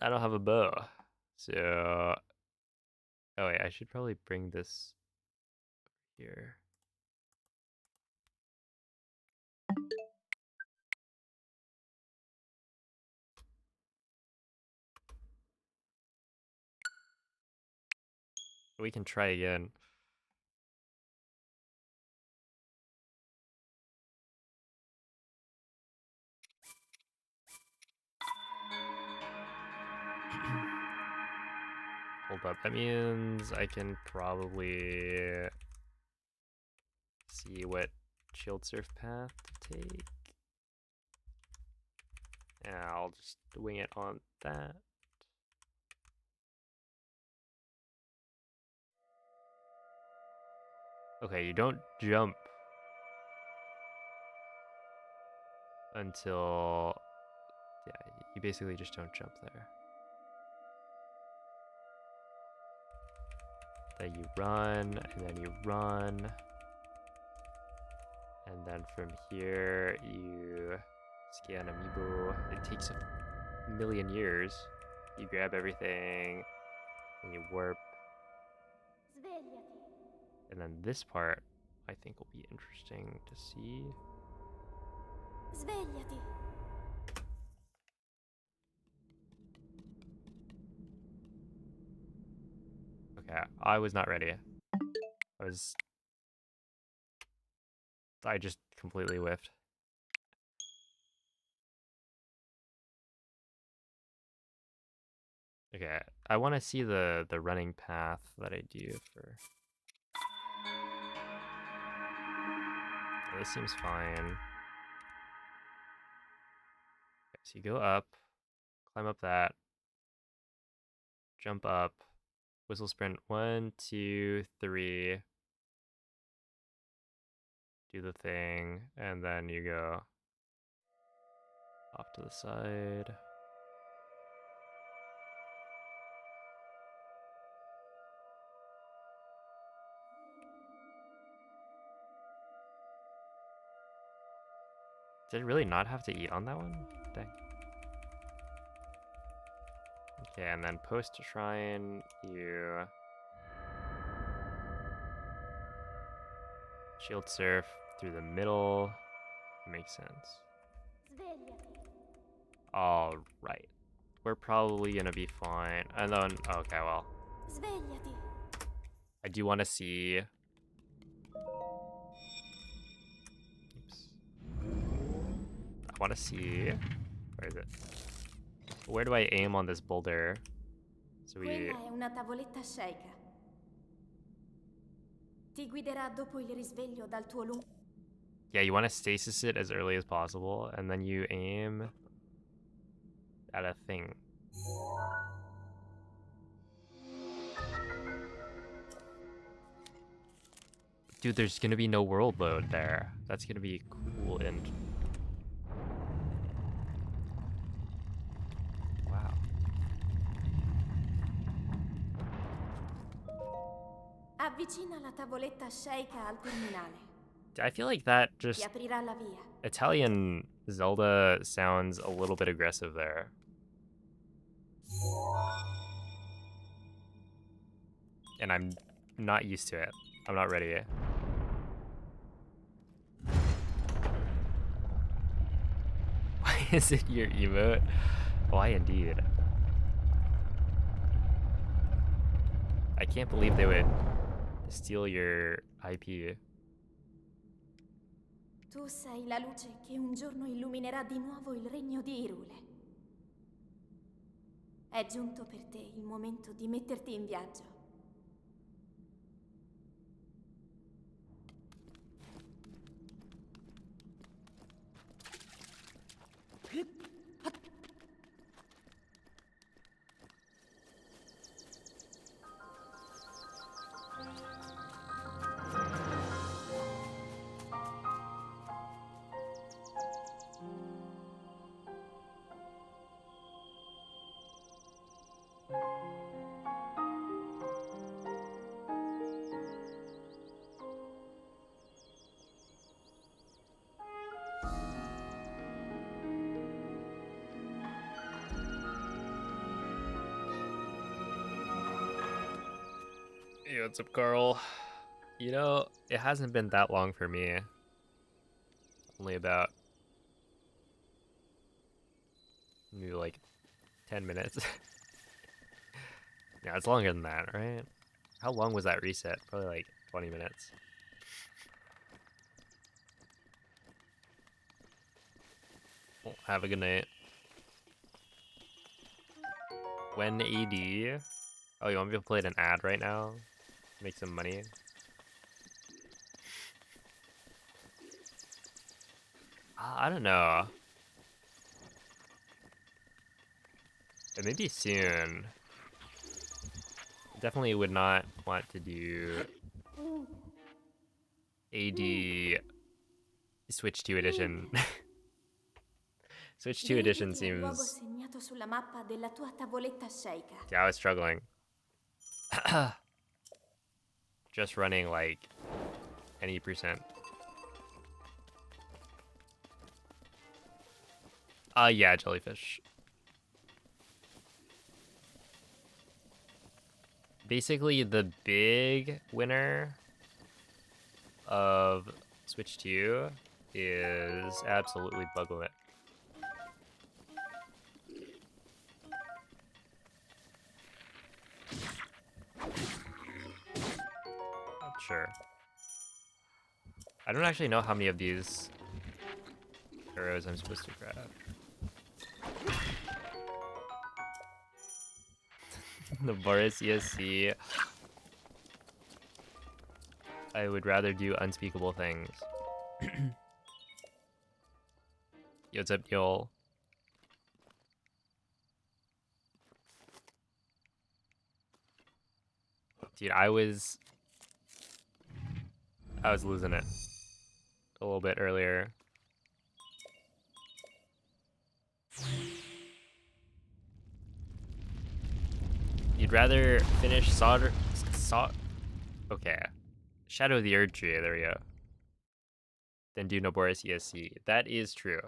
I don't have a bow. So... Oh wait, I should probably bring this here. We can try again. Hold up, that means I can probably see what shield surf path to take. Yeah, I'll just wing it on that. Okay, you don't jump until... Yeah, you basically just don't jump there. Then you run, and then you run. And then from here, you scan amiibo. It takes a million years. You grab everything, and you warp. Svegliati. And then this part, I think, will be interesting to see. Svegliati. Okay, I was not ready. I just completely whiffed. Okay, I want to see the running path that I do for... Oh, this seems fine. Okay, so you go up, climb up that, jump up, whistle sprint 1, 2, 3, do the thing, and then you go off to the side. Did I really not have to eat on that one? Dang. Okay, and then post shrine, you Shield surf through the middle. Makes sense. Svegliati. All right. We're probably gonna be fine. And then, okay, well, Svegliati. I do want to see. Oops. I want to see. Where is it? Where do I aim on this boulder? So we. Quella è una tavoletta sceicca. Ti guiderà dopo il risveglio dal tuo lungo... Yeah, you want to stasis it as early as possible, and then you aim at a thing. Dude, there's gonna be no world load there. That's gonna be cool and... Wow. Avvicina la tavoletta sceicca al terminale. I feel like that Ti just... aprirà la via. Italian Zelda sounds a little bit aggressive there. And I'm not used to it. I'm not ready. Why is it your emote? Why indeed? I can't believe they would steal your IP. Tu sei la luce che un giorno illuminerà di nuovo il regno di Hyrule. È giunto per te il momento di metterti in viaggio. Hey, what's up, Carl? You know, it hasn't been that long for me. Only about maybe like 10 minutes. Yeah, it's longer than that, right? How long was that reset? Probably like 20 minutes. Well, have a good night. When AD? Oh, you want me to play an ad right now? Make some money? I don't know. Maybe soon. Definitely would not want to do AD Switch 2 edition. Switch 2 edition Dirigiti al luogo seems... segnato sulla mappa della tua tavoletta sceicca. Yeah, I was struggling. Just running like any percent. Yeah, jellyfish. Basically, the big winner of Switch 2 is absolutely bug limit. Not sure. I don't actually know how many of these arrows I'm supposed to grab. The Boris ESC. I would rather do unspeakable things. Yo, what's up, y'all? Dude, I was losing it a little bit earlier. You'd rather finish okay. Shadow of the Erd Tree, there we go. Than do Noboris ESC. That is true.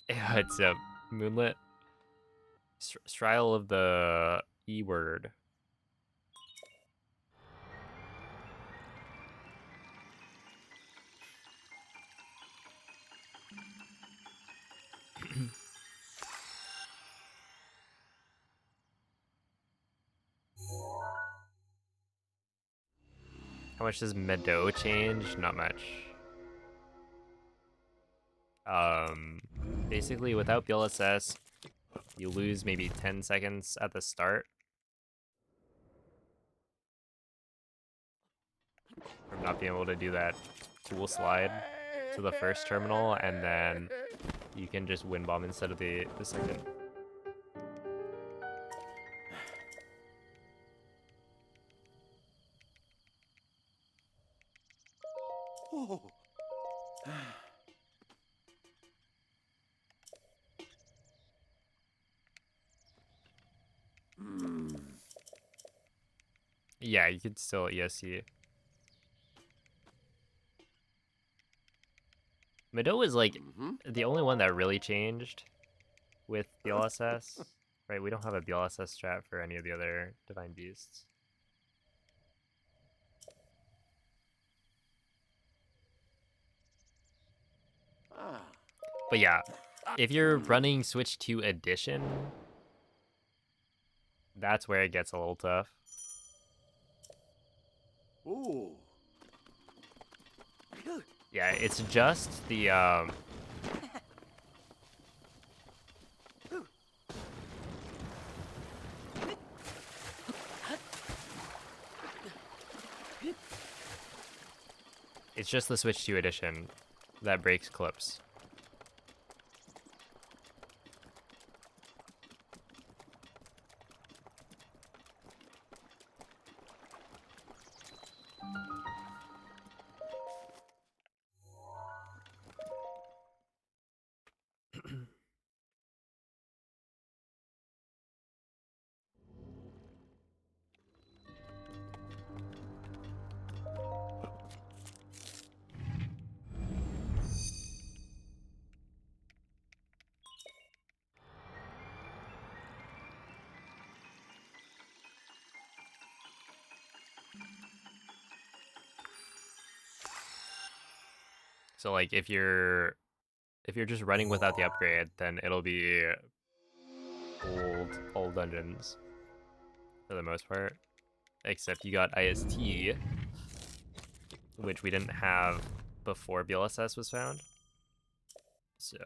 Yeah, it's a Moonlit. Trial of the E word. How much does Meadow change? Not much. Basically, without BLSS, you lose maybe 10 seconds at the start from not being able to do that cool slide to the first terminal, and then you can just win bomb instead of the second. Oh. Yeah, you could still ESC. Meadow is like the only one that really changed with BLSS. Right, we don't have a BLSS strat for any of the other Divine Beasts. Ah. But yeah, if you're running Switch 2 Edition, that's where it gets a little tough. Ooh. Yeah, it's just the it's just the Switch 2 Edition that breaks clips. So like if you're just running without the upgrade, then it'll be old dungeons for the most part. Except you got IST, which we didn't have before BLSS was found. So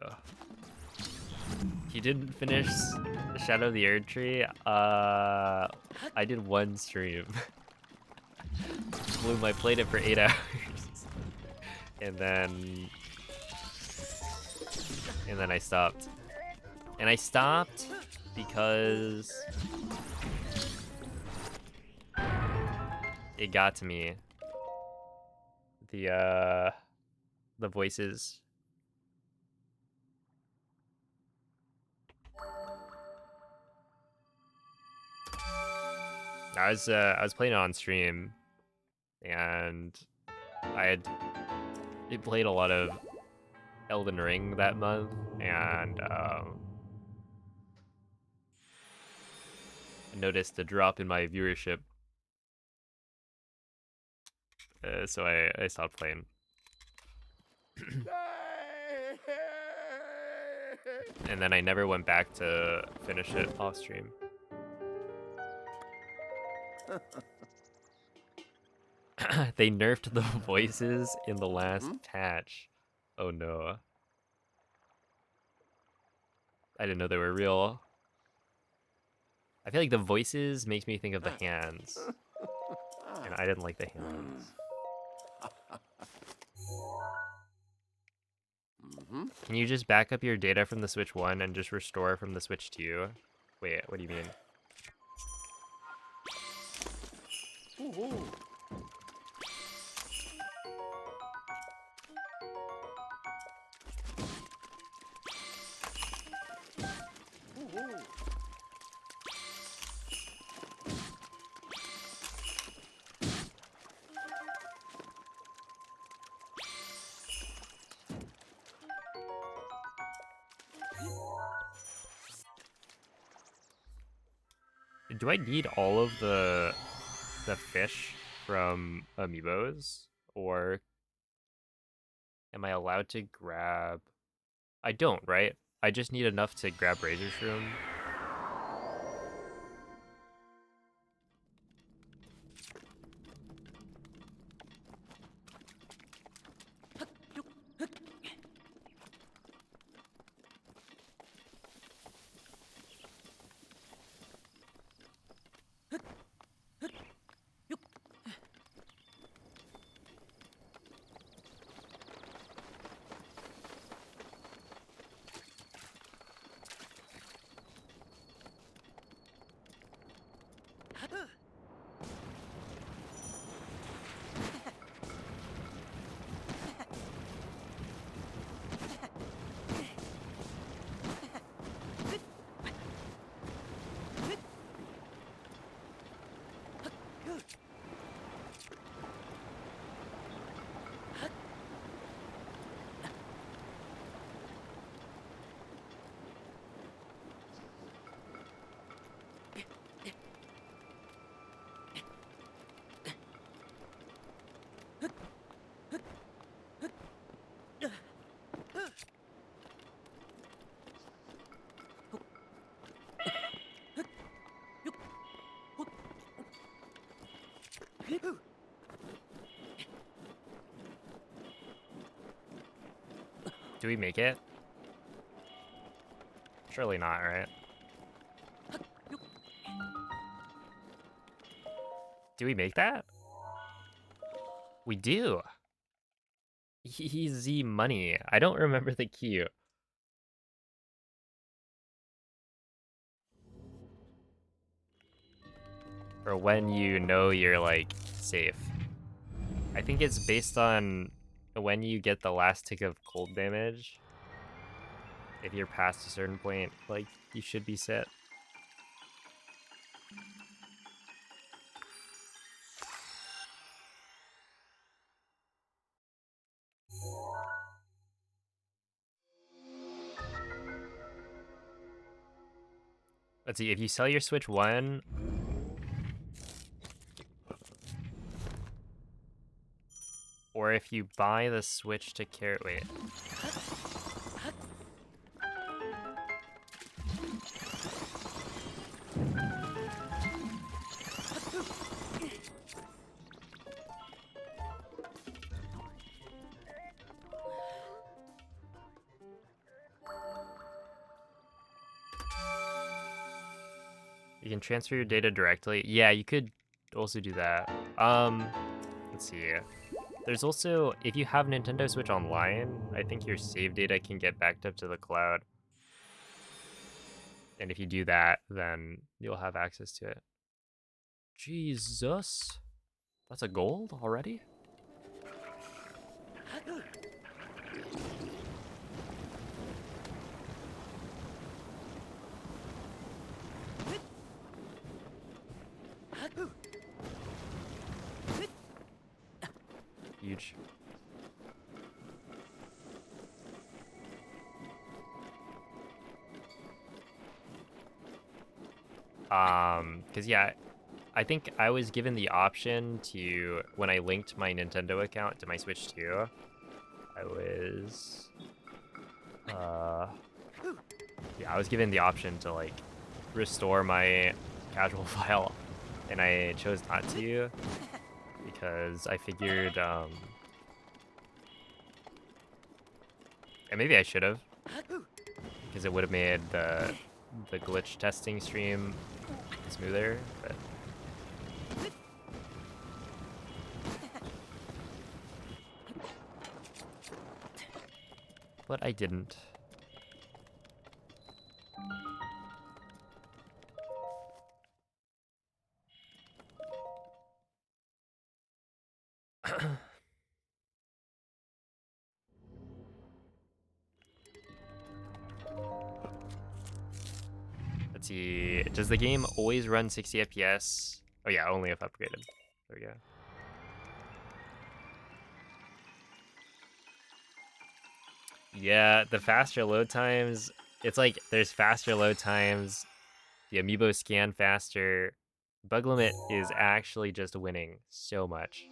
he didn't finish Shadow of the Erd Tree. I did one stream. Blew my plate in for 8 hours. And then I stopped. And I stopped because it got to me. The voices. I was playing it on stream, and I played a lot of Elden Ring that month, and noticed a drop in my viewership, so I stopped playing. And then I never went back to finish it off stream. They nerfed the voices in the last patch. Oh no. I didn't know they were real. I feel like the voices makes me think of the hands. And I didn't like the hands. Can you just back up your data from the Switch 1 and just restore from the Switch 2? Wait, what do you mean? Ooh. Do I need all of the fish from amiibos, or am I allowed to grab? I don't, right? I just need enough to grab Razor Shroom. Do we make it? Surely not, right? Do we make that? We do. Easy money. I don't remember the key. Or when you know you're like safe. I think it's based on when you get the last tick of cold damage. If you're past a certain point, like, you should be set. Let's see, if you sell your Switch 1... Or if you buy the Switch to carry... Wait. You can transfer your data directly. Yeah, you could also do that. Let's see. There's also, if you have Nintendo Switch Online, I think your save data can get backed up to the cloud. And if you do that, then you'll have access to it. Jesus. That's a gold already? Huge. Because yeah, I think I was given the option to, when I linked my Nintendo account to my Switch 2, I was, yeah, I was given the option to, like, restore my casual file, and I chose not to, because I figured, and maybe I should have, because it would have made the glitch testing stream smoother, but I didn't. Let's see, does the game always run 60 FPS? Oh yeah, only if upgraded. There we go. Yeah, the faster load times, it's like there's faster load times, the amiibo scan faster. Bug limit is actually just winning so much.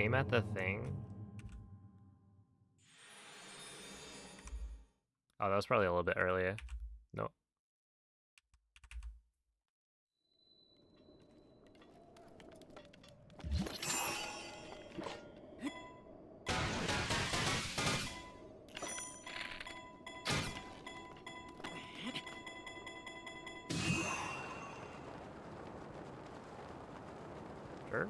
aim at the thing? Oh, that was probably a little bit earlier. No. Sure.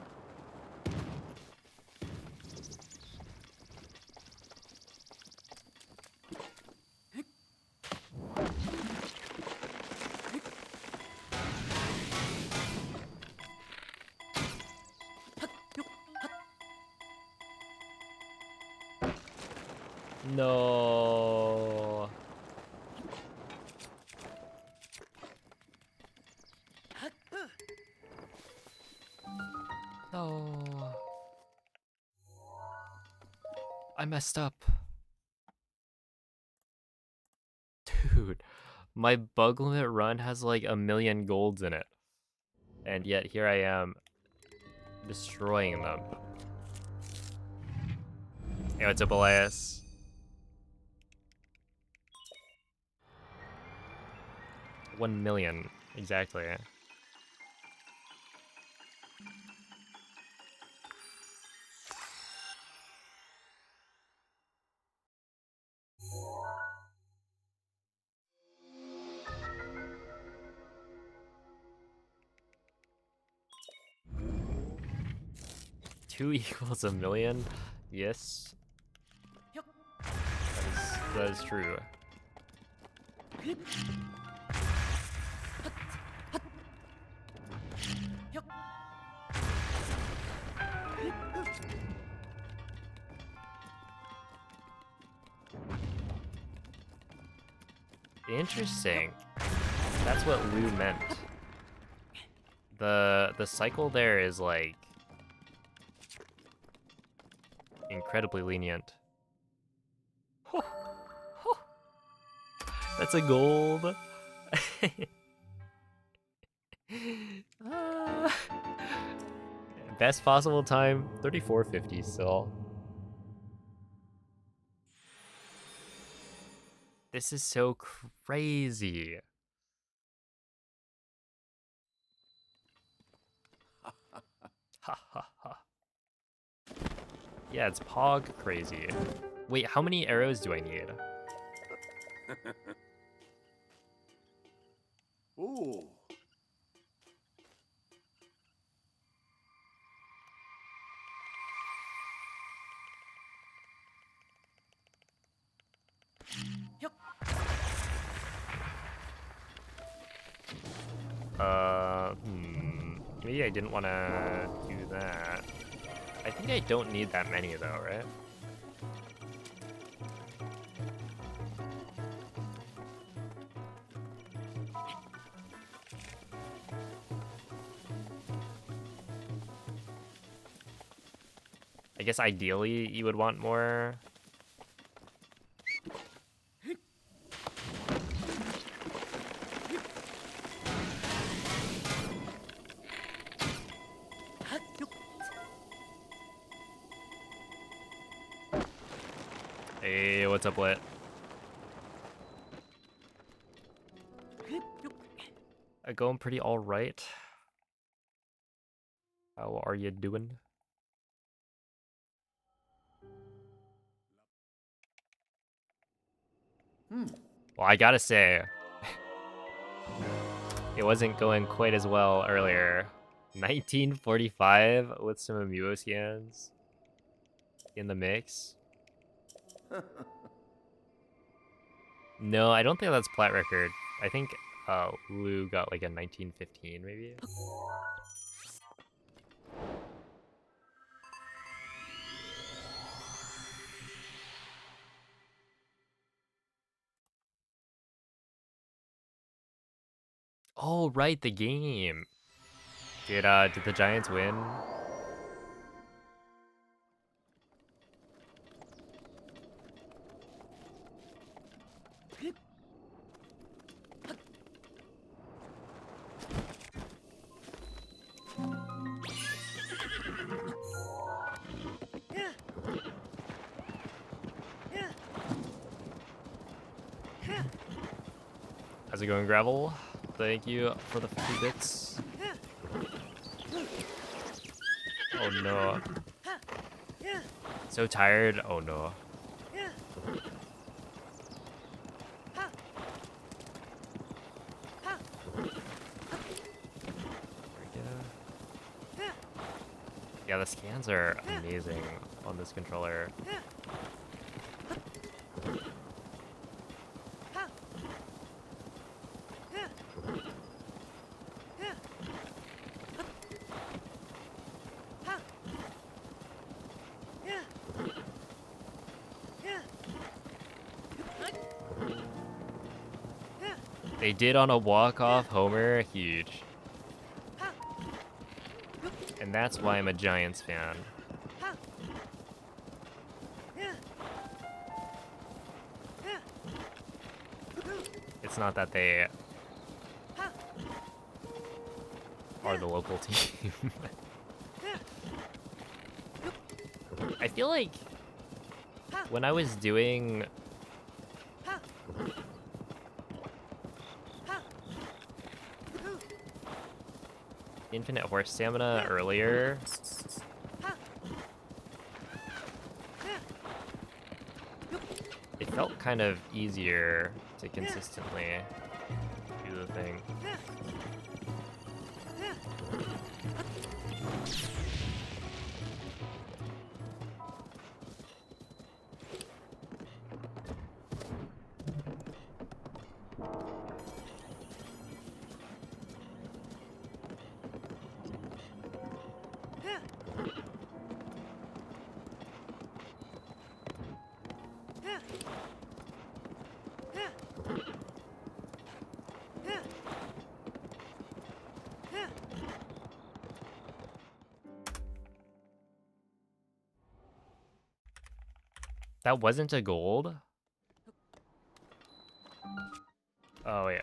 No. No. I messed up. Dude, my bug limit run has like 1,000,000 golds in it. And yet here I am destroying them. Hey, what's up, Elias? $1 million, exactly. Two equals 1,000,000? Yes. That is true. Interesting. That's what Lou meant. The cycle there is like incredibly lenient. That's a gold. Best possible time, 34.50 still. This is so crazy. Ha ha ha. Yeah, it's pog crazy. Wait, how many arrows do I need? Ooh. Maybe I didn't want to do that. I think I don't need that many though, right? I guess ideally you would want more. Hey, what's up, Lit? Going pretty all right. How are you doing? Well, I gotta say, it wasn't going quite as well earlier. 1945 with some amiibo scans in the mix. No, I don't think that's plat record. I think Lou got like a 1915 maybe. Oh, right, the game. Did the Giants win? How's it going, Gravel? Thank you for the 50 bits. Oh no. So tired. Oh no. Yeah, the scans are amazing on this controller. They did on a walk-off homer, huge. And that's why I'm a Giants fan. It's not that they are the local team. I feel like when I was doing Infinite Horse Stamina earlier, it felt kind of easier to consistently do the thing. That wasn't a gold? Oh wait,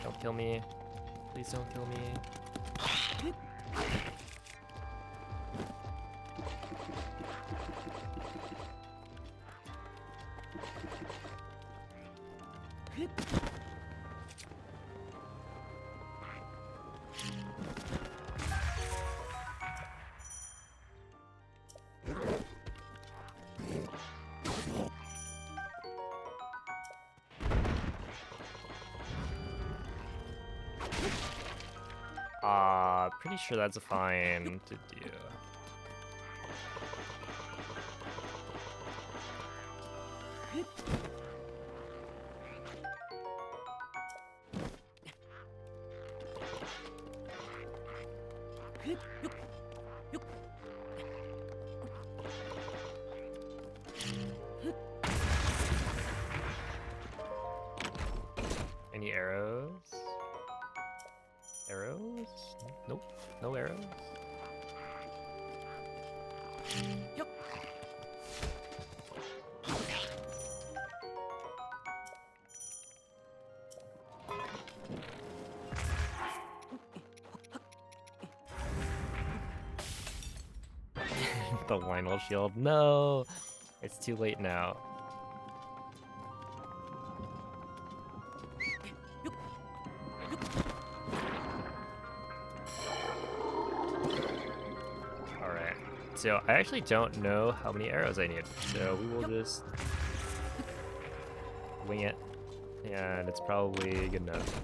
don't kill me. Please don't kill me. Pretty sure that's fine to do. Any arrows? Arrows? Nope, no arrows. The Lionel shield. No! It's too late now. Alright. So I actually don't know how many arrows I need. So we will just wing it. And it's probably good enough.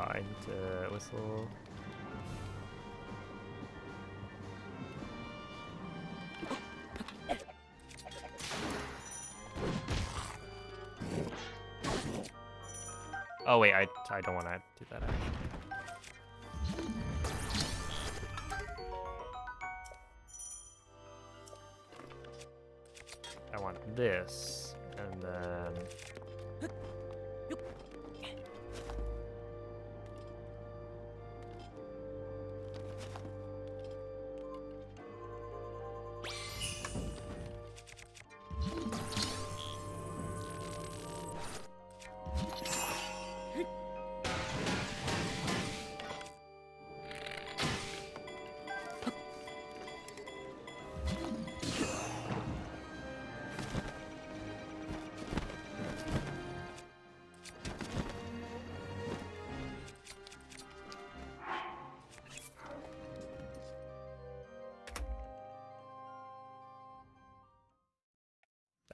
I need to whistle. Oh wait, I don't want to do that actually. I want this, and then...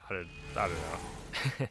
I don't know.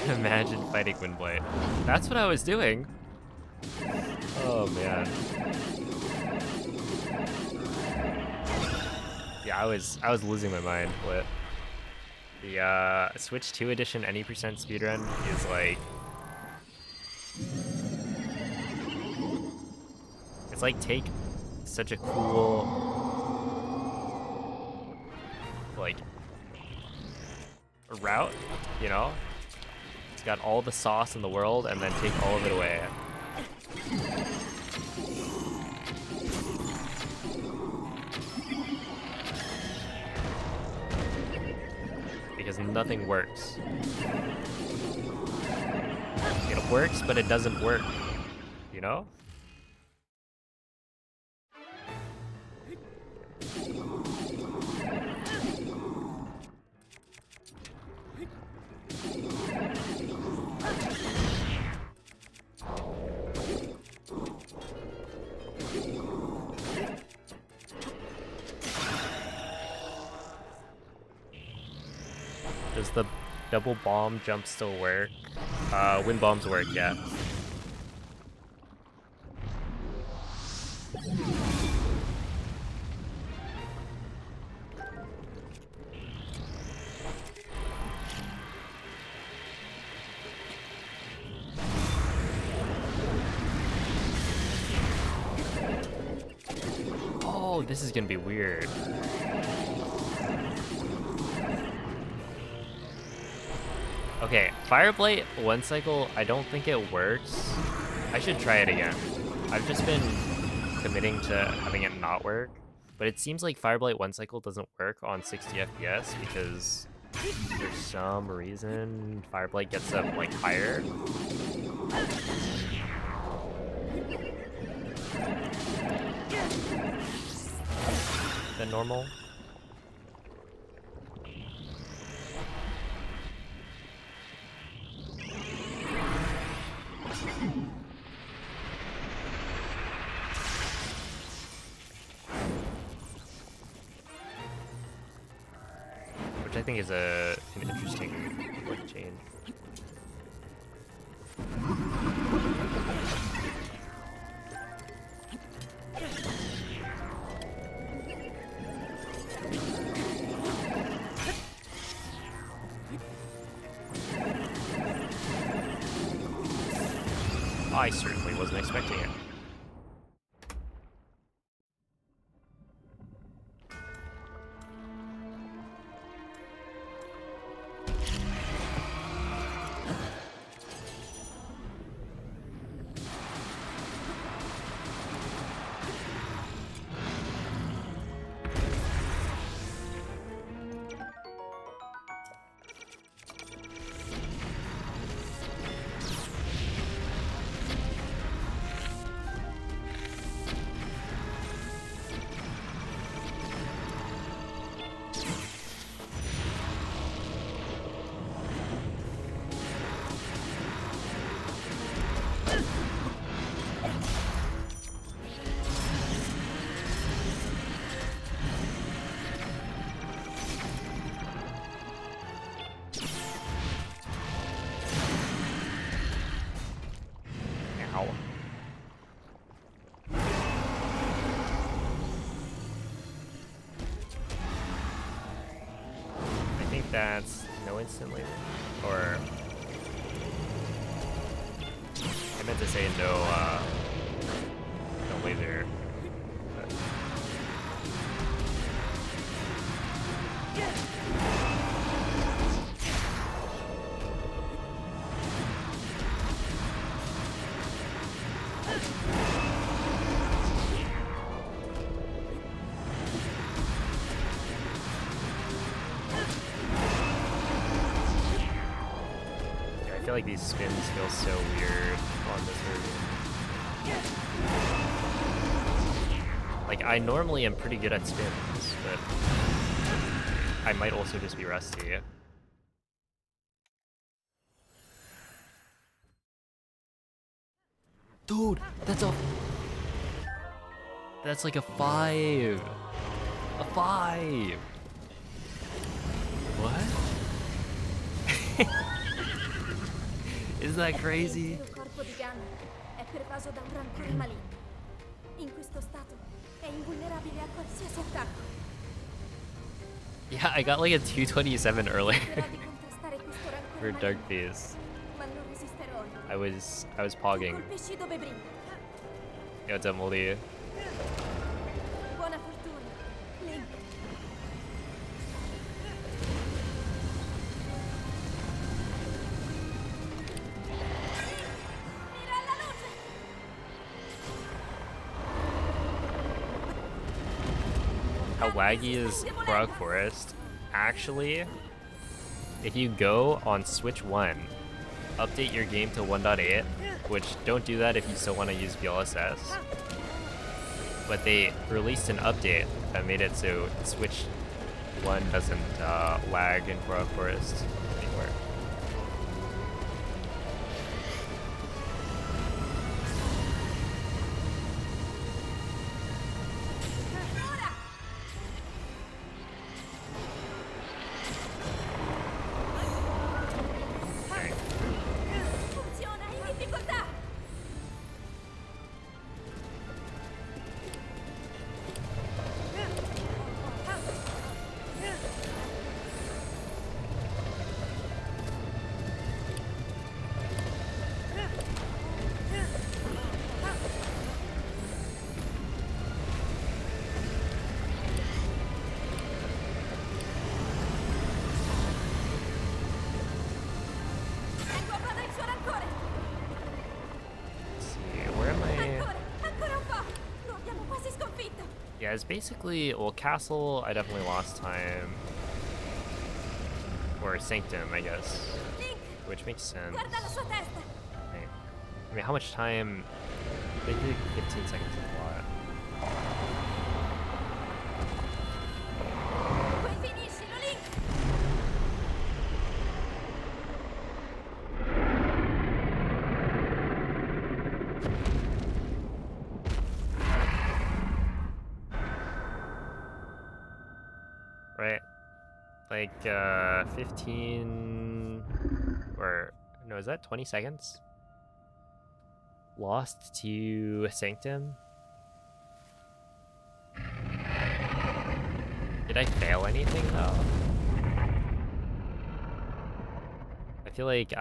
Imagine fighting Windblight. That's what I was doing. Oh man. Yeah, I was losing my mind. What? The Switch 2 edition any percent speedrun is like, it's like take such a cool like route, you know? It's got all the sauce in the world and then take all of it away. Because nothing works. It works, but it doesn't work, you know? Does the double bomb jump still work? Wind bombs work, yeah. Oh, this is gonna be weird. Okay, Fireblight one cycle, I don't think it works. I should try it again. I've just been committing to having it not work, but it seems like Fireblight one cycle doesn't work on 60 FPS because for some reason Fireblight gets up like higher. Than normal. which I think is an interesting like change. I certainly wasn't expecting it. Ow. I think that's no instant laser, or I meant to say no laser. But- Yeah, I feel like these spins feel so weird on this version. Like, I normally am pretty good at spins, but I might also just be rusty. Dude, that's like a 5. A 5. What? Isn't that crazy? Il corpo di Gunn è pervaso da un rancore maligno. In questo stato è invulnerabile a qualsiasi attacco. Yeah, I got like a 227 earlier Cercherò di contrastare questo rancore for maligno, Dark Beast. ma non resisterò. I was pogging. Colpisci dove brilla. Yo, what's up, Moldy? Buona fortuna, Link. Mira alla luce! How laggy is Frog Forest? Actually, if you go on Switch 1, update your game to 1.8, which don't do that if you still want to use VLSS. But they released an update that made it so Switch 1 doesn't lag in Frog Forest anymore. Ora! Okay. Funziona in difficoltà! Ecco approda il suo rancore! Let's see, where am I? Ancora un po'! Lo abbiamo quasi sconfitto! Yeah, it's basically, well, Castle, I definitely lost time. Or Sanctum, I guess. Link, Which makes sense. guarda la sua testa! Right. I mean, how much time? They think 15 seconds is a lot. Puoi finiscilo, Link! Right? Like 15 or no, is that 20 seconds? Lost to Sanctum? Did I fail anything though? I feel like what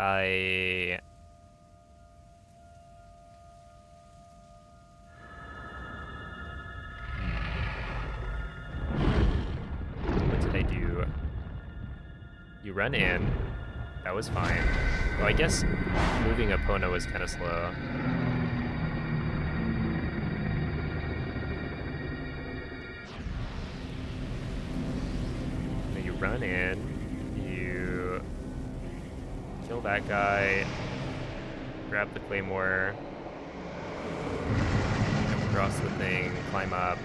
did I do? You run in. That was fine. Well, I guess moving Epona was kind of slow. Then you run in. You kill that guy. Grab the claymore. Jump across the thing. Climb up.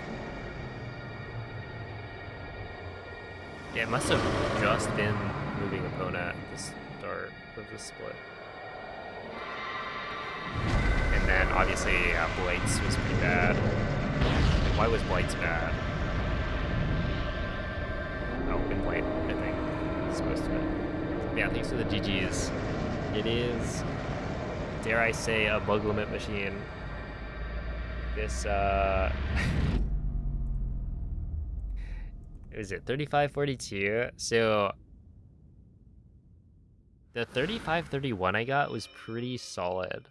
Yeah, it must have just been moving Epona at the start of the split. And then obviously Blights was pretty bad. And why was Blights bad? Oh, Wind Blight, I think. It's supposed to be. Yeah, thanks for the GGs. It is, dare I say, a bug limit machine. This, is it 3542? So the 3531 I got was pretty solid.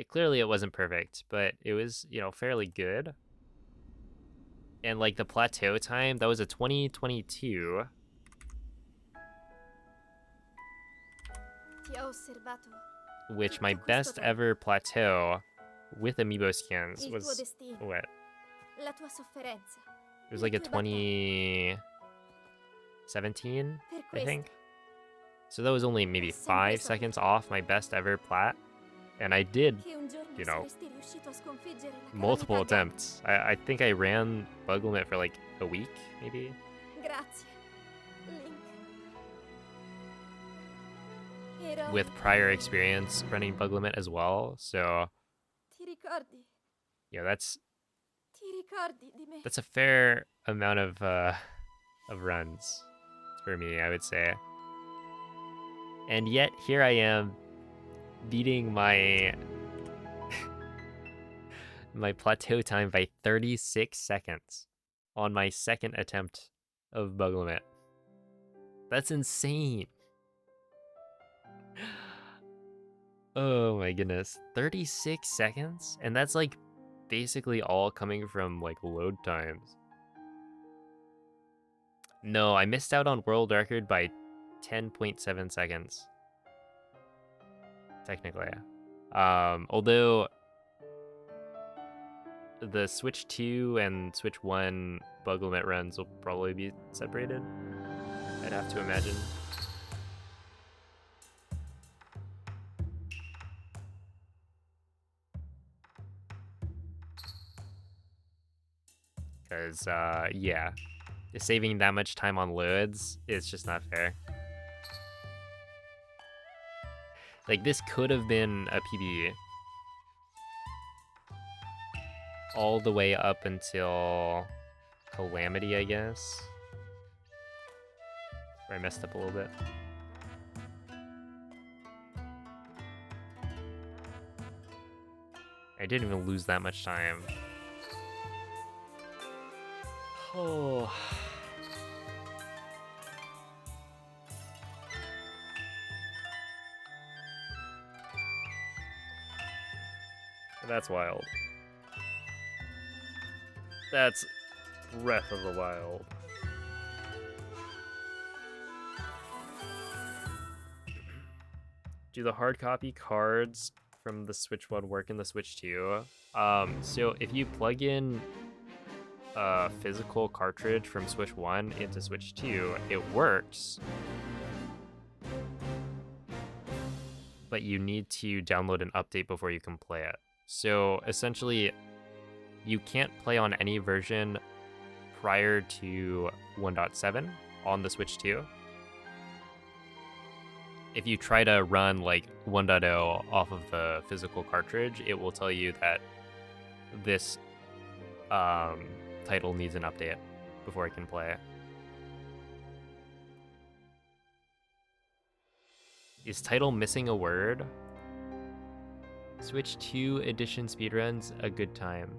Clearly it wasn't perfect, but it was, you know, fairly good. And like the plateau time, that was a 2022. Ti ho osservato. Which my Tutto questo best tempo. ever plateau with amiibo skins Il tuo was destino. what? La tua sofferenza. It was like a Le tue battaglie. 2017, Per I questo, think. So that was only maybe Ho sempre 5 seconds saputo off my best ever plat. And I did, che un giorno you know, saresti riuscito a sconfiggere la multiple calamità Gaia. attempts. I think I ran bug limit for like a week, maybe. Grazie, Link. Ero... With prior experience running bug limit as well. So Ti ricordi? yeah, that's Ti ricordi di me? a fair amount of runs for me, I would say. And yet here I am beating my my plateau time by 36 seconds on my second attempt of bug limit. That's insane. Oh my goodness. 36 seconds? And that's like basically all coming from like load times. No, I missed out on world record by 10.7 seconds. Technically. Although the Switch 2 and Switch 1 bug limit runs will probably be separated, I'd have to imagine. Because, yeah, saving that much time on loads, it's just not fair. Like, this could have been a PB all the way up until Calamity, I guess. Where I messed up a little bit. I didn't even lose that much time. Oh. That's wild. That's Breath of the Wild. Do the hard copy cards from the Switch 1 work in the Switch 2? So if you plug in a physical cartridge from Switch 1 into Switch 2, it works. But you need to download an update before you can play it. So essentially, you can't play on any version prior to 1.7 on the Switch 2. If you try to run like 1.0 off of the physical cartridge, it will tell you that this title needs an update before it can play. Is title missing a word? Switch 2 edition speedruns a good time.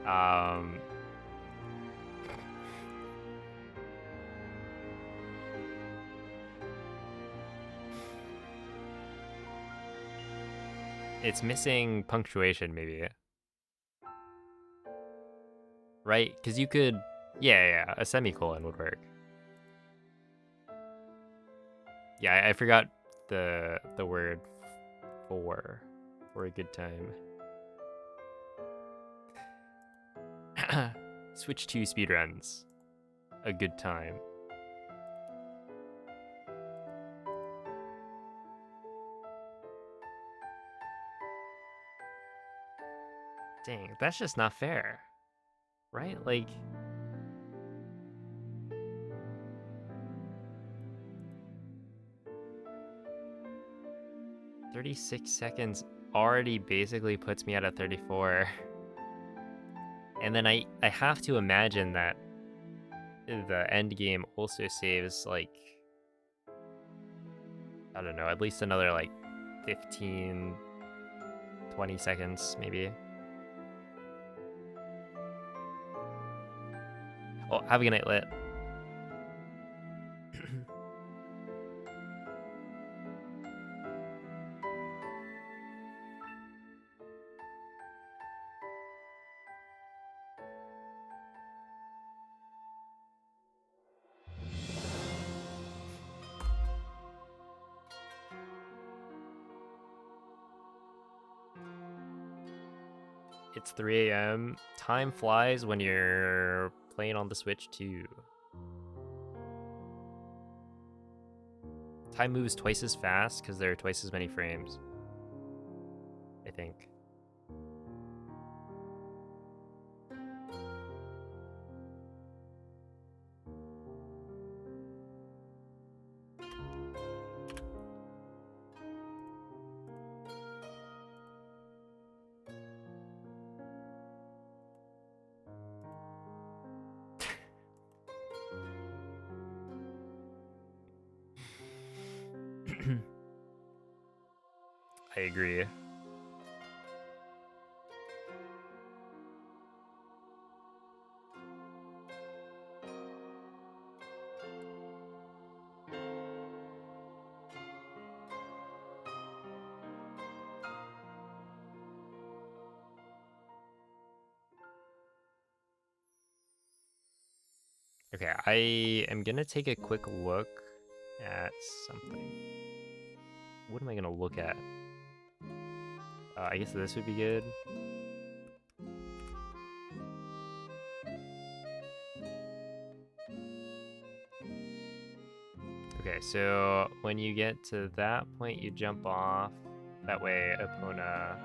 um, it's missing punctuation, maybe. Right? Because you could, yeah, a semicolon would work. Yeah, I forgot the word for a good time. Switch 2 speedruns a good time. Dang, that's just not fair. Right? Like, "36 seconds already basically puts me at a 34. And then I have to imagine that the end game also saves, like, I don't know, at least another, like, 15, 20 seconds, maybe. Oh, have a good night, Lit. It's 3 a.m. Time flies when you're playing on the Switch too. Time moves twice as fast because there are twice as many frames, I think. I agree. Okay, I am gonna take a quick look at something. What am I gonna look at? I guess this would be good. Okay, so when you get to that point, you jump off. That way, Epona.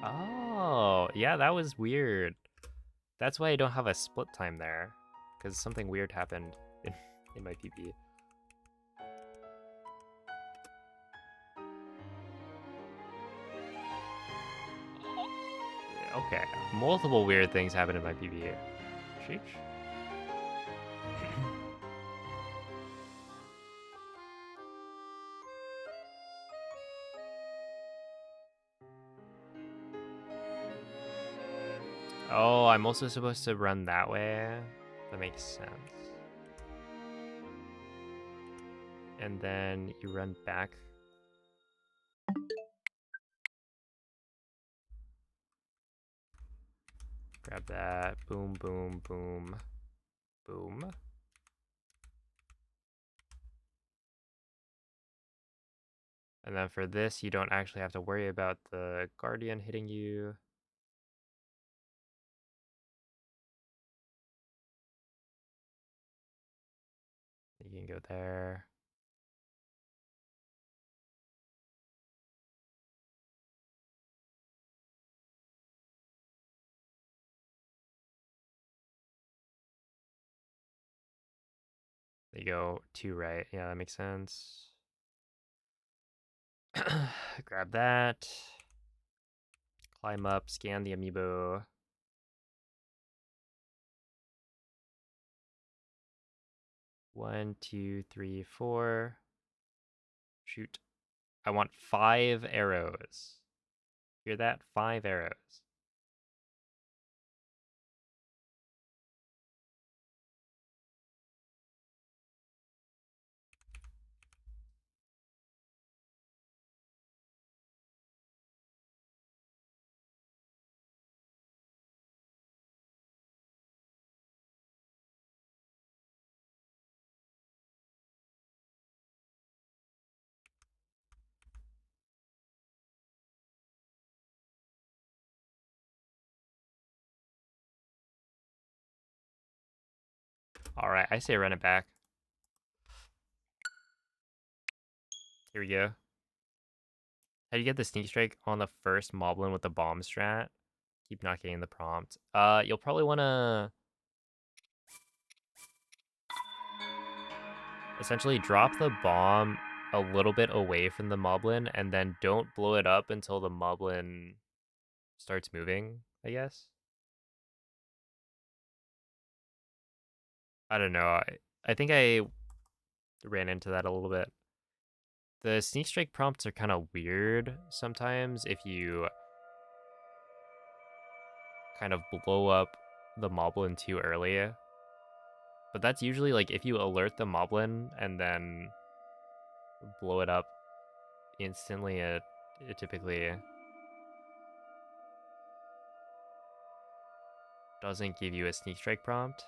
Oh, yeah, that was weird. That's why I don't have a split time there, because something weird happened in my PP. Okay, multiple weird things happened in my PP. Sheesh. Oh, I'm also supposed to run that way? That makes sense. And then you run back. Grab that. Boom, boom, boom, boom. And then for this, you don't actually have to worry about the guardian hitting you. You can go there. They go 2 right. Yeah, that makes sense. Grab that. Climb up, scan the amiibo. One, two, three, four. Shoot. I want 5 arrows. Hear that? 5 arrows. Alright, I say run it back. Here we go. How do you get the sneak strike on the first moblin with the bomb strat? Keep not getting the prompt. You'll probably want to essentially drop the bomb a little bit away from the moblin and then don't blow it up until the moblin starts moving, I guess. I don't know. I think I ran into that a little bit. The sneak strike prompts are kind of weird sometimes if you kind of blow up the moblin too early. But that's usually like if you alert the moblin and then blow it up instantly, it typically doesn't give you a sneak strike prompt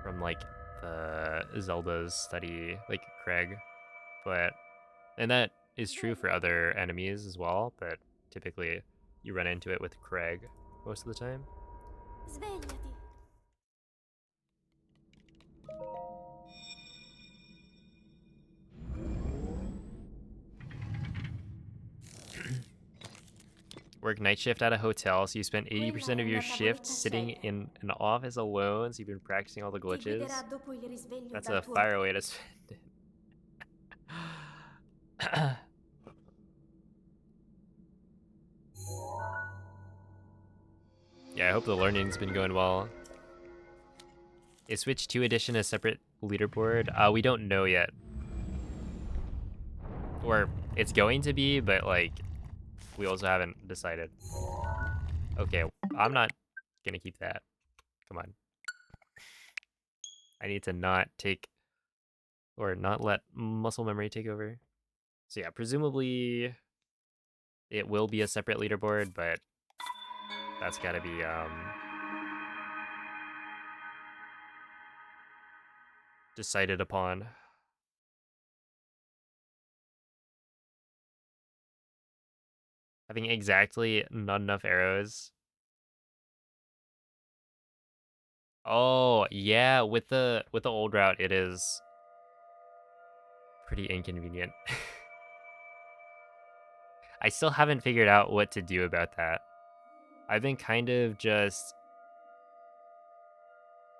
from like the Zelda's study, like Craig. But and that is true for other enemies as well, but typically you run into it with Craig most of the time. Svegliati. Work night shift at a hotel, so you spent 80% Quella è of your una shift tavoletta sitting cieca. in an office alone, so you've been practicing all the Ti glitches. guiderà dopo il risveglio That's dal a tuo fire letto. way to spend it. Yeah, I hope the learning's been going well. Is Switch 2 edition a separate leaderboard? We don't know yet. Or it's going to be, but like we also haven't decided. Okay, I'm not gonna keep that. Come on. I need to not take or not let muscle memory take over. So yeah, presumably it will be a separate leaderboard, but that's gotta be decided upon. Having exactly not enough arrows. Oh yeah, with the old route, it is pretty inconvenient. I still haven't figured out what to do about that. I've been kind of just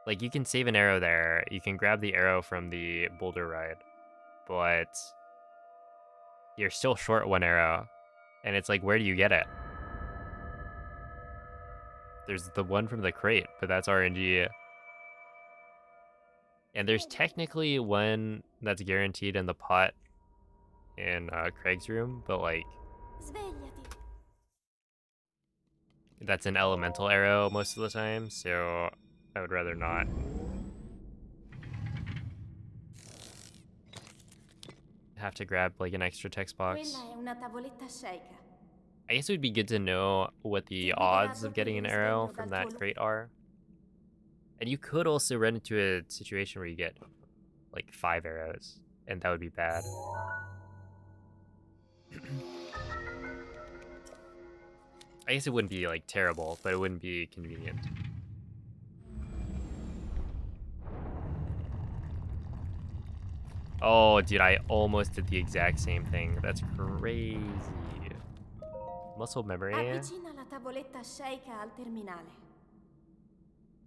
like you can save an arrow there. You can grab the arrow from the boulder ride, but you're still short 1 arrow. And it's like, where do you get it? There's the one from the crate, but that's RNG. And there's technically one that's guaranteed in the pot in Craig's room, but like Svegliati. that's an elemental arrow most of the time, so I would rather not. Have to grab like an extra text box. Quella è una tavoletta cieca. I guess it would be good to know what Ti the guiderà odds of dopo il getting an arrow risveglio from dal tuo that letto. crate are. And you could also run into a situation where you get like 5 arrows, and that would be bad. I guess it wouldn't be like terrible, but it wouldn't be convenient. Oh, dude, I almost did the exact same thing. That's crazy. Muscle memory. Avvicina la tavoletta cieca al terminale.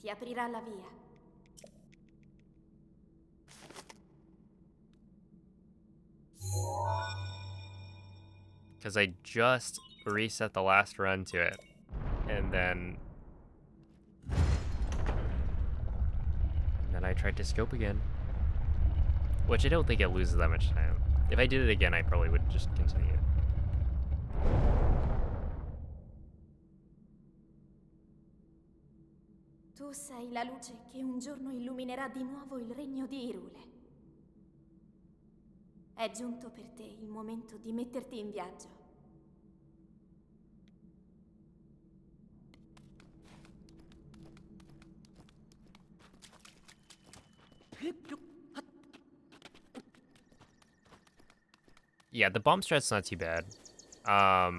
Ti aprirà la via. Because I just reset the last run to it. And then I tried to scope again. Which I don't think it loses that much time. If I did it again, I probably would just continue. Tu sei la luce che un giorno illuminerà di nuovo il regno di Irule. È giunto per te il momento di metterti in viaggio. Yeah, the bomb strat's not too bad. Yeah,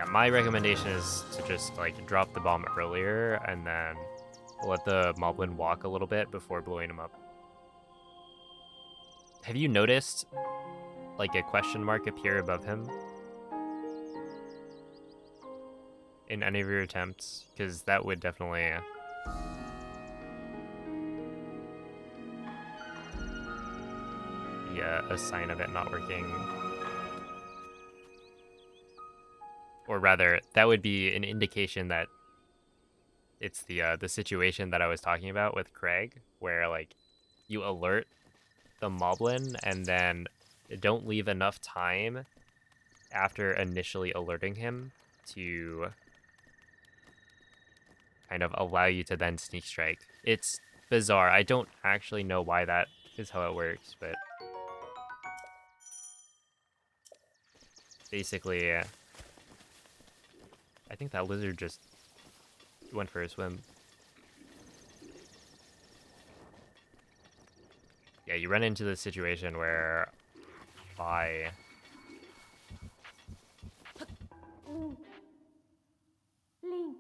my recommendation is to just like drop the bomb earlier and then let the moblin walk a little bit before blowing him up. Have you noticed like a question mark appear above him in any of your attempts? Because that would definitely be a sign of it not working. Or rather, that would be an indication that it's the situation that I was talking about with Craig, where like you alert the moblin and then don't leave enough time after initially alerting him to kind of allow you to then sneak strike. It's bizarre. I don't actually know why that is how it works, but basically, I think that lizard just went for a swim. Yeah, you run into the situation where by Link,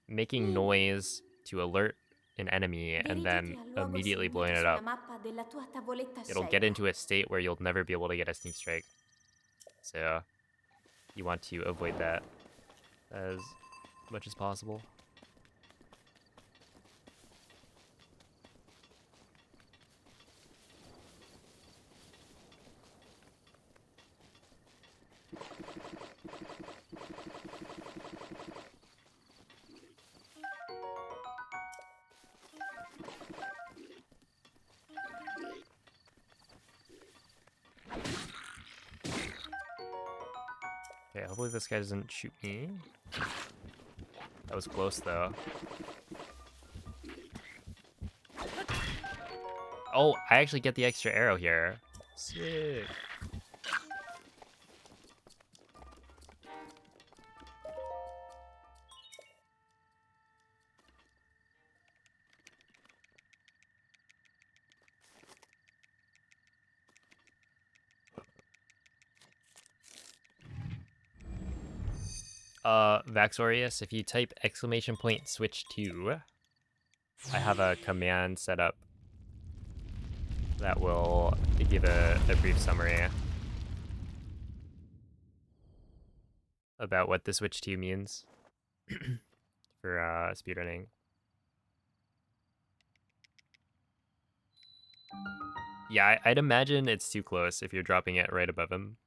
making noise to alert an enemy and then dirigiti al luogo immediately blowing segnato it sulla up, mappa della tua tavoletta it'll get scelta. into a state where you'll never be able to get a sneak strike. So you want to avoid that as much as possible. Okay, hopefully this guy doesn't shoot me. That was close though. Oh, I actually get the extra arrow here. Sick. Vaxorius, if you type exclamation point switch to, I have a command set up that will give a brief summary about what the switch to means for speedrunning. Yeah, I'd imagine it's too close if you're dropping it right above him.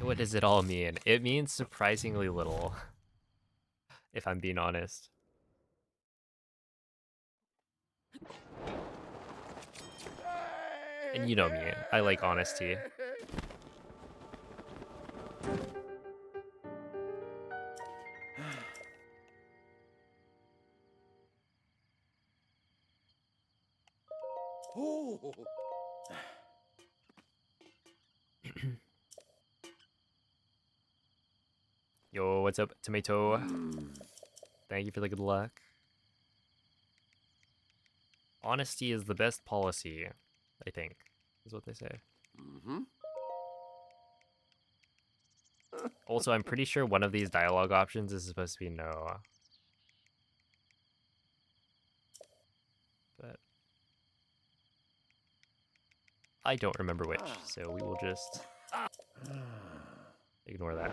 What does it all mean? It means surprisingly little, if I'm being honest. And you know me, I like honesty. Oh. Yo, what's up, Tomato? Thank you for the good luck. Honesty is the best policy, I think, is what they say. Mm-hmm. Also, I'm pretty sure one of these dialogue options is supposed to be no. But I don't remember which, so we will just ignore that.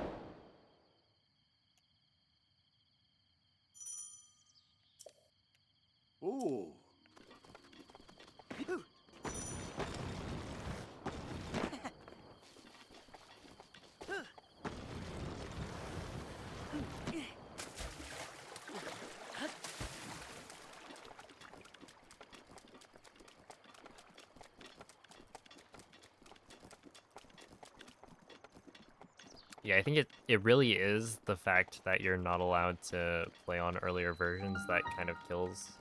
Ooh. Yeah, I think it really is the fact that you're not allowed to play on earlier versions that kind of kills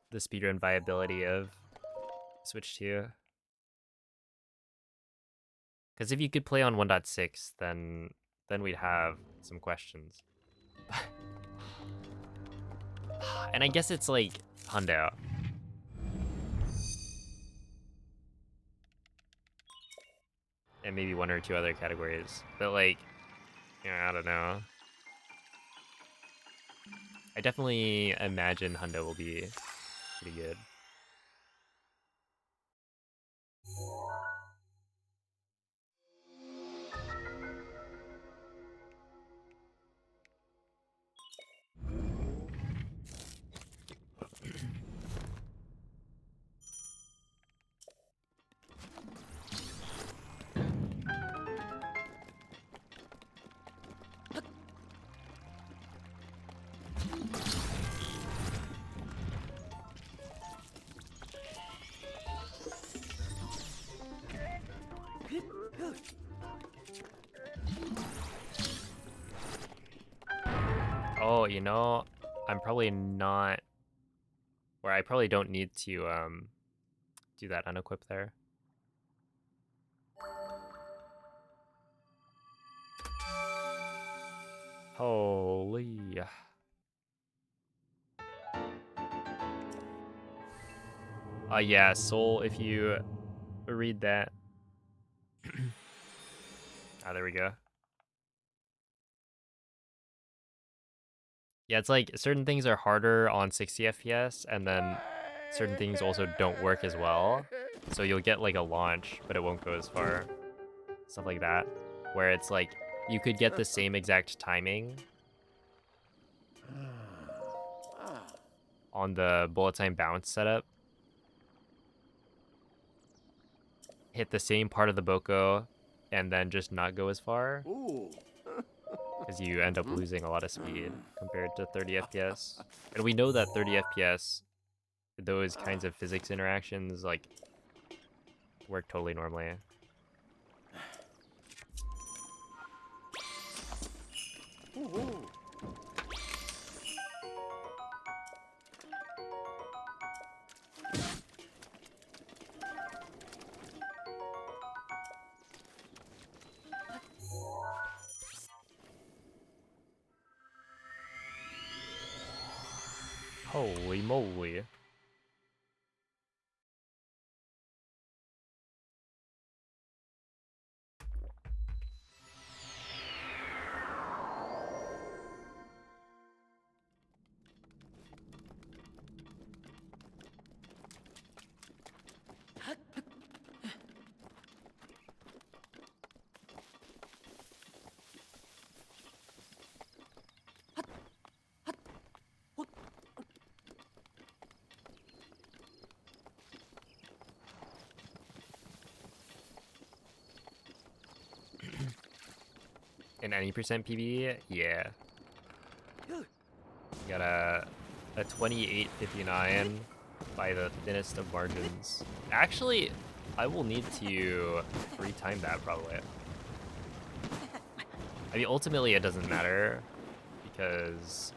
the speedrun viability of Switch 2. Because if you could play on 1.6, then we'd have some questions. And I guess it's like Hundo. And maybe one or two other categories. But like, I don't know. I definitely imagine Hundo will be pretty good. Oh, I'm probably not, or I probably don't need to do that unequip there. Holy. Yeah, Soul, if you read that. There we go. Yeah, it's like certain things are harder on 60 FPS, and then certain things also don't work as well. So you'll get like a launch, but it won't go as far. Stuff like that. Where it's like, you could get the same exact timing on the bullet time bounce setup. Hit the same part of the Boko, and then just not go as far. Ooh. Because you end up losing a lot of speed compared to 30 FPS. And we know that 30 FPS, those kinds of physics interactions, like, work totally normally. Ooh. Holy moly. In any percent PB, yeah. Got a 28.59 by the thinnest of margins. Actually, I will need to retime that probably. I mean, ultimately it doesn't matter because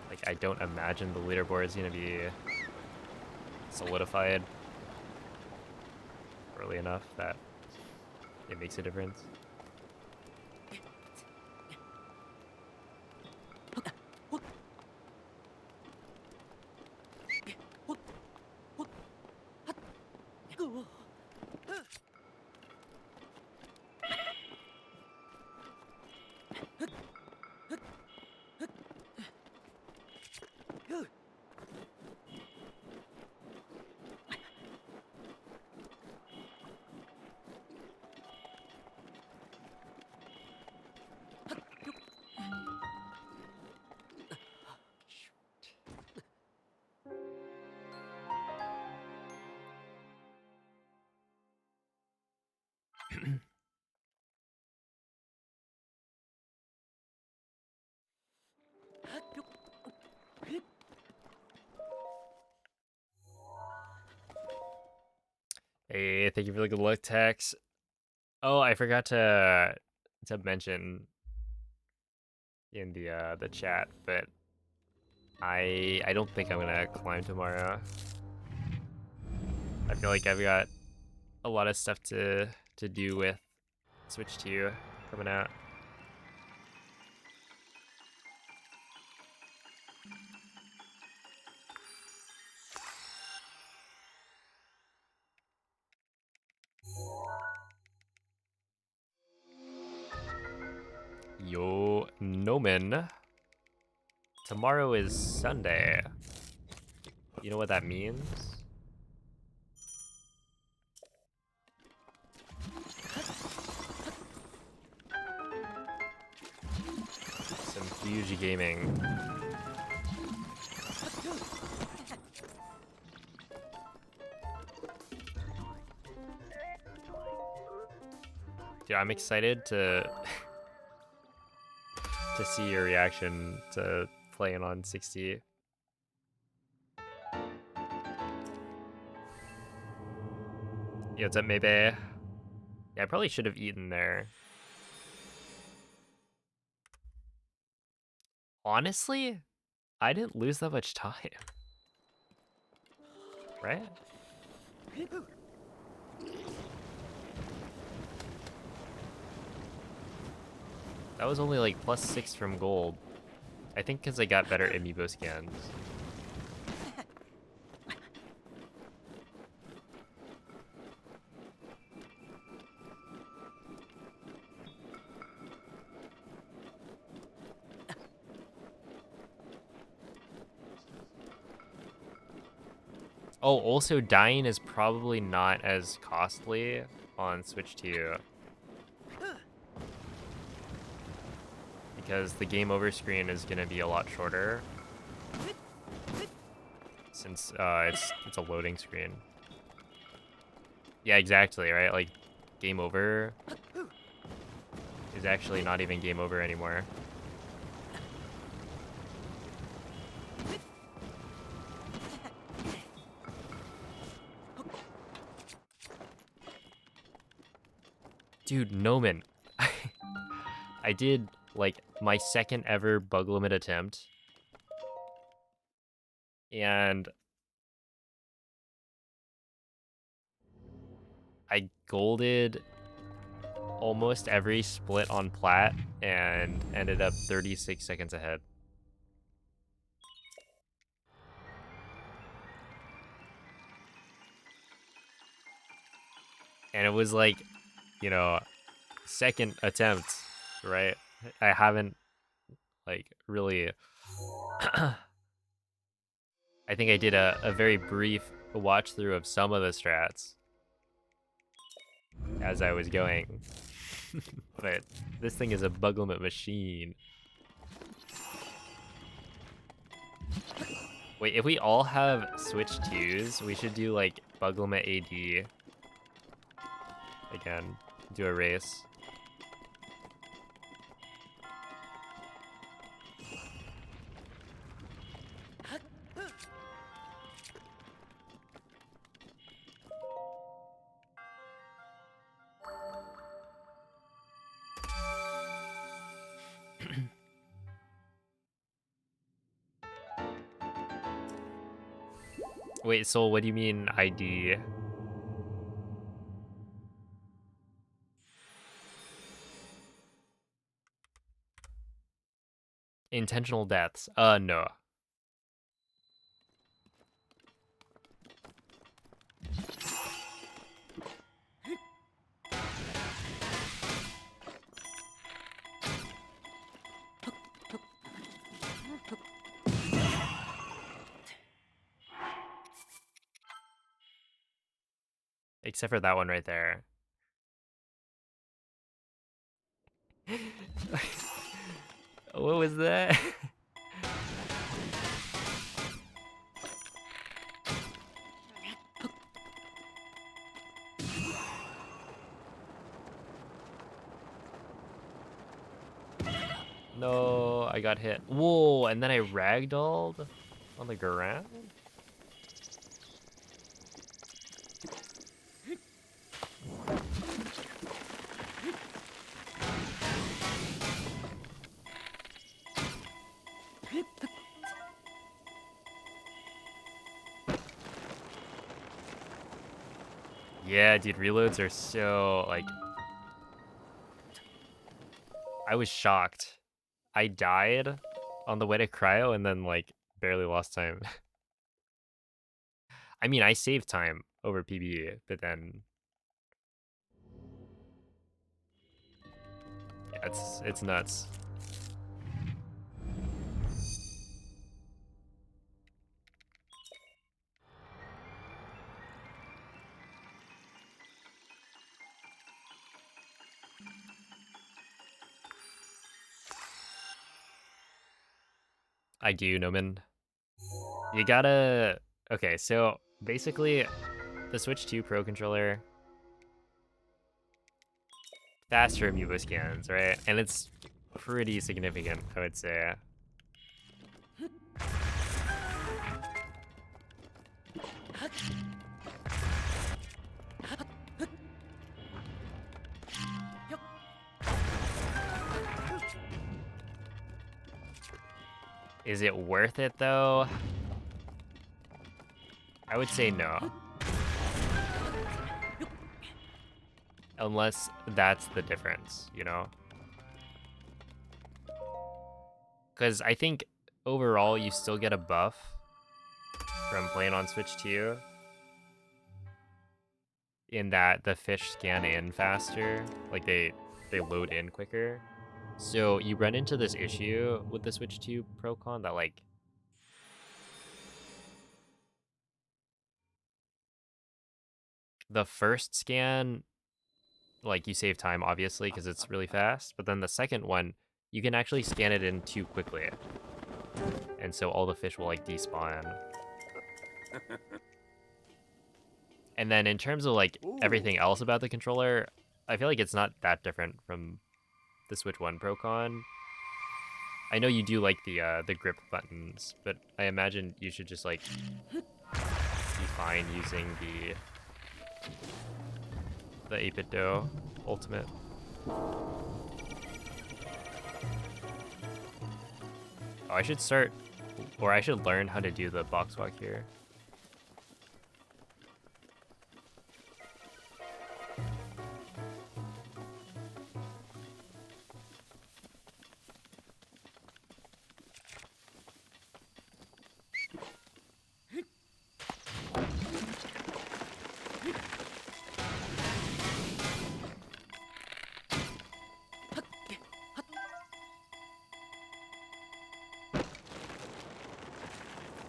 like I don't imagine the leaderboard is gonna be solidified early enough that it makes a difference. Hey, thank you for the good luck text. Oh, I forgot to mention in the chat, but I don't think I'm gonna climb tomorrow. I feel like I've got a lot of stuff to do with Switch 2 coming out. Yo, Nomen. Tomorrow is Sunday. You know what that means? Some huge gaming. Dude, I'm excited to to see your reaction to playing on 60. Yo, what's up, maybe? Yeah, I probably should have eaten there. Honestly, I didn't lose that much time. Right? That was only like +6 from gold. I think because I got better amiibo scans. Oh, also dying is probably not as costly on Switch 2. Because the game over screen is gonna be a lot shorter. Since it's a loading screen. Yeah, exactly, right? Like game over is actually not even game over anymore. Dude, Nomen. I did like my second ever bug limit attempt. And I golded almost every split on plat and ended up 36 seconds ahead. And it was like, you know, second attempt, right? I haven't like really I think I did a very brief watch through of some of the strats as I was going. But this thing is a bug limit machine. Wait, if we all have Switch 2s, we should do like bug limit AD. Again, do a race. Wait, Soul, what do you mean ID? Intentional deaths? No. Except for that one right there. What was that? No, I got hit. Whoa, and then I ragdolled on the ground? Yeah, dude, reloads are so, like... I was shocked. I died on the way to cryo and then, like, barely lost time. I mean, I saved time over PBE, but then... Yeah, it's nuts. I do, Noman. You gotta... Okay, so basically, the Switch 2 Pro controller, faster amiibo scans, right? And it's pretty significant, I would say. Is it worth it, though? I would say no. Unless that's the difference, you know? Because I think overall you still get a buff from playing on Switch 2 in that the fish scan in faster, like they load in quicker. So you run into this issue with the Switch 2 Procon that like the first scan, like you save time obviously because it's really fast, but then the second one you can actually scan it in too quickly, and so all the fish will like despawn. And then in terms of like everything else about the controller, I feel like it's not that different from the Switch 1 Procon. I know you do like the grip buttons, but I imagine you should just like be fine using the 8-bit Do Ultimate. Oh, I should start, or I should learn how to do the box walk here.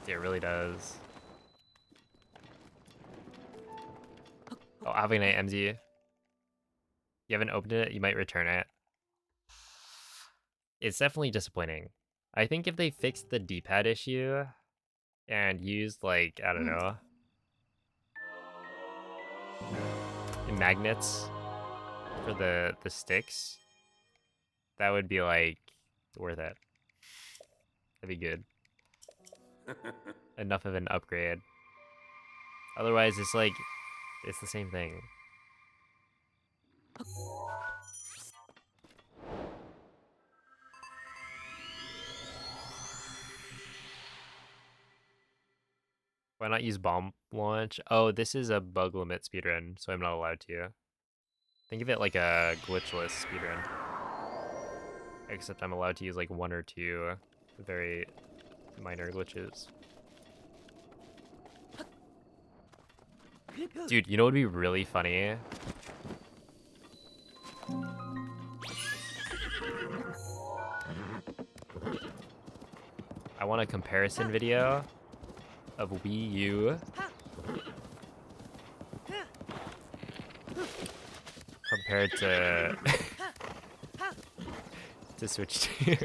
It really does. Oh, having an MZ. You haven't opened it, you might return it. It's definitely disappointing. I think if they fixed the D-pad issue and used like, I don't know, magnets for the sticks, that would be like worth it. That'd be good. Enough of an upgrade. Otherwise, it's like, it's the same thing. Why not use bomb launch? Oh, this is a bug limit speedrun, so I'm not allowed to. Think of it like a glitchless speedrun. Except I'm allowed to use like 1 or 2 very minor glitches. Dude, you know what would be really funny? I want a comparison video of Wii U prepared to to switch to.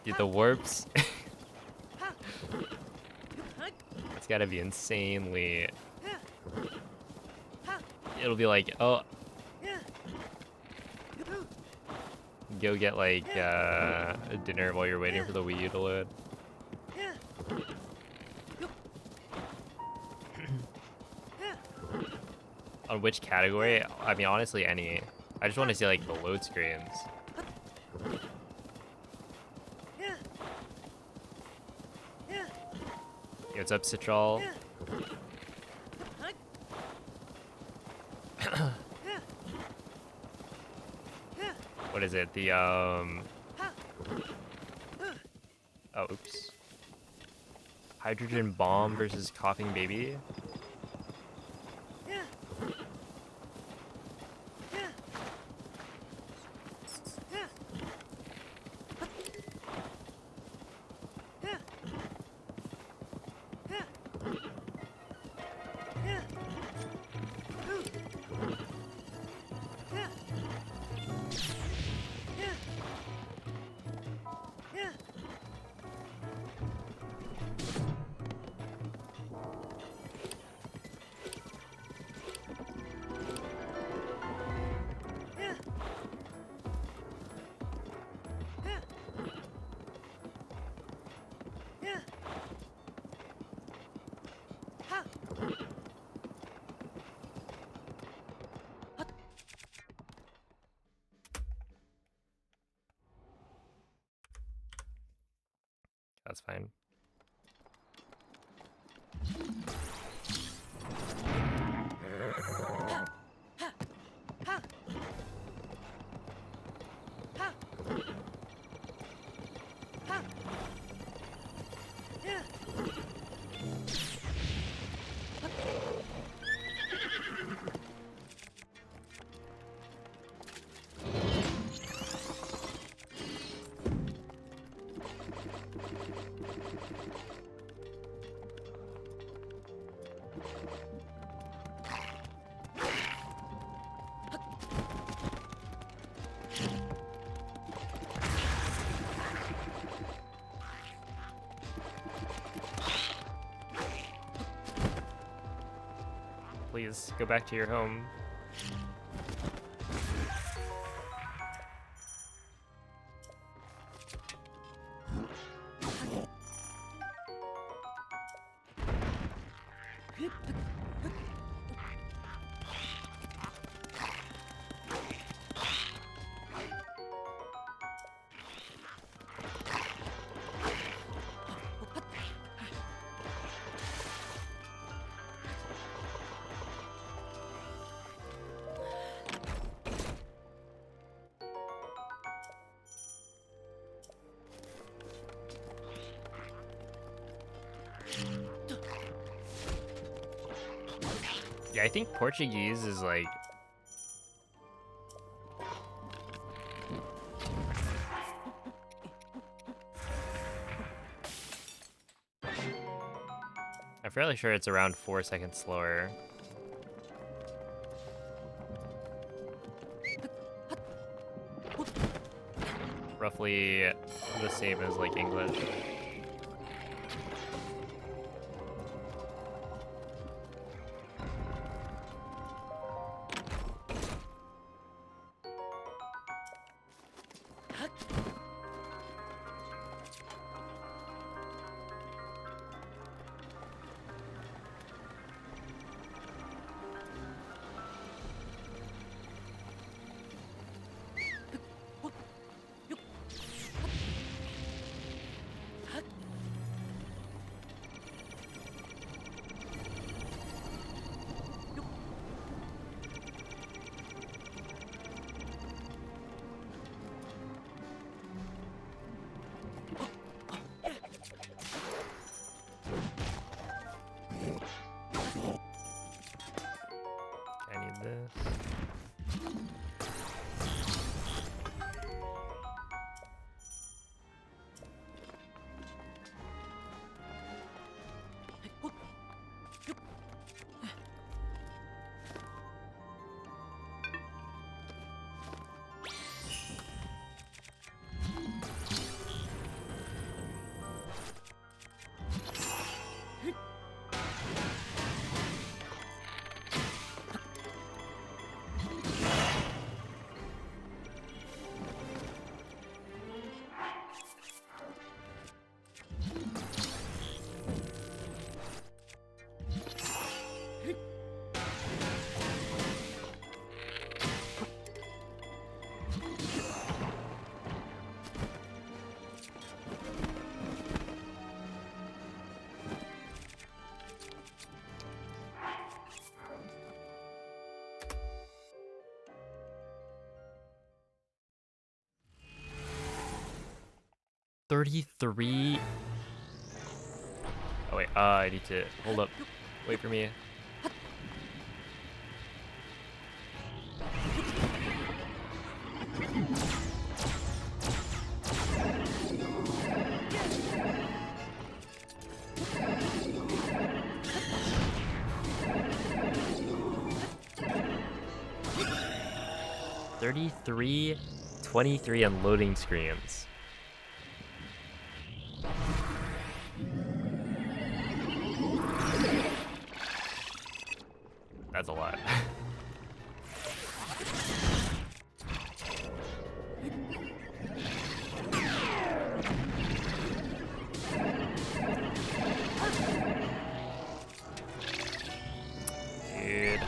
Dude, the warps. It's gotta be insanely. It'll be like, oh, go get like dinner while you're waiting for the Wii U to load. On which category? I mean, honestly, any. I just want to see like the load screens. Yo, what's up, Citral? What is it? The oh, oops. Hydrogen bomb versus coughing baby. That's fine. Please go back to your home. Yeah, I think Portuguese is like... I'm fairly sure it's around 4 seconds slower. Roughly the same as like English. 33. Oh wait, I need to hold up. Wait for me. $33, 23 and loading screens. That's a lot. Dude.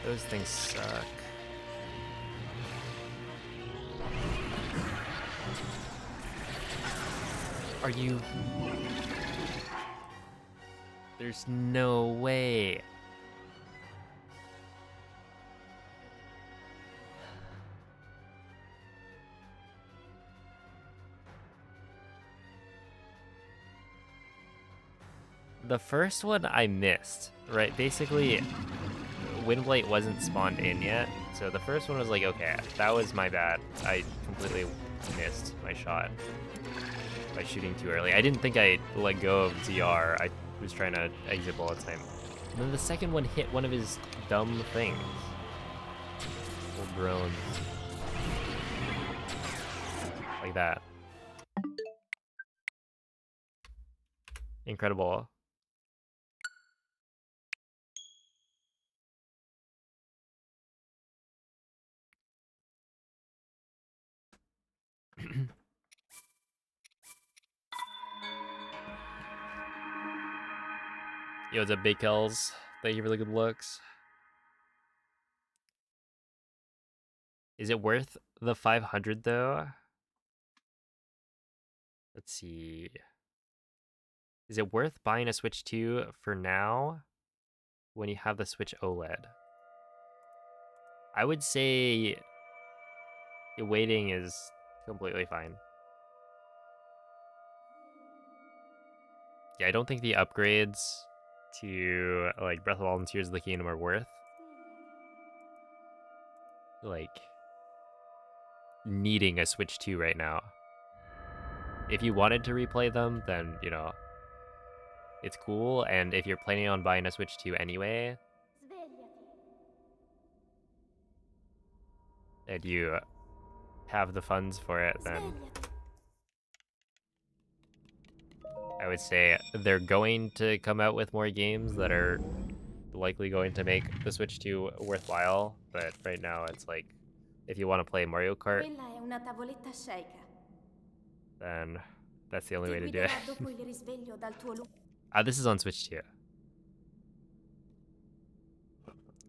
Those things suck. Are you... There's no way. The first one I missed, right? Basically, Windblight wasn't spawned in yet, so the first one was like, okay, that was my bad. I completely missed my shot by shooting too early. I didn't think I let go of ZR. I was trying to exit bullet time. And then the second one hit one of his dumb things. Little drones. Like that. Incredible. Yo, what's up, Big Kells? Thank you for the good looks. Is it worth the 500 though? Let's see. Is it worth buying a Switch 2 for now when you have the Switch OLED? I would say waiting is completely fine. Yeah, I don't think the upgrades to like Breath of the Wild and Tears of the Kingdom are worth like needing a Switch 2 right now. If you wanted to replay them, then, you know, it's cool. And if you're planning on buying a Switch 2 anyway, and you have the funds for it, then I would say they're going to come out with more games that are likely going to make the Switch 2 worthwhile. But right now, it's like, if you want to play Mario Kart, Quella è una tavoletta shake. then that's the only Ti way to do it. guiderà dopo il risveglio dal tuo This is on Switch 2.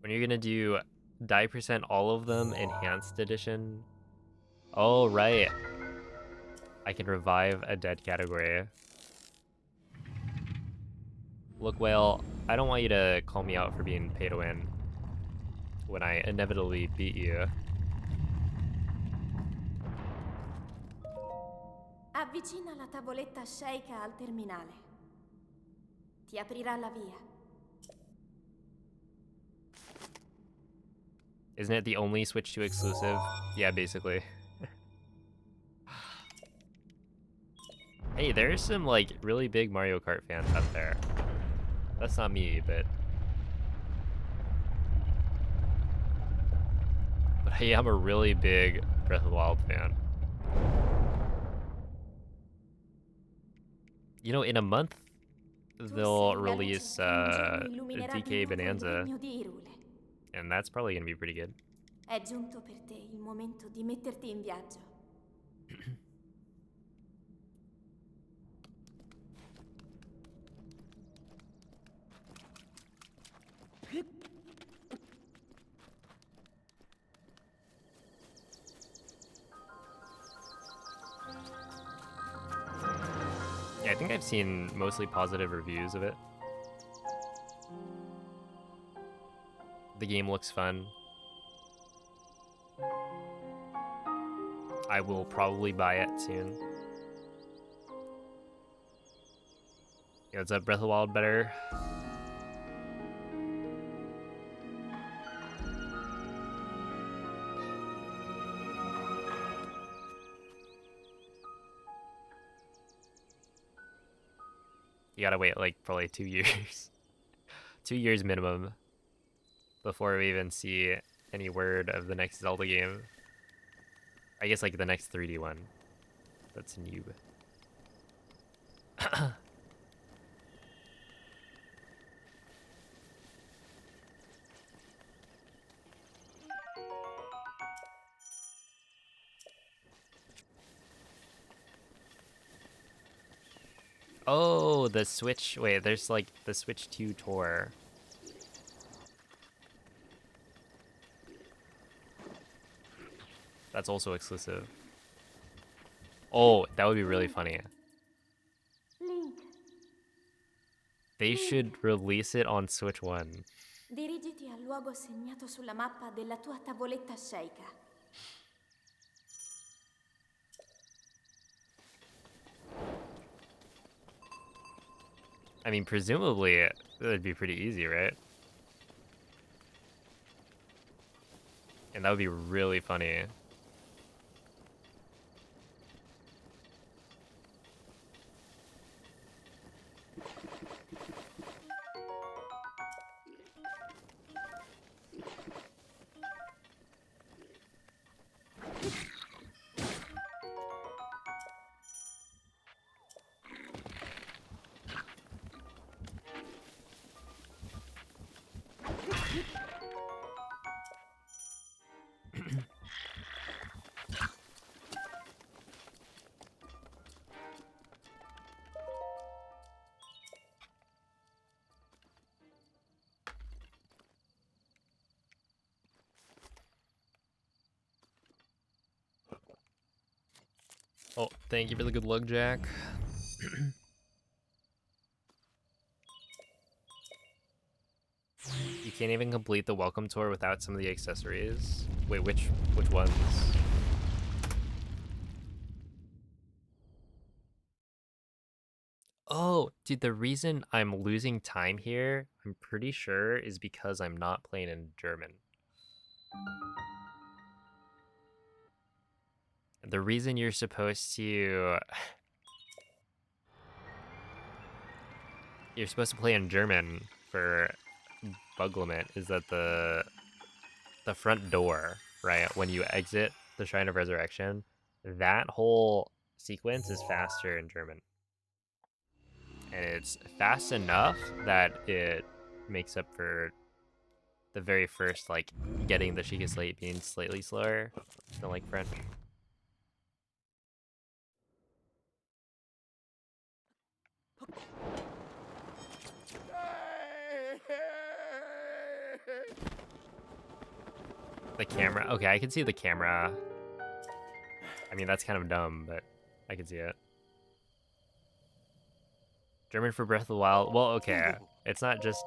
When you're gonna do die percent all of them enhanced edition. Oh right, I can revive a dead category. Look, Whale, I don't want you to call me out for being pay to win when I inevitably beat you. Avvicina la tavoletta shake al terminale. Ti aprirà la via. Isn't it the only Switch 2 exclusive? Yeah, basically. Hey, there's some like really big Mario Kart fans out there. That's not me, but I am a really big Breath of the Wild fan. You know, in a month, they'll release DK Bonanza, and that's probably gonna be pretty good. È giunto per te il momento di metterti in viaggio. Yeah, I think I've seen mostly positive reviews of it. The game looks fun. I will probably buy it soon. Yeah, what's up, Breath of the Wild better? You gotta wait like probably 2 years. 2 years minimum before we even see any word of the next Zelda game. I guess like the next 3D one. That's new. Oh, the Switch. Wait, there's like the Switch 2 tour. That's also exclusive. Oh, that would be really funny. Link, They should release it on Switch 1. dirigiti al luogo segnato sulla mappa della tua tavoletta sceicca. I mean, presumably it would be pretty easy, right? And that would be really funny. Oh, thank you for the good luck, Jack. You can't even complete the welcome tour without some of the accessories. Wait, which ones? Oh, dude, the reason I'm losing time here, I'm pretty sure, is because I'm not playing in German. The reason you're supposed to play in German for bug limit is that the front door, right, when you exit the Shrine of Resurrection, that whole sequence is faster in German. And it's fast enough that it makes up for the very first, like, getting the Sheikah Slate being slightly slower than, like, French. The camera. Okay, I can see the camera. I mean, that's kind of dumb, but I can see it. German for Breath of the Wild. Well, okay. It's not just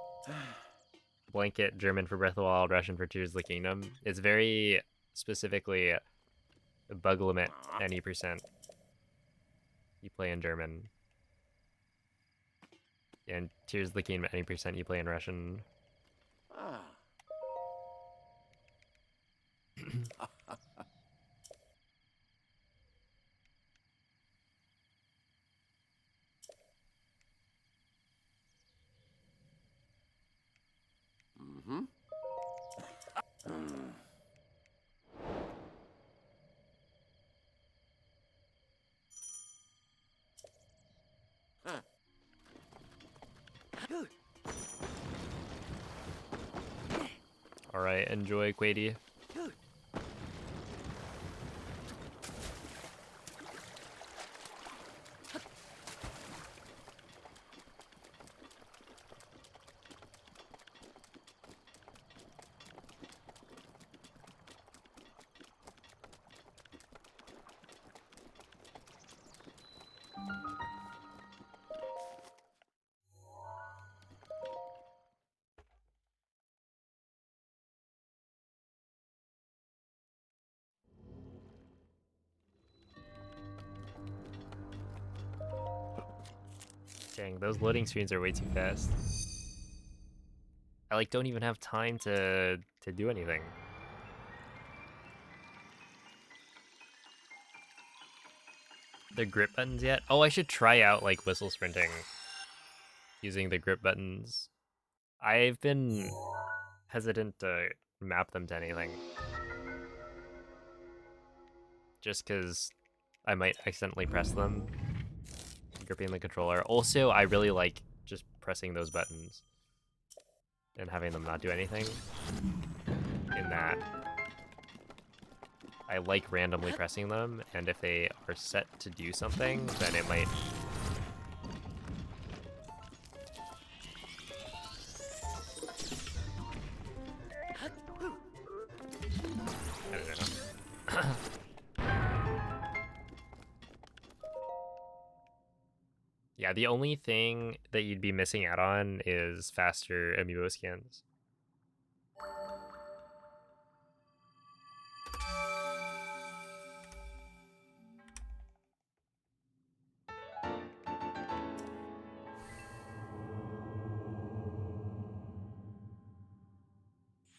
blanket German for Breath of the Wild, Russian for Tears of the Kingdom. It's very specifically bug limit any percent. You play in German. And Tears of the Kingdom any percent you play in Russian. Ah. Mm-hmm. Alright, enjoy, Quady. Dang, those loading screens are way too fast. I like don't even have time to do anything. The grip buttons yet? Oh, I should try out like whistle sprinting using the grip buttons. I've been hesitant to map them to anything. Just because I might accidentally press them, gripping the controller. Also, I really like just pressing those buttons and having them not do anything. In that, I like randomly pressing them, and if they are set to do something, then it might... I don't know. Yeah, the only thing that you'd be missing out on is faster amiibo scans.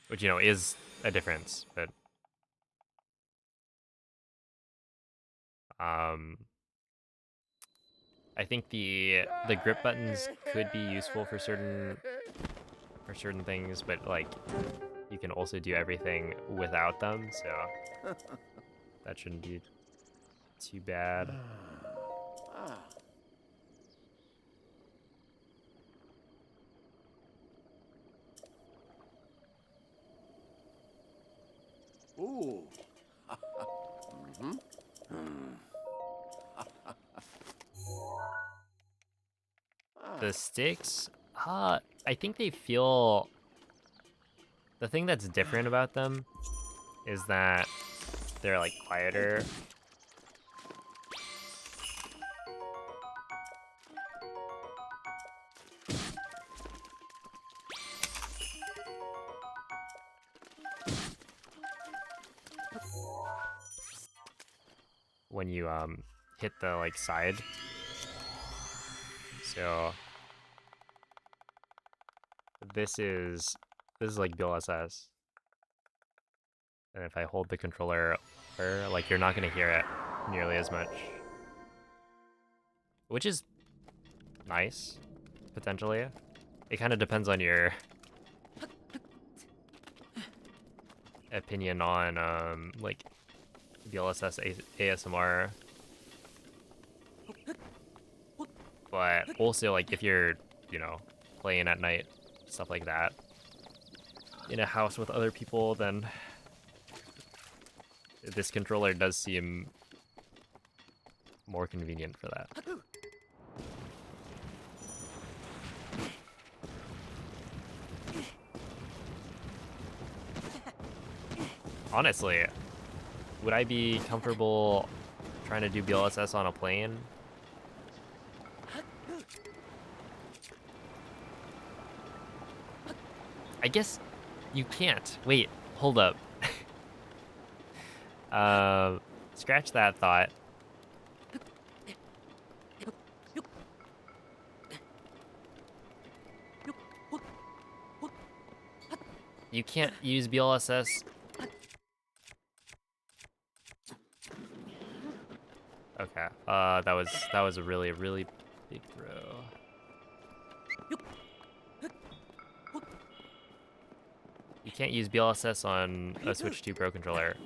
Which, you know, is a difference, but... I think the grip buttons could be useful for certain things, but like you can also do everything without them, so that shouldn't be too bad. Ah. Ooh. The sticks, I think they feel... The thing that's different about them is that they're like quieter. When you hit the like side. So this is like DLSS. And if I hold the controller over, like you're not gonna hear it nearly as much. Which is nice, potentially. It kind of depends on your opinion on like DLSS ASMR. But also like if you're, you know, playing at night, stuff like that, in a house with other people, then this controller does seem more convenient for that. Honestly, would I be comfortable trying to do BLSS on a plane? I guess you can't. Wait, hold up. Scratch that thought. You can't use BLSS. Okay. That was a really big throw. You can't use BLSS on a Switch 2 Pro controller.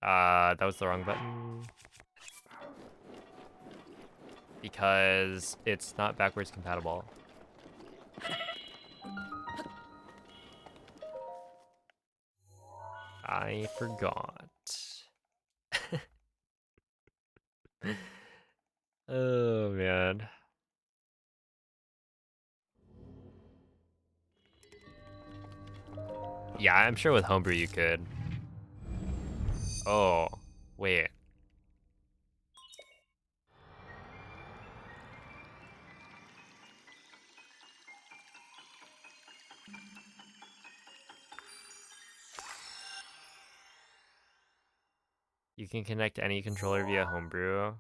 That was the wrong button. Because it's not backwards compatible. I forgot. Oh, man. Yeah, I'm sure with Homebrew you could. Oh, wait. You can connect any controller via homebrew.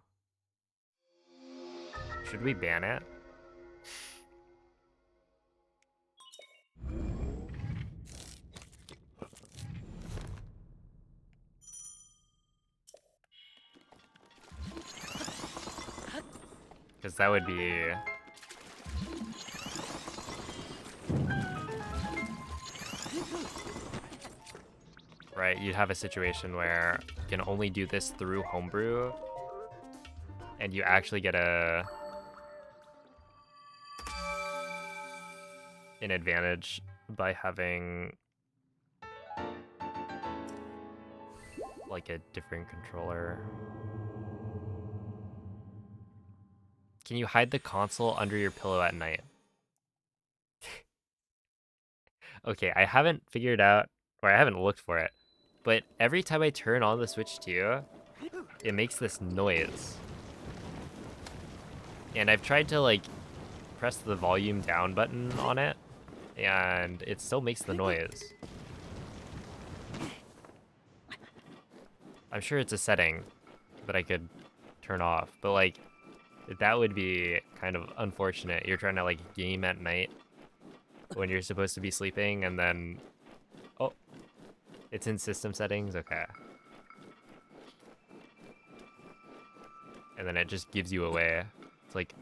Should we ban it? Because that would be... Right, you'd have a situation where you can only do this through homebrew, and you actually get an advantage by having like a different controller. Can you hide the console under your pillow at night? Okay, I haven't figured out, or I haven't looked for it, but every time I turn on the Switch 2, it makes this noise. And I've tried to like press the volume down button on it, and it still makes the noise. I'm sure it's a setting that I could turn off, but like that would be kind of unfortunate. You're trying to like game at night when you're supposed to be sleeping, and then oh, it's in system settings. Okay. And then it just gives you away. It's like,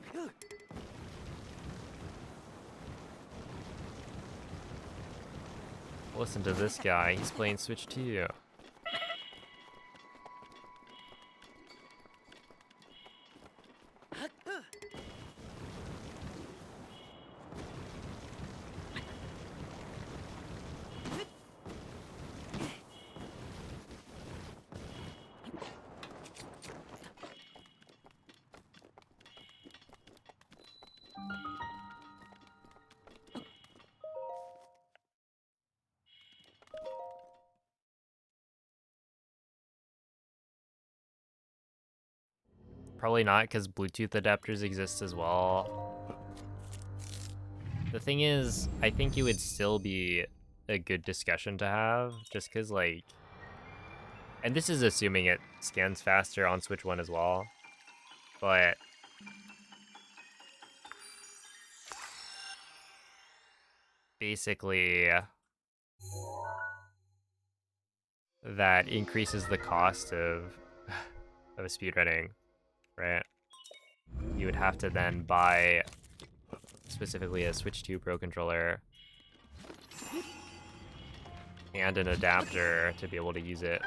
listen to this guy, he's playing Switch 2. Probably not, because Bluetooth adapters exist as well. The thing is, I think it would still be a good discussion to have, just because, like... And this is assuming it scans faster on Switch 1 as well. But... basically... that increases the cost of speedrunning, right? You would have to then buy specifically a Switch 2 Pro controller and an adapter to be able to use it,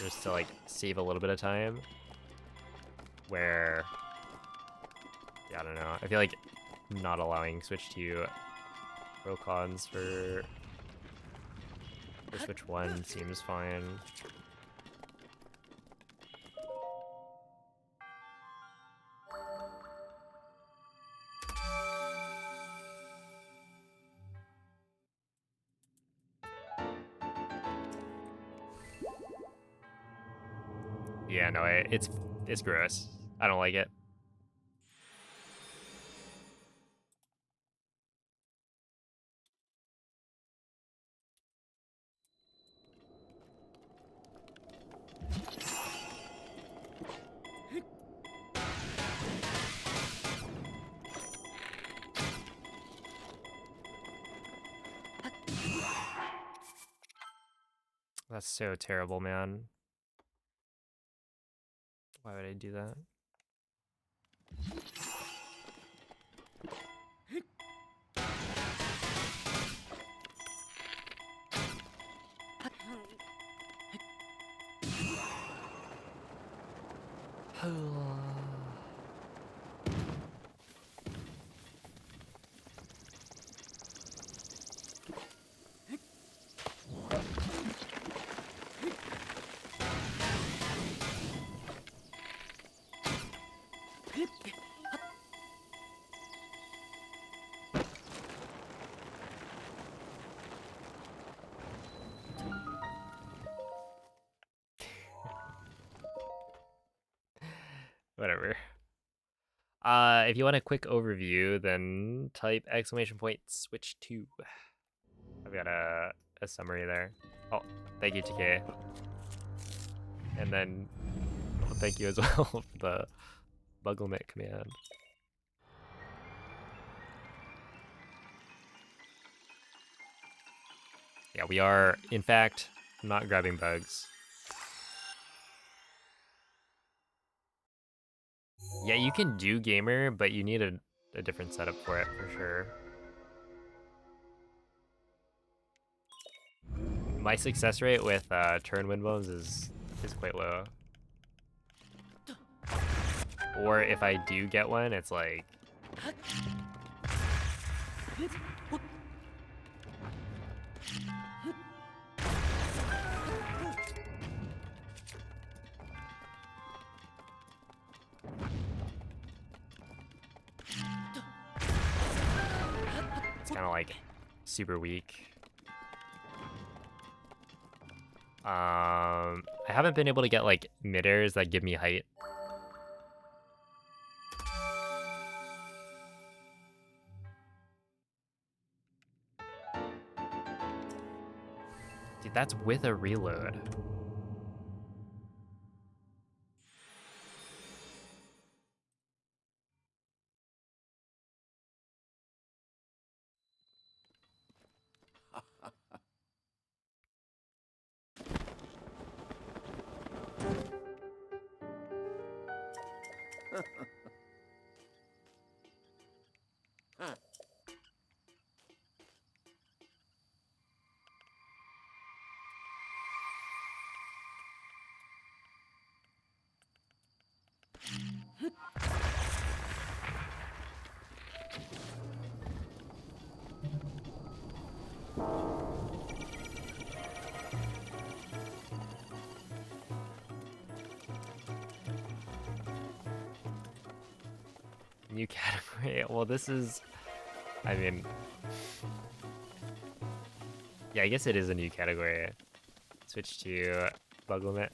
just to like save a little bit of time. Where, yeah, I don't know. I feel like not allowing Switch 2 Pro cons for Switch 1 seems fine. Yeah, no, it's gross. I don't like it. That's so terrible, man. Why would I do that? Whatever. If you want a quick overview, then type !Switch 2. I've got a summary there. Oh, thank you, TK. And then thank you as well for the buglemit command. Yeah, we are, in fact, not grabbing bugs. Yeah, you can do gamer, but you need a different setup for it, for sure. My success rate with turn wind bones is quite low. Or if I do get one, it's like... It's kind of like super weak. I haven't been able to get like mid-airs that give me height. Dude, that's with a reload. New category. Well, this is... I mean... Yeah, I guess it is a new category. Switch to bug limit.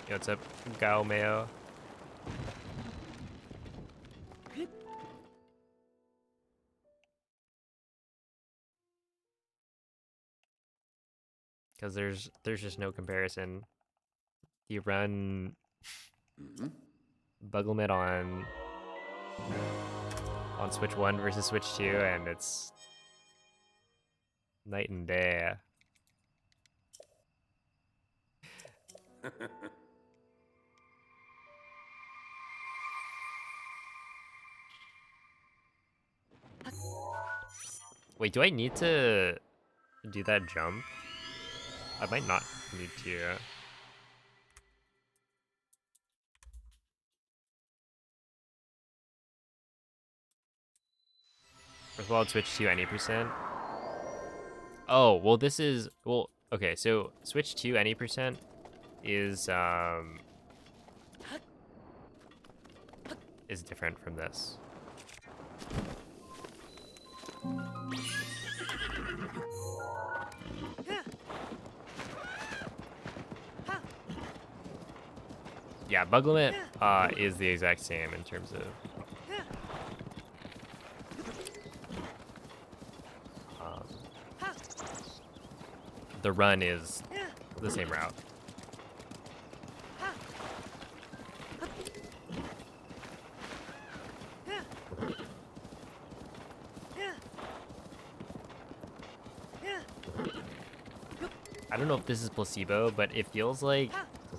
Yo, what's up, Gao Mayo? Because there's just no comparison. You run bug limit on Switch 1 versus Switch 2, and it's night and day. Wait, do I need to do that jump? I might not need to. First of all, switch to any percent. Oh, well this is, well, okay, so switch to any percent is different from this. Yeah, bug limit is the exact same in terms of the run is the same route. I don't know if this is placebo, but it feels like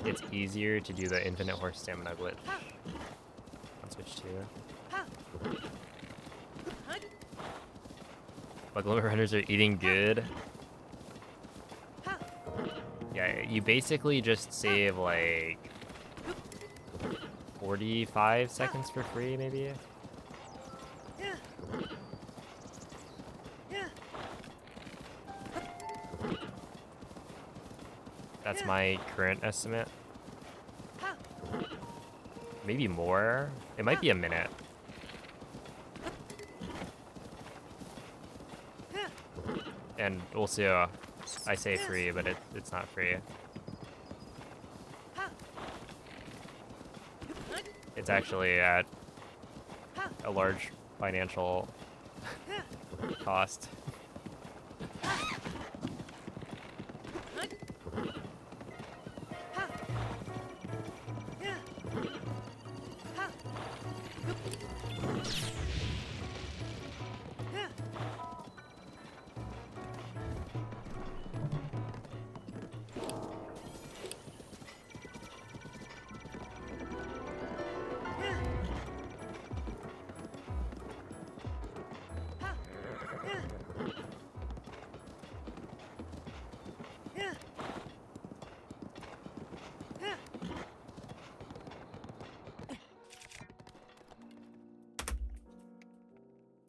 it's easier to do the infinite horse stamina glitch on Switch 2. Bug limit runners are eating good. Yeah, you basically just save like 45 seconds for free, maybe? That's my current estimate. Maybe more? It might be a minute. And also, I say free, but it's not free. it's actually at a large financial cost.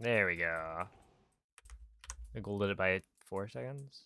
There we go. I golded it by 4 seconds.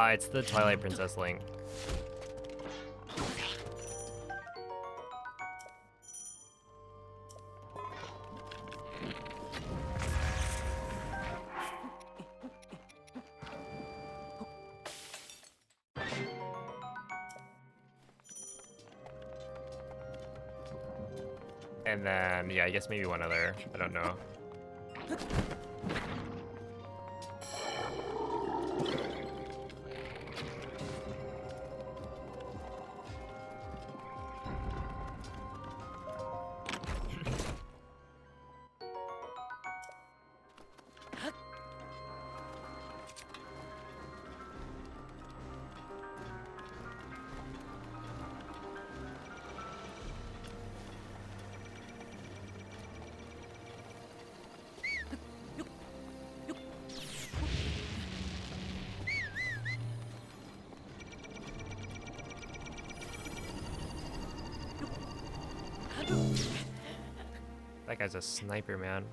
It's the Twilight Princess link. And then, yeah, I guess maybe one other. I don't know. That guy's a sniper, man.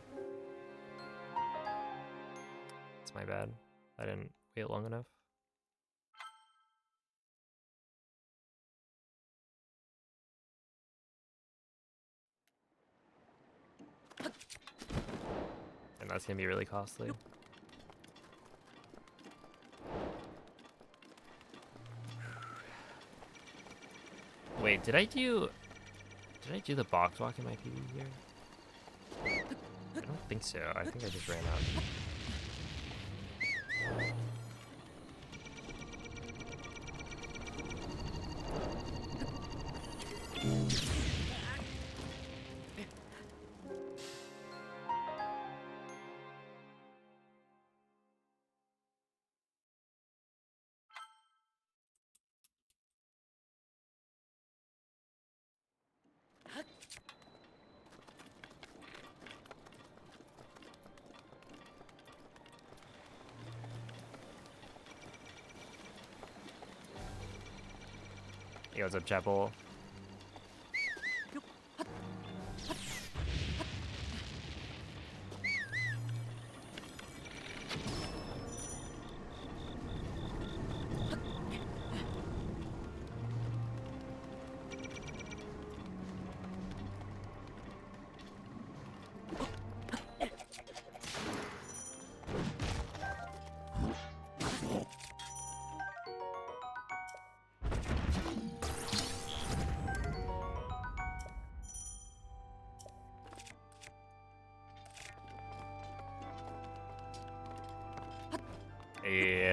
It's my bad. I didn't wait long enough. And that's gonna be really costly. Wait, did I do the box walk in my PB here? I don't think so. I think I just ran out. Yo, what's up, Chapel?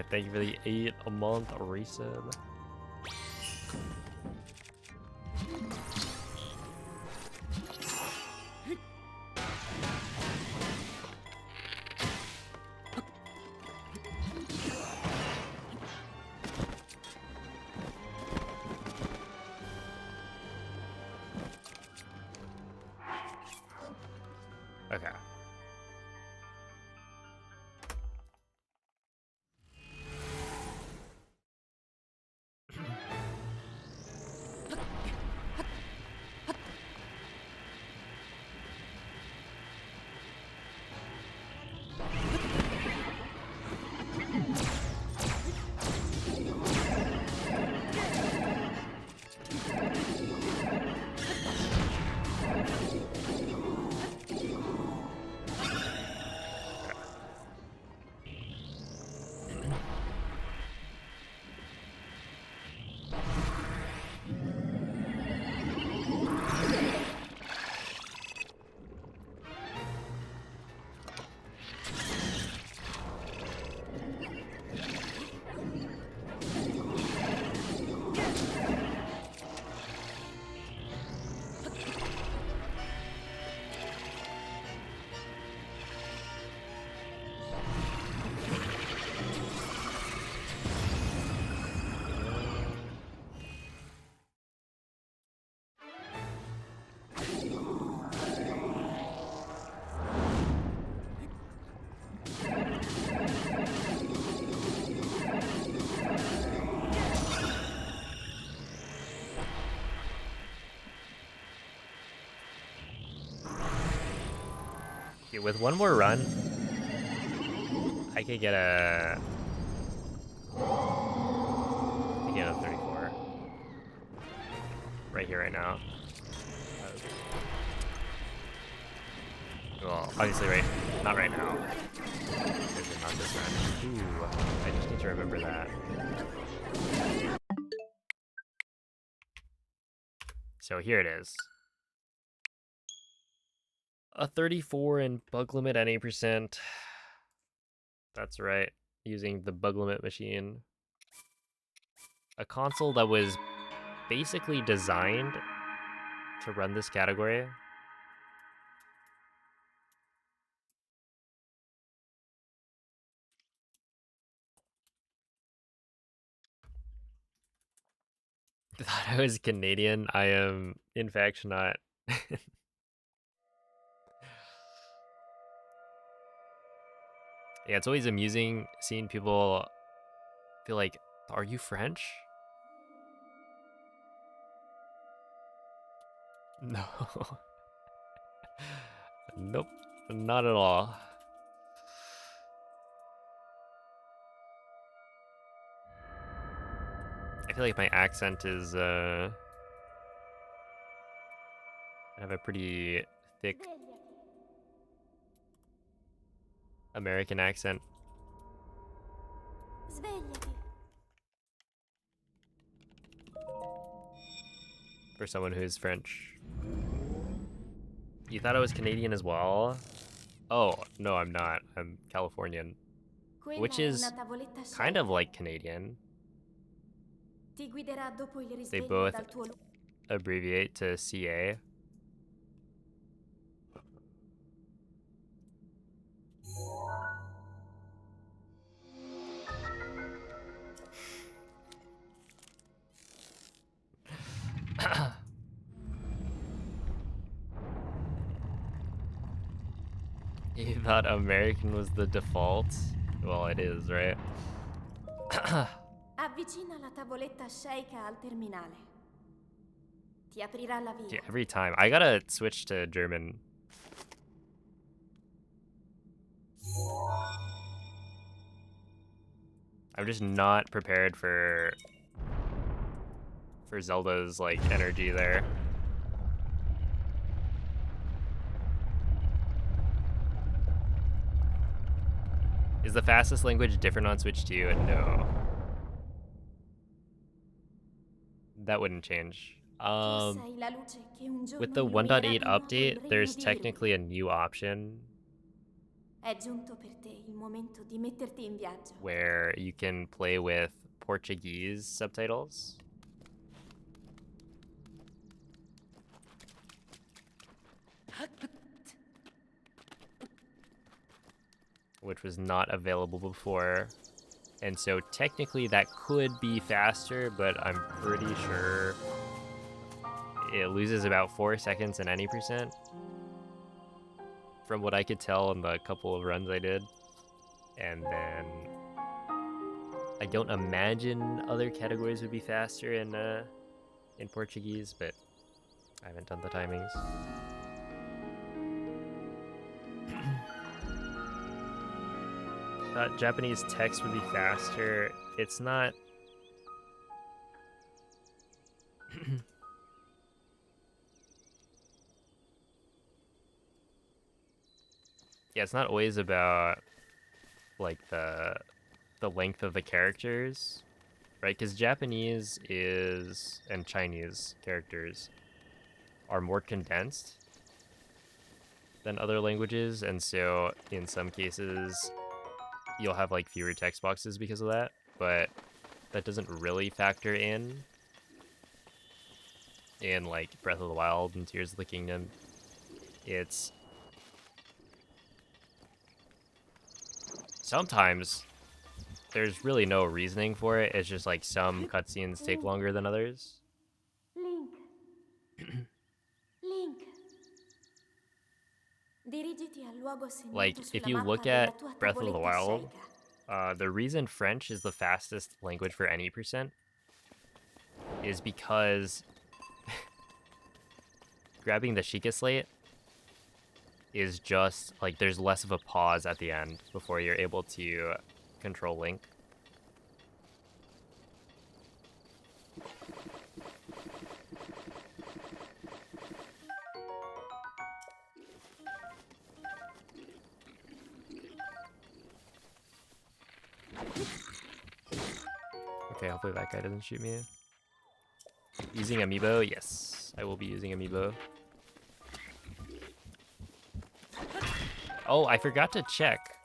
Okay, thank you for the 8-month resub. Okay. Okay, with one more run, I could get a... I get a 34. Right here, right now. Well, obviously not right now. Definitely not this run. Ooh, I just need to remember that. So here it is. A 34 in bug limit at 8%. That's right, using the bug limit machine. A console that was basically designed to run this category. Thought I was Canadian. I am, in fact, not. Yeah, it's always amusing seeing people feel like, are you French? No. Nope, not at all. I feel like my accent is, I have a pretty thick American accent. Svegliati. For someone who's French. You thought I was Canadian as well? Oh, no, I'm not. I'm Californian. Quella Which è is una tavoletta kind of scelta. like Canadian. Ti guiderà dopo il They risveglio both dal tuo abbreviate to CA. You thought American was the default? Well, it is, right? Avvicina la tavoletta sceicca al terminale. Ti aprirà la via. Yeah, every time. I gotta switch to German. I'm just not prepared for Zelda's, like, energy there. Is the fastest language different on Switch 2? No. That wouldn't change. Sei la luce che un With giorno the illuminerà 1.8 di nuovo il update, regno there's di technically Hyrule. a new option È giunto per te il momento di metterti in viaggio. where you can play with Portuguese subtitles. Which was not available before. And so technically that could be faster, but I'm pretty sure it loses about 4 seconds in any percent. From what I could tell in the couple of runs I did. And then I don't imagine other categories would be faster in Portuguese, but I haven't done the timings. Thought Japanese text would be faster. It's not. Yeah, it's not always about like the length of the characters, right? Because Japanese is and Chinese characters are more condensed than other languages, and so in some cases you'll have like fewer text boxes because of that, but that doesn't really factor in like Breath of the Wild and Tears of the Kingdom. It's sometimes there's really no reasoning for it. It's just like some cutscenes take longer than others. Link. Link. Dirigiti al luogo segnato Like, if sulla you mappa look della at tua Breath of the tavoletta Wild, scenica. the reason French is the fastest language for any percent is because grabbing the Sheikah Slate is just, like, there's less of a pause at the end before you're able to control Link. Okay, hopefully that guy doesn't shoot me. Using Amiibo? Yes, I will be using Amiibo. Oh, I forgot to check.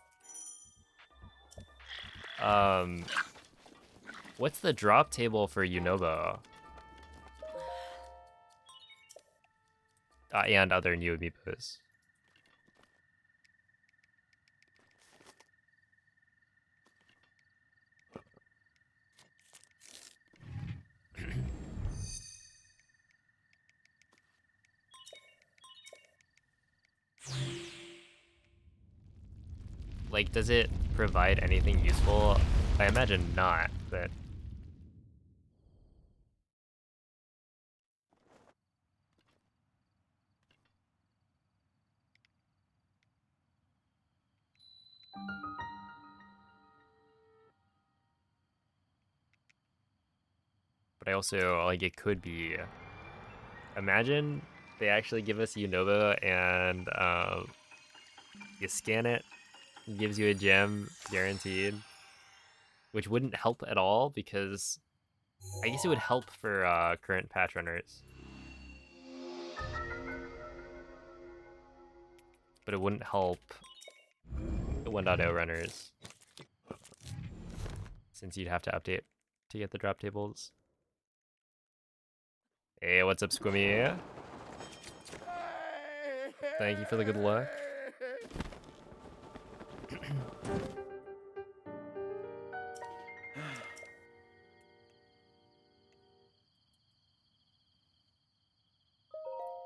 What's the drop table for Yunobo? And other new Amiibos. Like, does it provide anything useful? I imagine not, but... But I also, like, it could be... Imagine they actually give us Unova and you scan it, it gives you a gem, guaranteed. Which wouldn't help at all, because... I guess it would help for current patch runners. But it wouldn't help the 1.0 runners, since you'd have to update to get the drop tables. Hey, what's up, Squimmy? Thank you for the good luck.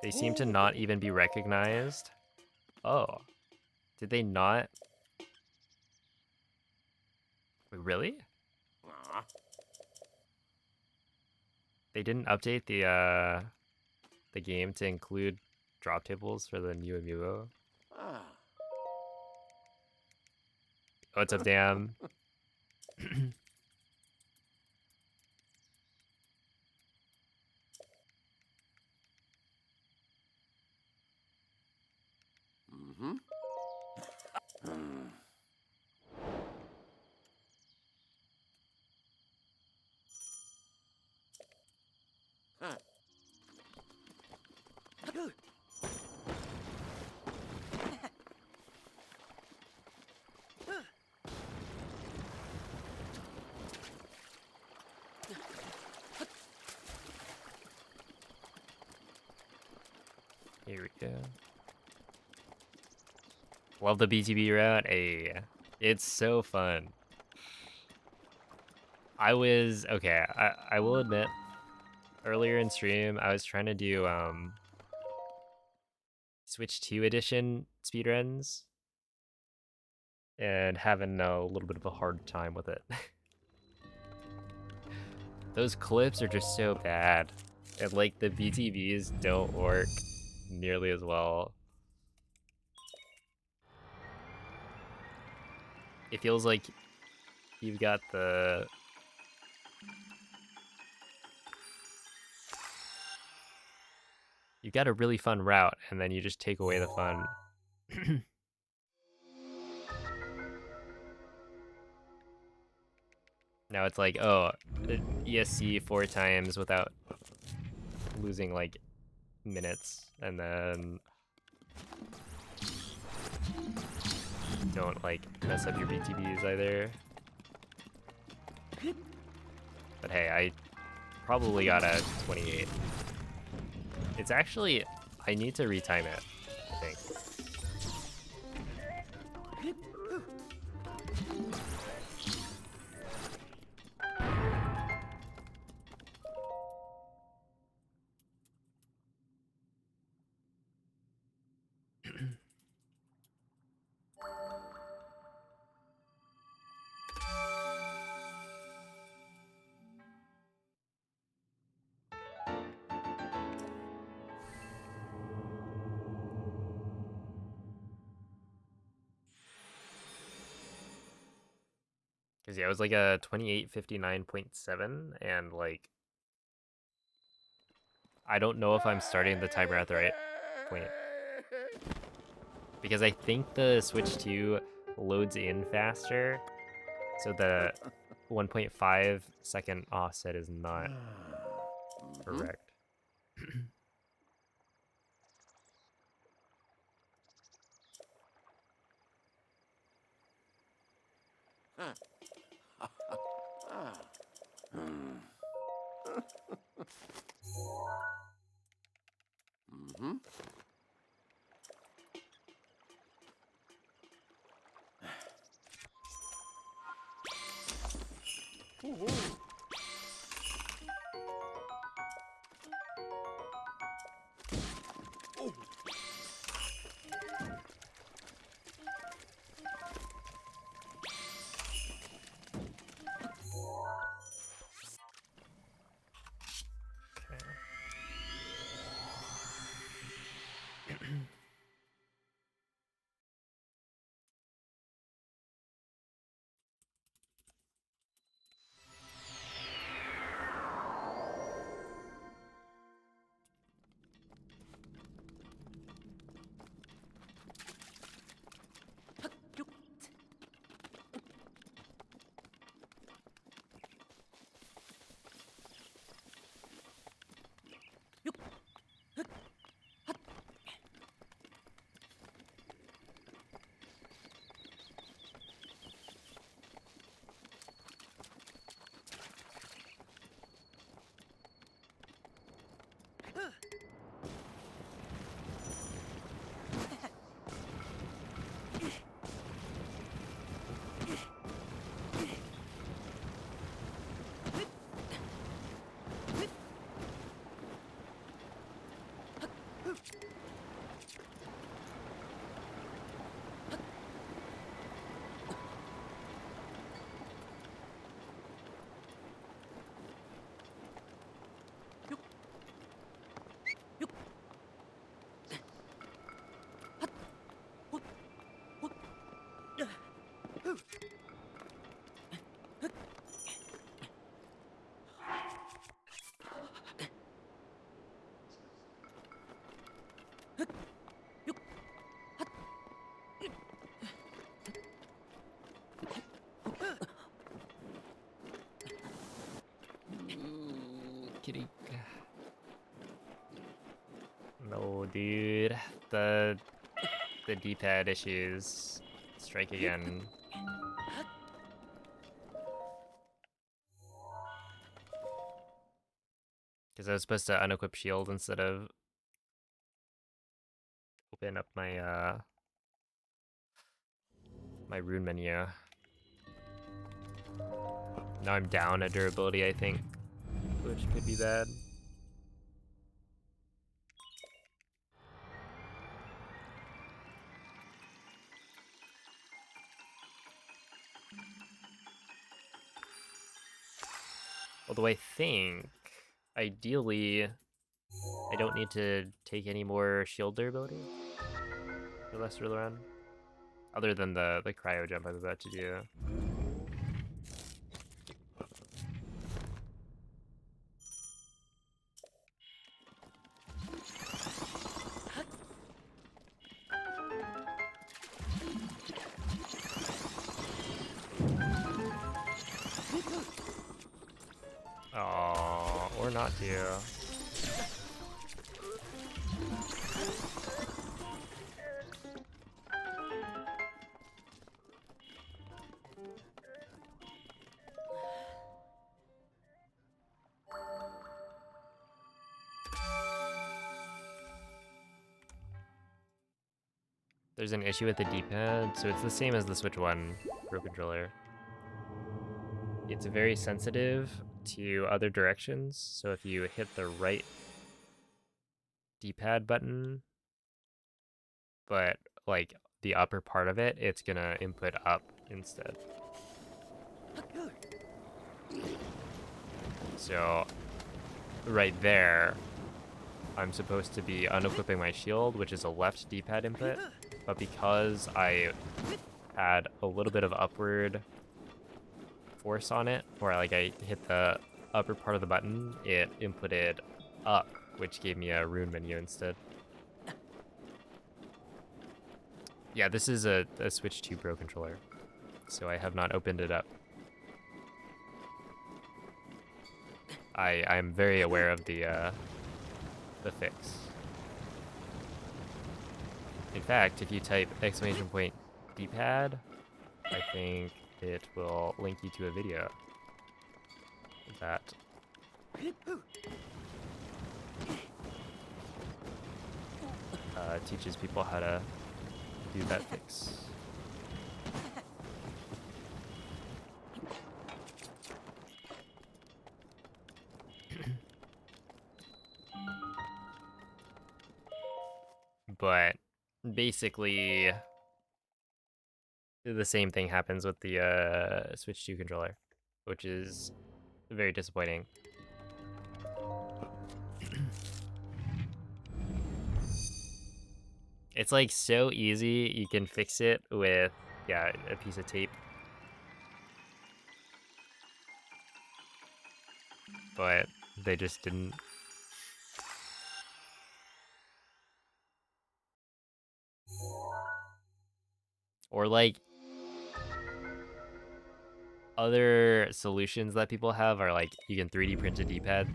They seem to not even be recognized. Oh. Did they not? Wait, really? They didn't update the game to include drop tables for the new Amiibo? Ah. What's up, Dan? Mm-hmm. Huh. Here we go. Love the BTB route. Hey, it's so fun. I will admit, earlier in stream, I was trying to do Switch 2 edition speedruns and having a little bit of a hard time with it. Those clips are just so bad. And like the BTBs don't work nearly as well. It feels like you've got a really fun route and then you just take away the fun. Now it's like, oh, ESC 4 times without losing like minutes, and then don't like mess up your BTBs either. But hey, I probably got a 28. It's actually, I need to retime it, I think. Because yeah, it was like a 28:59.7, and like, I don't know if I'm starting the timer at the right point. Because I think the Switch 2 loads in faster, so the 1.5 second offset is not correct. Kitty. No, dude. The D-pad issues strike again. Because I was supposed to unequip shield instead of open up my my rune menu. Now I'm down a durability, I think, which could be bad. Although I think, ideally, I don't need to take any more shield durability for the rest of the run. Other than the cryo jump I'm about to do. Oh, or not do. There's an issue with the D-pad, so it's the same as the Switch 1 Pro Controller. It's very sensitive to other directions, so if you hit the right D-pad button, but like the upper part of it, it's gonna input up instead. So right there, I'm supposed to be unequipping my shield, which is a left D-pad input, but because I had a little bit of upward force on it, or like I hit the upper part of the button, it inputted up, which gave me a rune menu instead. Yeah, this is a Switch 2 Pro controller, so I have not opened it up. I'm very aware of the fix. In fact, if you type !point D-pad, I think it will link you to a video that teaches people how to do that fix. But basically, the same thing happens with the Switch 2 controller, which is very disappointing. It's like so easy, you can fix it with, yeah, a piece of tape. But they just didn't. Or like other solutions that people have are like you can 3D print a D-pad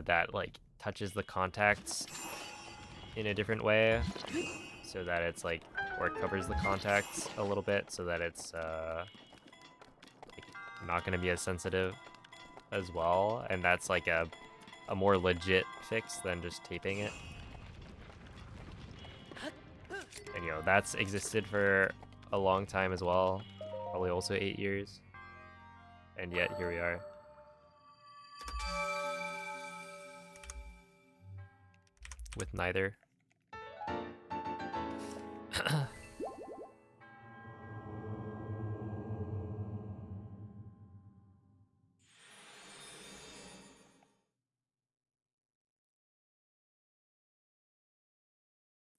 that like touches the contacts in a different way, so that it's like, or it covers the contacts a little bit, so that it's like not gonna be as sensitive as well, and that's like a more legit fix than just taping it. And you know, that's existed for a long time as well, probably also 8 years, and yet here we are. With neither.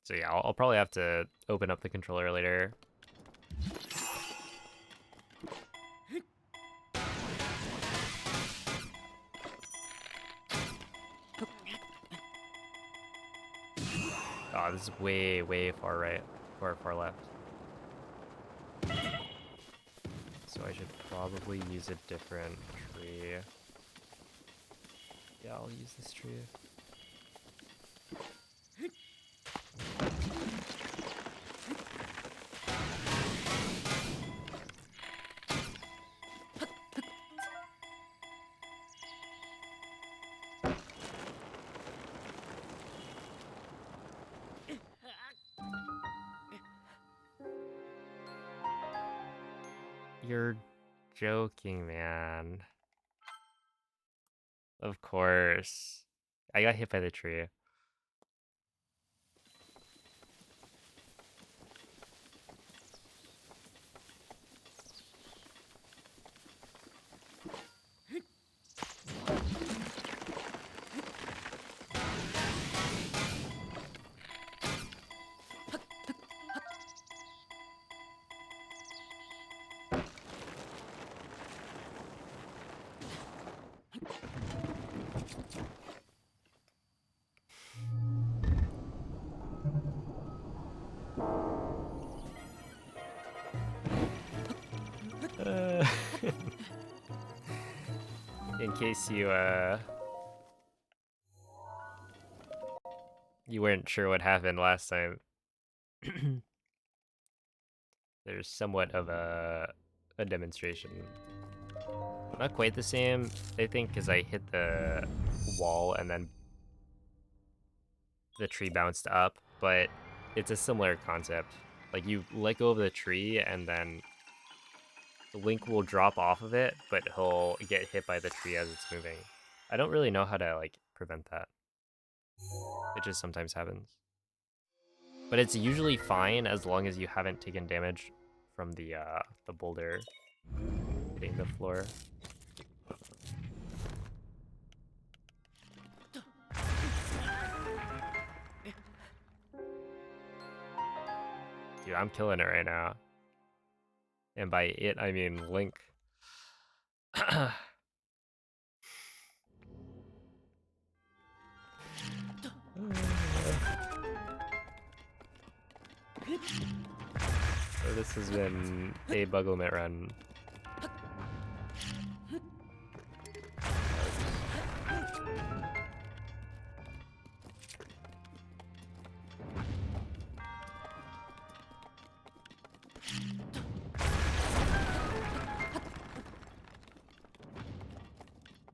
So yeah, I'll probably have to open up the controller later. Oh, this is way, way far right, or far left. So I should probably use a different tree. Yeah, I'll use this tree. You're joking, man. Of course. I got hit by the tree. In case you weren't sure what happened last time, there's somewhat of a demonstration. Not quite the same, I think, because I hit the wall and then the tree bounced up, but it's a similar concept. Like, you let go of the tree and then Link will drop off of it, but he'll get hit by the tree as it's moving. I don't really know how to, like, prevent that. It just sometimes happens. But it's usually fine as long as you haven't taken damage from the boulder hitting the floor. Dude, I'm killing it right now. And by it, I mean Link. So this has been a bug limit run.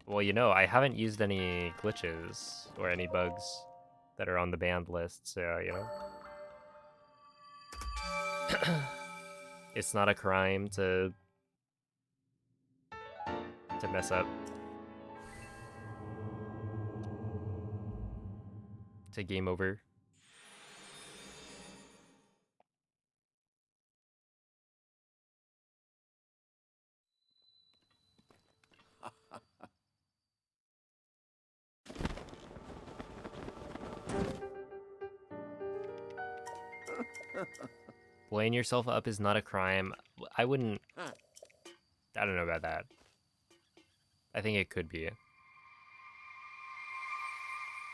Well, you know, I haven't used any glitches or any bugs that are on the banned list, so, you know. It's not a crime to mess up. To game over. Blowing yourself up is not a crime. I wouldn't... I don't know about that. I think it could be.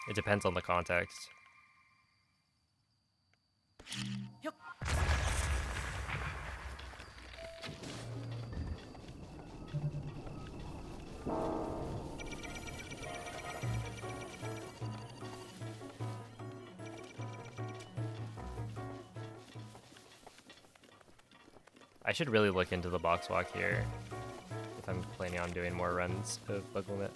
It depends on the context. I should really look into the box walk here if I'm planning on doing more runs of Bug Limit.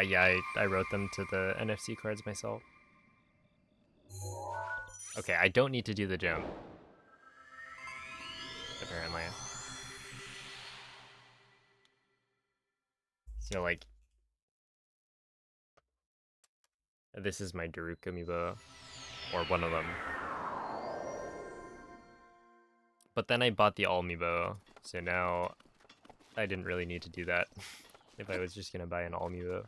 Yeah, I wrote them to the NFC cards myself. Okay, I don't need to do the jump. Apparently. So, like... This is my Daruk amiibo. Or one of them. But then I bought the all amiibo, so now I didn't really need to do that if I was just gonna buy an all amiibo.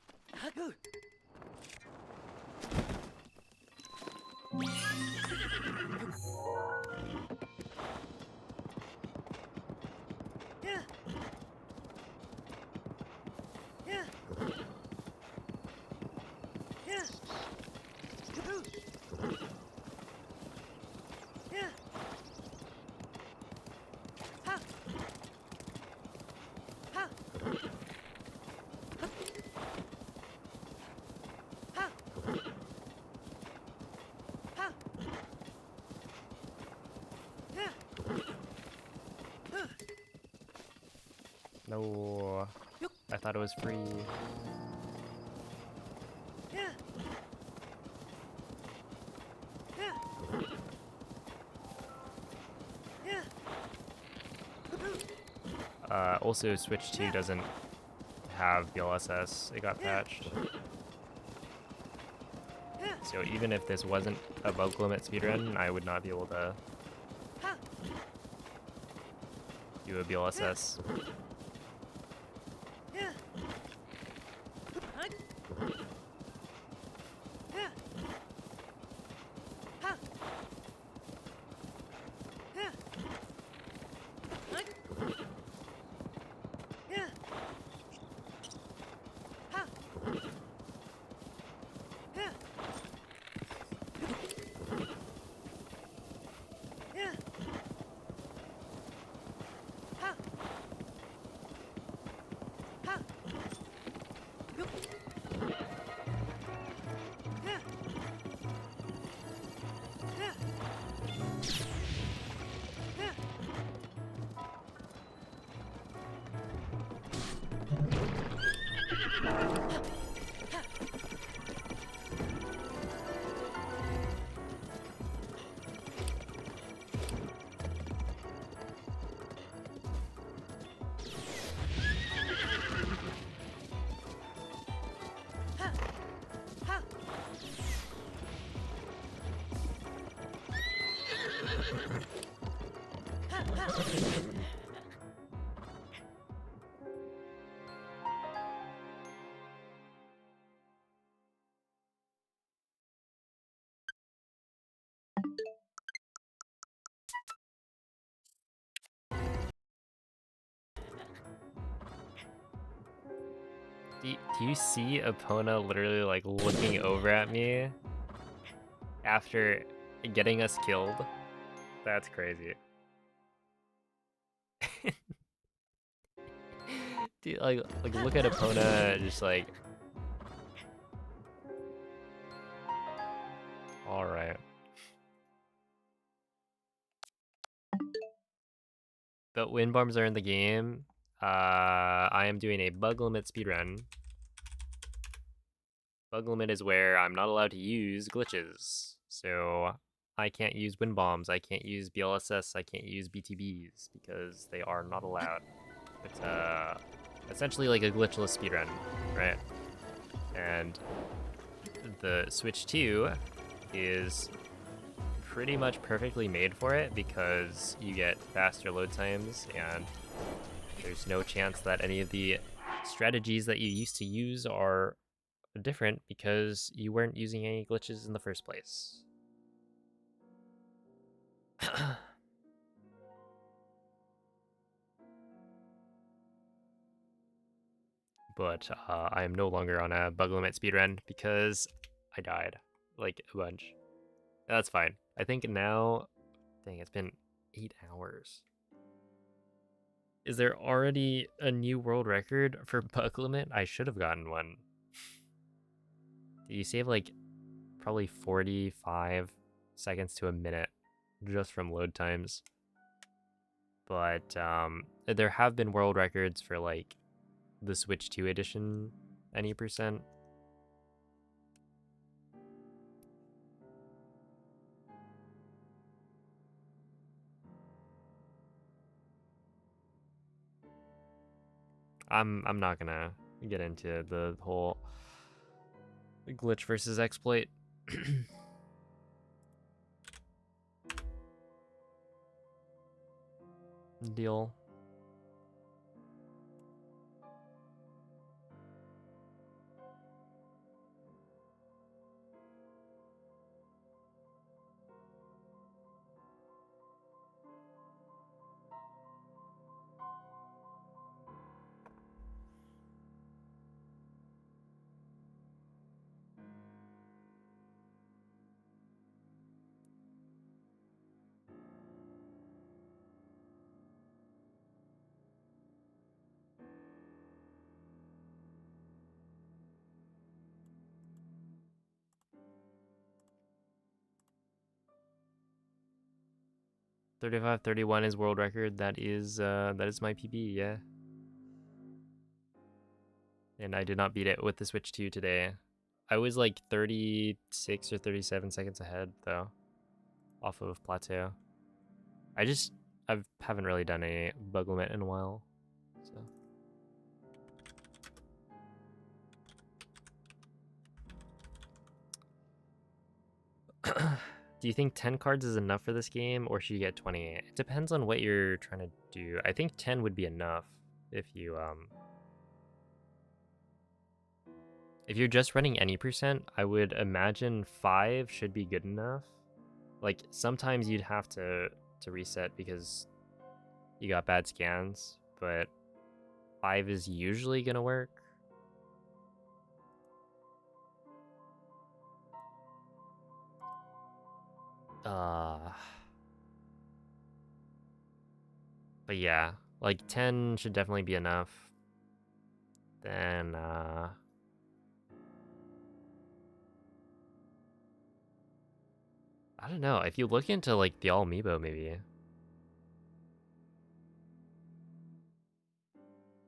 No, I thought it was free. Also, Switch 2 doesn't have DLSS. It got patched. So even if this wasn't a bug limit speedrun, I would not be able to do a BLSS. Do you see Epona literally like looking over at me after getting us killed? That's crazy. Dude, like look at Epona just like. All right. But wind bombs are in the game. I am doing a bug limit speedrun. Bug limit is where I'm not allowed to use glitches. So I can't use wind bombs, I can't use BLSS, I can't use BTBs because they are not allowed. It's essentially like a glitchless speedrun, right? And the Switch 2 is pretty much perfectly made for it because you get faster load times and there's no chance that any of the strategies that you used to use are different because you weren't using any glitches in the first place. But I am no longer on a bug limit speedrun because I died like a bunch. That's fine. I think now, dang, it's been 8 hours. Is there already a new world record for bug limit? I should have gotten one. You save like probably 45 seconds to a minute just from load times. But there have been world records for like the Switch 2 edition, any percent. I'm not gonna get into the whole glitch versus exploit deal. 35:31 is world record. That is my PB, yeah. And I did not beat it with the Switch 2 today. I was like 36 or 37 seconds ahead though, off of Plateau. I haven't really done any bug limit in a while, so. Do you think 10 cards is enough for this game, or should you get 20? It depends on what you're trying to do. I think 10 would be enough if you're just running any percent. I would imagine 5 should be good enough. Like sometimes you'd have to reset because you got bad scans, but 5 is usually gonna work. But yeah, like 10 should definitely be enough. Then I don't know, if you look into like the all amiibo maybe.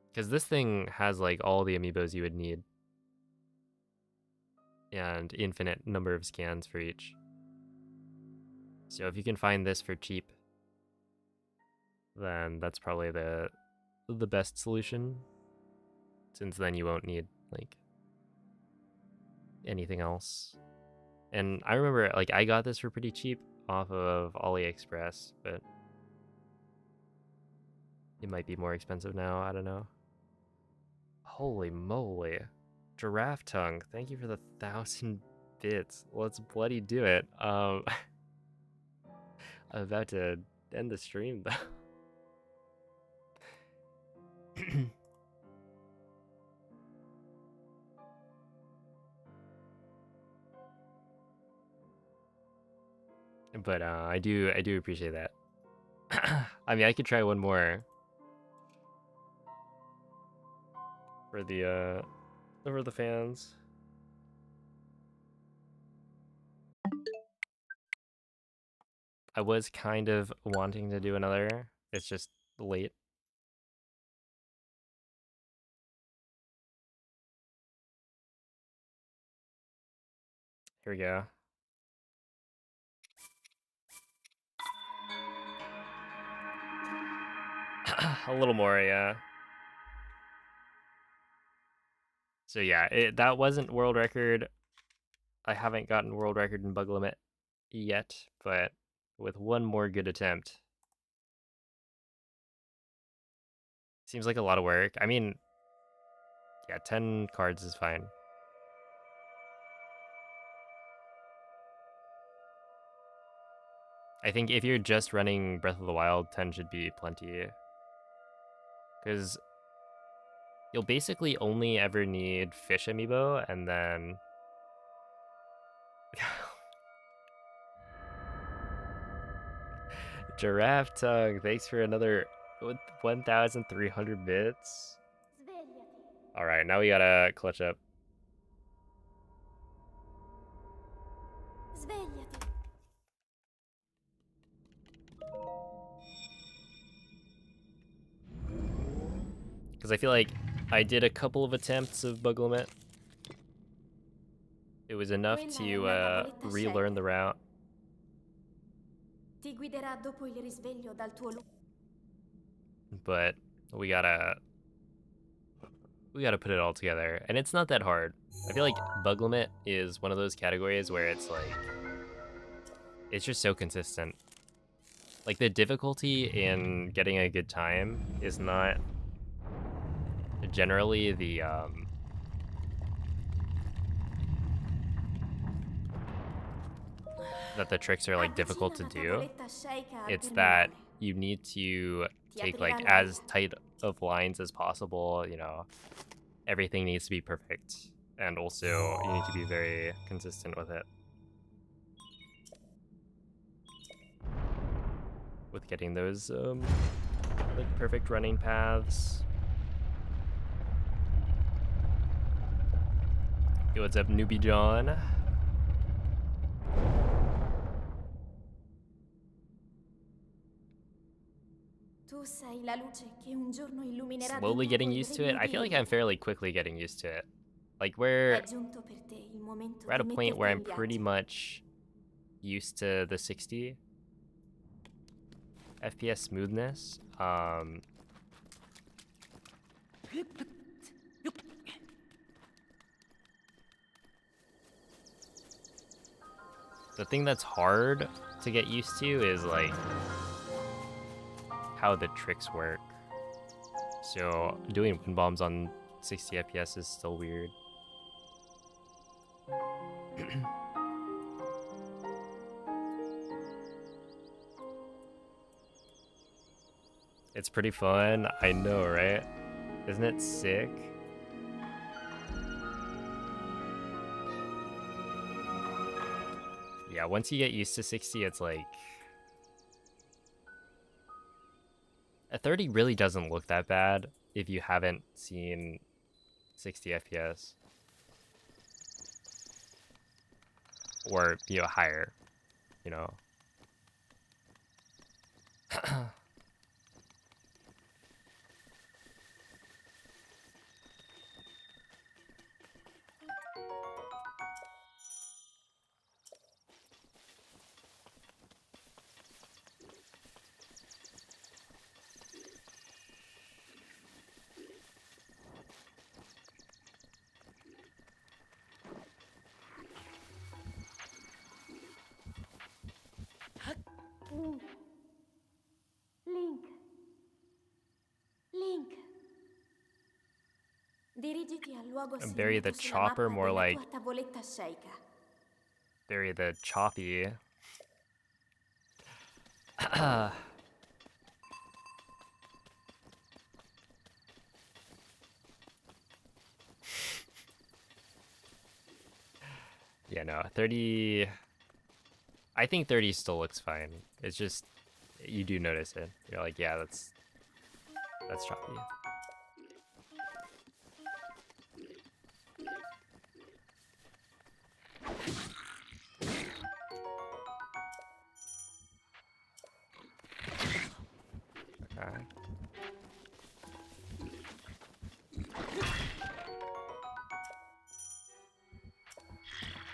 Because this thing has like all the amiibos you would need. And infinite number of scans for each. So if you can find this for cheap, then that's probably the best solution. Since then you won't need like anything else. And I remember like I got this for pretty cheap off of AliExpress, but it might be more expensive now, I don't know. Holy moly. Giraffe tongue, thank you for the 1,000 bits. Let's bloody do it. I'm about to end the stream though. But I do appreciate that. I mean, I could try one more for the fans. I was kind of wanting to do another. It's just late. Here we go. A little more, yeah. So yeah, that wasn't world record. I haven't gotten world record in bug limit yet, but with one more good attempt. Seems like a lot of work. I mean, yeah, 10 cards is fine. I think if you're just running Breath of the Wild, 10 should be plenty. Because you'll basically only ever need Fish Amiibo, and then... Giraffe Tongue, thanks for another 1,300 bits. Alright, now we gotta clutch up. Svegliati. Because I feel like I did a couple of attempts of bug limit. It was enough to relearn the route. Ti guiderà dopo il risveglio dal tuo But we gotta put it all together, and it's not that hard. I feel like bug limit is one of those categories where it's like it's just so consistent. Like the difficulty in getting a good time is not generally the that the tricks are like difficult to do. It's that you need to take like as tight of lines as possible, you know. Everything needs to be perfect, and also you need to be very consistent with it. With getting those like perfect running paths. Yo, what's up, Newbie John? sei la luce che un giorno illuminerà di Slowly nuovo getting il used to it. regno I di feel like Link. I'm fairly quickly getting used to it. Like È giunto per te il momento we're at di a point where metterti I'm in pretty viaggio. much used to the 60 FPS smoothness. The thing that's hard to get used to is like how the tricks work. So doing wind bombs on 60 FPS is still weird. It's pretty fun. I know, right? Isn't it sick? Yeah, once you get used to 60, it's like... A 30 really doesn't look that bad if you haven't seen 60 FPS. Or, you know, higher, you know. Link. Link. Link. Dirigiti al luogo And bury the segnato sulla chopper, mappa more della like tua tavoletta sceicca. bury the choppy. Yeah, no, 30... I think 30 still looks fine. It's just, you do notice it. You're like, yeah, that's choppy. Okay.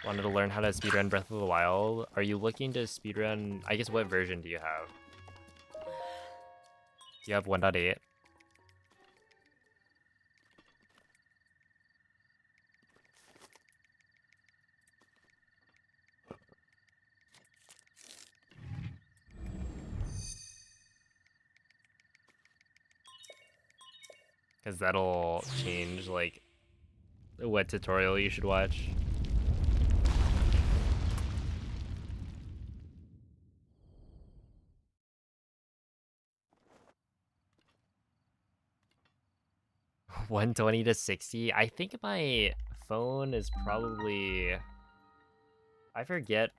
Wanted to learn how to speedrun Breath of the Wild. Are you looking to speedrun? I guess what version do you have? Do you have 1.8? Because that'll change like what tutorial you should watch. $120 to $60. I think my phone is probably, I forget.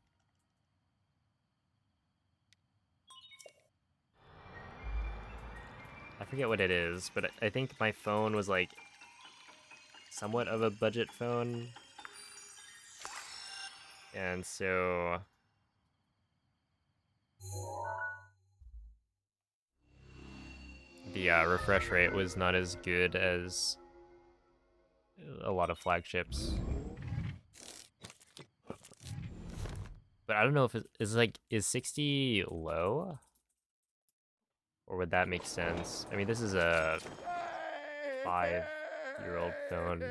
I forget what it is, but I think my phone was like somewhat of a budget phone. And so the refresh rate was not as good as a lot of flagships. But I don't know if it's like, is 60 low? Or would that make sense? I mean, this is a 5-year-old phone.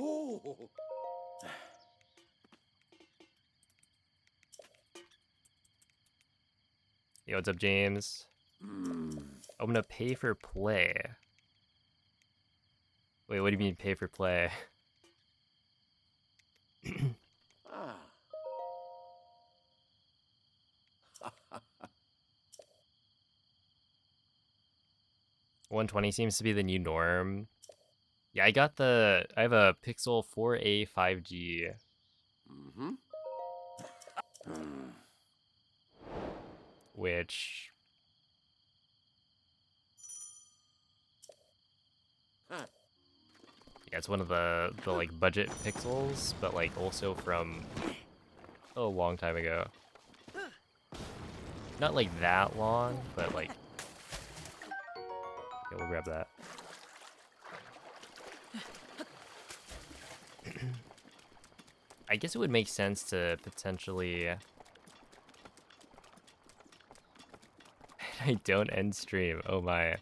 Oh. Yo, what's up, James? I'm gonna pay for play. Wait, what do you mean pay for play? Ah. 120 seems to be the new norm. Yeah, I have a Pixel 4a 5G. Mm-hmm. Which Yeah, it's one of the like budget pixels, but like also from a long time ago. Not like that long, but like yeah, we'll grab that. I guess it would make sense to potentially I don't end stream. Oh my.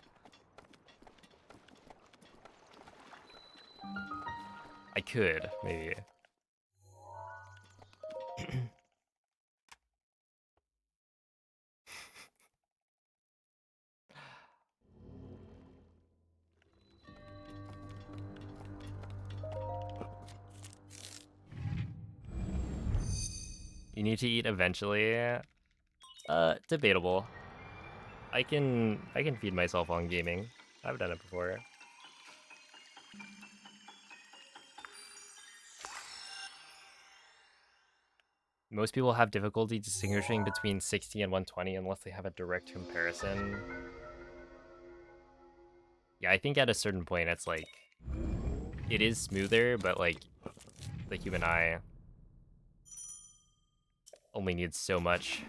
I could, maybe. You need to eat eventually. Debatable. I can feed myself on gaming. I've done it before. Most people have difficulty distinguishing between 60 and 120 unless they have a direct comparison. Yeah, I think at a certain point it's like it is smoother, but like the human eye only needs so much.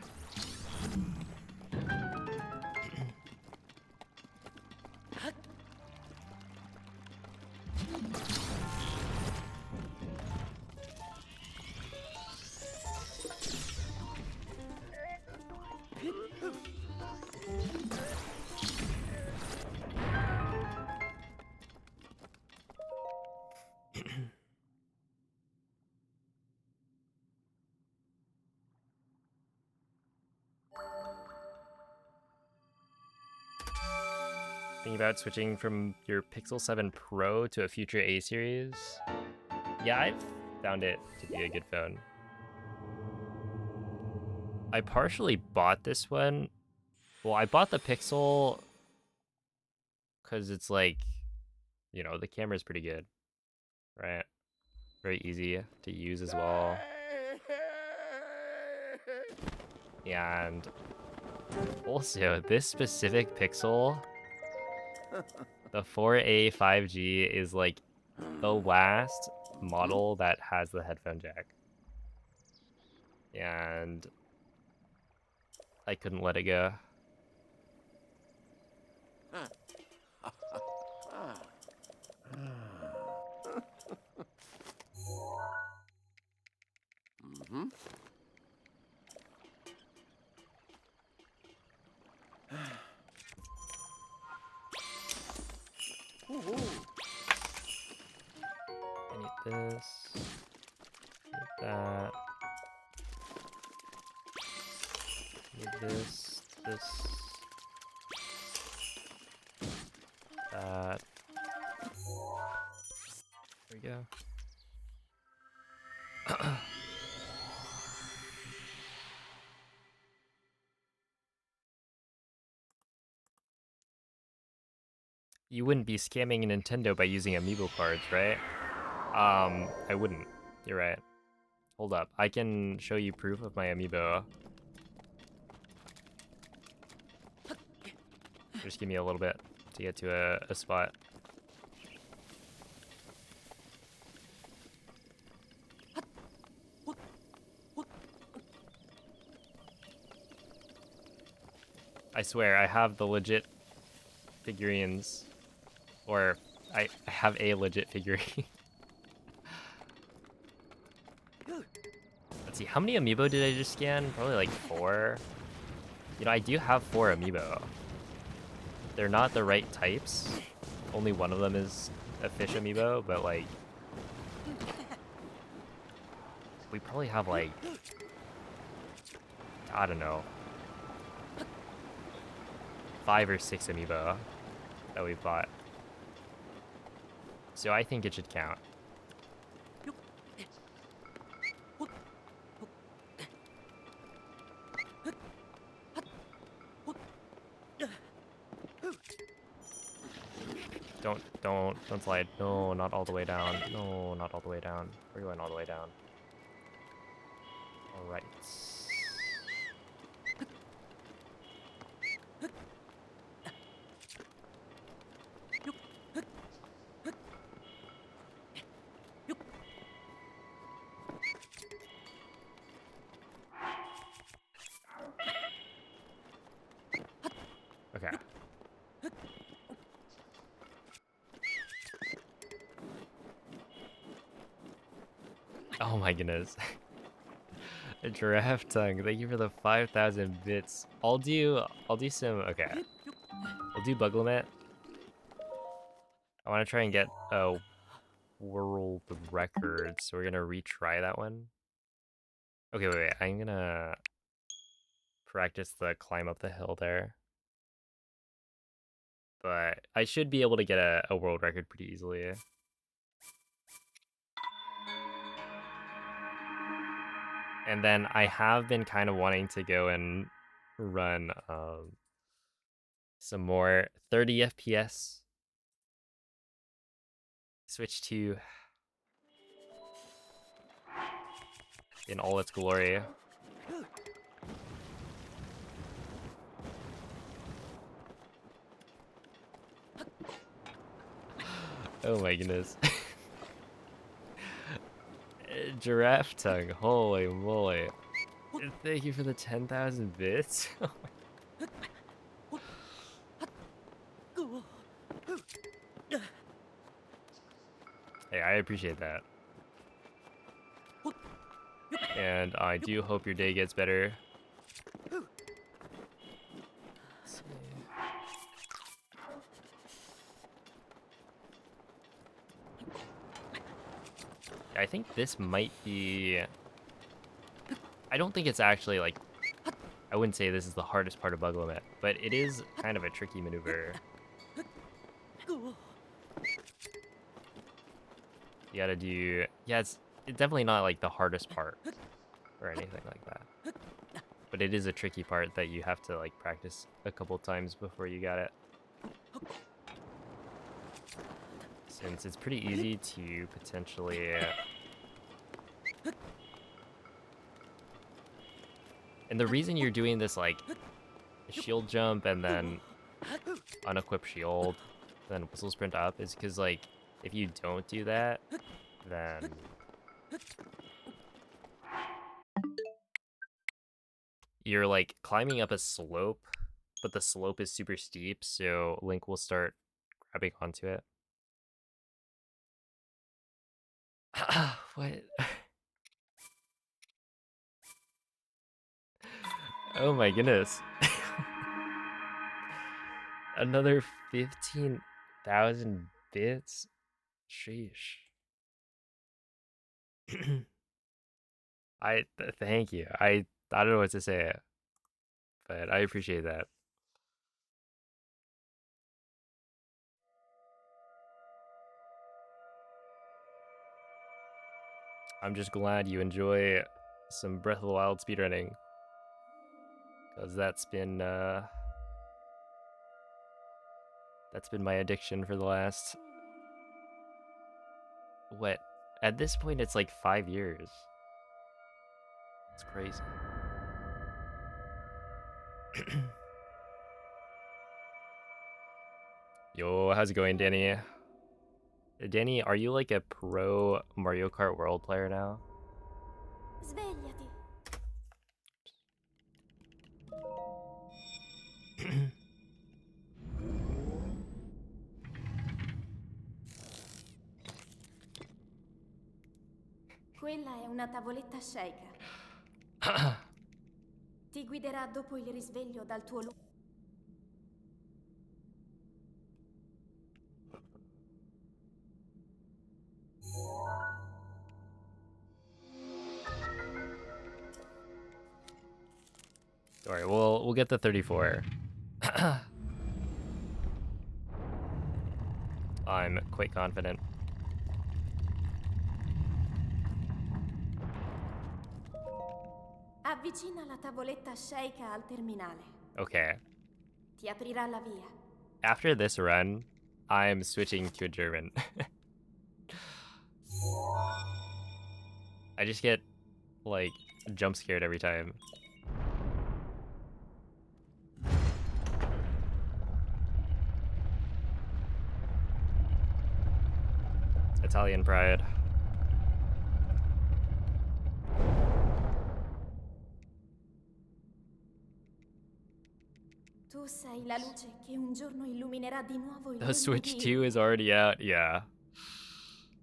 Thinking about switching from your Pixel 7 Pro to a future A series? Yeah, I've found it to be a good phone. I partially bought this one. Well, I bought the Pixel because it's like, you know, the camera's pretty good, right? Very easy to use as well. And also, this specific Pixel, the 4A 5G, is like the last model that has the headphone jack. And I couldn't let it go. Mm-hmm. I need this. Need that. Need this. This. That. There we go. You wouldn't be scamming Nintendo by using amiibo cards, right? I wouldn't. You're right. Hold up. I can show you proof of my amiibo. Just give me a little bit to get to a spot. I swear, I have the legit figurines. Or, I have a legit figurine. Let's see, how many amiibo did I just scan? Probably like 4. You know, I do have 4 amiibo. They're not the right types. Only one of them is a fish amiibo, but like... we probably have like... I don't know. 5 or 6 amiibo that we've bought. So I think it should count. Don't slide. No, not all the way down. No, not all the way down. We're going all the way down. All right. Oh my goodness. A giraffe tongue. Thank you for the 5,000 bits. I'll do some. Okay, we'll do bug limit. I want to try and get a world record, so we're gonna retry that one. Okay, wait. I'm gonna practice the climb up the hill there, but I should be able to get a world record pretty easily. And then I have been kind of wanting to go and run some more 30 FPS. Switch to in all its glory. Oh my goodness. Giraffe tongue, holy moly. Thank you for the 10,000 bits. Hey, I appreciate that. And I do hope your day gets better. Let's see. I think this might be... I don't think it's actually like... I wouldn't say this is the hardest part of bug limit, but it is kind of a tricky maneuver. You gotta do... Yeah, it's definitely not like the hardest part or anything like that. But it is a tricky part that you have to like practice a couple times before you got it. Since it's pretty easy to potentially... And the reason you're doing this like shield jump and then unequip shield, then whistle sprint up is because like if you don't do that, then you're like climbing up a slope, but the slope is super steep, so Link will start grabbing onto it. What? Oh my goodness. Another 15,000 bits? Sheesh. Thank you. I don't know what to say, but I appreciate that. I'm just glad you enjoy some Breath of the Wild speedrunning, because that's been my addiction for the last what? At this point, it's like 5 years. It's crazy. Yo, how's it going, Danny? Danny, are you like a pro Mario Kart World player now? Svegliati. Quella è una tavoletta Sheikah. Ti guiderà dopo il risveglio dal tuo luogo. Alright, we'll get the 34. I'm quite confident. Avvicina la tavoletta Sheikah al terminale. Okay. Ti aprirà la via. After this run, I'm switching to a German. I just get, like, jump scared every time. Italian pride. Tu sei la luce che un giorno illuminerà di nuovo il The regno Switch di 2 is already out, yeah.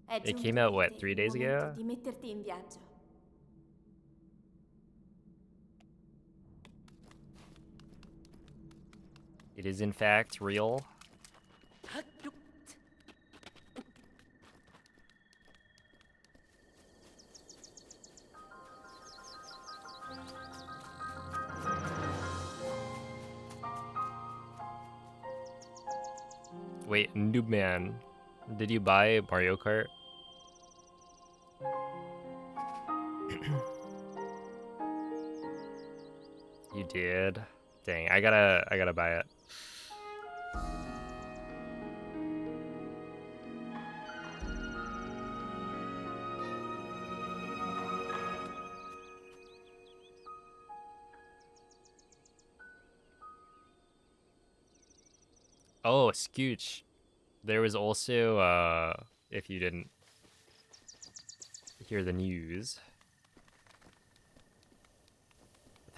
È It giunto came out, per what, te 3 il days momento ago? di metterti in viaggio. It is in fact real. Wait, Noob Man, did you buy Mario Kart? You did? Dang, I gotta buy it. Oh, Scooch. There was also, if you didn't hear the news,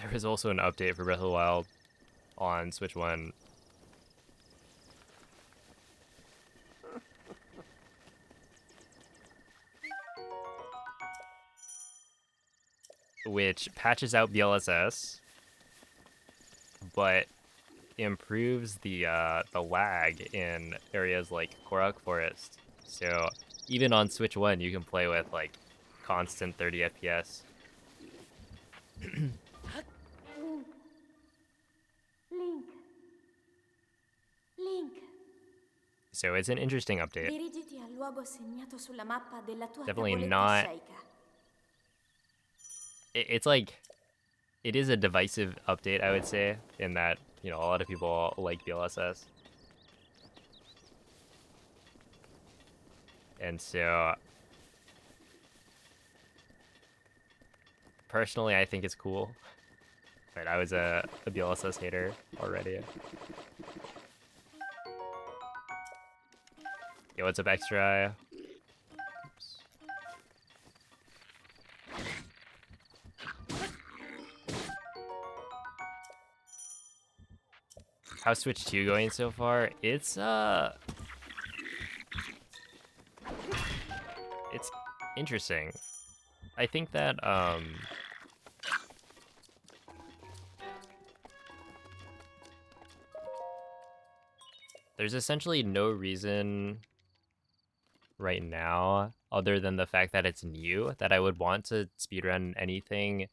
there was also an update for Breath of the Wild on Switch 1. Which patches out BLSS, but improves the lag in areas like Korok Forest. So even on Switch 1, you can play with like constant 30 FPS. Link. Link. So it's an interesting update. Dirigiti al luogo segnato sulla mappa della tua Definitely tavoletta not. sceicca. It's like, it is a divisive update, I would say, in that, you know, a lot of people like BLSS. And so, personally, I think it's cool. But I was a BLSS hater already. Yo, what's up, Extra? Oops. How's Switch 2 going so far? It's interesting. I think that there's essentially no reason right now, other than the fact that it's new, that I would want to speedrun anything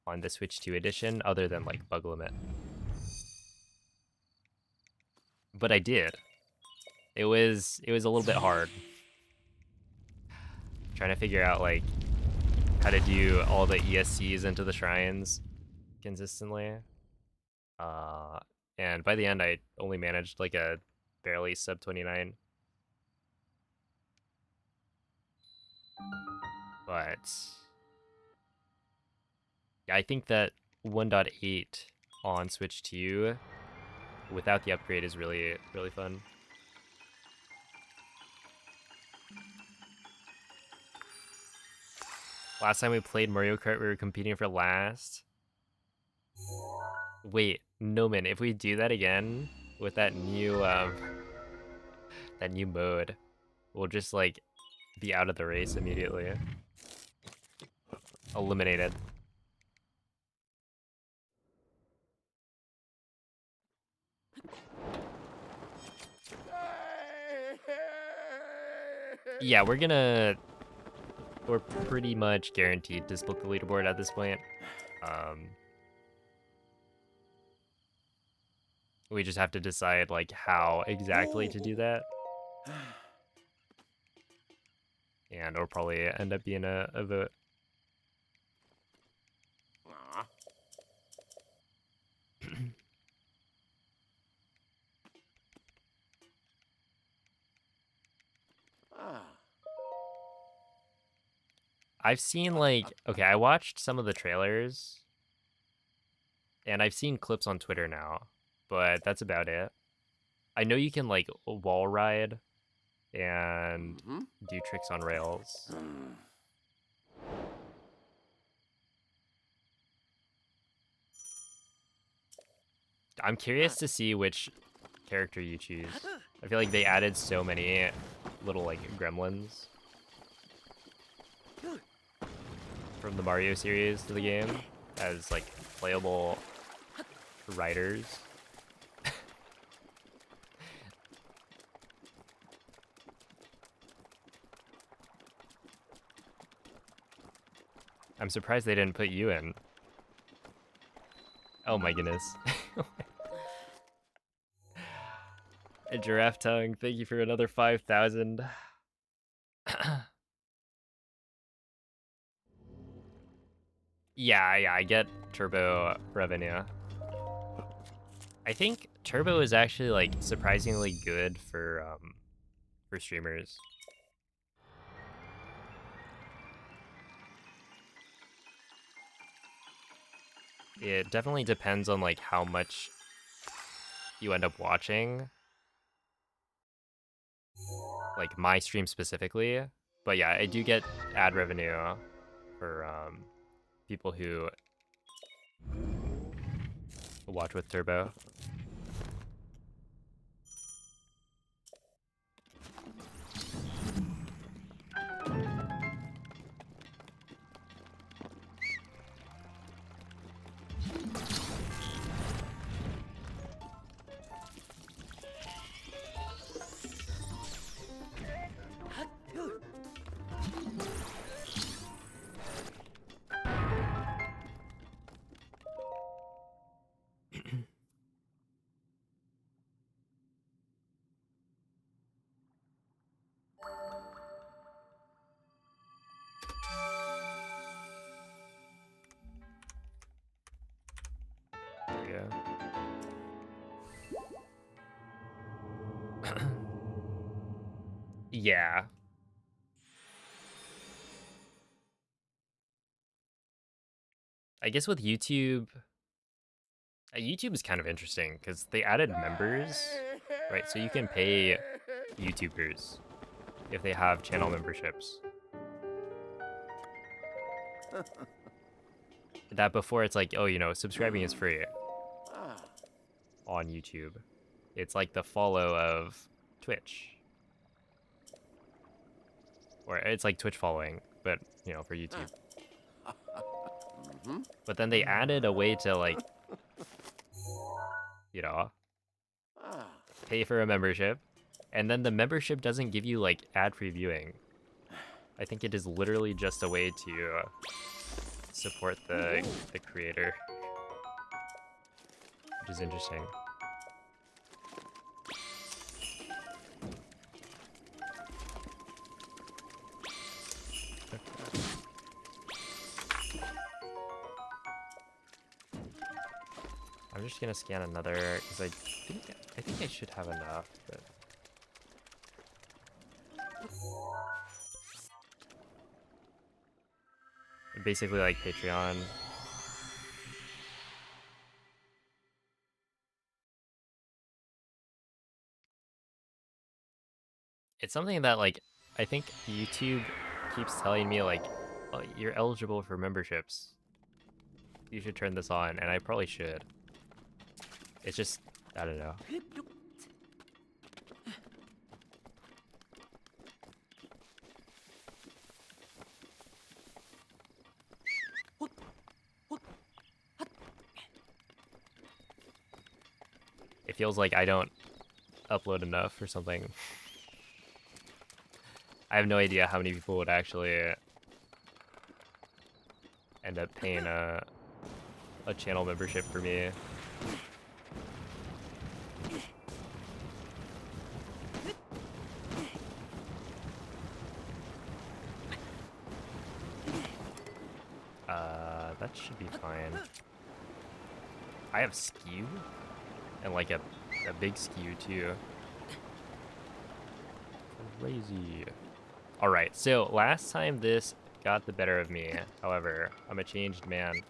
on the Switch 2 edition other than like bug limit. But I did. It was a little bit hard. Trying to figure out like how to do all the ESCs into the shrines consistently. And by the end I only managed like a barely sub 29. But yeah, I think that 1.8 on Switch 2 without the upgrade is really fun. Last time we played Mario Kart, we were competing for last. Wait, Noman, if we do that again with that new mode, we'll just like be out of the race immediately. Eliminated. Yeah, we're pretty much guaranteed to split the leaderboard at this point. We just have to decide like how exactly to do that. And it'll probably end up being a vote. I've seen like, okay, I watched some of the trailers and I've seen clips on Twitter now, but that's about it. I know you can like wall ride and do tricks on rails. I'm curious to see which character you choose. I feel like they added so many little like gremlins from the Mario series to the game as like playable riders. I'm surprised they didn't put you in. Oh my goodness. A giraffe tongue, thank you for another 5,000. Yeah, I get turbo revenue. I think turbo is actually like surprisingly good for streamers. It definitely depends on like how much you end up watching. Like my stream specifically. But yeah, I do get ad revenue for people who watch with turbo. There we go. Yeah. I guess with YouTube, YouTube is kind of interesting because they added members, right? So you can pay YouTubers if they have channel memberships. That before it's like, oh, you know, subscribing is free on YouTube. It's like the follow of Twitch. Or it's like Twitch following, but, you know, for YouTube. But then they added a way to like, you know, pay for a membership. And then the membership doesn't give you like ad-free viewing. I think it is literally just a way to support the creator, which is interesting. I'm just gonna scan another because I think I should have enough, but basically like Patreon. It's something that like I think YouTube keeps telling me like, oh, you're eligible for memberships. You should turn this on, and I probably should. It's just, I don't know. It feels like I don't upload enough or something. I have no idea how many people would actually end up paying a channel membership for me. That should be fine. I have skew and like a big skew too. Crazy. All right, so last time this got the better of me. However, I'm a changed man.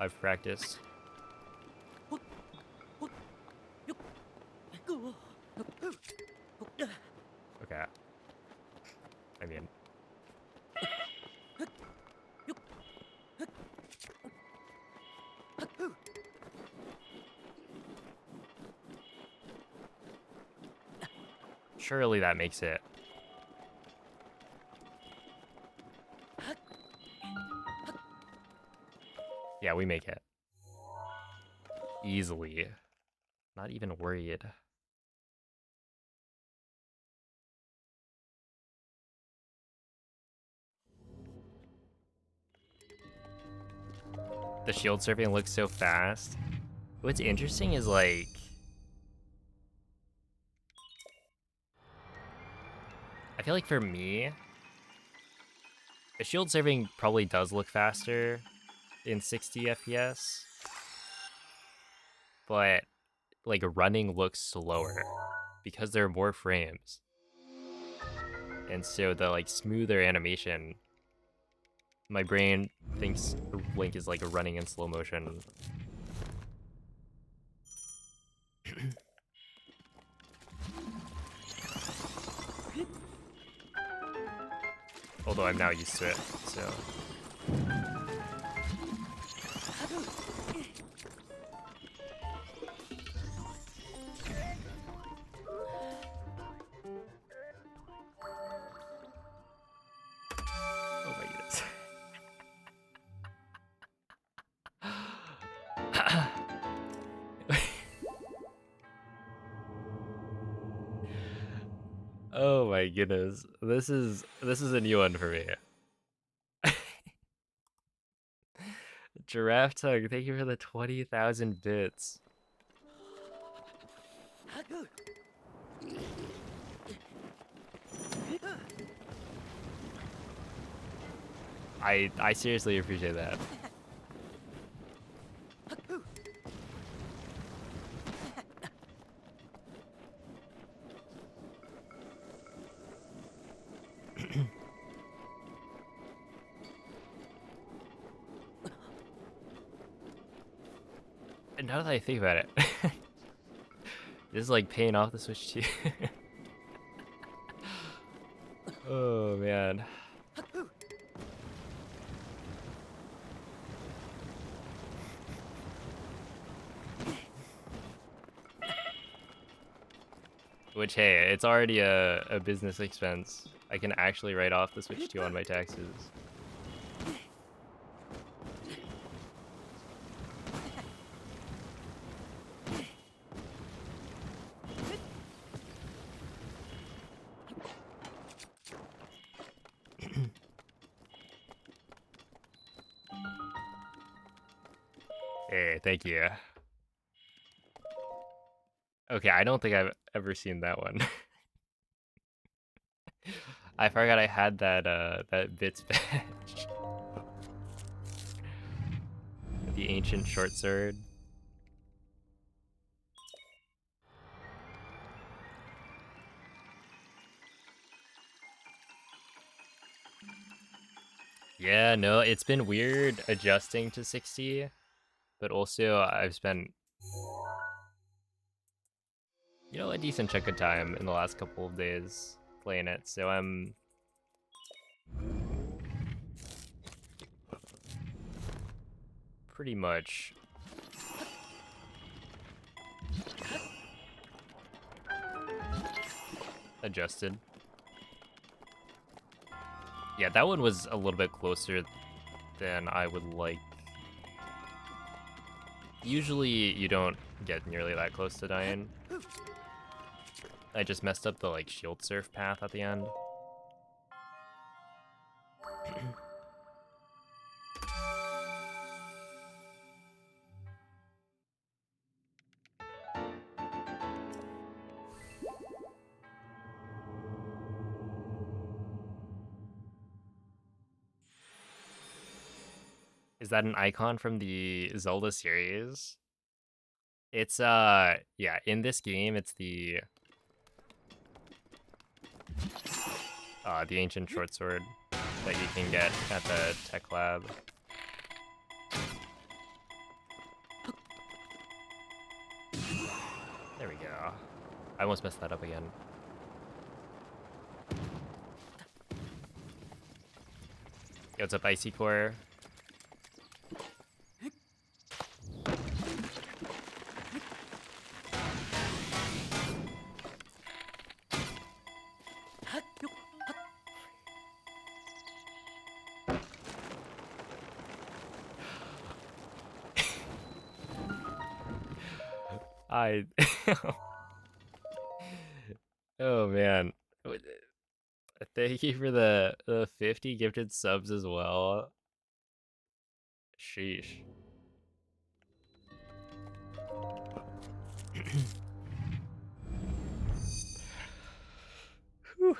I've practiced. Okay. I mean, surely that makes it Yeah, we make it. Easily. Not even worried. The shield surfing looks so fast. What's interesting is like... I feel like for me, the shield surfing probably does look faster in 60 FPS, but like running looks slower because there are more frames. And so the like smoother animation, my brain thinks Link is like running in slow motion. Although I'm now used to it, so. Oh my goodness. Oh my goodness. This is a new one for me. Giraffe Tongue, thank you for the 20,000 bits. I seriously appreciate that. And now that I think about it, this is like paying off the Switch too. Oh man. Which, hey, it's already a business expense. I can actually write off the Switch 2 on my taxes. Hey, thank you. Okay, I don't think I've ever seen that one. I forgot I had that that bits badge. The ancient short sword. Yeah, no, it's been weird adjusting to 60, but also I've spent, you know, a decent chunk of time in the last couple of days playing it, so I'm pretty much adjusted. Yeah, that one was a little bit closer than I would like. Usually you don't get nearly that close to dying. I just messed up the like shield surf path at the end. Is that an icon from the Zelda series? It's yeah, in this game it's the ancient short sword that you can get at the tech lab. There we go. I almost messed that up again. Yo, what's up, Icy Core? I. Oh man. Thank you for the 50 gifted subs as well. Sheesh. Whew.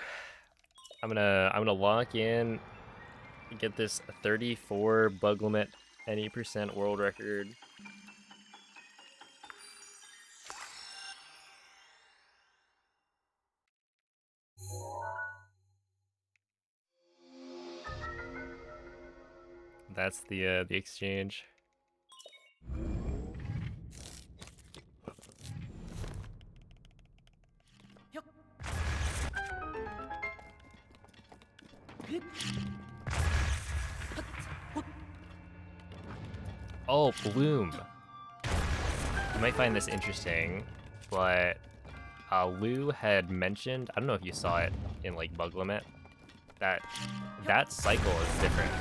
I'm gonna lock in, get this 34 bug limit, any percent world record. That's the exchange. Oh, Bloom. You might find this interesting, but Lou had mentioned, I don't know if you saw it in like bug limit, that that cycle is different.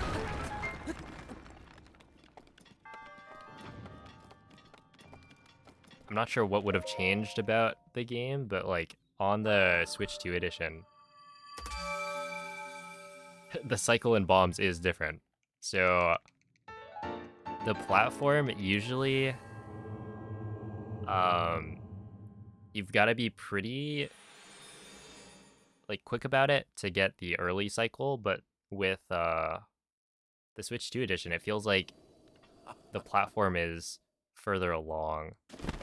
I'm not sure what would have changed about the game, but like on the Switch 2 edition, the cycle in bombs is different. So the platform usually, you've got to be pretty like quick about it to get the early cycle, but with the Switch 2 edition, it feels like the platform is further along.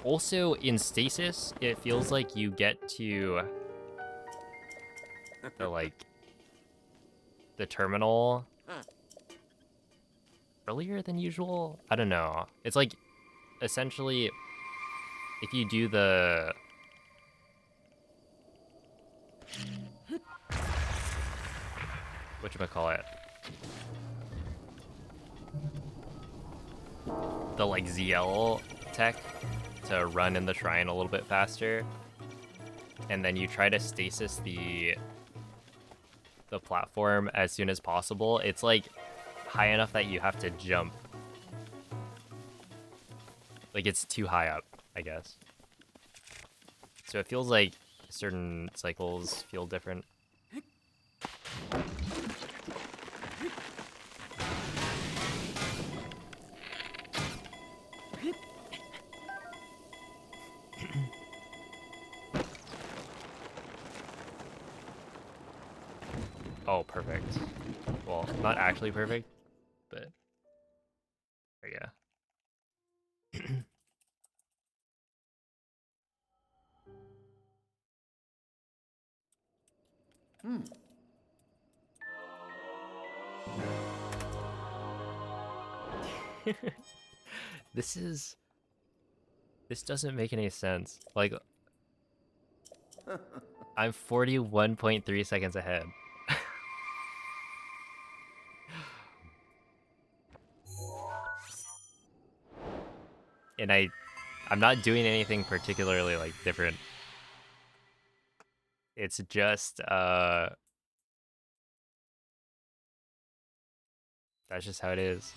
Also, in stasis, it feels like you get to the terminal earlier than usual. I don't know. It's like essentially if you do the whatchamacallit, the like ZL tech to run in the shrine a little bit faster, and then you try to stasis the platform as soon as possible, it's like high enough that you have to jump. Like it's too high up, I guess. So it feels like certain cycles feel different. Oh, perfect. Well, not actually perfect, but yeah. This doesn't make any sense. Like, I'm 41.3 seconds ahead. And I'm not doing anything particularly like different. It's just that's just how it is.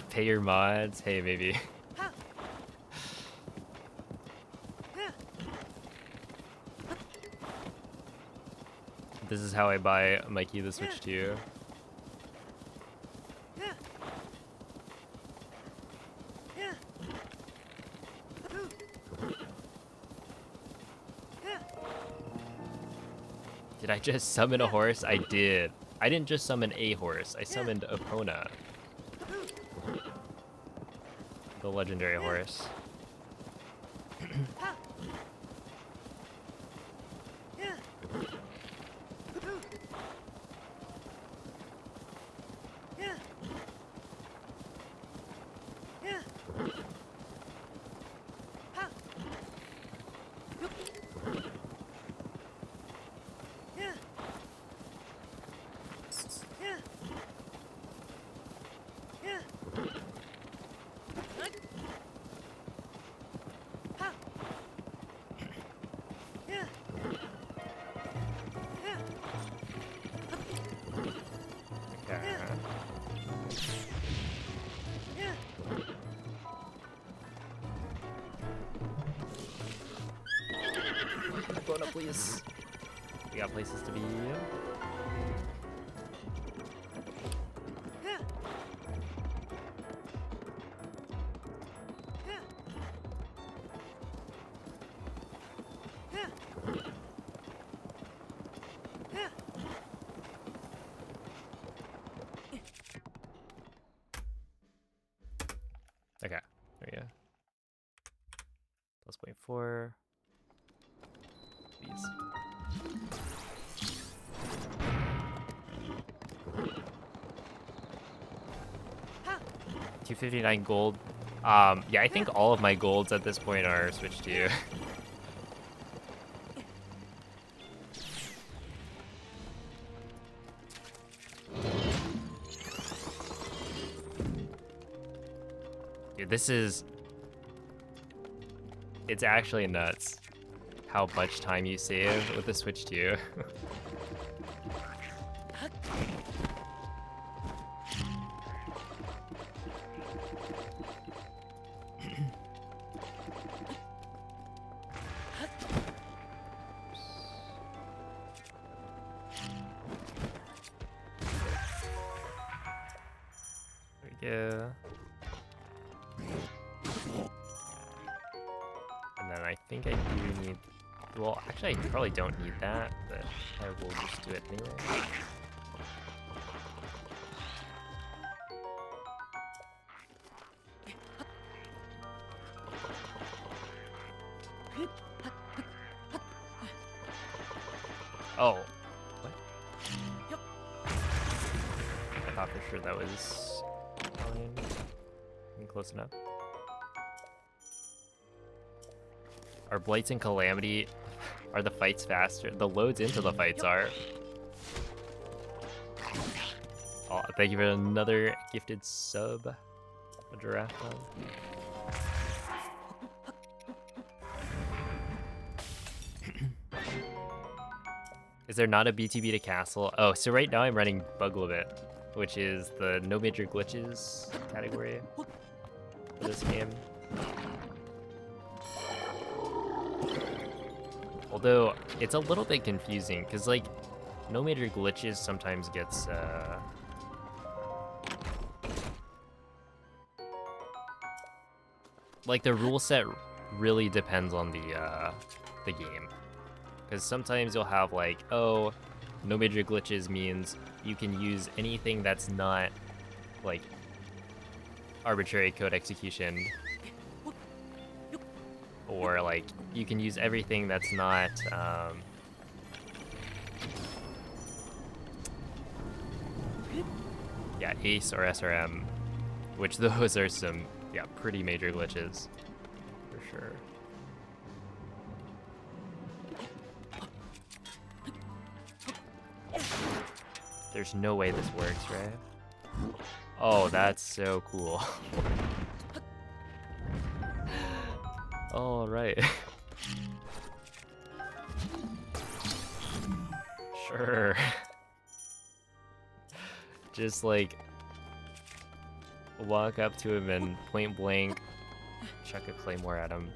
Pay your mods? Hey, maybe. This is how I buy Mikey the Switch 2. Did I just summon a horse? I did. I didn't just summon a horse. I summoned Epona, the legendary horse. please. We got places to be. Okay, there we go. Plus 0.4. Please. $259 gold. Yeah, I think all of my golds at this point are switched to. Dude, this is... It's actually nuts how much time you save with the Switch 2. There we go. And then I think I do need... Well, actually, I probably don't need that, but I will just do it anyway. Oh. What? I thought for sure that was fine. Close enough. Are Blights and Calamity... Are the fights faster? The loads into the fights are. Oh, thank you for another gifted sub. A giraffe one. Is there not a BTB to castle? Oh, so right now I'm running Buglerbit, which is the no major glitches category for this game. Although it's a little bit confusing because like no major glitches sometimes gets like the rule set really depends on the game. Because sometimes you'll have like, oh, no major glitches means you can use anything that's not like arbitrary code execution, or like you can use everything that's not yeah, ACE or SRM, which those are some pretty major glitches for sure. There's no way this works, right? Oh, that's so cool. All right. Sure. Just like walk up to him and point blank chuck a claymore at him.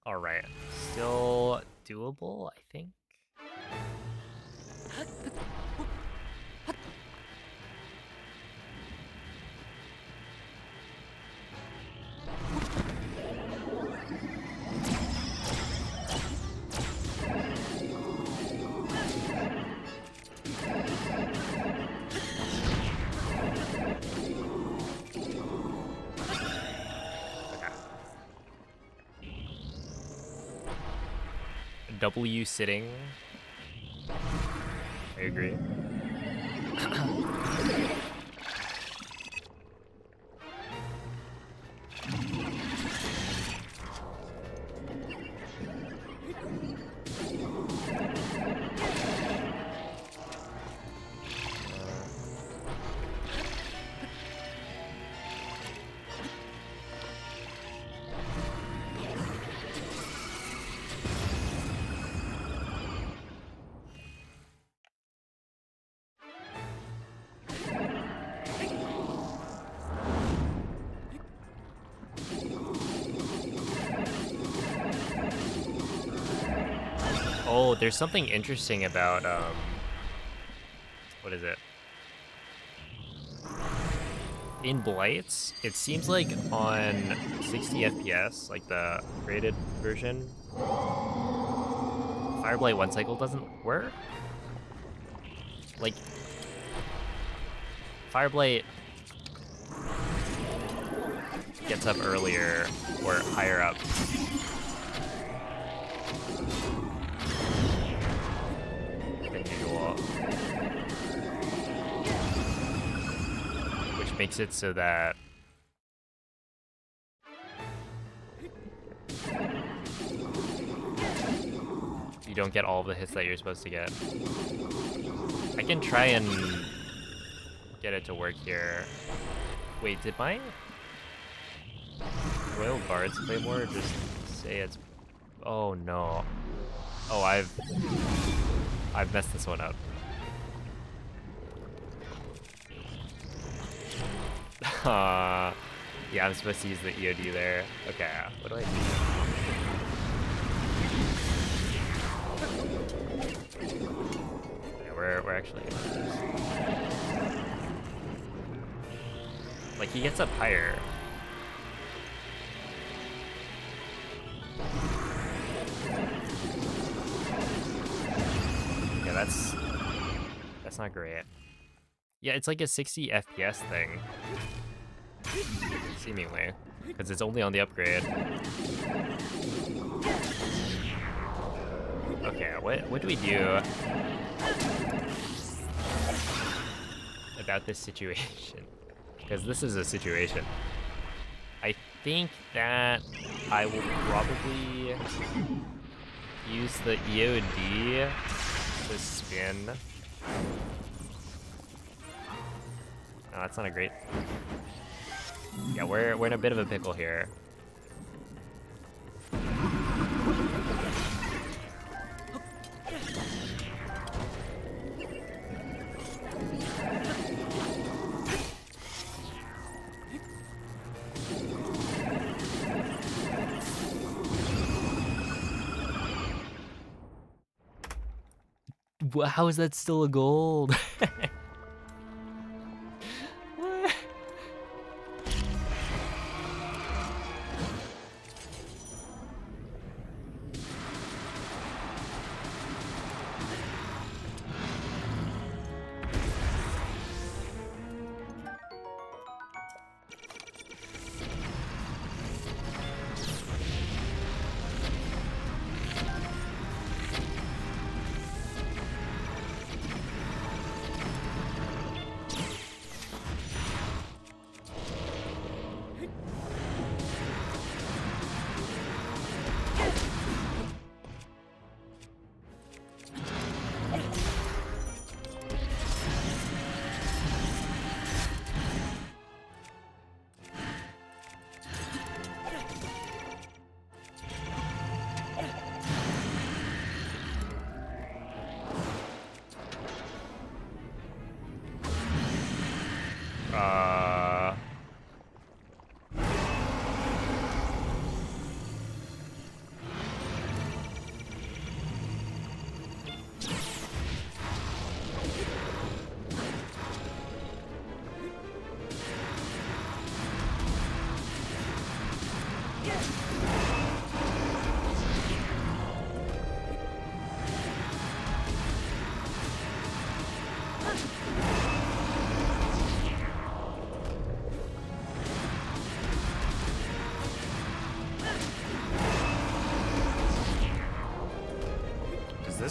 All right, still doable, I think. W sitting. I agree. Oh, there's something interesting about, what is it? In Blights, it seems like on 60 FPS, like the upgraded version, Fireblight 1 cycle doesn't work? Like, Fireblight gets up earlier or higher up. Than usual. Which makes it so that you don't get all of the hits that you're supposed to get. I can try and get it to work here. Wait, did my Royal Guards Claymore just say it's... Oh no. Oh, I've messed this one up. Yeah, I'm supposed to use the EOD there. Okay, what do I do? Yeah, we're actually gonna do this. Like, he gets up higher. Yeah, that's not great. Yeah, it's like a 60 FPS thing. Seemingly. Because it's only on the upgrade. Okay, what do we do about this situation? Because this is a situation. I think that I will probably use the EOD to spin. No, that's not a great... Yeah, we're in a bit of a pickle here. How is that still a gold? What?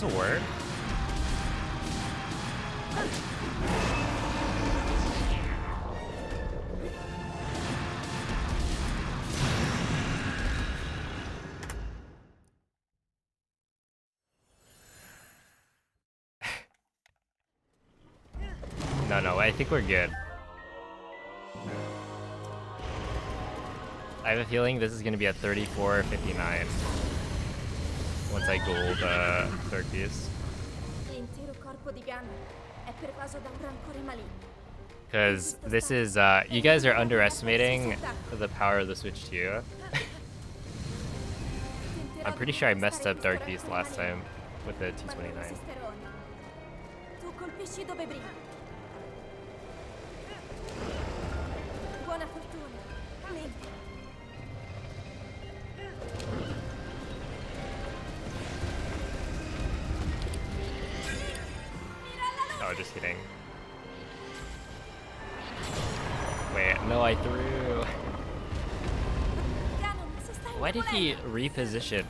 this a word? No, I think we're good. I have a feeling this is gonna be a 34-59 once I gold Dark Beast. L'intero corpo di Ganon è pervaso da un rancore maligno. Because this is, you guys are underestimating the power of the Switch 2. I'm pretty sure I messed up Dark Beast last time with the T29. Tu colpisci dove brilla. Buona fortuna, Link. Oh, just kidding. Wait, no, I threw. Why did he reposition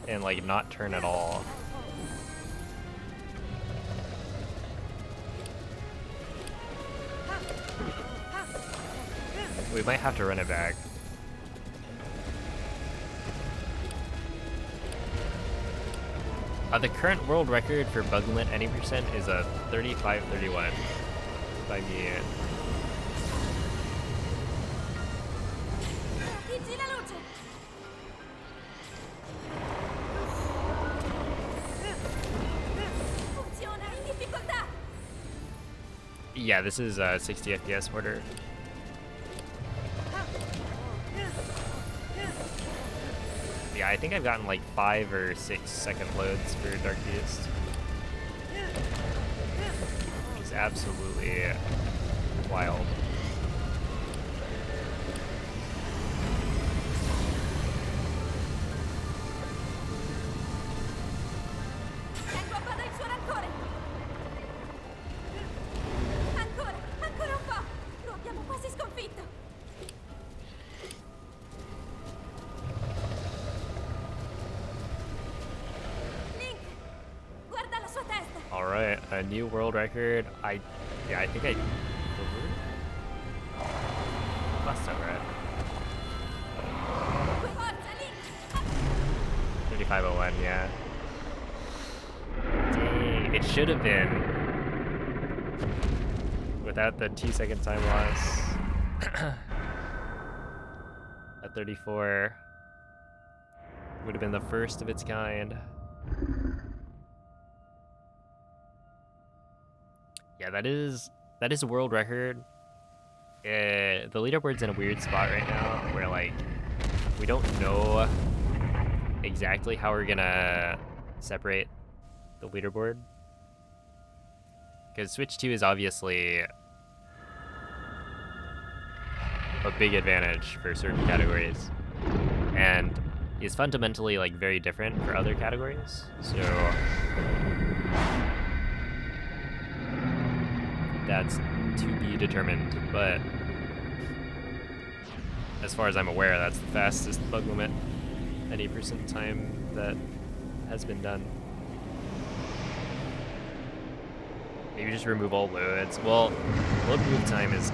and like not turn at all? We might have to run it back. The current world record for bug limit any percent is a 35-31 by me. Yeah, this is 60 FPS order. Yeah, I think I've gotten like 5 or 6 second loads for Dark Beast. Which is absolutely wild. Alright, a new world record. I think I... Must have, right? 3501, yeah. Dang, it should have been. Without the 2-second time loss. At 34. Would have been the first of its kind. Yeah, that is a world record. The leaderboard's in a weird spot right now where like we don't know exactly how we're gonna separate the leaderboard. Because Switch 2 is obviously a big advantage for certain categories. And is fundamentally like very different for other categories. So that's to be determined, but as far as I'm aware, that's the fastest bug limit any percent time that has been done. Maybe just remove all loads. Well, load move time is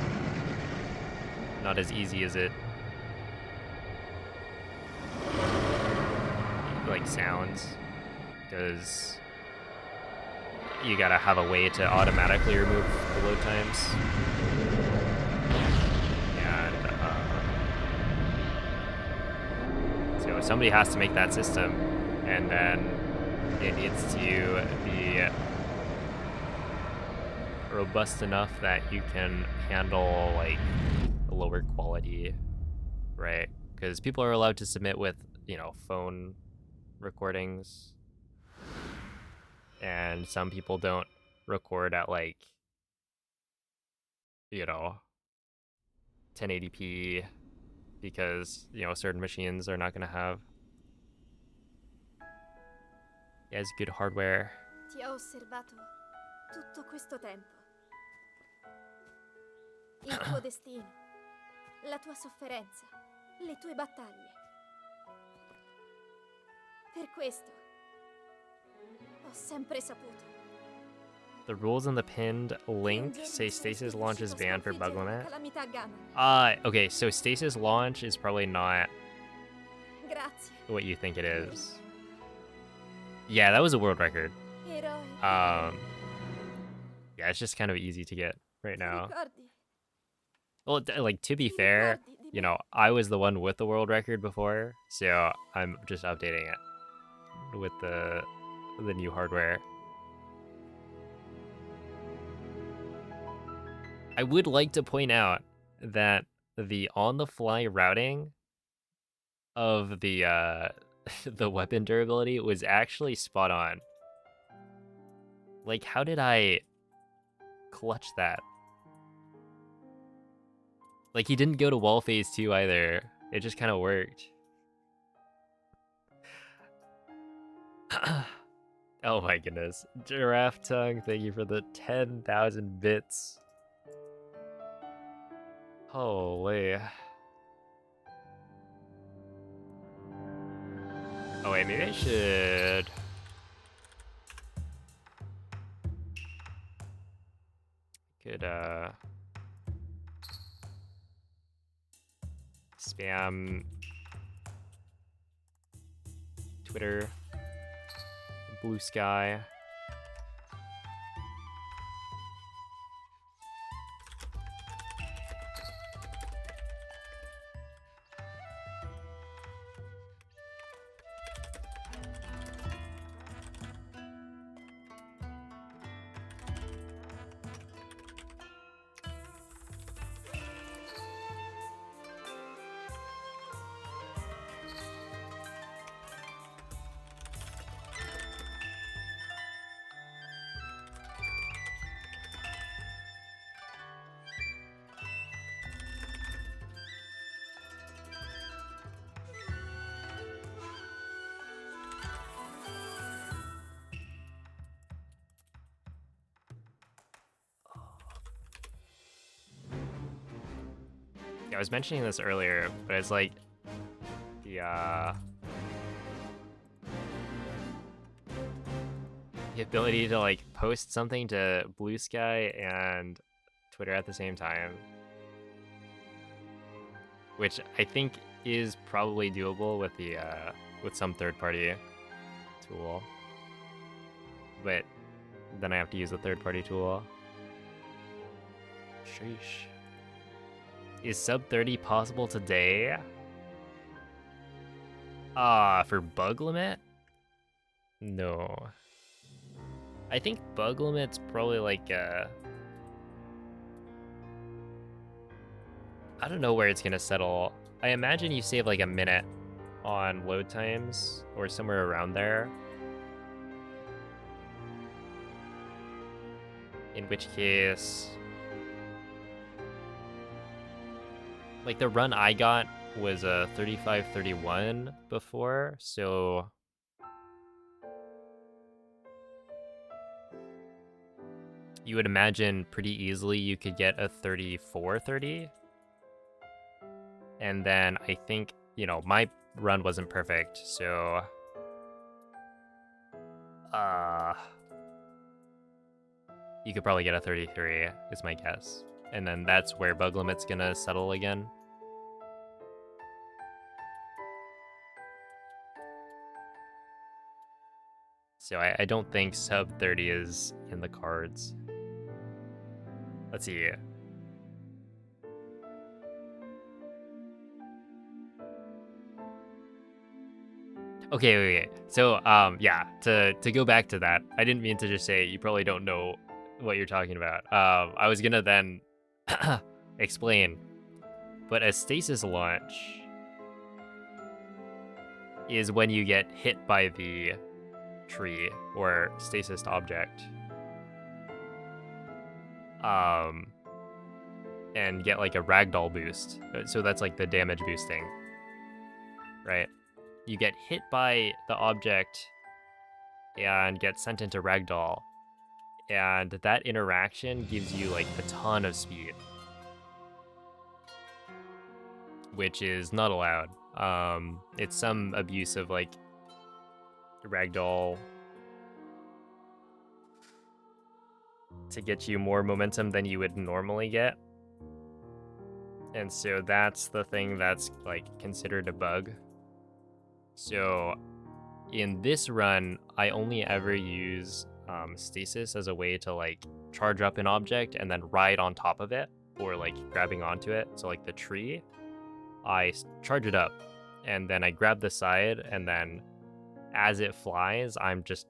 not as easy as it like sounds, because you gotta have a way to automatically remove the load times. And so somebody has to make that system, and then it needs to be robust enough that you can handle like a lower quality, right? Because people are allowed to submit with, you know, phone recordings, and some people don't record at like, you know, 1080p because, you know, certain machines are not going to have as good hardware. Ti ho osservato tutto questo tempo. Il tuo destino, la tua sofferenza, le tue battaglie. Per questo ho sempre saputo. The rules in the pinned Che un link giorno say sarei stasis launch is riuscito a banned for bug sconfiggere la limit. calamità gamma. Okay, so stasis launch is probably not Grazie, what you think it is. Yeah, that was a world record. eroe. Yeah, it's just kind of easy to get right Ti now. ricordi? Well, like, to be Ti fair, ricordi di you me? know, I was the one with the world record before, so I'm just updating it with the new hardware. I would like to point out that the on-the-fly routing of the the weapon durability was actually spot on. Like, how did I clutch that? Like, he didn't go to wall phase 2 either. It just kind of worked. Oh my goodness. Giraffe Tongue, thank you for the 10,000 bits. Holy. Oh wait, maybe I should... Could, spam Twitter, Blue Sky. Yeah, I was mentioning this earlier, but it's like the ability to like post something to Blue Sky and Twitter at the same time, which I think is probably doable with the with some third-party tool, but then I have to use a third-party tool. Sheesh. Is sub 30 possible today? For bug limit? No. I think bug limit's probably like I don't know where it's gonna settle. I imagine you save like a minute on load times or somewhere around there. In which case, like the run I got was a 35-31 before, so you would imagine pretty easily you could get a 34-30. And then I think, you know, my run wasn't perfect, so you could probably get a 33 is my guess. And then that's where bug limit's gonna settle again. So I don't think sub 30 is in the cards. Let's see. Okay. So, yeah, to go back to that, I didn't mean to just say you probably don't know what you're talking about. I was gonna then explain, but a stasis launch is when you get hit by the tree or stasis object, and get like a ragdoll boost. So that's like the damage boosting, right? You get hit by the object and get sent into ragdoll, and that interaction gives you like a ton of speed, which is not allowed. It's some abuse of like ragdoll to get you more momentum than you would normally get. And so that's the thing that's like considered a bug. So in this run, I only ever use stasis as a way to like charge up an object and then ride on top of it, or like grabbing onto it. So like the tree, I charge it up and then I grab the side, and then as it flies, I'm just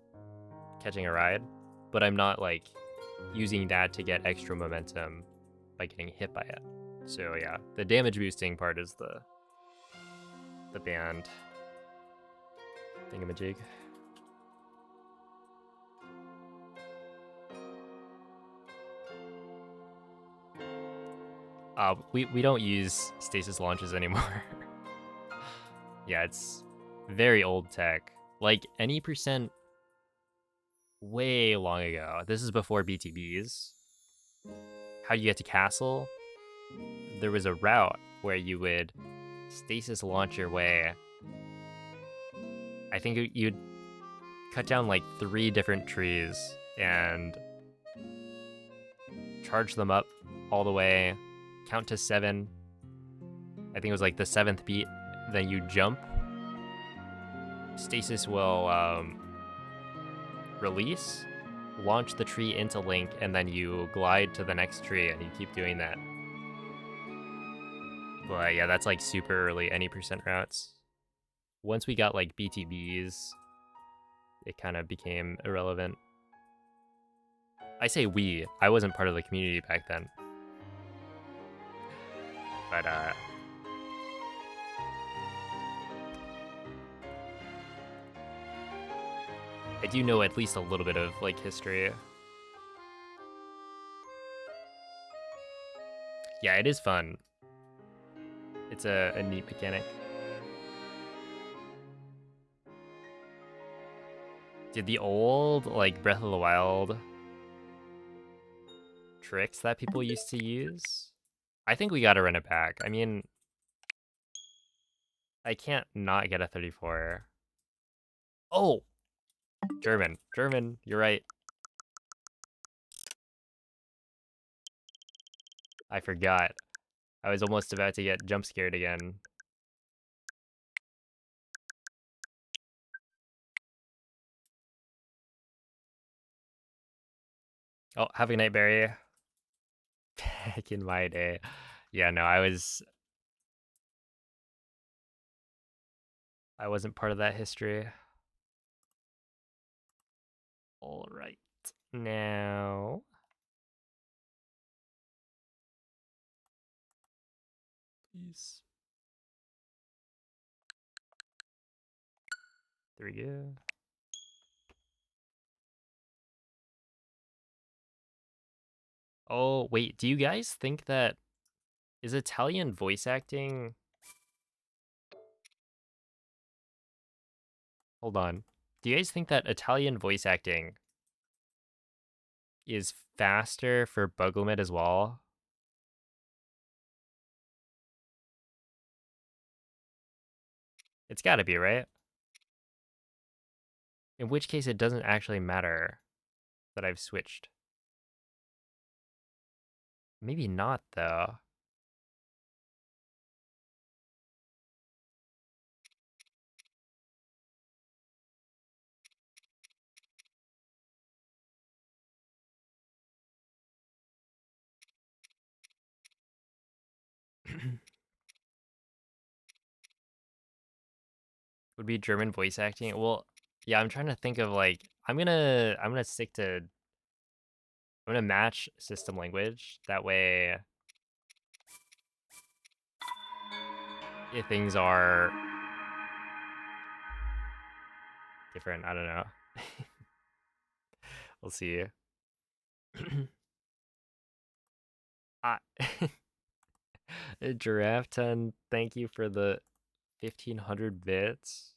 catching a ride, but I'm not like using that to get extra momentum by getting hit by it. So yeah, the damage boosting part is the band thingamajig. We don't use stasis launches anymore. Yeah, it's very old tech. Like any percent way long ago. This is before BTBs. How do you get to castle? There was a route where you would stasis launch your way. I think you'd cut down like 3 different trees and charge them up all the way, count to 7. I think it was like the 7th beat. Then you jump. Stasis will release, launch the tree into Link, and then you glide to the next tree, and you keep doing that. But yeah, that's like super early any percent routes. Once we got like BTBs, it kind of became irrelevant. I say we. I wasn't part of the community back then. But I do know at least a little bit of like history. Yeah, it is fun. It's a neat mechanic. Did the old like Breath of the Wild tricks that people used to use? I think we gotta run it back. I mean, I can't not get a 34. Oh! German. German, you're right. I forgot. I was almost about to get jump scared again. Oh, have a night, Barry. Back in my day. Yeah, no, I wasn't part of that history. All right. Now, please. There we go. Oh, wait, do you guys think that is Italian voice acting? Hold on. Do you guys think that Italian voice acting is faster for bug limit as well? It's gotta be, right? In which case it doesn't actually matter that I've switched. Maybe not, though. Would be German voice acting. Well, yeah, I'm trying to think of like I'm gonna stick to I'm gonna match system language. That way if things are different, I don't know. We'll see. Ah, Giraffe 10, thank you for the 1500 bits.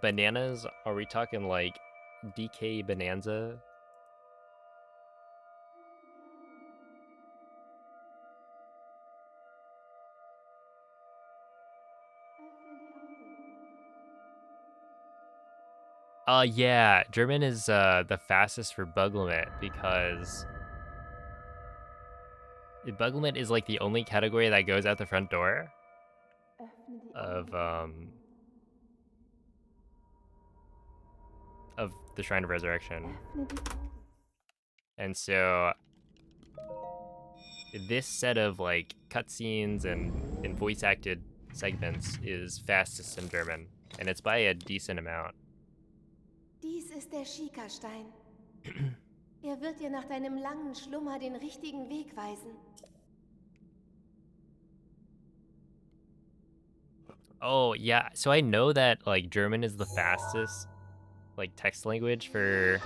Bananas, are we talking like DK Bonanza? Yeah, German is the fastest for bug limit because bug limit is like the only category that goes out the front door of the Shrine of Resurrection. And so this set of like cutscenes and voice acted segments is fastest in German, and it's by a decent amount. Dies ist der Schikastein. Er wird dir nach deinem langen Schlummer den richtigen Weg weisen. Oh yeah, so I know that like German is the fastest like text language for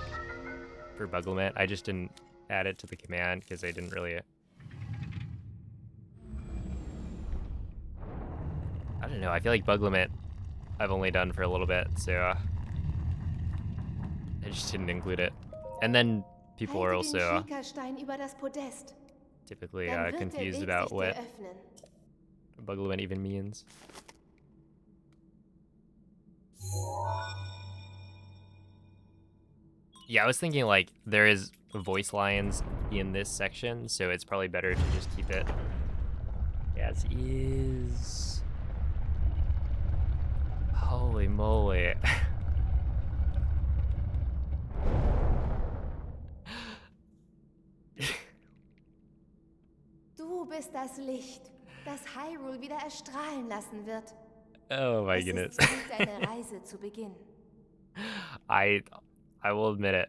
bug limit. I just didn't add it to the command because I didn't really. I don't know. I feel like bug limit I've only done for a little bit, so I just didn't include it. And then people are Halte den also Schikastein über das Podest. typically Dann wird der confused Weg about sich what dir öffnen. bug limit even means. Yeah, I was thinking like there is voice lines in this section, so it's probably better to just keep it as is. Holy moly. Du bist das Licht, das Hyrule wieder erstrahlen lassen wird. Oh my Es goodness. ist Zeit, deine Reise zu beginnen. I will admit it.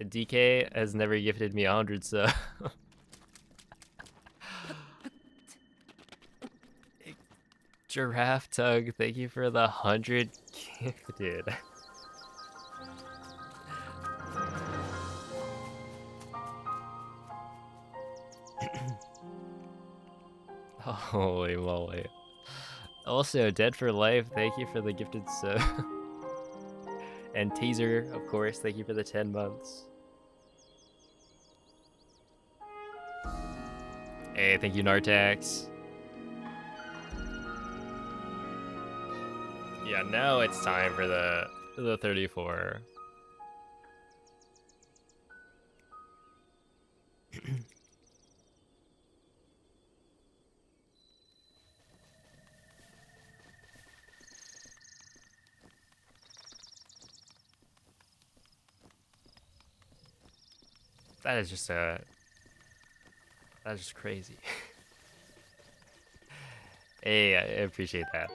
DK has never gifted me 100 subs. Giraffe Tug, thank you for the 100 gifted. Holy moly. Also, Dead for Life, thank you for the gifted sub. And Taser, of course, thank you for the 10 months. Hey, thank you, Nartax. Yeah, now it's time for the 34. That is just that's just crazy. Hey, I appreciate that.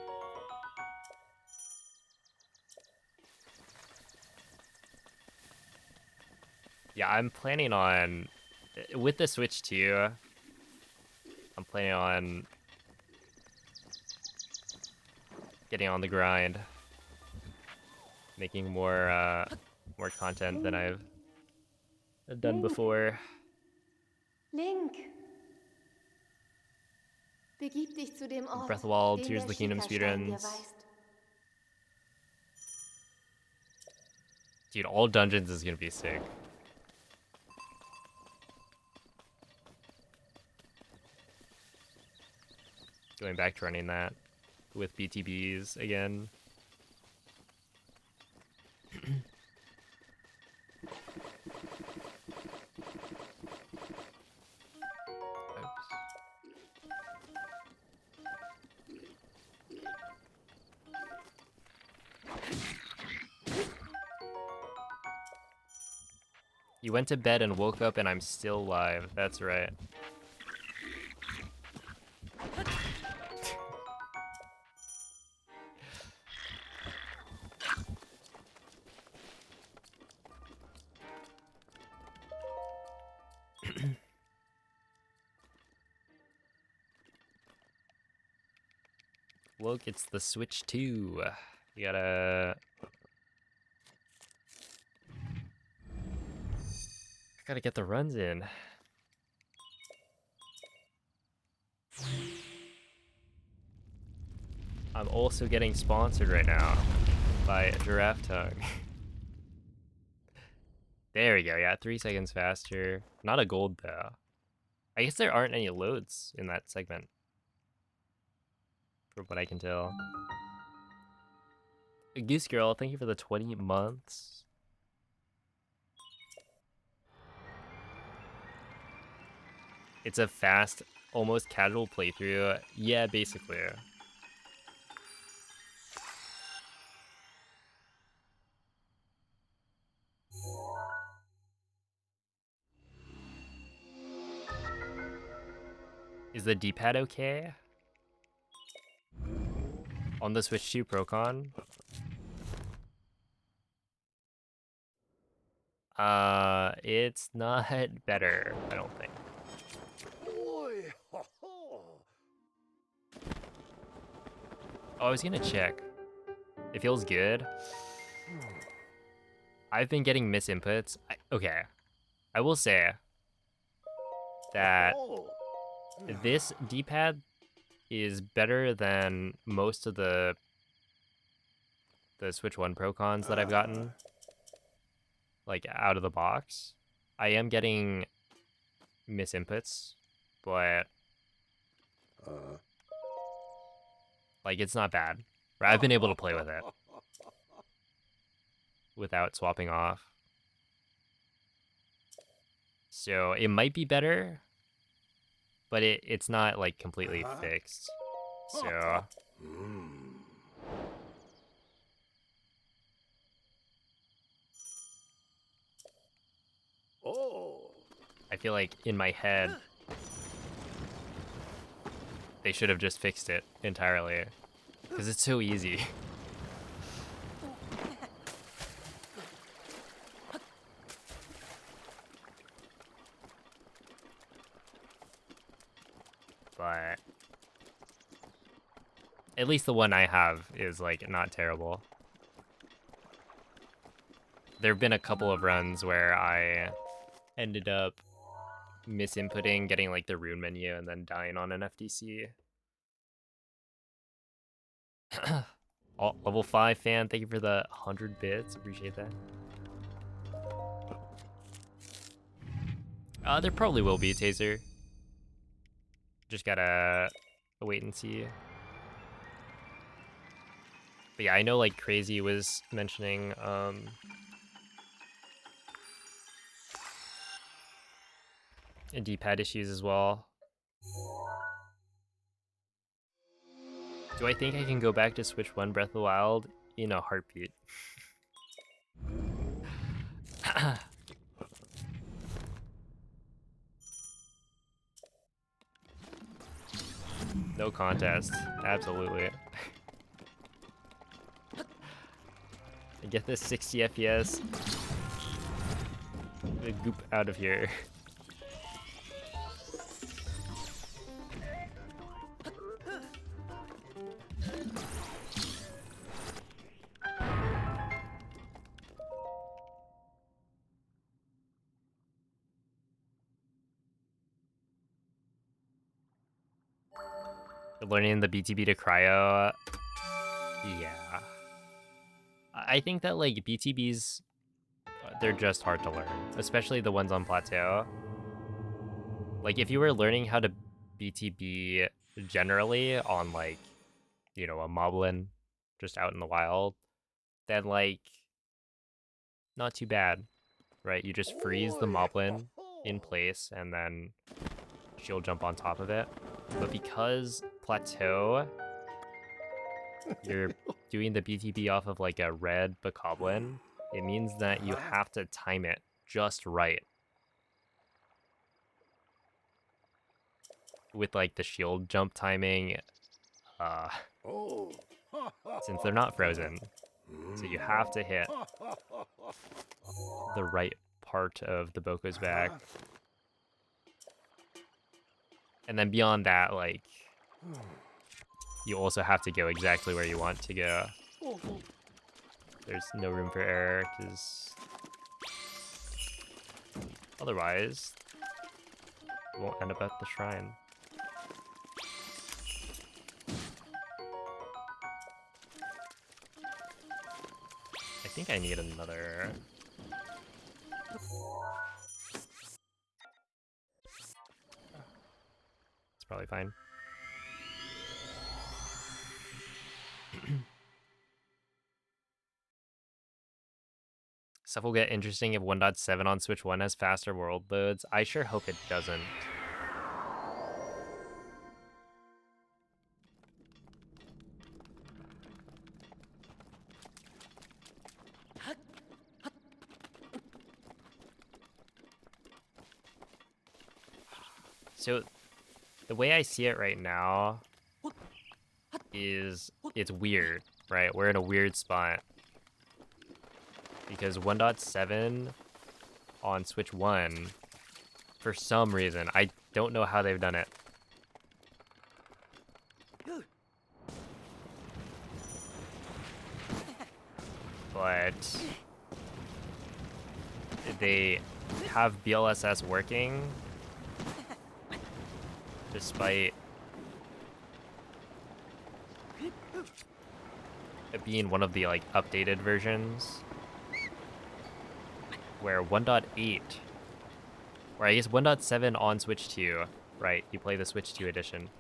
Yeah, I'm planning on with the Switch 2. I'm planning on getting on the grind, making more content than I've done before. Link! Begib dich zu dem Ort, Breath of the Wild, den Tears der of the Kingdom Schikastein dir speedruns. weist. Dude, all dungeons is gonna be sick. Going back to running that with BTBs again. You went to bed and woke up and I'm still live. That's right. Look, it's the Switch 2. You gotta get the runs in. I'm also getting sponsored right now by Giraffe Tongue. There we go, yeah, 3 seconds faster. Not a gold though. I guess there aren't any loads in that segment, from what I can tell. Goose Girl, thank you for the 20 months. It's a fast, almost casual playthrough. Yeah, basically. Is the D-pad okay? On the Switch 2 Procon? It's not better, I don't think. Oi, ho, ho. Oh, I was gonna check. It feels good. I've been getting misinputs. Okay, I will say that Oh, this D-pad is better than most of the Switch 1 Procons that I've gotten, like, out of the box. I am getting misinputs, but, like, it's not bad. I've been able to play with it without swapping off. So it might be better, but it's not, like, completely fixed. So oh. I feel like in my head, they should have just fixed it entirely, because it's so easy. But at least the one I have is, like, not terrible. There have been a couple of runs where I ended up misinputting, getting, like, the rune menu, and then dying on an FDC. Level 5 fan, thank you for the 100 bits. Appreciate that. There probably will be, Taser. Just gotta wait and see. But yeah, I know, like, Crazy was mentioning D-pad issues as well. Do I think I can go back to Switch 1 Breath of the Wild? In a heartbeat. No contest. Absolutely. I get this 60 FPS. The goop out of here. Learning the BTB to cryo. Yeah. I think that, like, BTBs, they're just hard to learn, especially the ones on plateau. Like, if you were learning how to BTB generally on, like, you know, a moblin just out in the wild, then, like, not too bad, right? You just freeze the Oi, ho, moblin in ho. place and then she'll jump on top of it. But because plateau, you're doing the BTB off of, like, a red bokoblin, it means that you have to time it just right with, like, the shield jump timing, uh, Oh. since they're not frozen. So you have to hit the right part of the Boko's back. And then beyond that, like, you also have to go exactly where you want to go. There's no room for error, because otherwise, you won't end up at the shrine. I think I need another... It's probably fine. Stuff will get interesting if 1.7 on Switch 1 has faster world loads. I sure hope it doesn't. So, the way I see it right now is it's weird, right? We're in a weird spot. Because 1.7 on Switch 1, for some reason, I don't know how they've done it. But they have BLSS working despite it being one of the like updated versions where 1.8 or I guess 1.7 on Switch 2, right? You play the Switch 2 edition.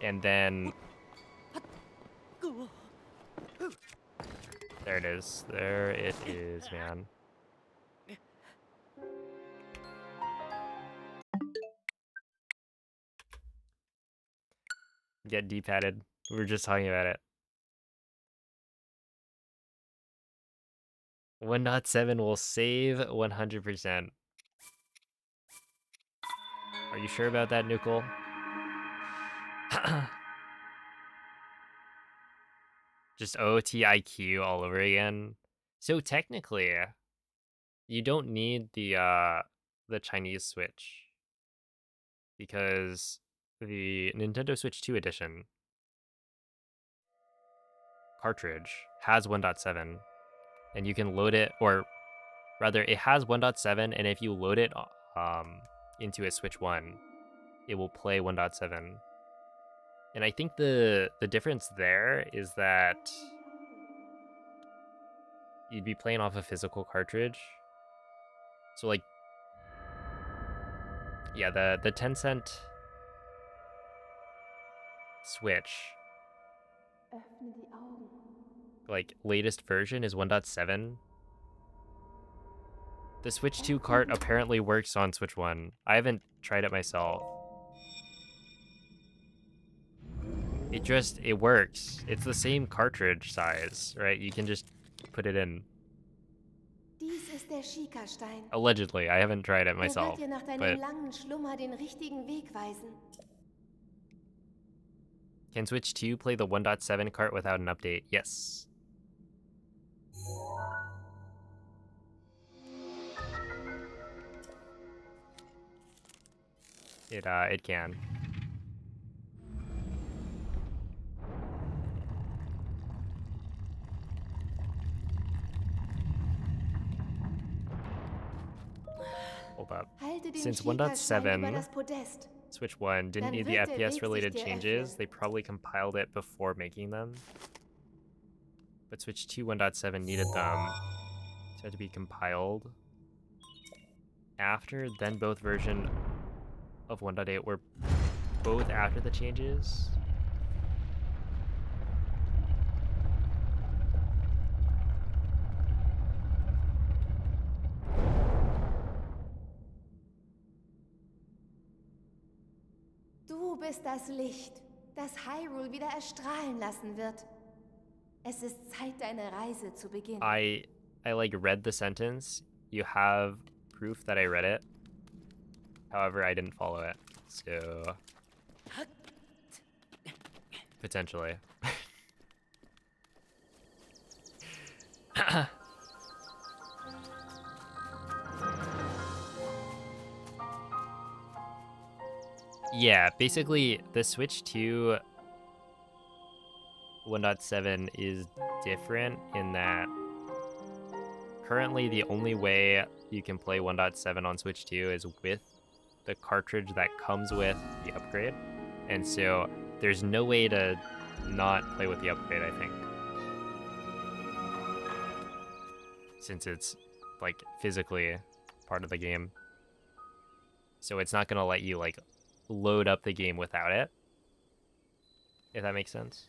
And then there it is. There it is, man. Get D-padded. We were just talking about it. 1.7 will save 100%. Are you sure about that, Nukel? Just OTIQ all over again. So technically, you don't need the Chinese Switch because the Nintendo Switch 2 edition cartridge has 1.7 and you can load it, or rather it has 1.7 and if you load it into a Switch 1, it will play 1.7. And I think the difference there is that you'd be playing off a physical cartridge. So like, yeah, the 10-cent Switch, like latest version is 1.7. The Switch 2 cart apparently works on Switch 1. I haven't tried it myself. It works. It's the same cartridge size, right? You can just put it in. Dies ist der Schikastein. Allegedly, I haven't tried it myself, Dir nach deinem but langen Schlummer den richtigen Weg weisen. Can Switch 2 play the 1.7 cart without an update? Yes. It can. Hold up. Since 1.7, Switch 1 didn't need the FPS related changes, they probably compiled it before making them. But Switch 2 1.7 needed them. So it had to be compiled after, then both version of 1.8 were both after the changes. Du bist das Licht, das Hyrule wieder erstrahlen lassen wird. Es ist Zeit, deine Reise zu beginnen. I like read the sentence. You have proof that I read it. However, I didn't follow it. So potentially. Yeah, basically the Switch 2 1.7 is different in that currently the only way you can play 1.7 on Switch 2 is with the cartridge that comes with the upgrade. And so there's no way to not play with the upgrade, I think. Since it's like physically part of the game. So it's not gonna let you like load up the game without it. If that makes sense.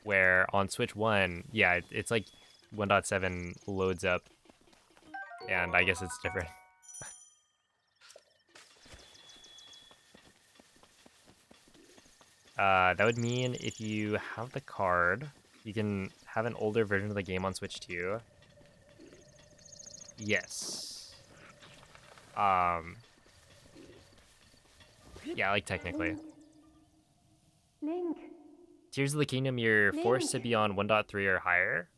Where on Switch 1, yeah, it's like 1.7 loads up, and I guess it's different. That would mean if you have the card, you can have an older version of the game on Switch 2. Yes. Yeah, like technically. Link, Tears of the Kingdom, you're forced to Link. be on 1.3 or higher,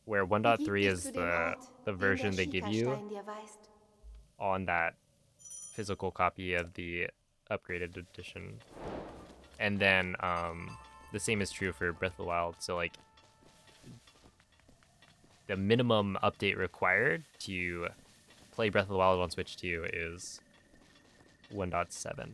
where begib 1.3 dich is zu dem the Ort, den der version they give you Schieferstein dir weist. on that physical copy of the upgraded edition. And then the same is true for Breath of the Wild. So like the minimum update required to play Breath of the Wild on Switch 2 is 1.7.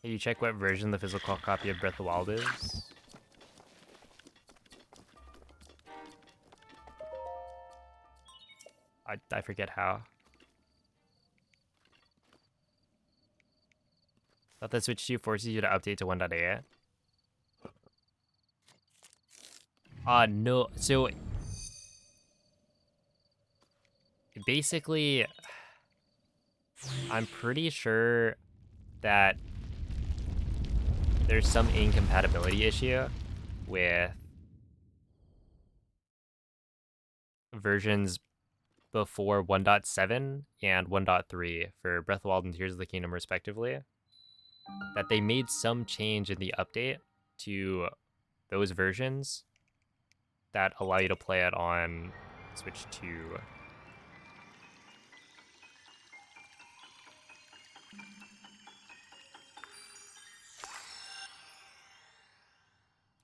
Can you check what version the physical copy of Breath of the Wild is? I forget how. Thought that Switch 2 forces you to update to 1.8. No. So basically, I'm pretty sure that there's some incompatibility issue with versions before 1.7 and 1.3 for Breath of the Wild and Tears of the Kingdom respectively, that they made some change in the update to those versions that allow you to play it on Switch 2.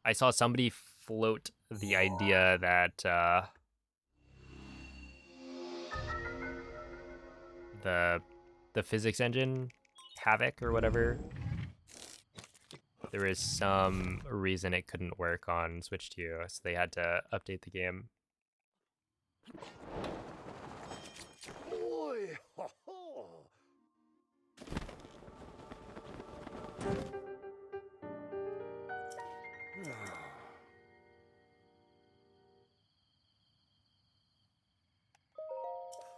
I saw somebody float the idea that the physics engine, Havoc or whatever, there is some reason it couldn't work on Switch 2, so they had to update the game. Oi, ho, ho.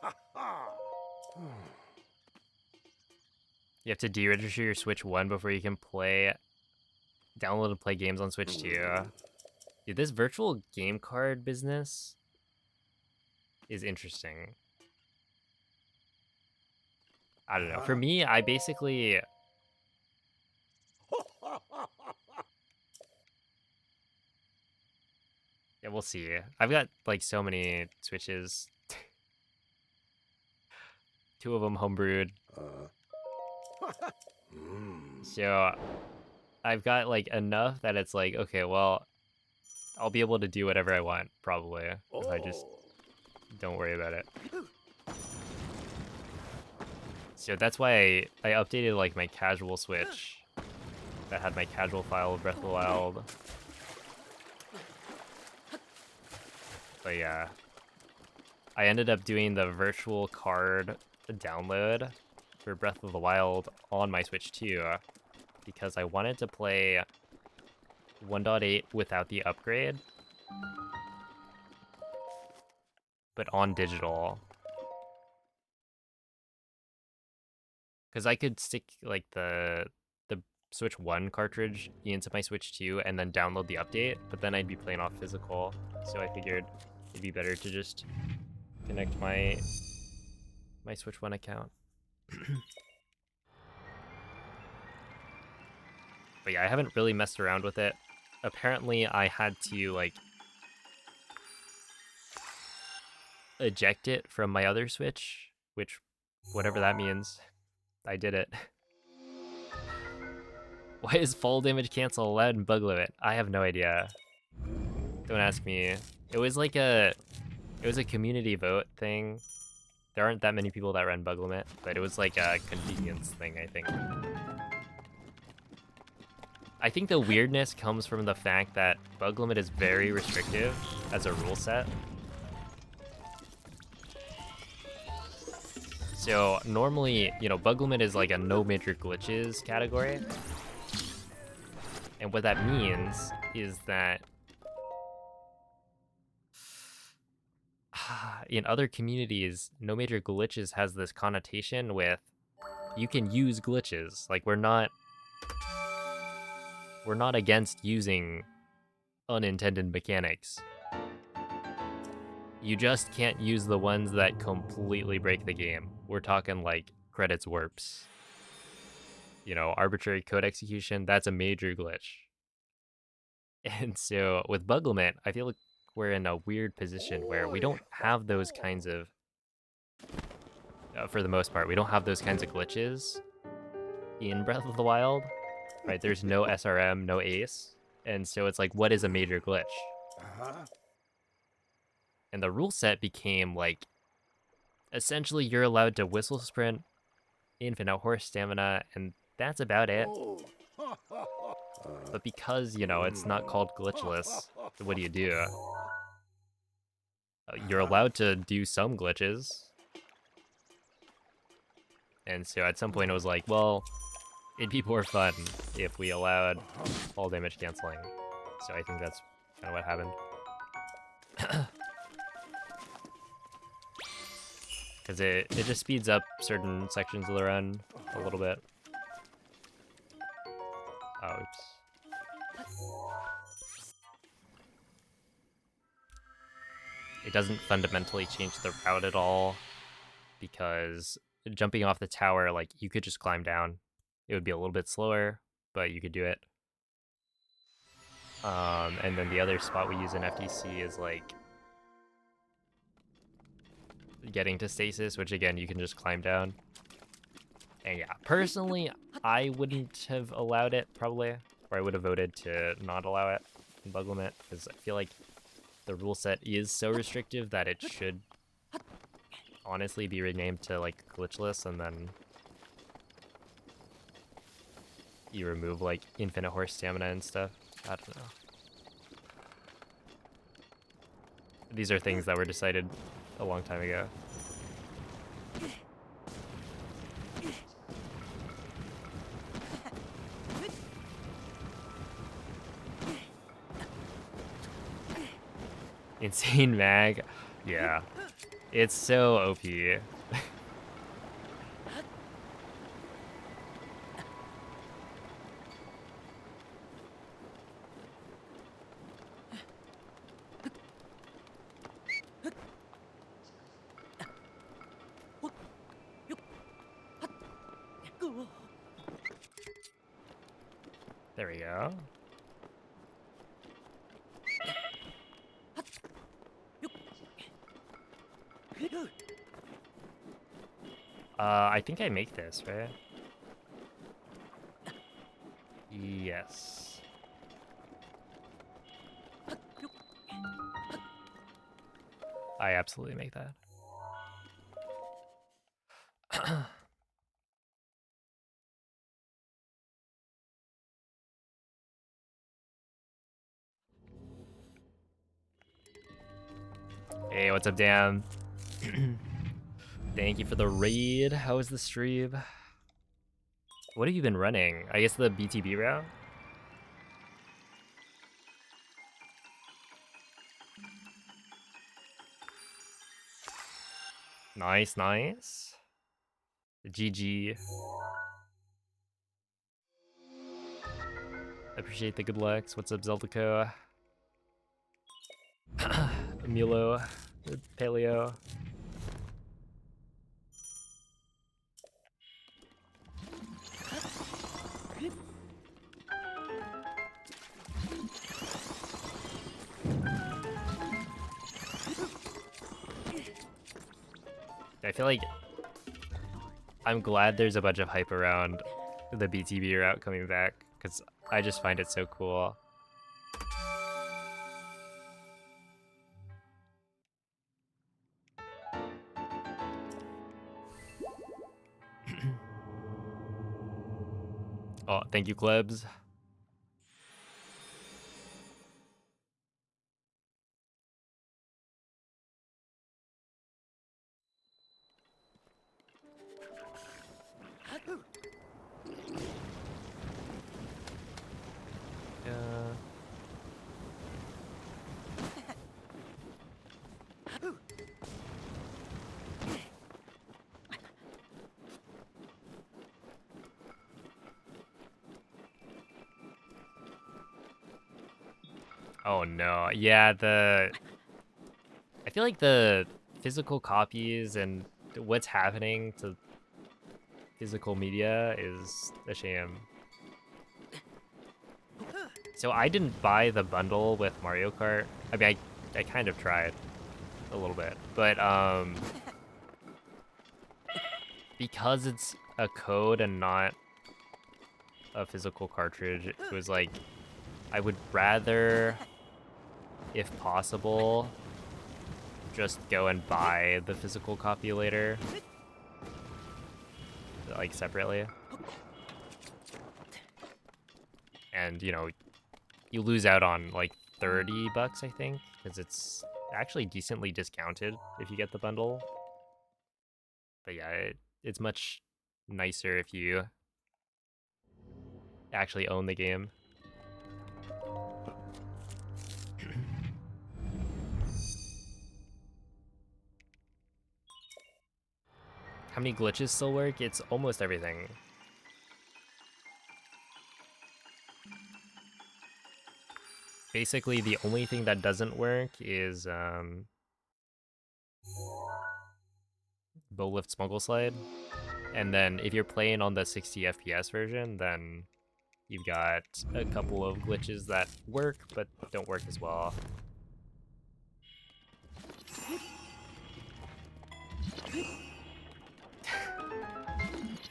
Ha ha. You have to deregister your Switch 1 before you can download and play games on Switch 2. Dude, this virtual game card business is interesting. I don't know. For me, I basically... Yeah, we'll see. I've got, like, so many Switches. 2 of them homebrewed. So, I've got, like, enough that it's like, okay, well, I'll be able to do whatever I want, probably, if I just don't worry about it. So that's why I updated, like, my casual Switch that had my casual file of Breath of the Wild. But yeah, I ended up doing the virtual card download for Breath of the Wild on my Switch 2 because I wanted to play 1.8 without the upgrade, but on digital. Because I could stick like the Switch 1 cartridge into my Switch 2 and then download the update, but then I'd be playing off physical. So I figured it'd be better to just connect my Switch 1 account. But yeah, I haven't really messed around with it. Apparently I had to like eject it from my other Switch, which whatever that means, I did it. Why is fall damage cancel allowed in bug limit? I have no idea. Don't ask me. It was like it was a community vote thing. There aren't that many people that run bug limit, but it was like a convenience thing, I think. I think the weirdness comes from the fact that bug limit is very restrictive as a rule set. So normally, you know, bug limit is like a no major glitches category. And what that means is that in other communities, no major glitches has this connotation with you can use glitches. Like we're not against using unintended mechanics. You just can't use the ones that completely break the game. We're talking like credits warps. You know, arbitrary code execution, that's a major glitch. And so with bug limit, I feel like we're in a weird position where we don't have those kinds of, for the most part, we don't have those kinds of glitches in Breath of the Wild, right? There's no SRM, no ace. And so it's like, what is a major glitch? And the rule set became like, essentially you're allowed to whistle sprint, infinite horse stamina, and that's about it. But because, you know, it's not called glitchless, what do? You're allowed to do some glitches. And so at some point it was like, well, it'd be more fun if we allowed fall damage canceling. So I think that's kind of what happened. Because it just speeds up certain sections of the run a little bit. Oh, oops. It doesn't fundamentally change the route at all, because jumping off the tower, like, you could just climb down. It would be a little bit slower, but you could do it. And then the other spot we use in FTC is, like, getting to stasis, which, again, you can just climb down. And yeah, personally, I wouldn't have allowed it, probably. Or I would have voted to not allow it in bug limit, because I feel like the rule set is so restrictive that it should honestly be renamed to, like, glitchless, and then you remove, like, infinite horse stamina and stuff. I don't know. These are things that were decided a long time ago. Insane mag, yeah. It's so OP. There we go. I think I make this, right? Yes. I absolutely make that. Hey, what's up, Dan? Thank you for the raid. How was the stream? What have you been running? I guess the BTB route? Nice, nice. GG. Appreciate the good lucks. What's up, Zeldico? Milo, Paleo. I feel like I'm glad there's a bunch of hype around the BTB route coming back, because I just find it so cool. Oh, thank you, Klebs. Oh no, yeah, I feel like the physical copies and what's happening to physical media is a shame. So I didn't buy the bundle with Mario Kart. I mean, I kind of tried a little bit, but because it's a code and not a physical cartridge, it was like I would rather, if possible, just go and buy the physical copy later, like separately. And you know, you lose out on like $30, I think, because it's actually decently discounted if you get the bundle. But yeah, it's much nicer if you actually own the game. How many glitches still work? It's almost everything. Basically, the only thing that doesn't work is bow lift smuggle slide. And then if you're playing on the 60 FPS version, then you've got a couple of glitches that work, but don't work as well.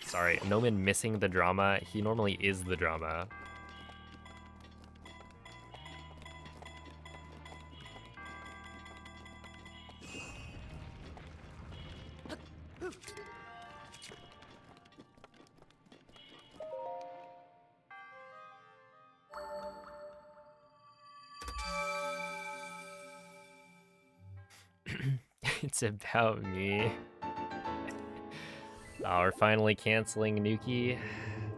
Sorry, Noman missing the drama. He normally is the drama. It's about me. Oh, we're finally canceling Nuki.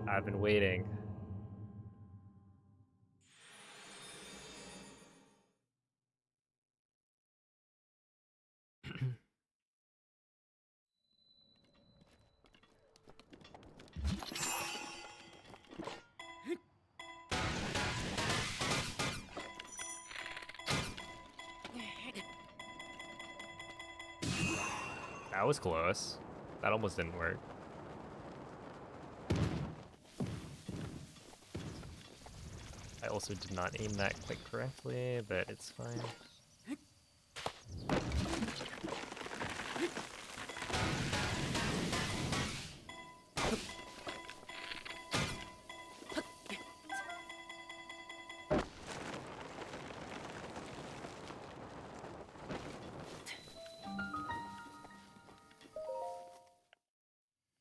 I've been waiting. That was close. That almost didn't work. I also did not aim that quite correctly, but it's fine.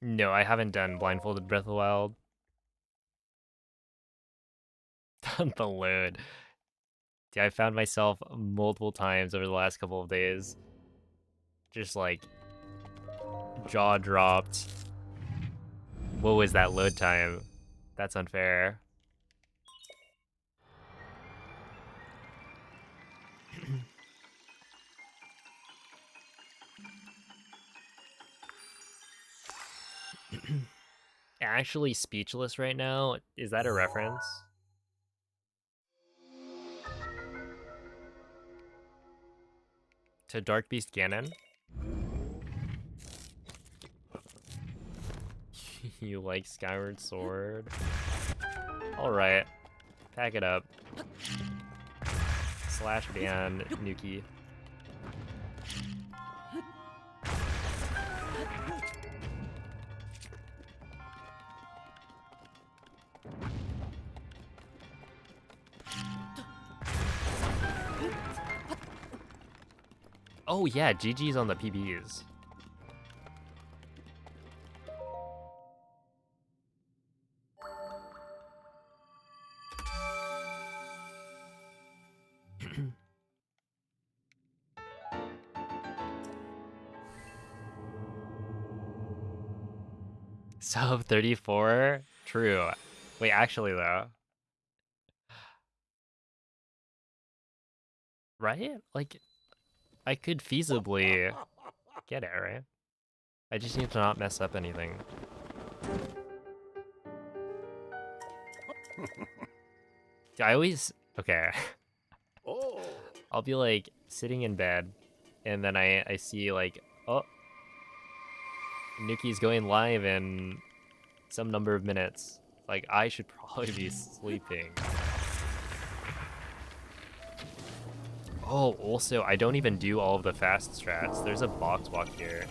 No, I haven't done Blindfolded Breath of the Wild. The load. Dude, I found myself multiple times over the last couple of days just like jaw dropped. What was that load time? That's unfair. Actually speechless right now. Is that a reference? To Dark Beast Ganon? You like Skyward Sword? Alright. Pack it up. Slash ban Nuki. Oh yeah, GG's on the PBs. Sub 34? True. Wait, actually though. Right? Like, I could feasibly get it, right? I just need to not mess up anything. I always... Okay. Oh. I'll be like sitting in bed and then I see like, oh, Nuki's going live in some number of minutes. Like, I should probably be sleeping. Oh, also, I don't even do all of the fast strats. There's a box walk here.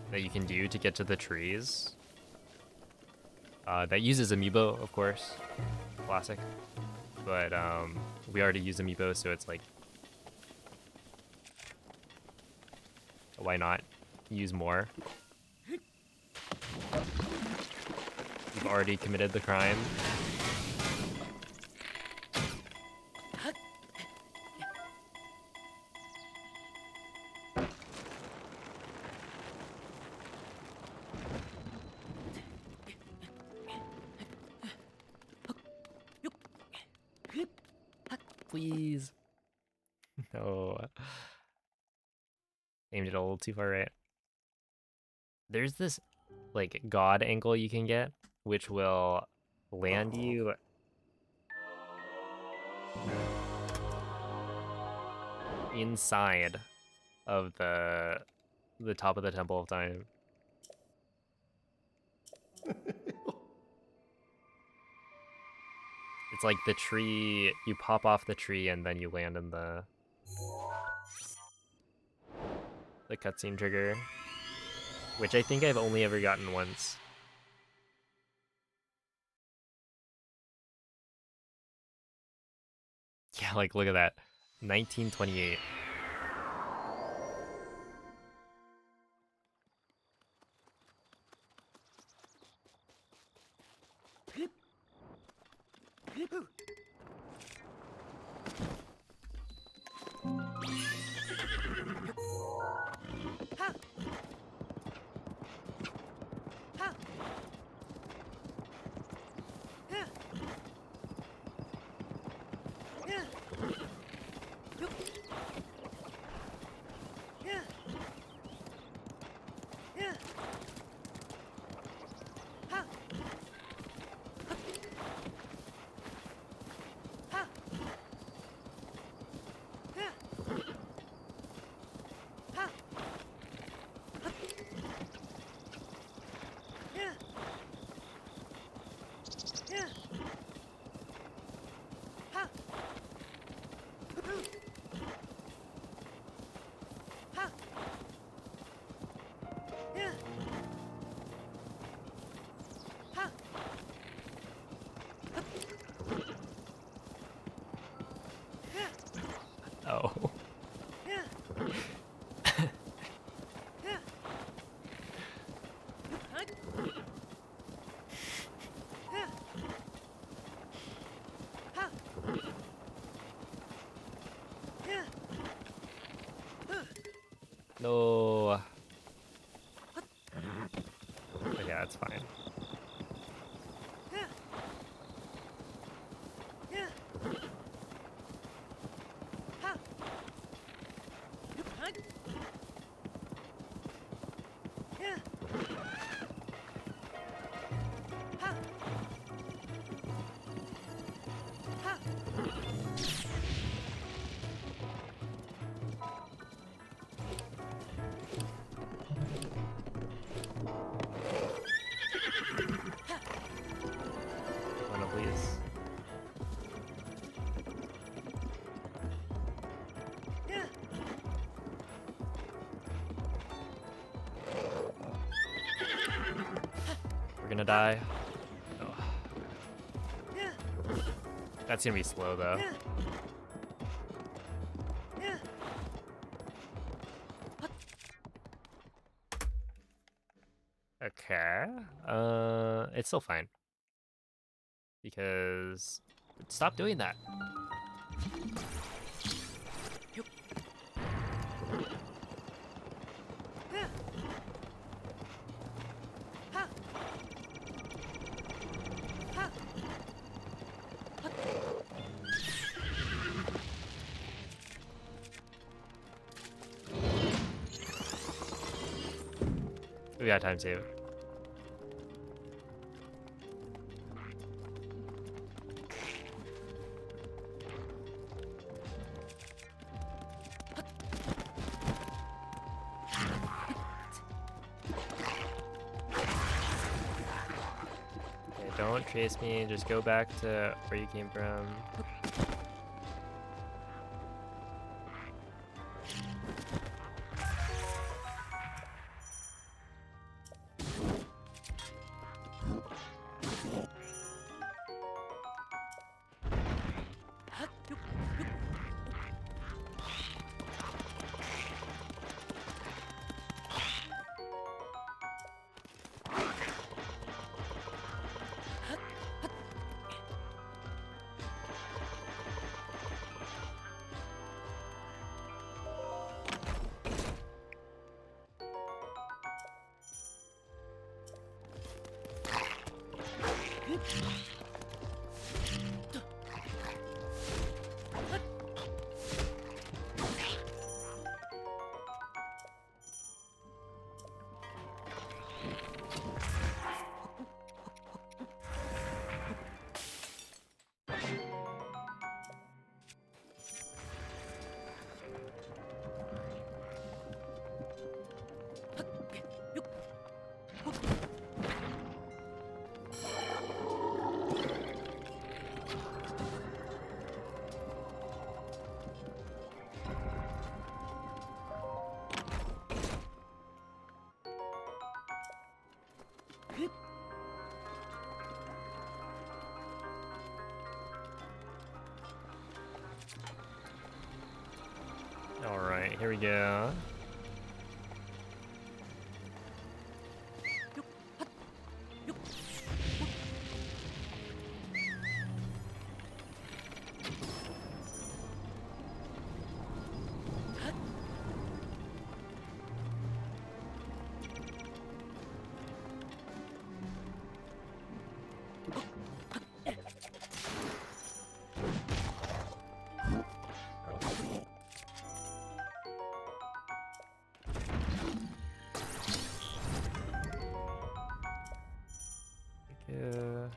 That you can do to get to the trees. That uses Amiibo, of course. Classic. But we already use Amiibo, so it's like, why not use more? You've already committed the crime. Please. No. Aimed it a little too far right. There's this, like, god angle you can get, which will land you inside of the top of the Temple of Time. It's like the tree, you pop off the tree and then you land in the cutscene trigger, which I think I've only ever gotten once. Yeah, like, look at that. 1928. Oh. No. Okay, that's fine. Wanna please? We're gonna die. Oh. That's gonna be slow though. Okay. It's still fine. Because stop doing that. We got time save. Okay, don't chase me. Just go back to where you came from. All right, here we go. Yeah.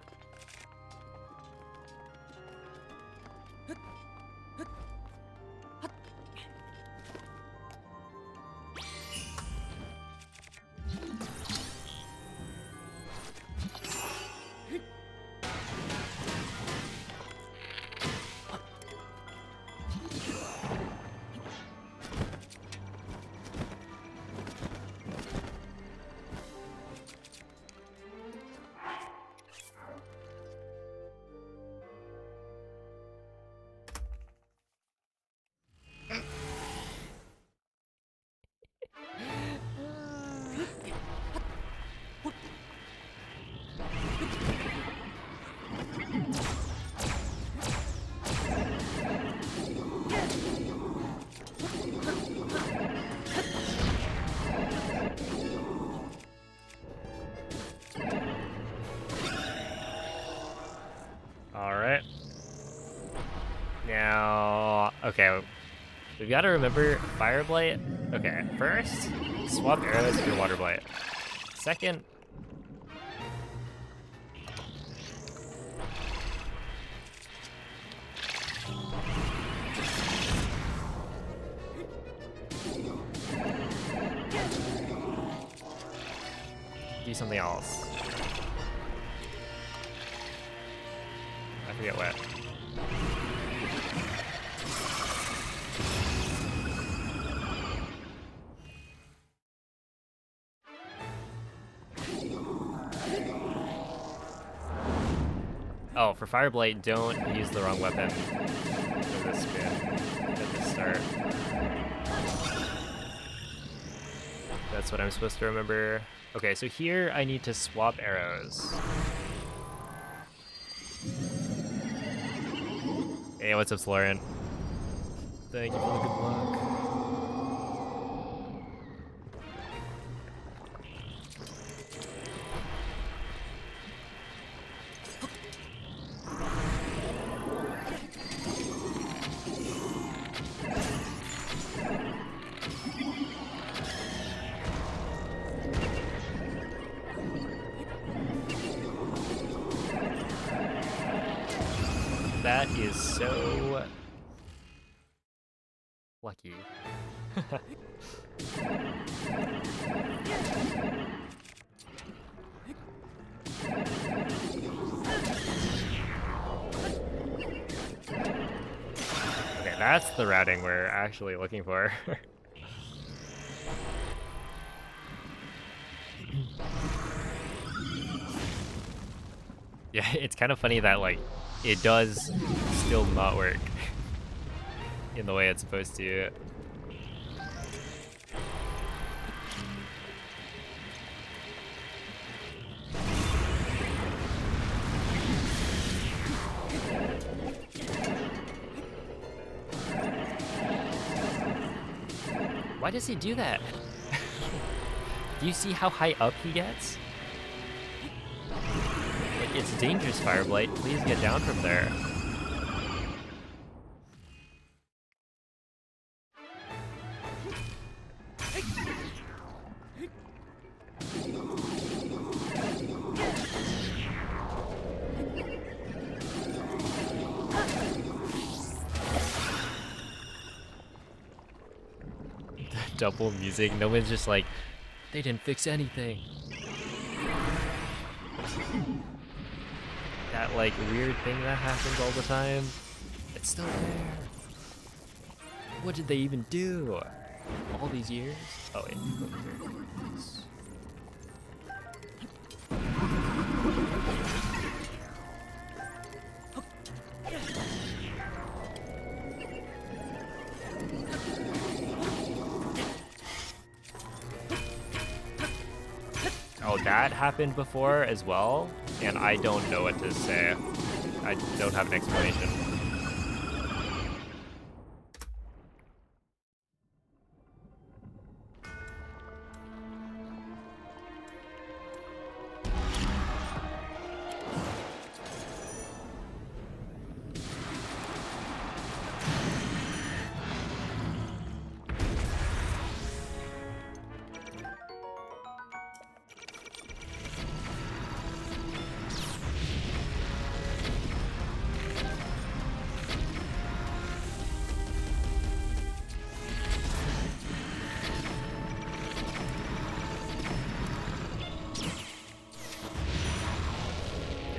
All right. Now, okay, we've got to remember Fire Blight. Okay, first, swap arrows for Water Blight. Second, do something else. I forget what. Oh, for Fireblight, don't use the wrong weapon for this spin at the start. That's what I'm supposed to remember. Okay, so here I need to swap arrows. Hey, what's up, Sloran? Thank you for the good luck. That is so lucky. Okay, that's the routing we're actually looking for. Yeah, it's kind of funny that, like, it does still not work in the way it's supposed to. Why does he do that? Do you see how high up he gets? Like, it's dangerous, Fireblight. Please get down from there. Double music. No one's just like, they didn't fix anything. That, like, weird thing that happens all the time. It's still there. What did they even do? All these years? Oh, wait. Over here. Oh, that happened before as well, and I don't know what to say. I don't have an explanation.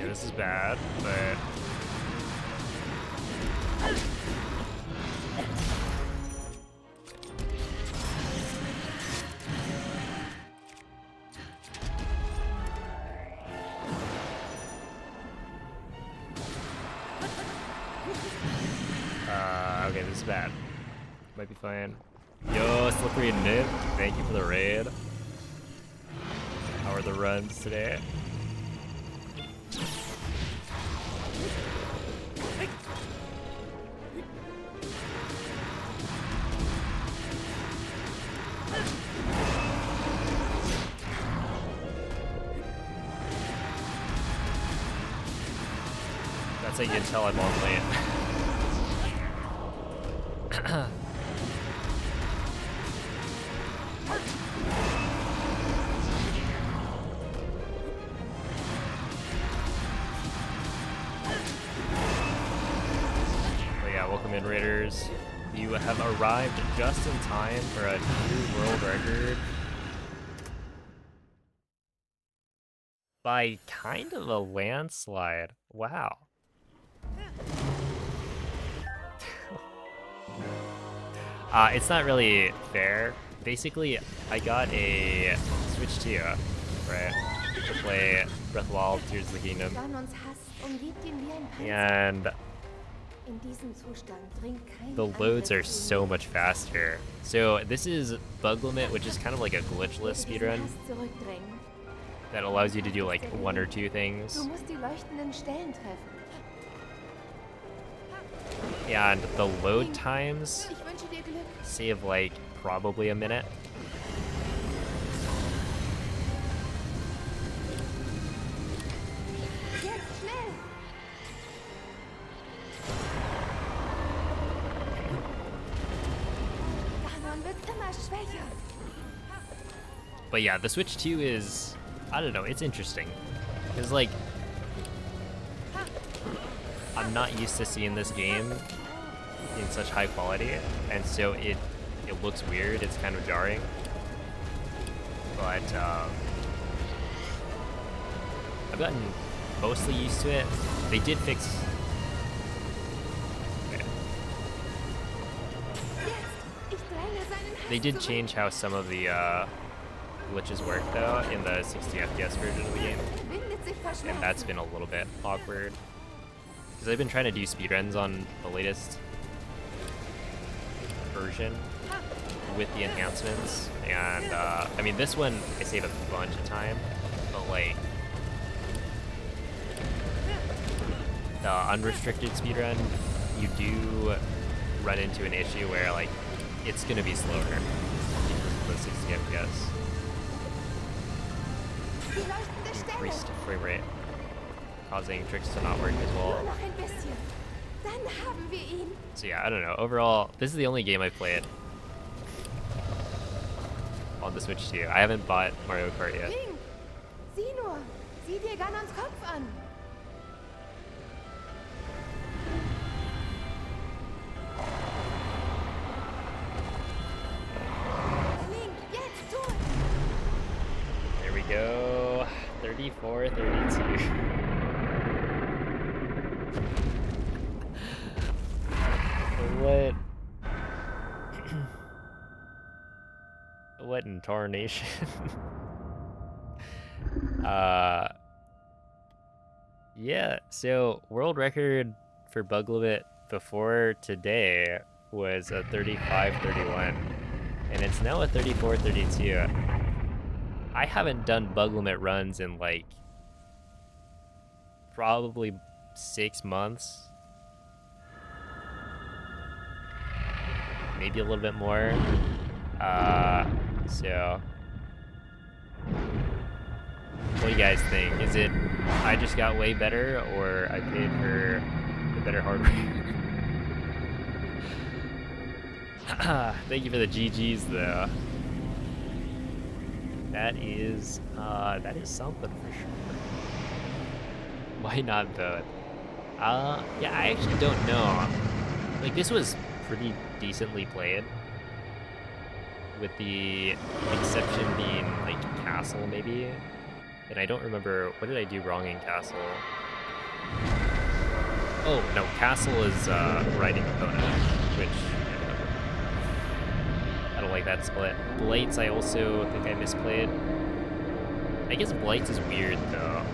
This is bad, but okay, this is bad. Might be fine. Yo, Slippery and Nip, thank you for the raid. How are the runs today? That's how you can tell I'm on lane. But yeah, welcome in, Raiders. You have arrived just in time for a new world record. By kind of a landslide. Wow. It's not really fair. Basically, I got a Switch 2, right, to play Breath of the Wild, Tears of the Kingdom. Wann uns hasst, Umgibt ihn wie ein Panzer. And In diesem Zustand dringt kein the loads are Angriff zu so ihm. much faster. So this is Bug Limit, which is kind of like a glitchless Werde diesen speedrun Hass zurückdrängen. that allows you to do Das like ist der one or Weg. two Du things. musst die leuchtenden Stellen treffen. And the load times Ich wünsche dir Glück. save like probably a minute. Jetzt schnell! Ganon wird immer schwächer. But yeah, the Switch 2 is, I don't know, it's interesting. Because like, I'm not used to seeing this game in such high quality, and so it looks weird, it's kind of jarring. But I've gotten mostly used to it. They did fix... Okay. Jetzt! Ich dränge seinen Hass They did zurück. change how some of the glitches work though in the 60 FPS version of the game, Windet sich vor and that's Schmerzen. been a little bit awkward. Because I've been trying to do speedruns on the latest version with the enhancements, and I mean this one I save a bunch of time, but like the unrestricted speedrun, you do run into an issue where like it's gonna be slower because of the 60 FPS. Die leuchtende Stelle. Increased frame rate, causing tricks to not work as Nur well. noch ein bisschen. Dann haben wir ihn. So yeah, I don't know. Overall, this is the only game I've played on the Switch 2. I haven't bought Mario Kart yet. Link, sieh nur. Sieh dir Ganons Kopf an. Link, jetzt tu es. There we go. 34, 32. What? What in tarnation? Yeah, so world record for bug limit before today was a 35:31, and it's now a 34:32. I haven't done bug limit runs in like probably 6 months, maybe a little bit more. So what do you guys think? Is it I just got way better, or I paid for the better hardware? Thank you for the GGs though. That is something for sure. Why not both? Yeah, I actually don't know. Like this was pretty decently played, with the exception being like Castle maybe. And I don't remember, what did I do wrong in Castle? Oh, no, Castle is riding Epona, which I don't like that split. Blights I also think I misplayed. I guess Blights is weird though.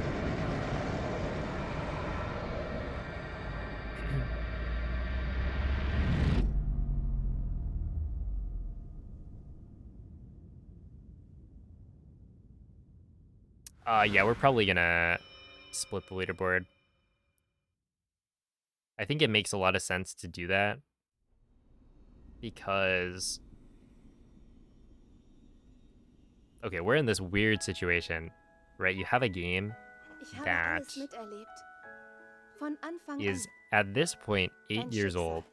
Yeah, we're probably gonna split the leaderboard. I think it makes a lot of sense to do that because, okay, we're in this weird situation, right? You have a game Ich habe that alles miterlebt. Von Anfang is an. at this point 8 Dein years Schicksal. old,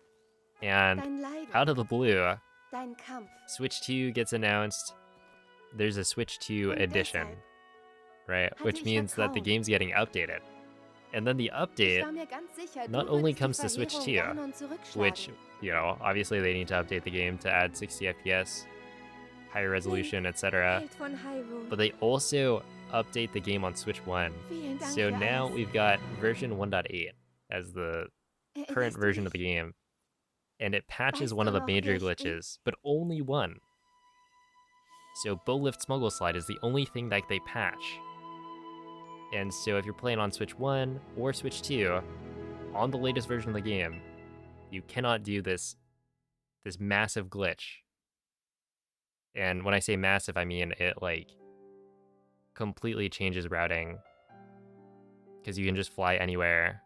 and Dein Leiden. out of the blue, Dein Kampf. Switch 2 gets announced. There's a Switch 2 Und edition, deshalb right? hatte Which ich means that the Vertrauen. game's getting updated. And then the Ich update war mir ganz sicher, not du only würdest die comes to Switch Verheerung 2, Ganon zurückschlagen. which, you know, obviously they need to update the game to add 60 FPS, higher resolution, etc. Held von Hyrule. But they also update the game on Switch 1. Vielen Dank So für now alles. we've got version 1.8 as the current Erinnerst du version of the dich? game. And it patches Weißt one du of the noch, major wie ich glitches, but only one. So Bow Lift Smuggle Slide is the only thing that they patch. And so if you're playing on Switch 1 or Switch 2, on the latest version of the game, you cannot do this massive glitch. And when I say massive, I mean it like completely changes routing because you can just fly anywhere.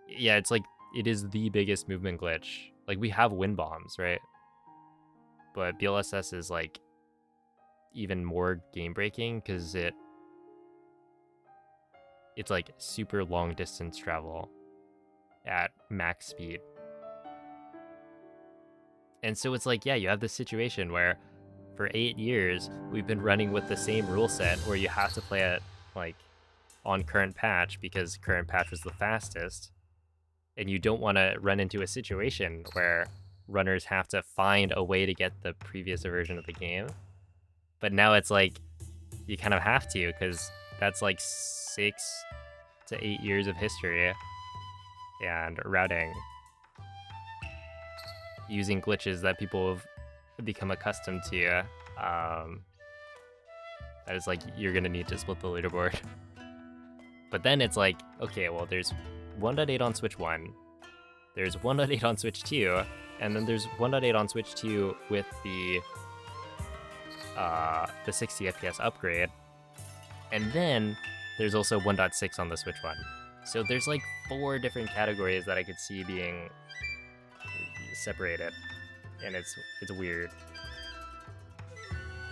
Yeah, it's like it is the biggest movement glitch. Like we have wind bombs, right? But BLSS is like even more game breaking because it's like super long distance travel at max speed. And so it's like, yeah, you have this situation where for 8 years we've been running with the same rule set where you have to play it like on current patch because current patch was the fastest, and you don't want to run into a situation where runners have to find a way to get the previous version of the game. But now it's like you kind of have to because that's like 6 to 8 years of history and routing using glitches that people have become accustomed to. That is like you're gonna need to split the leaderboard. But then it's like, okay, well, there's 1.8 on Switch 1, there's 1.8 on Switch 2, and then there's 1.8 on Switch 2 with the 60 FPS upgrade, and then there's also 1.6 on the Switch 1. So there's like 4 different categories that I could see being separated, and it's weird.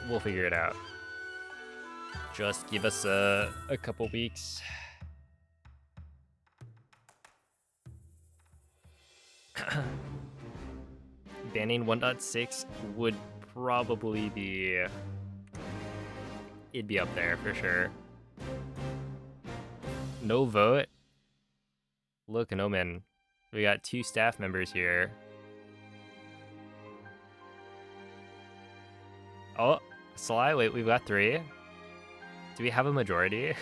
We'll figure it out. Just give us a couple weeks. Banning 1.6 would probably be... It'd be up there for sure. No vote? Look, an omen. We got 2 staff members here. Oh, Sly, wait, we've got 3? Do we have a majority?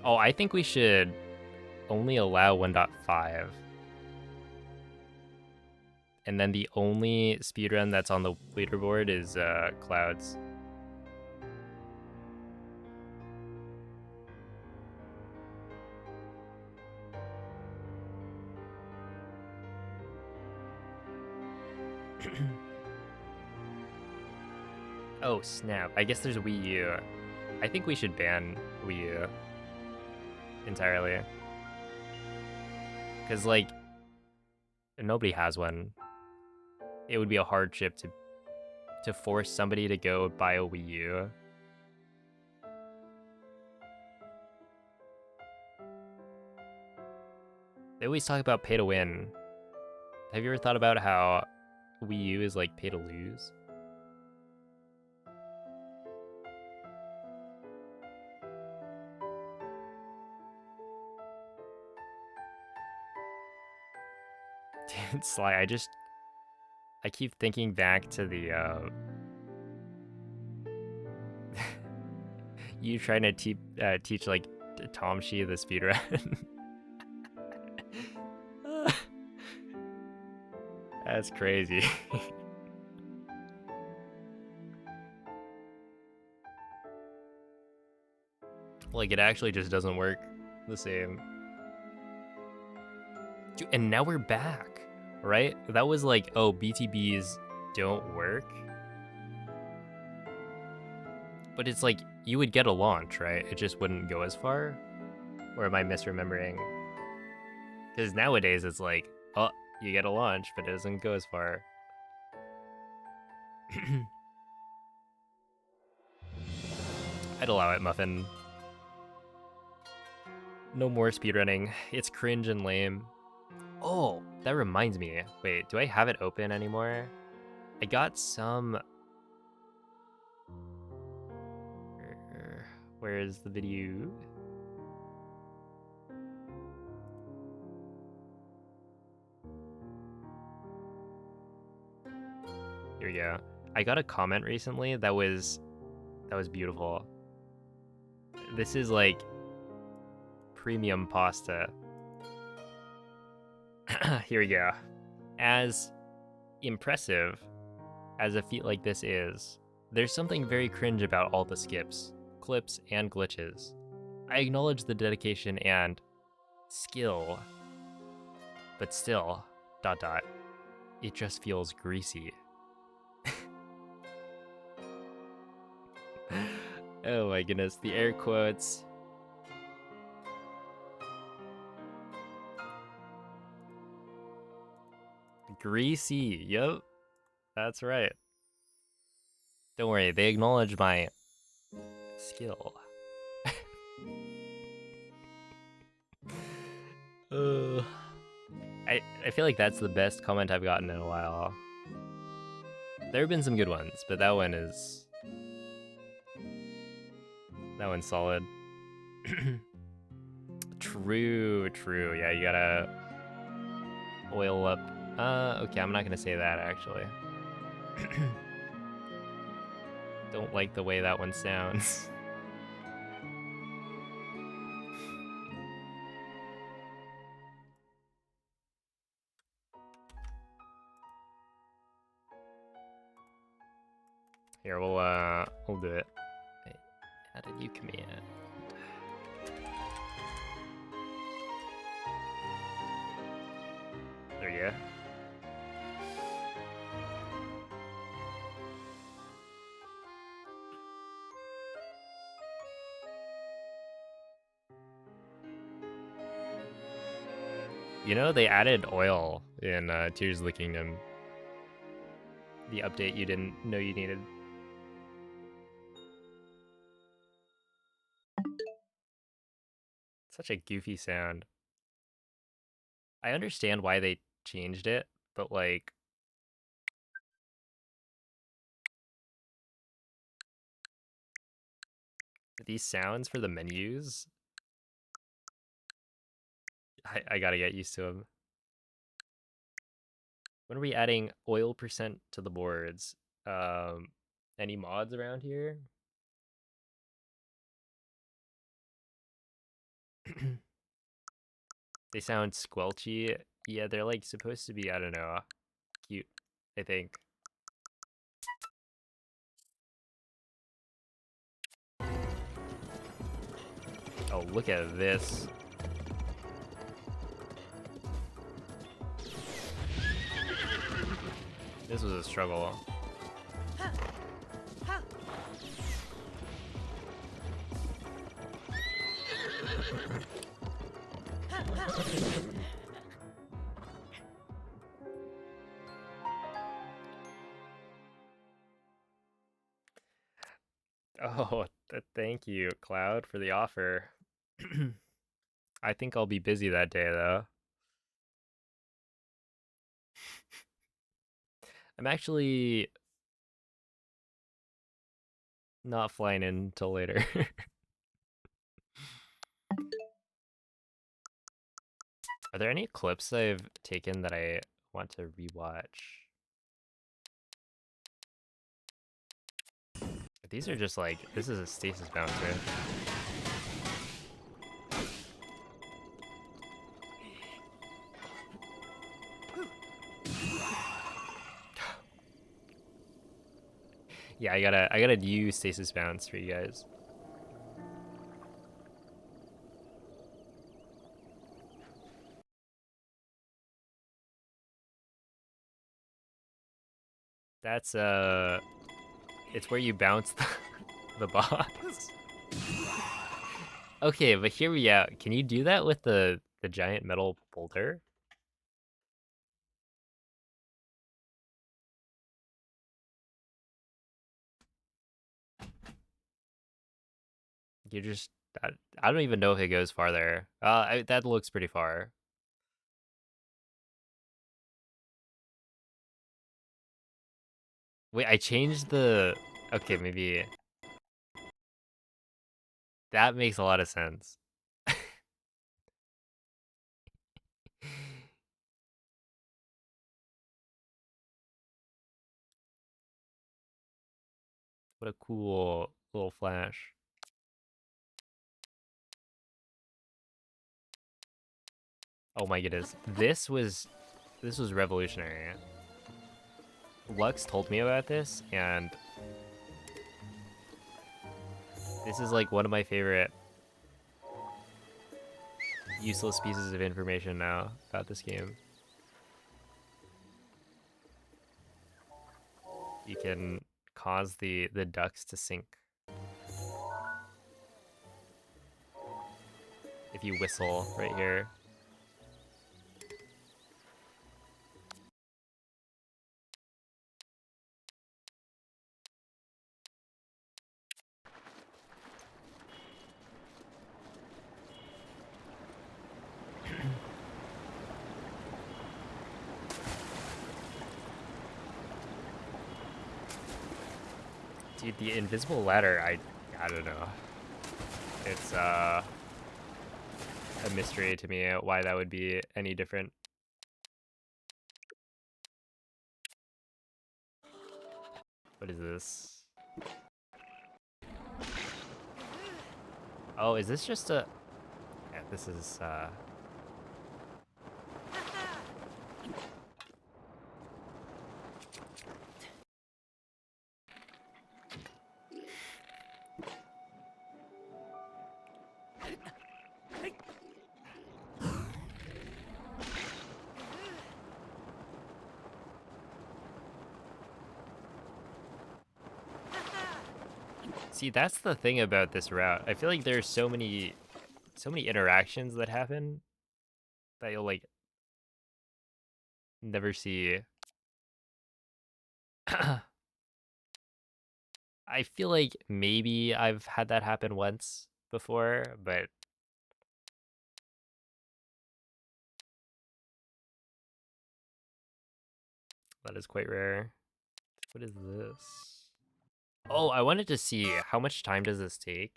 Oh, I think we should only allow 1.5. And then the only speedrun that's on the leaderboard is Clouds. Oh, snap. I guess there's Wii U. I think we should ban Wii U entirely. Because, like, nobody has one. It would be a hardship to force somebody to go buy a Wii U. They always talk about pay to win. Have you ever thought about how Wii U is like pay to lose? Dude, Sly, I keep thinking back to the you trying to teach like Tom Shi the speedrun. That's crazy. Like, it actually just doesn't work the same. Dude, and now we're back, right? That was like, oh, BTBs don't work. But it's like, you would get a launch, right? It just wouldn't go as far? Or am I misremembering? Because nowadays it's like, oh, you get a launch, but it doesn't go as far. I'd allow it, Muffin. No more speedrunning. It's cringe and lame. Oh, that reminds me. Wait, do I have it open anymore? I got some... Where is the video? Here we go. I got a comment recently that was beautiful. This is like premium pasta. Here we go. As impressive as a feat like this is, there's something very cringe about all the skips, clips, and glitches. I acknowledge the dedication and skill, but still, ... it just feels greasy. Oh my goodness, the air quotes. Greasy, yep, that's right. Don't worry, they acknowledge my skill. I feel like that's the best comment I've gotten in a while. There have been some good ones, but that one's solid. True. Yeah, you gotta oil up. Okay, I'm not gonna say that actually. Don't like the way that one sounds. Here, we'll do it. Wait, how did you command? There you go. You know, they added oil in Tears of the Kingdom. The update you didn't know you needed. Such a goofy sound. I understand why they changed it, but like... these sounds for the menus... I gotta get used to them. When are we adding oil percent to the boards? Any mods around here? They sound squelchy. Yeah, they're like supposed to be, I don't know, cute, I think. Oh, look at this. This was a struggle. Oh, thank you, Cloud, for the offer. I think I'll be busy that day, though. I'm actually not flying in until later. Are there any clips I've taken that I want to rewatch? These are just like, this is a stasis bouncer. Yeah, I gotta use stasis bounce for you guys. That's it's where you bounce the box. Okay, but hear me out. Can you do that with the giant metal boulder? You just I don't even know if it goes farther. That looks pretty far. Wait, I changed the... Okay, maybe... That makes a lot of sense. What a cool little flash. Oh my goodness. This was revolutionary. Lux told me about this, and this is like one of my favorite useless pieces of information now about this game. You can cause the ducks to sink if you whistle right here. Dude, the invisible ladder, I don't know. It's a mystery to me why that would be any different. What is this? Oh, is this just a... Yeah, this is, See, that's the thing about this route. I feel like there's so many interactions that happen that you'll, like, never see. I feel like maybe I've had that happen once before, but that is quite rare. What is this? Oh, I wanted to see how much time does this take?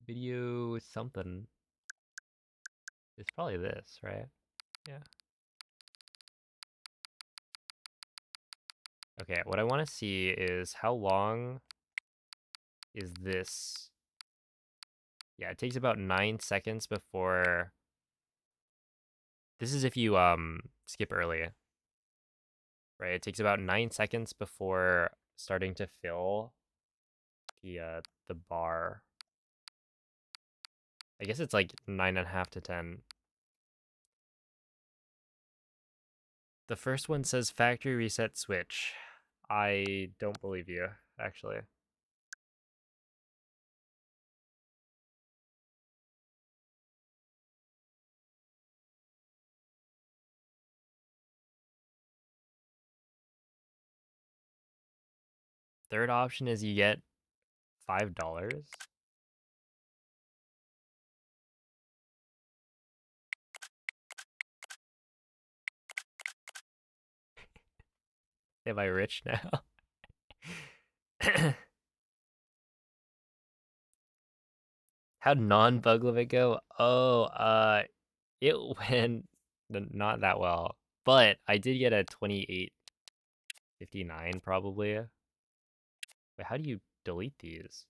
Video something. It's probably this, right? Yeah. Okay, what I want to see is how long is this? Yeah, it takes about 9 seconds before. This is if you skip early, right? It takes about 9 seconds before starting to fill the bar. I guess it's like 9.5 to 10. The first one says factory reset switch. I don't believe you, actually. Third option is you get $5. Am I rich now? How'd non-bug it go? Oh, it went not that well, but I did get a 28.59 probably. Wait, how do you delete these?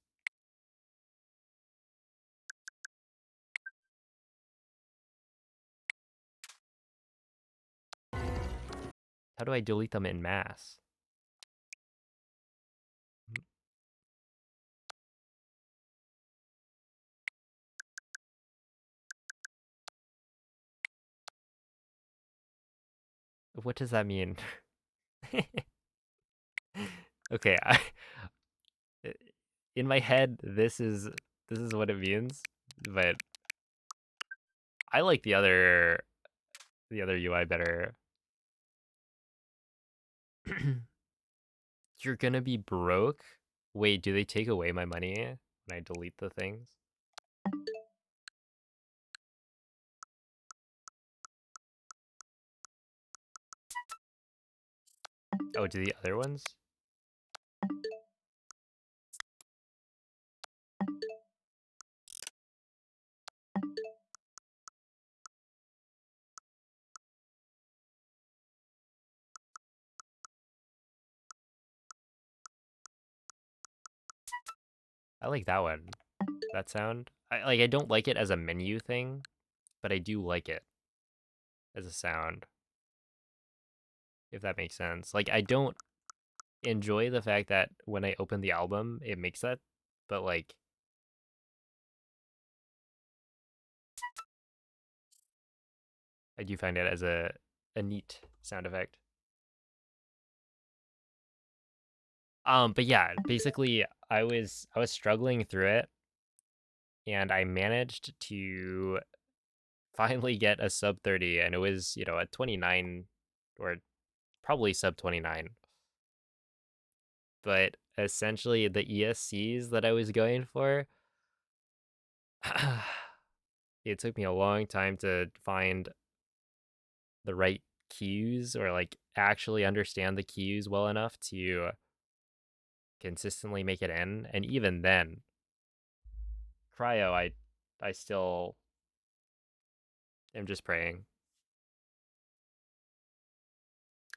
How do I delete them in mass? What does that mean? Okay, in my head this is what it means, but I like the other UI better. You're gonna be broke? Wait, do they take away my money when I delete the things? Oh, do the other ones? I like that one. That sound. I don't like it as a menu thing, but I do like it. as a sound. If that makes sense. Like, I don't enjoy the fact that when I open the album, it makes that, but like, I do find it as a neat sound effect. But yeah, basically, I was struggling through it, and I managed to finally get a sub 30, and it was, you know, a 29 or probably sub 29. But essentially, the ESCs that I was going for, it took me a long time to find the right cues or like actually understand the cues well enough to consistently make it in. And even then, cryo, I still am just praying.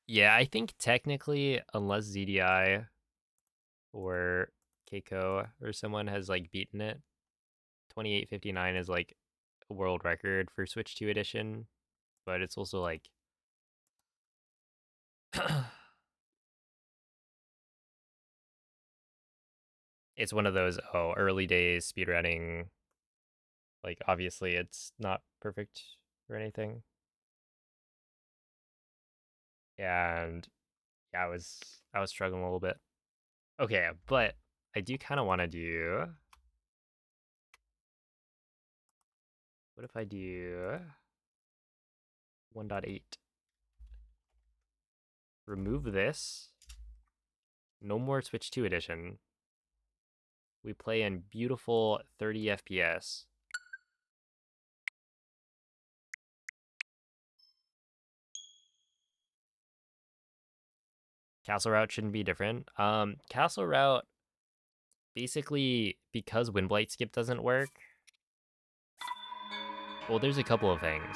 Yeah, I think technically, unless ZDI or Keiko or someone has like beaten it, 2859 is like a world record for Switch 2 edition, but it's also like it's one of those early days speedrunning. Like obviously it's not perfect or anything. And yeah, I was struggling a little bit. Okay, but I do kind of want to do. What if I do 1.8? Remove this. No more Switch 2 edition. We play in beautiful 30 FPS. Castle Route shouldn't be different. Castle Route, basically, because Windblight Skip doesn't work. Well, there's a couple of things.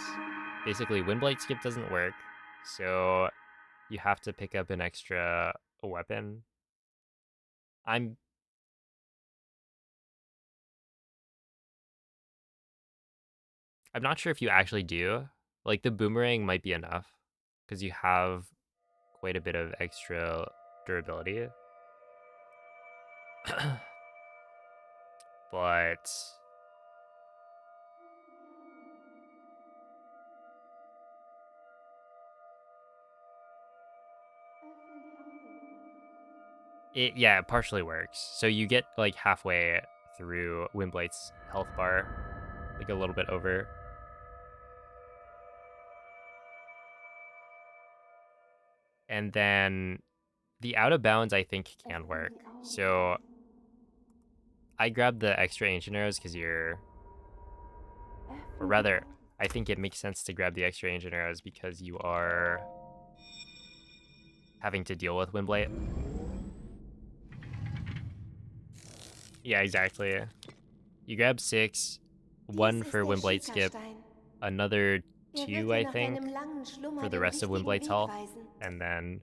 Basically, Windblight Skip doesn't work, so you have to pick up an extra weapon. I'm not sure if you actually do. Like the boomerang might be enough because you have quite a bit of extra durability. But it partially works. So you get like halfway through Windblight's health bar, like a little bit over. And then the out of bounds I think can work. So I grabbed the extra ancient arrows because or rather, I think it makes sense to grab the extra ancient arrows because you are having to deal with Windblight. Yeah, exactly. You grab 6, 1 for Windblight Skip, another 2, I think, for the rest of Windblight's health, and then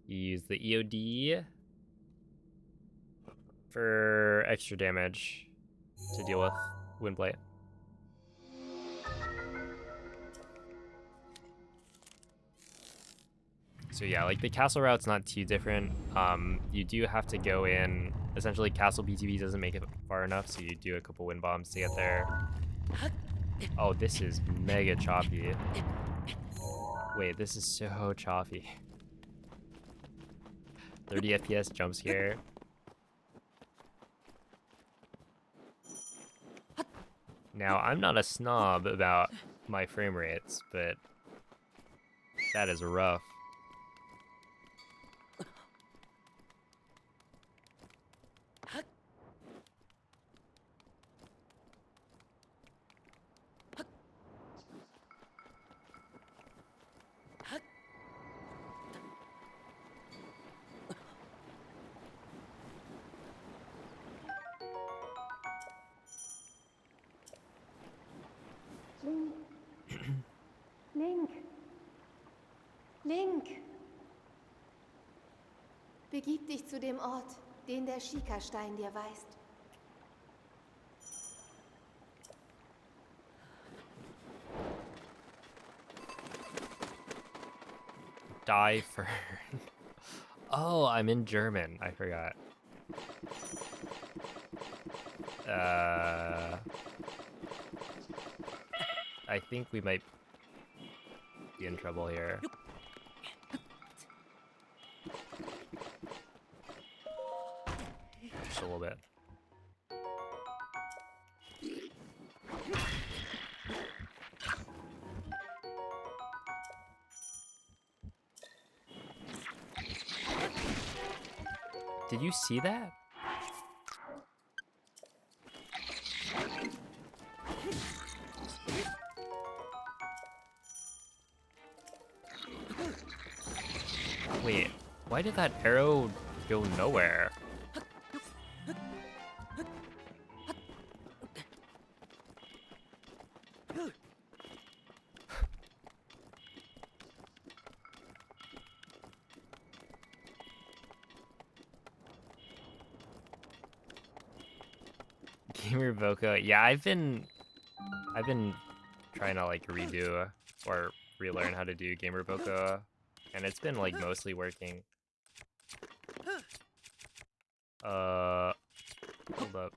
you use the EOD for extra damage to deal with Windblight. So yeah, like the castle route's not too different. You do have to go in. Essentially, castle BTB doesn't make it far enough, so you do a couple wind bombs to get there. Oh, this is mega choppy. Wait, this is so choppy. 30 FPS jump scare. Now, I'm not a snob about my frame rates, but that is rough. Link. Link. Begib dich zu dem Ort, den der Schikastein dir weist. Die for... Oh, I'm in German. I forgot. I think we might be in trouble here. Just a little bit. Did you see that? Wait, why did that arrow go nowhere? Gamer Voco, yeah, I've been trying to like redo or relearn how to do Gamer Voco, and it's been like mostly working. Hold up.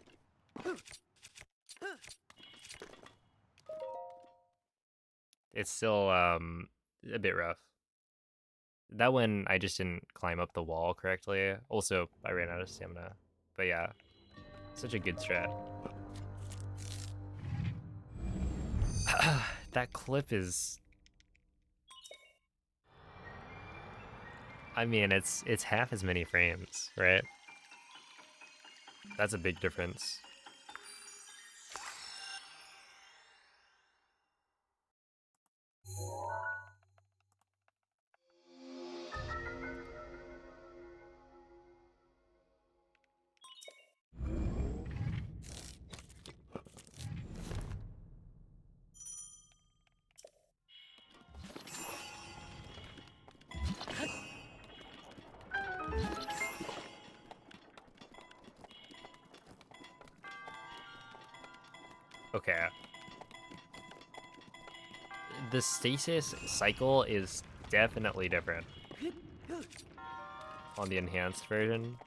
It's still a bit rough. That one I just didn't climb up the wall correctly. Also, I ran out of stamina. But yeah, such a good strat. That clip is... I mean, it's half as many frames, right? That's a big difference. Okay. The stasis cycle is definitely different on the enhanced version.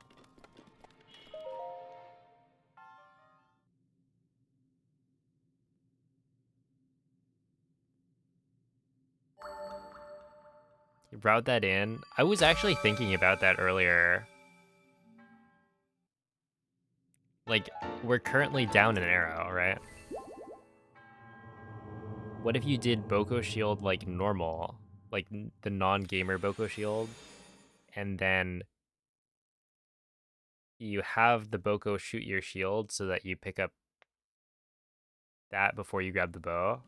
You brought that in. I was actually thinking about that earlier. Like, we're currently down an arrow, right? What if you did Boko Shield like normal? Like the non-gamer Boko Shield? And then you have the Boko shoot your shield so that you pick up that before you grab the bow.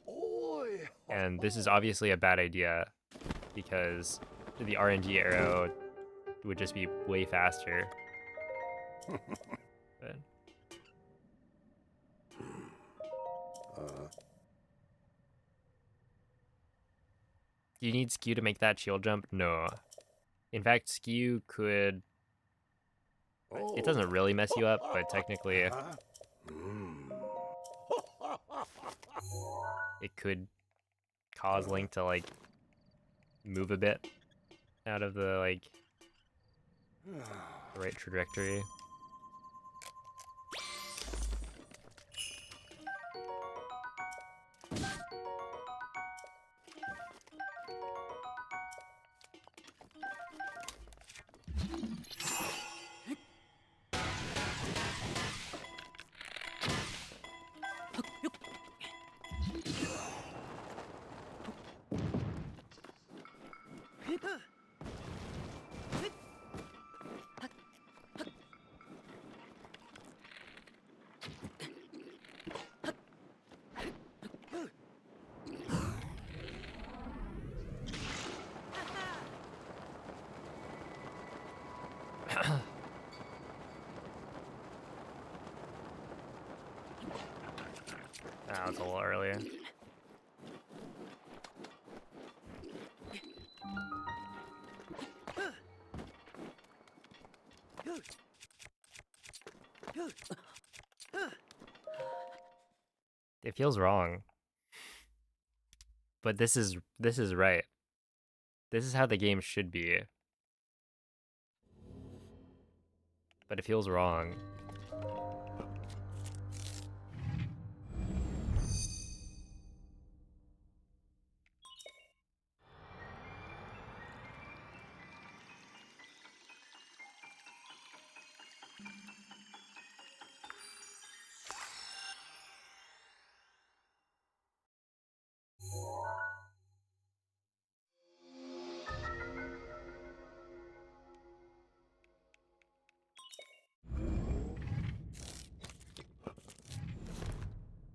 Oi. And this is obviously a bad idea because the RNG arrow would just be way faster. But... Do you need Skew to make that shield jump? No. In fact, Skew could... It doesn't really mess you up, but technically it could cause Link to like move a bit out of the like right trajectory. It's a little earlier. It feels wrong. But this is right. This is how the game should be. But it feels wrong.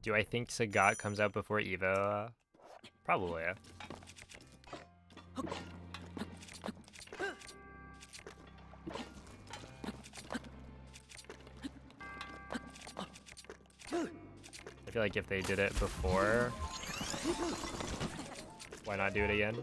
Do I think Sagat comes out before Evo? Probably. I feel like if they did it before, why not do it again?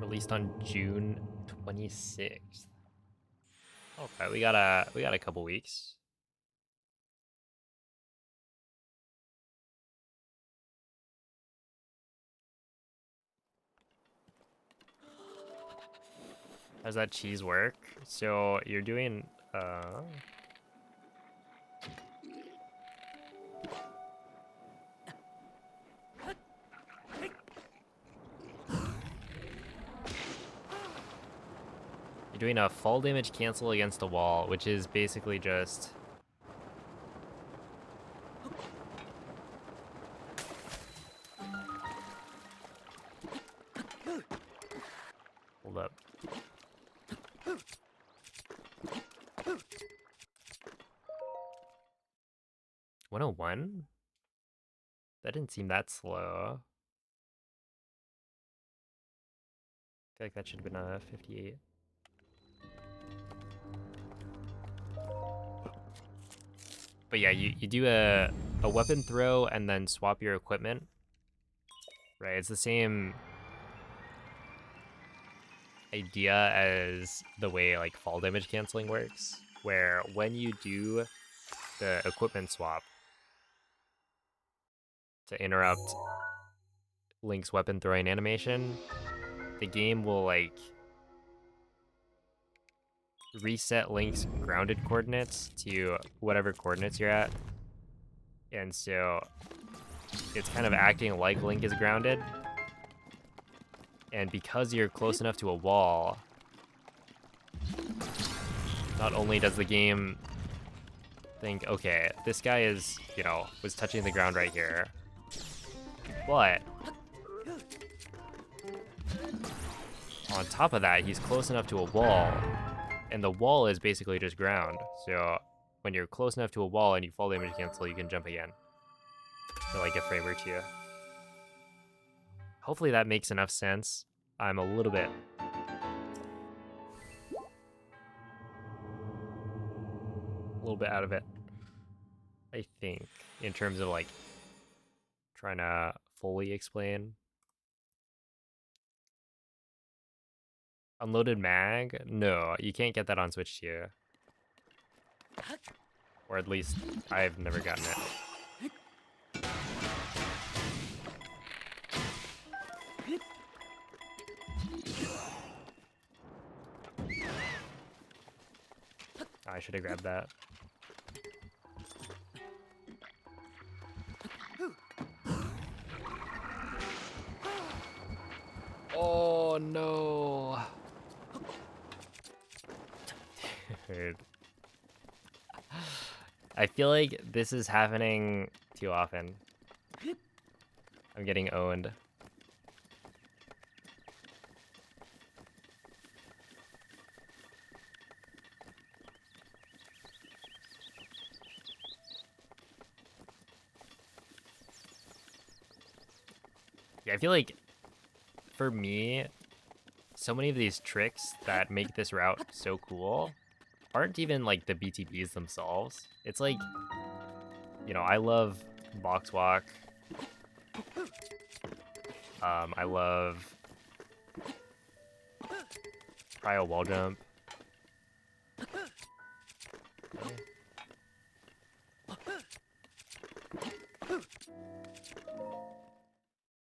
Released on June 26th. Okay, we got a couple weeks. How does that cheese work? So you're doing you're doing a fall damage cancel against a wall, which is basically just hold up. $101? That didn't seem that slow. I feel like that should have been a 58. But yeah, you do a weapon throw and then swap your equipment. Right, it's the same idea as the way like fall damage canceling works, where when you do the equipment swap to interrupt Link's weapon throwing animation, the game will like reset Link's grounded coordinates to whatever coordinates you're at. And so it's kind of acting like Link is grounded. And because you're close enough to a wall, not only does the game think, okay, this guy is, you know, was touching the ground right here, but on top of that, he's close enough to a wall, and the wall is basically just ground. So when you're close enough to a wall and you fall damage cancel, you can jump again for like a frame or two. Hopefully that makes enough sense. I'm a little bit out of it, I think, in terms of like trying to fully explain. Unloaded mag? No, you can't get that on Switch 2. Or at least I've never gotten it. I should have grabbed that. Oh no. Dude. I feel like this is happening too often. I'm getting owned. Yeah, I feel like for me, so many of these tricks that make this route so cool aren't even like the BTBs themselves. It's like, you know, I love box walk. I love cryo wall jump. Okay.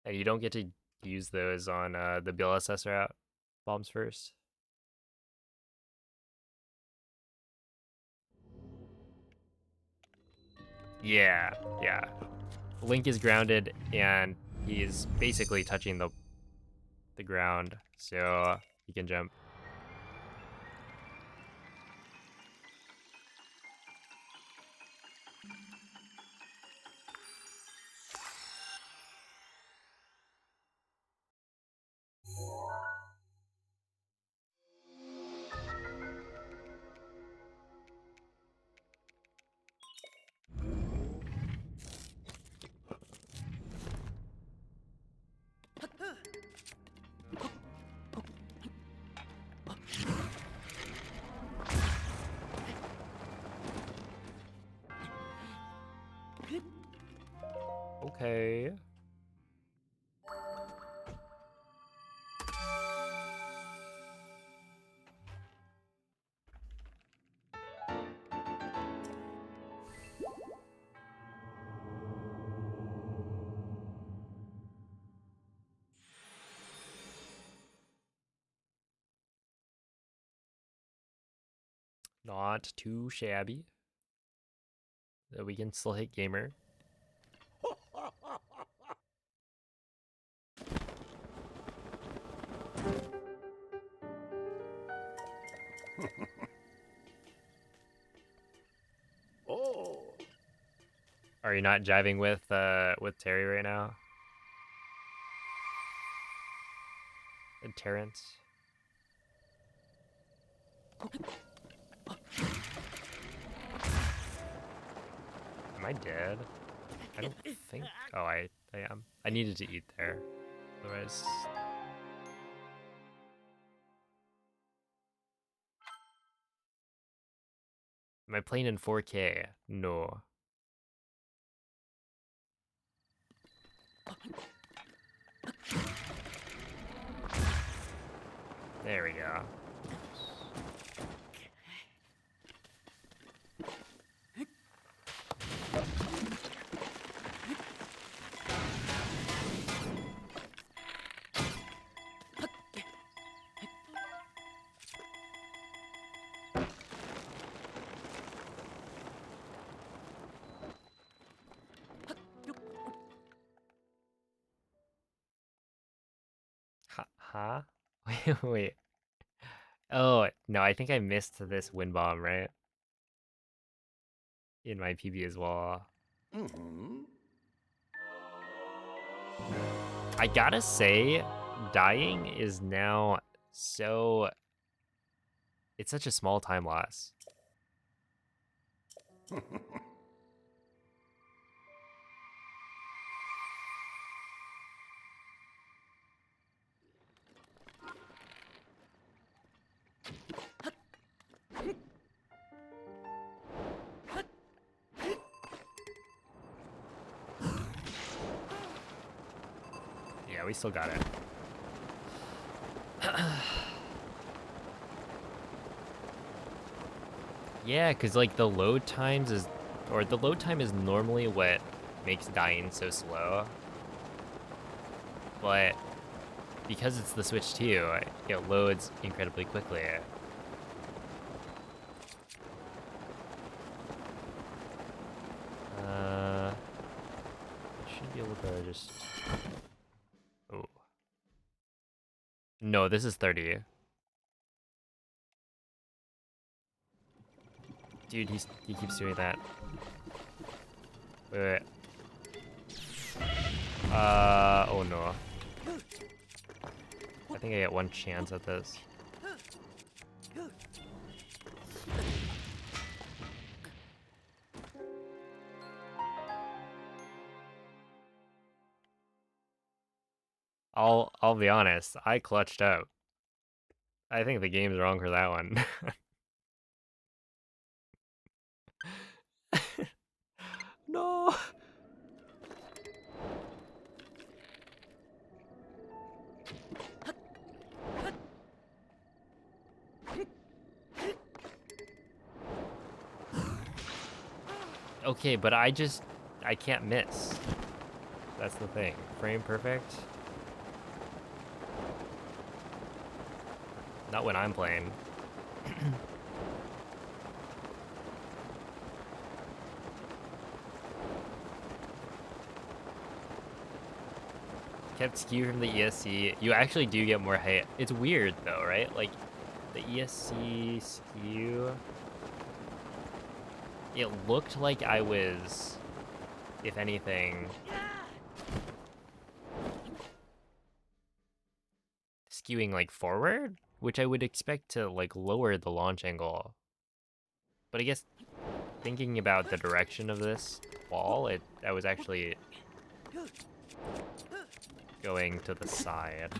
And you don't get to use those on the BLSS route bombs first. Yeah, yeah. Link is grounded and he's basically touching the ground, so he can jump. Okay. Not too shabby. We can still hit gamer. Oh. Are you not jiving with Terry right now? And Terrence? Am I dead? I don't think. Oh, I am. I needed to eat there. Otherwise. Am I playing in 4K? No. There we go. Huh? Wait. Oh, no, I think I missed this wind bomb, right? In my PB as well. Mm-hmm. I gotta say, dying is now so... It's such a small time loss. Yeah, we still got it. Yeah, because like the load times is... Or the load time is normally what makes dying so slow. But because it's the Switch 2, it loads incredibly quickly. Should be able to just... Oh. No, this is 30. Dude, he keeps doing that. Wait. Oh no. I think I get one chance at this. I'll be honest, I clutched up. I think the game's wrong for that one. No. Okay, but I can't miss. That's the thing. Frame perfect. Not when I'm playing. Kept skew from the ESC. You actually do get more height. It's weird though, right? Like the ESC skew. It looked like I was, if anything, skewing like forward, which I would expect to like lower the launch angle. But I guess thinking about the direction of this wall, I was actually going to the side.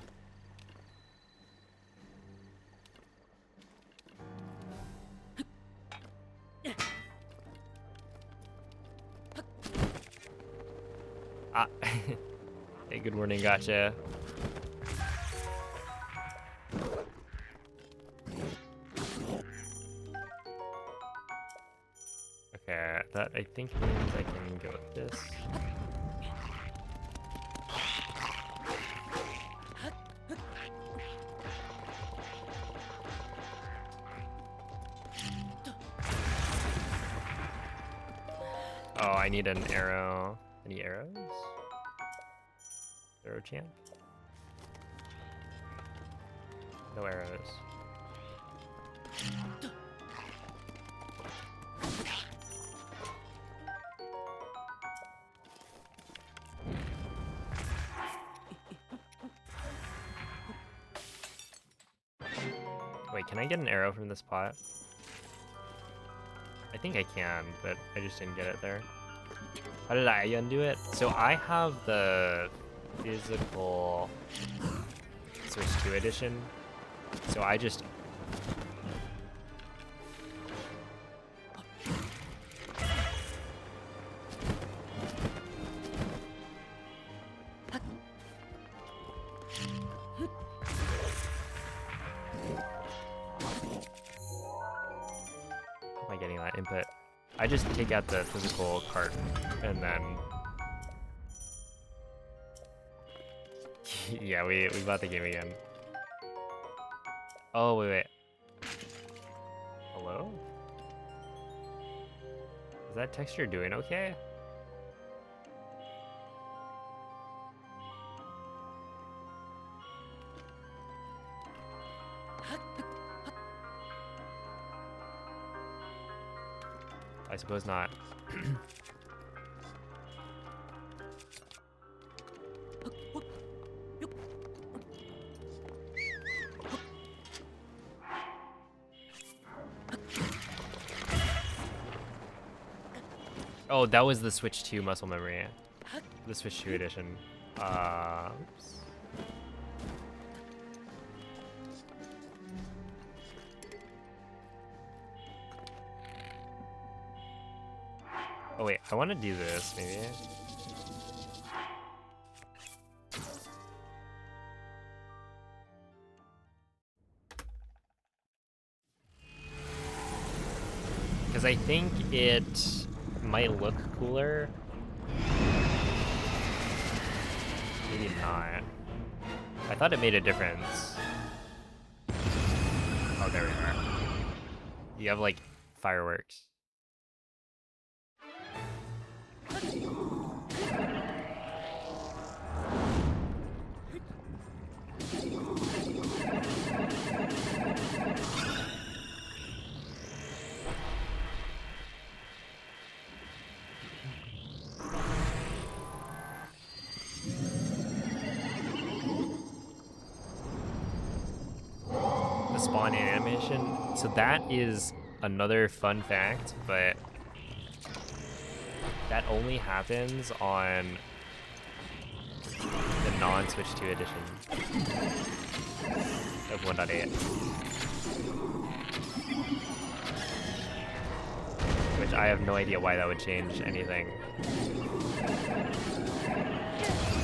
Ah, hey, good morning, gotcha. Okay, that I think means I can go with this. Oh, I need an arrow. Any arrows? Arrow champ? No arrows. Wait, can I get an arrow from this pot? I think I can, but I just didn't get it there. How did I undo it? So I have the physical Switch 2 edition. So I just... How am I getting that input? I just take out the physical cart and then... Yeah, we bought the game again. Oh, wait. Hello? Is that texture doing okay? I suppose not. Oh, that was the Switch 2 muscle memory. The Switch 2 edition. Oops. Oh wait, I want to do this, maybe. Because I think it might look cooler. Maybe not. I thought it made a difference. Oh, there we are. You have like fireworks. The spawn animation. So that is another fun fact, but that only happens on the non-Switch 2 edition of 1.8. Which I have no idea why that would change anything.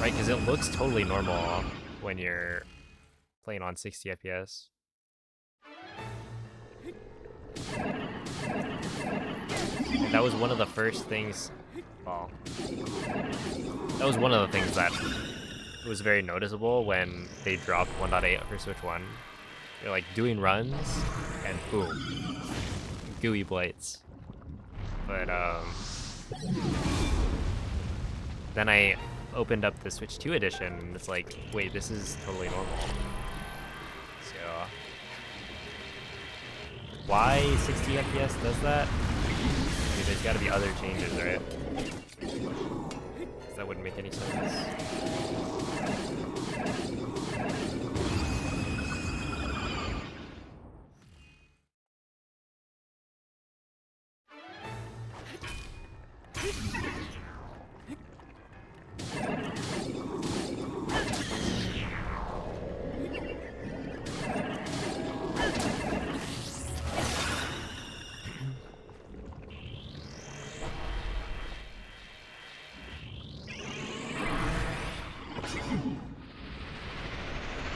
Right, because it looks totally normal when you're playing on 60 FPS. And that was one of the first things, well, that was one of the things that was very noticeable when they dropped 1.8 for Switch 1. They're like doing runs, and boom, gooey blights. But then I opened up the Switch 2 edition, and it's like, wait, this is totally normal. So, why 60 FPS does that? I mean, there's got to be other changes, right? 'Cause that wouldn't make any sense.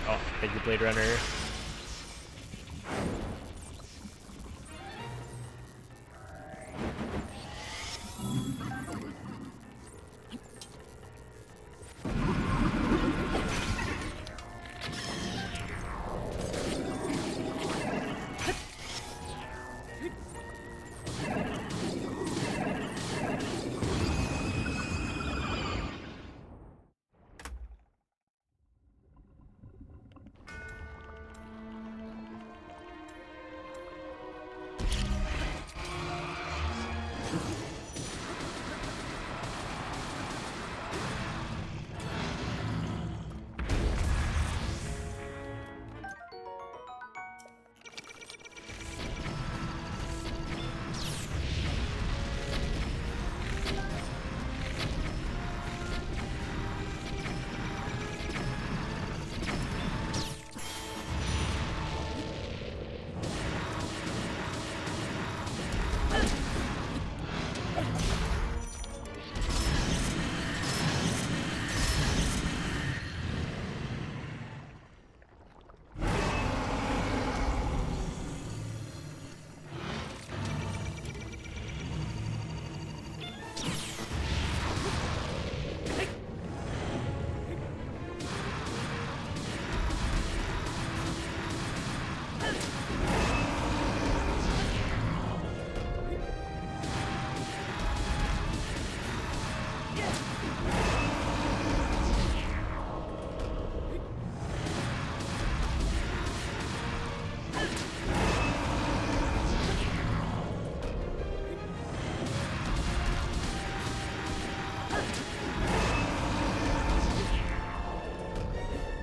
Oh, thank you, Blade Runner.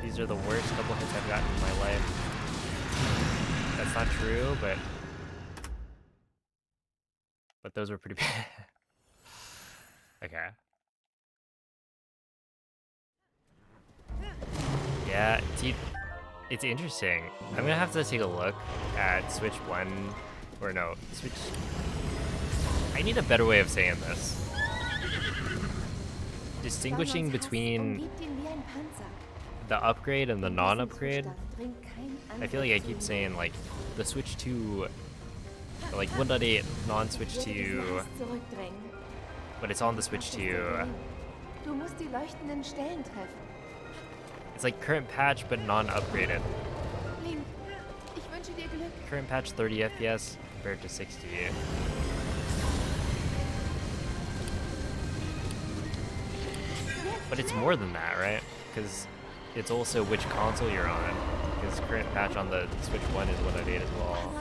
These are the worst double hits I've gotten in my life. That's not true, but those were pretty bad. Okay. Yeah, it's interesting. I'm gonna have to take a look at Switch 1, or no, Switch... I need a better way of saying this. Distinguishing between the upgrade and the non-upgrade. I feel like I keep saying like the Switch 2, or like 1.8 non-Switch 2, but it's on the Switch 2. It's like current patch but non-upgraded. Current patch 30 FPS compared to 60. But it's more than that, right? Because it's also which console you're on. Because current patch on the Switch 1 is 1.8 as well.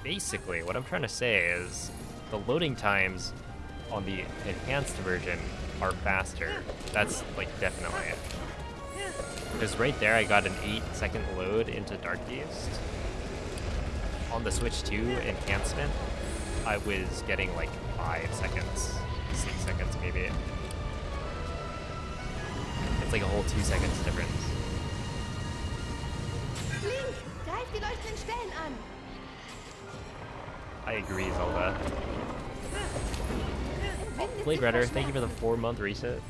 Basically, what I'm trying to say is the loading times on the enhanced version are faster. That's like definitely it. Because right there I got an 8-second load into Dark East. On the Switch 2 enhancement, I was getting like 5 seconds, 6 seconds maybe. It's like a whole 2 seconds difference. Link, greif die leuchtenden Stellen an. I agree, Zelda. Blade Runner, thank you for the 4-month reset.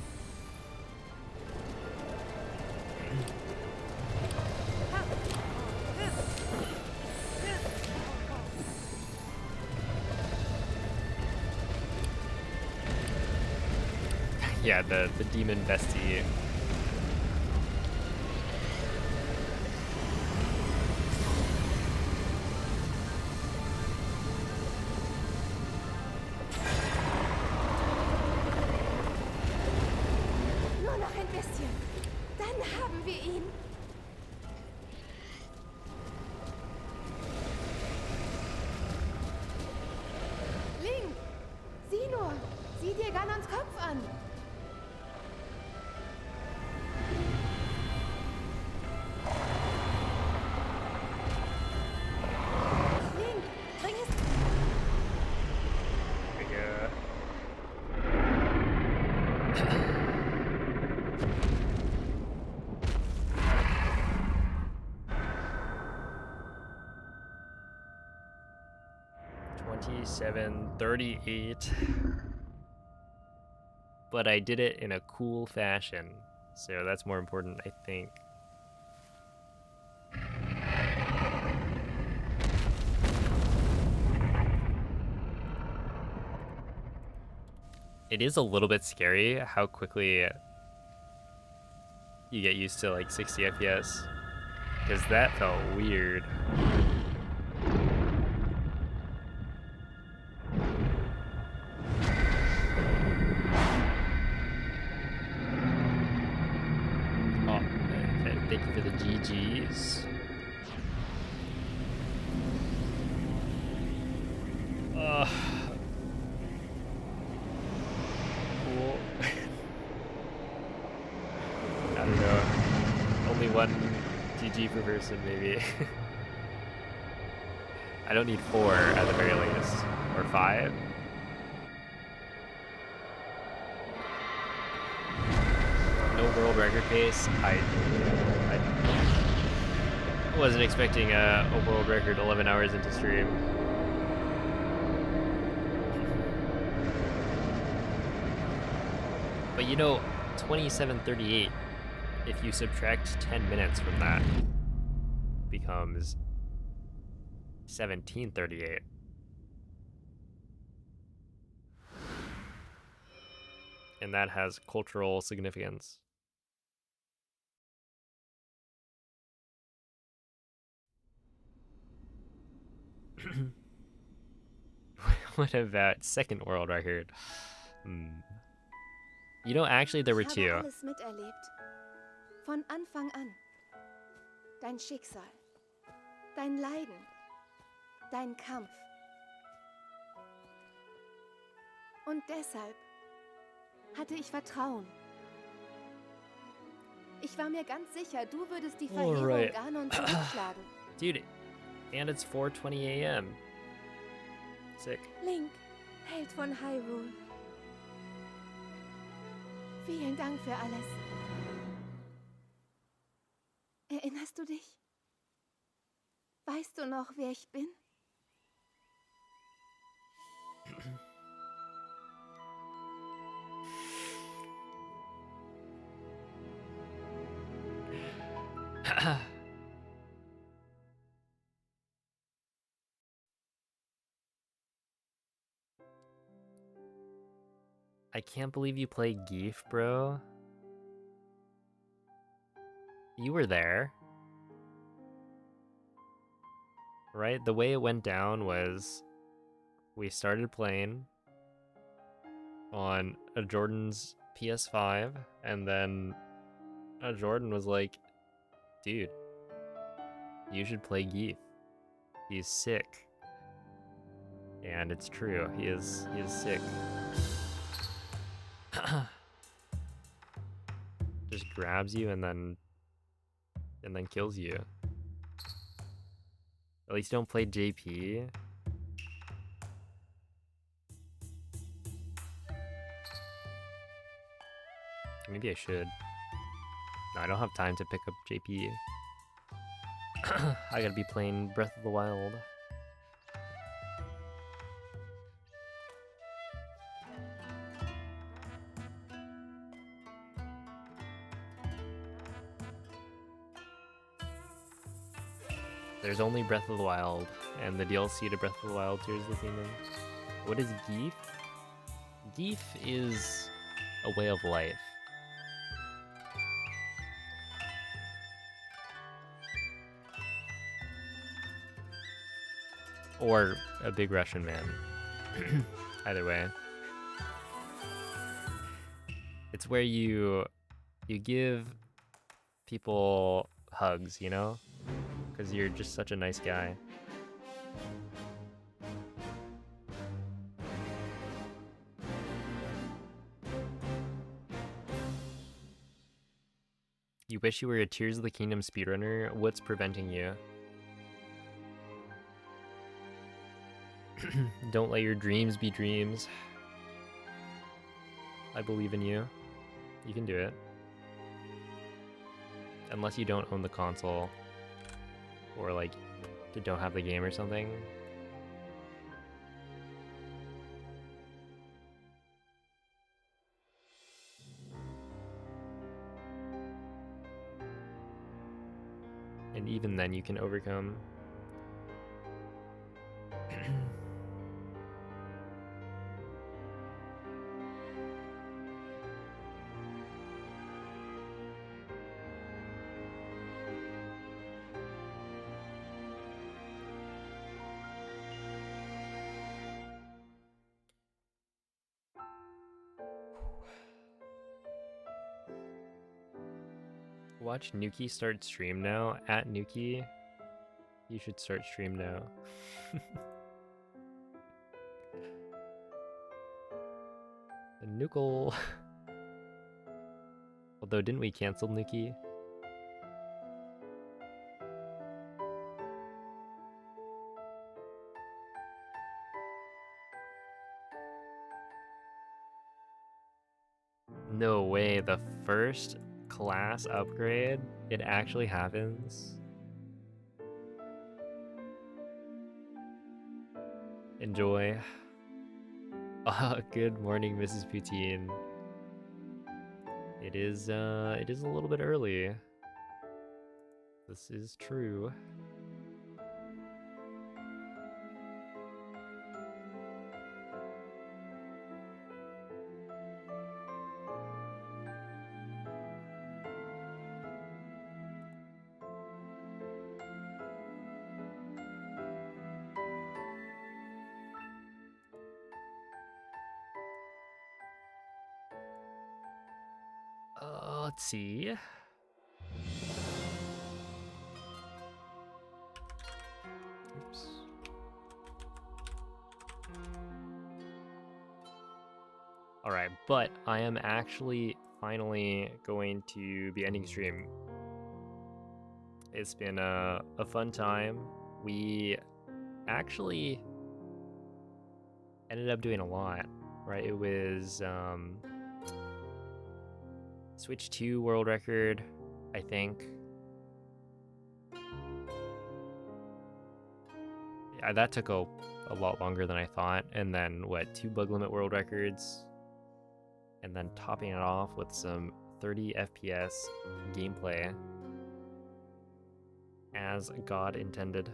Yeah, the demon bestie. Nur noch ein bisschen. Dann haben wir ihn. Link, sieh nur. Sieh dir Ganons Kopf an. Link, bring es... Yeah. 27:38. But I did it in a cool fashion, so that's more important, I think. It is a little bit scary how quickly you get used to like 60 FPS, because that felt weird. Oh, thank you for the GGs. Cool. I don't know. Only one GG per person, maybe. I don't need 4 at the very latest. Or 5. No world record pace. I wasn't expecting a world record 11 hours into stream. But you know, 27:38, if you subtract 10 minutes from that, becomes 17:38. And that has cultural significance. What about second world record? You know, actually there were 2. Ich habe alles miterlebt. Von Anfang an. Dein Schicksal. Dein Leiden. Dein Kampf. Und deshalb hatte ich Vertrauen. Ich war mir ganz sicher, du würdest die Verheerung Alright. Ganon zurückschlagen. Dude, and it's 4:20 a.m. Sick. Link, Held von Hyrule. Vielen Dank für alles. Erinnerst du dich? Weißt du noch, wer ich bin? I can't believe you play Geef, bro. You were there. Right? The way it went down was we started playing on a Jordan's PS5, and then Jordan was like, dude, you should play Geef. He's sick. And it's true, he is sick. Just grabs you and then kills you. At least don't play JP. Maybe I should. No, I don't have time to pick up JP. I gotta be playing Breath of the Wild. There's only Breath of the Wild, and the DLC to Breath of the Wild, Tears of the Kingdom. What is Geef? Geef is a way of life. Or a big Russian man. Either way. It's where you give people hugs, you know? Because you're just such a nice guy. You wish you were a Tears of the Kingdom speedrunner? What's preventing you? Don't let your dreams be dreams. I believe in you. You can do it. Unless you don't own the console. Or like, you don't have the game or something. And even then you can overcome. Watch Nuki start stream now. At Nuki, you should start stream now. The Nukel. Although, didn't we cancel Nuki? No way, the first class upgrade, it actually happens. Enjoy. Good morning, Mrs. Poutine. It is a little bit early. This is true. Let's see. Oops. All right, but I am actually finally going to be ending stream. It's been a fun time. We actually ended up doing a lot, right? It was Switch 2 world record, I think. Yeah, that took a lot longer than I thought. And then, what, 2 bug limit world records? And then topping it off with some 30 FPS gameplay. As God intended.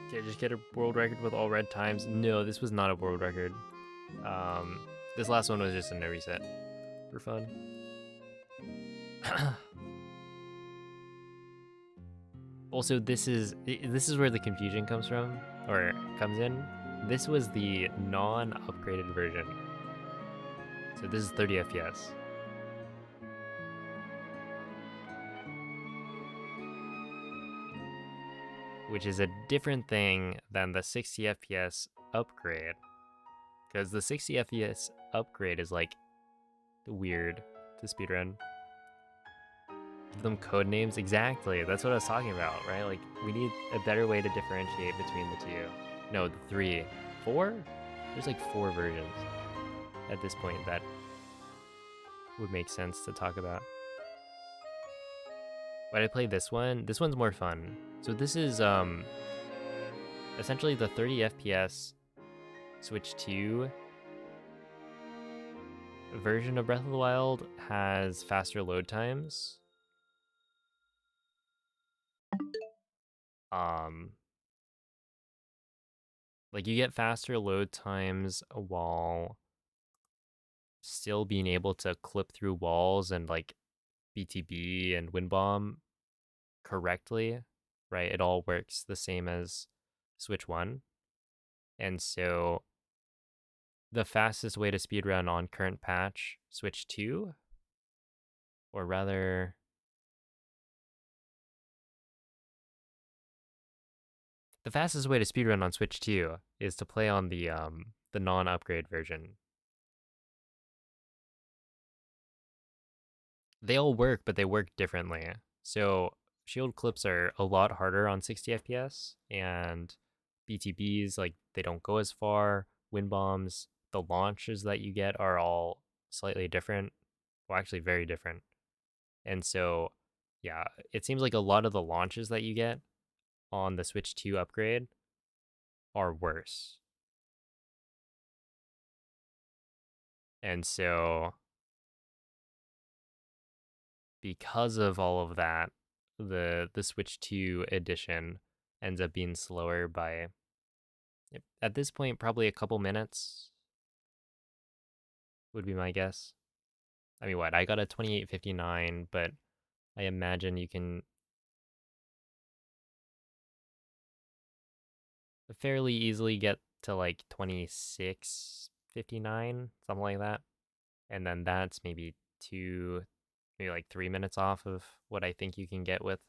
Okay, just get a world record with all red times. No, this was not a world record. This last one was just a no reset for fun. Also, this is where the confusion comes from, or comes in. This was the non-upgraded version. So this is 30 FPS. Which is a different thing than the 60 FPS upgrade. Because the 60 FPS upgrade is like weird to speedrun. Give them code names? Exactly, that's what I was talking about, right? Like, we need a better way to differentiate between the two. No, the 3. 4? There's like 4 versions. at this point that would make sense to talk about. But I played this one. This one's more fun. So this is essentially the 30 FPS Switch 2 version of Breath of the Wild has faster load times. Like you get faster load times while still being able to clip through walls and like BTB and Wind Bomb correctly, right? It all works the same as Switch 1. And so the fastest way to speedrun on current patch Switch 2, or rather the fastest way to speedrun on Switch 2 is to play on the non-upgrade version. They all work, but they work differently. So shield clips are a lot harder on 60 FPS, and BTBs, like, they don't go as far. Wind bombs, the launches that you get are all slightly different. Well, actually, very different. And so, yeah, it seems like a lot of the launches that you get on the Switch 2 upgrade are worse. And so, because of all of that, the Switch 2 edition ends up being slower by, at this point, probably a couple minutes would be my guess. I mean, what? I got a 2859, but I imagine you can fairly easily get to like 2659, something like that. And then that's maybe maybe like 3 minutes off of what I think you can get with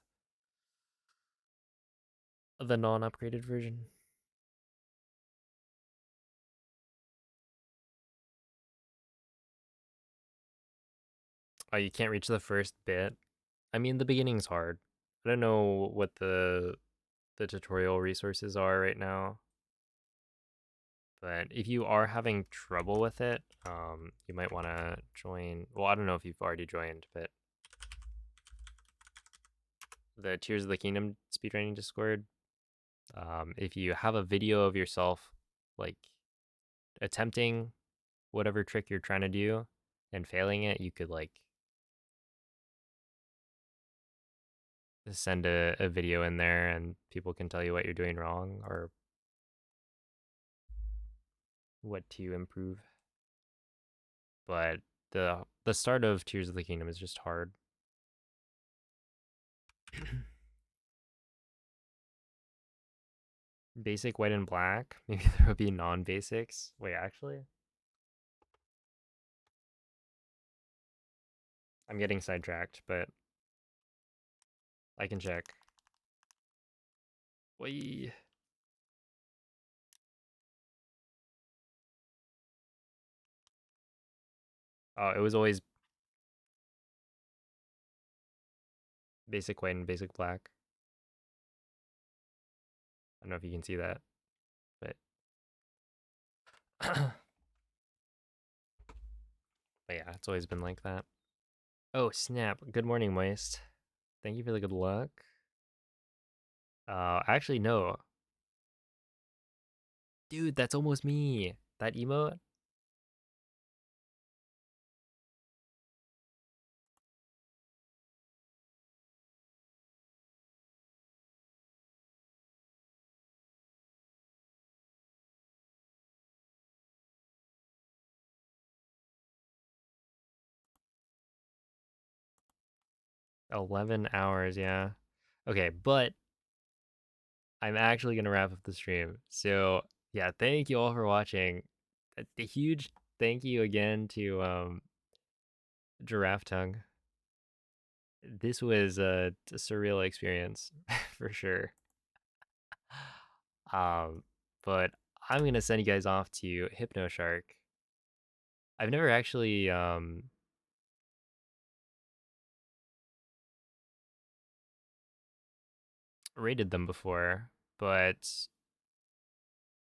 the non-upgraded version. Oh, you can't reach the first bit. I mean, the beginning's hard. I don't know what the tutorial resources are right now, but if you are having trouble with it, you might want to join. Well, I don't know if you've already joined, but the Tears of the Kingdom speedrunning Discord. If you have a video of yourself, like attempting whatever trick you're trying to do and failing it, you could like send a video in there and people can tell you what you're doing wrong or what to improve. But the start of Tears of the Kingdom is just hard. Basic, white, and black. Maybe there would be non-basics. Wait, actually, I'm getting sidetracked, but I can check. Wait. Oh, it was always basic white and basic black. I don't know if you can see that, but but yeah, it's always been like that. Oh, snap. Good morning, Moist. Thank you for the good luck. Actually, no. Dude, that's almost me. That emote? 11 hours, yeah. Okay, but I'm actually gonna wrap up the stream. So yeah, thank you all for watching. A huge thank you again to Giraffe Tongue. This was a surreal experience for sure. Um, but I'm gonna send you guys off to Hypno Shark. I've never actually rated them before, but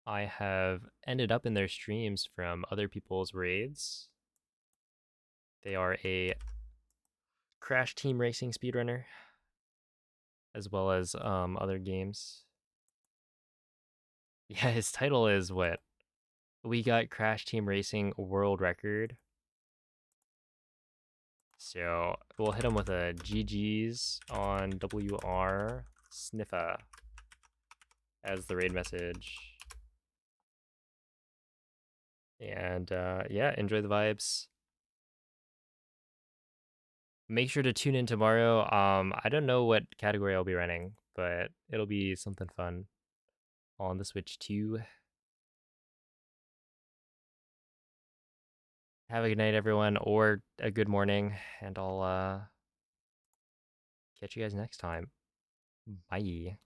I have ended up in their streams from other people's raids. They are a Crash Team Racing speedrunner, as well as other games. Yeah, his title is what? We got Crash Team Racing World Record. So we'll hit him with a GG's on WR Sniffa as the raid message. And yeah, enjoy the vibes. Make sure to tune in tomorrow. I don't know what category I'll be running, but it'll be something fun on the Switch too. Have a good night, everyone, or a good morning, and I'll catch you guys next time. Bye.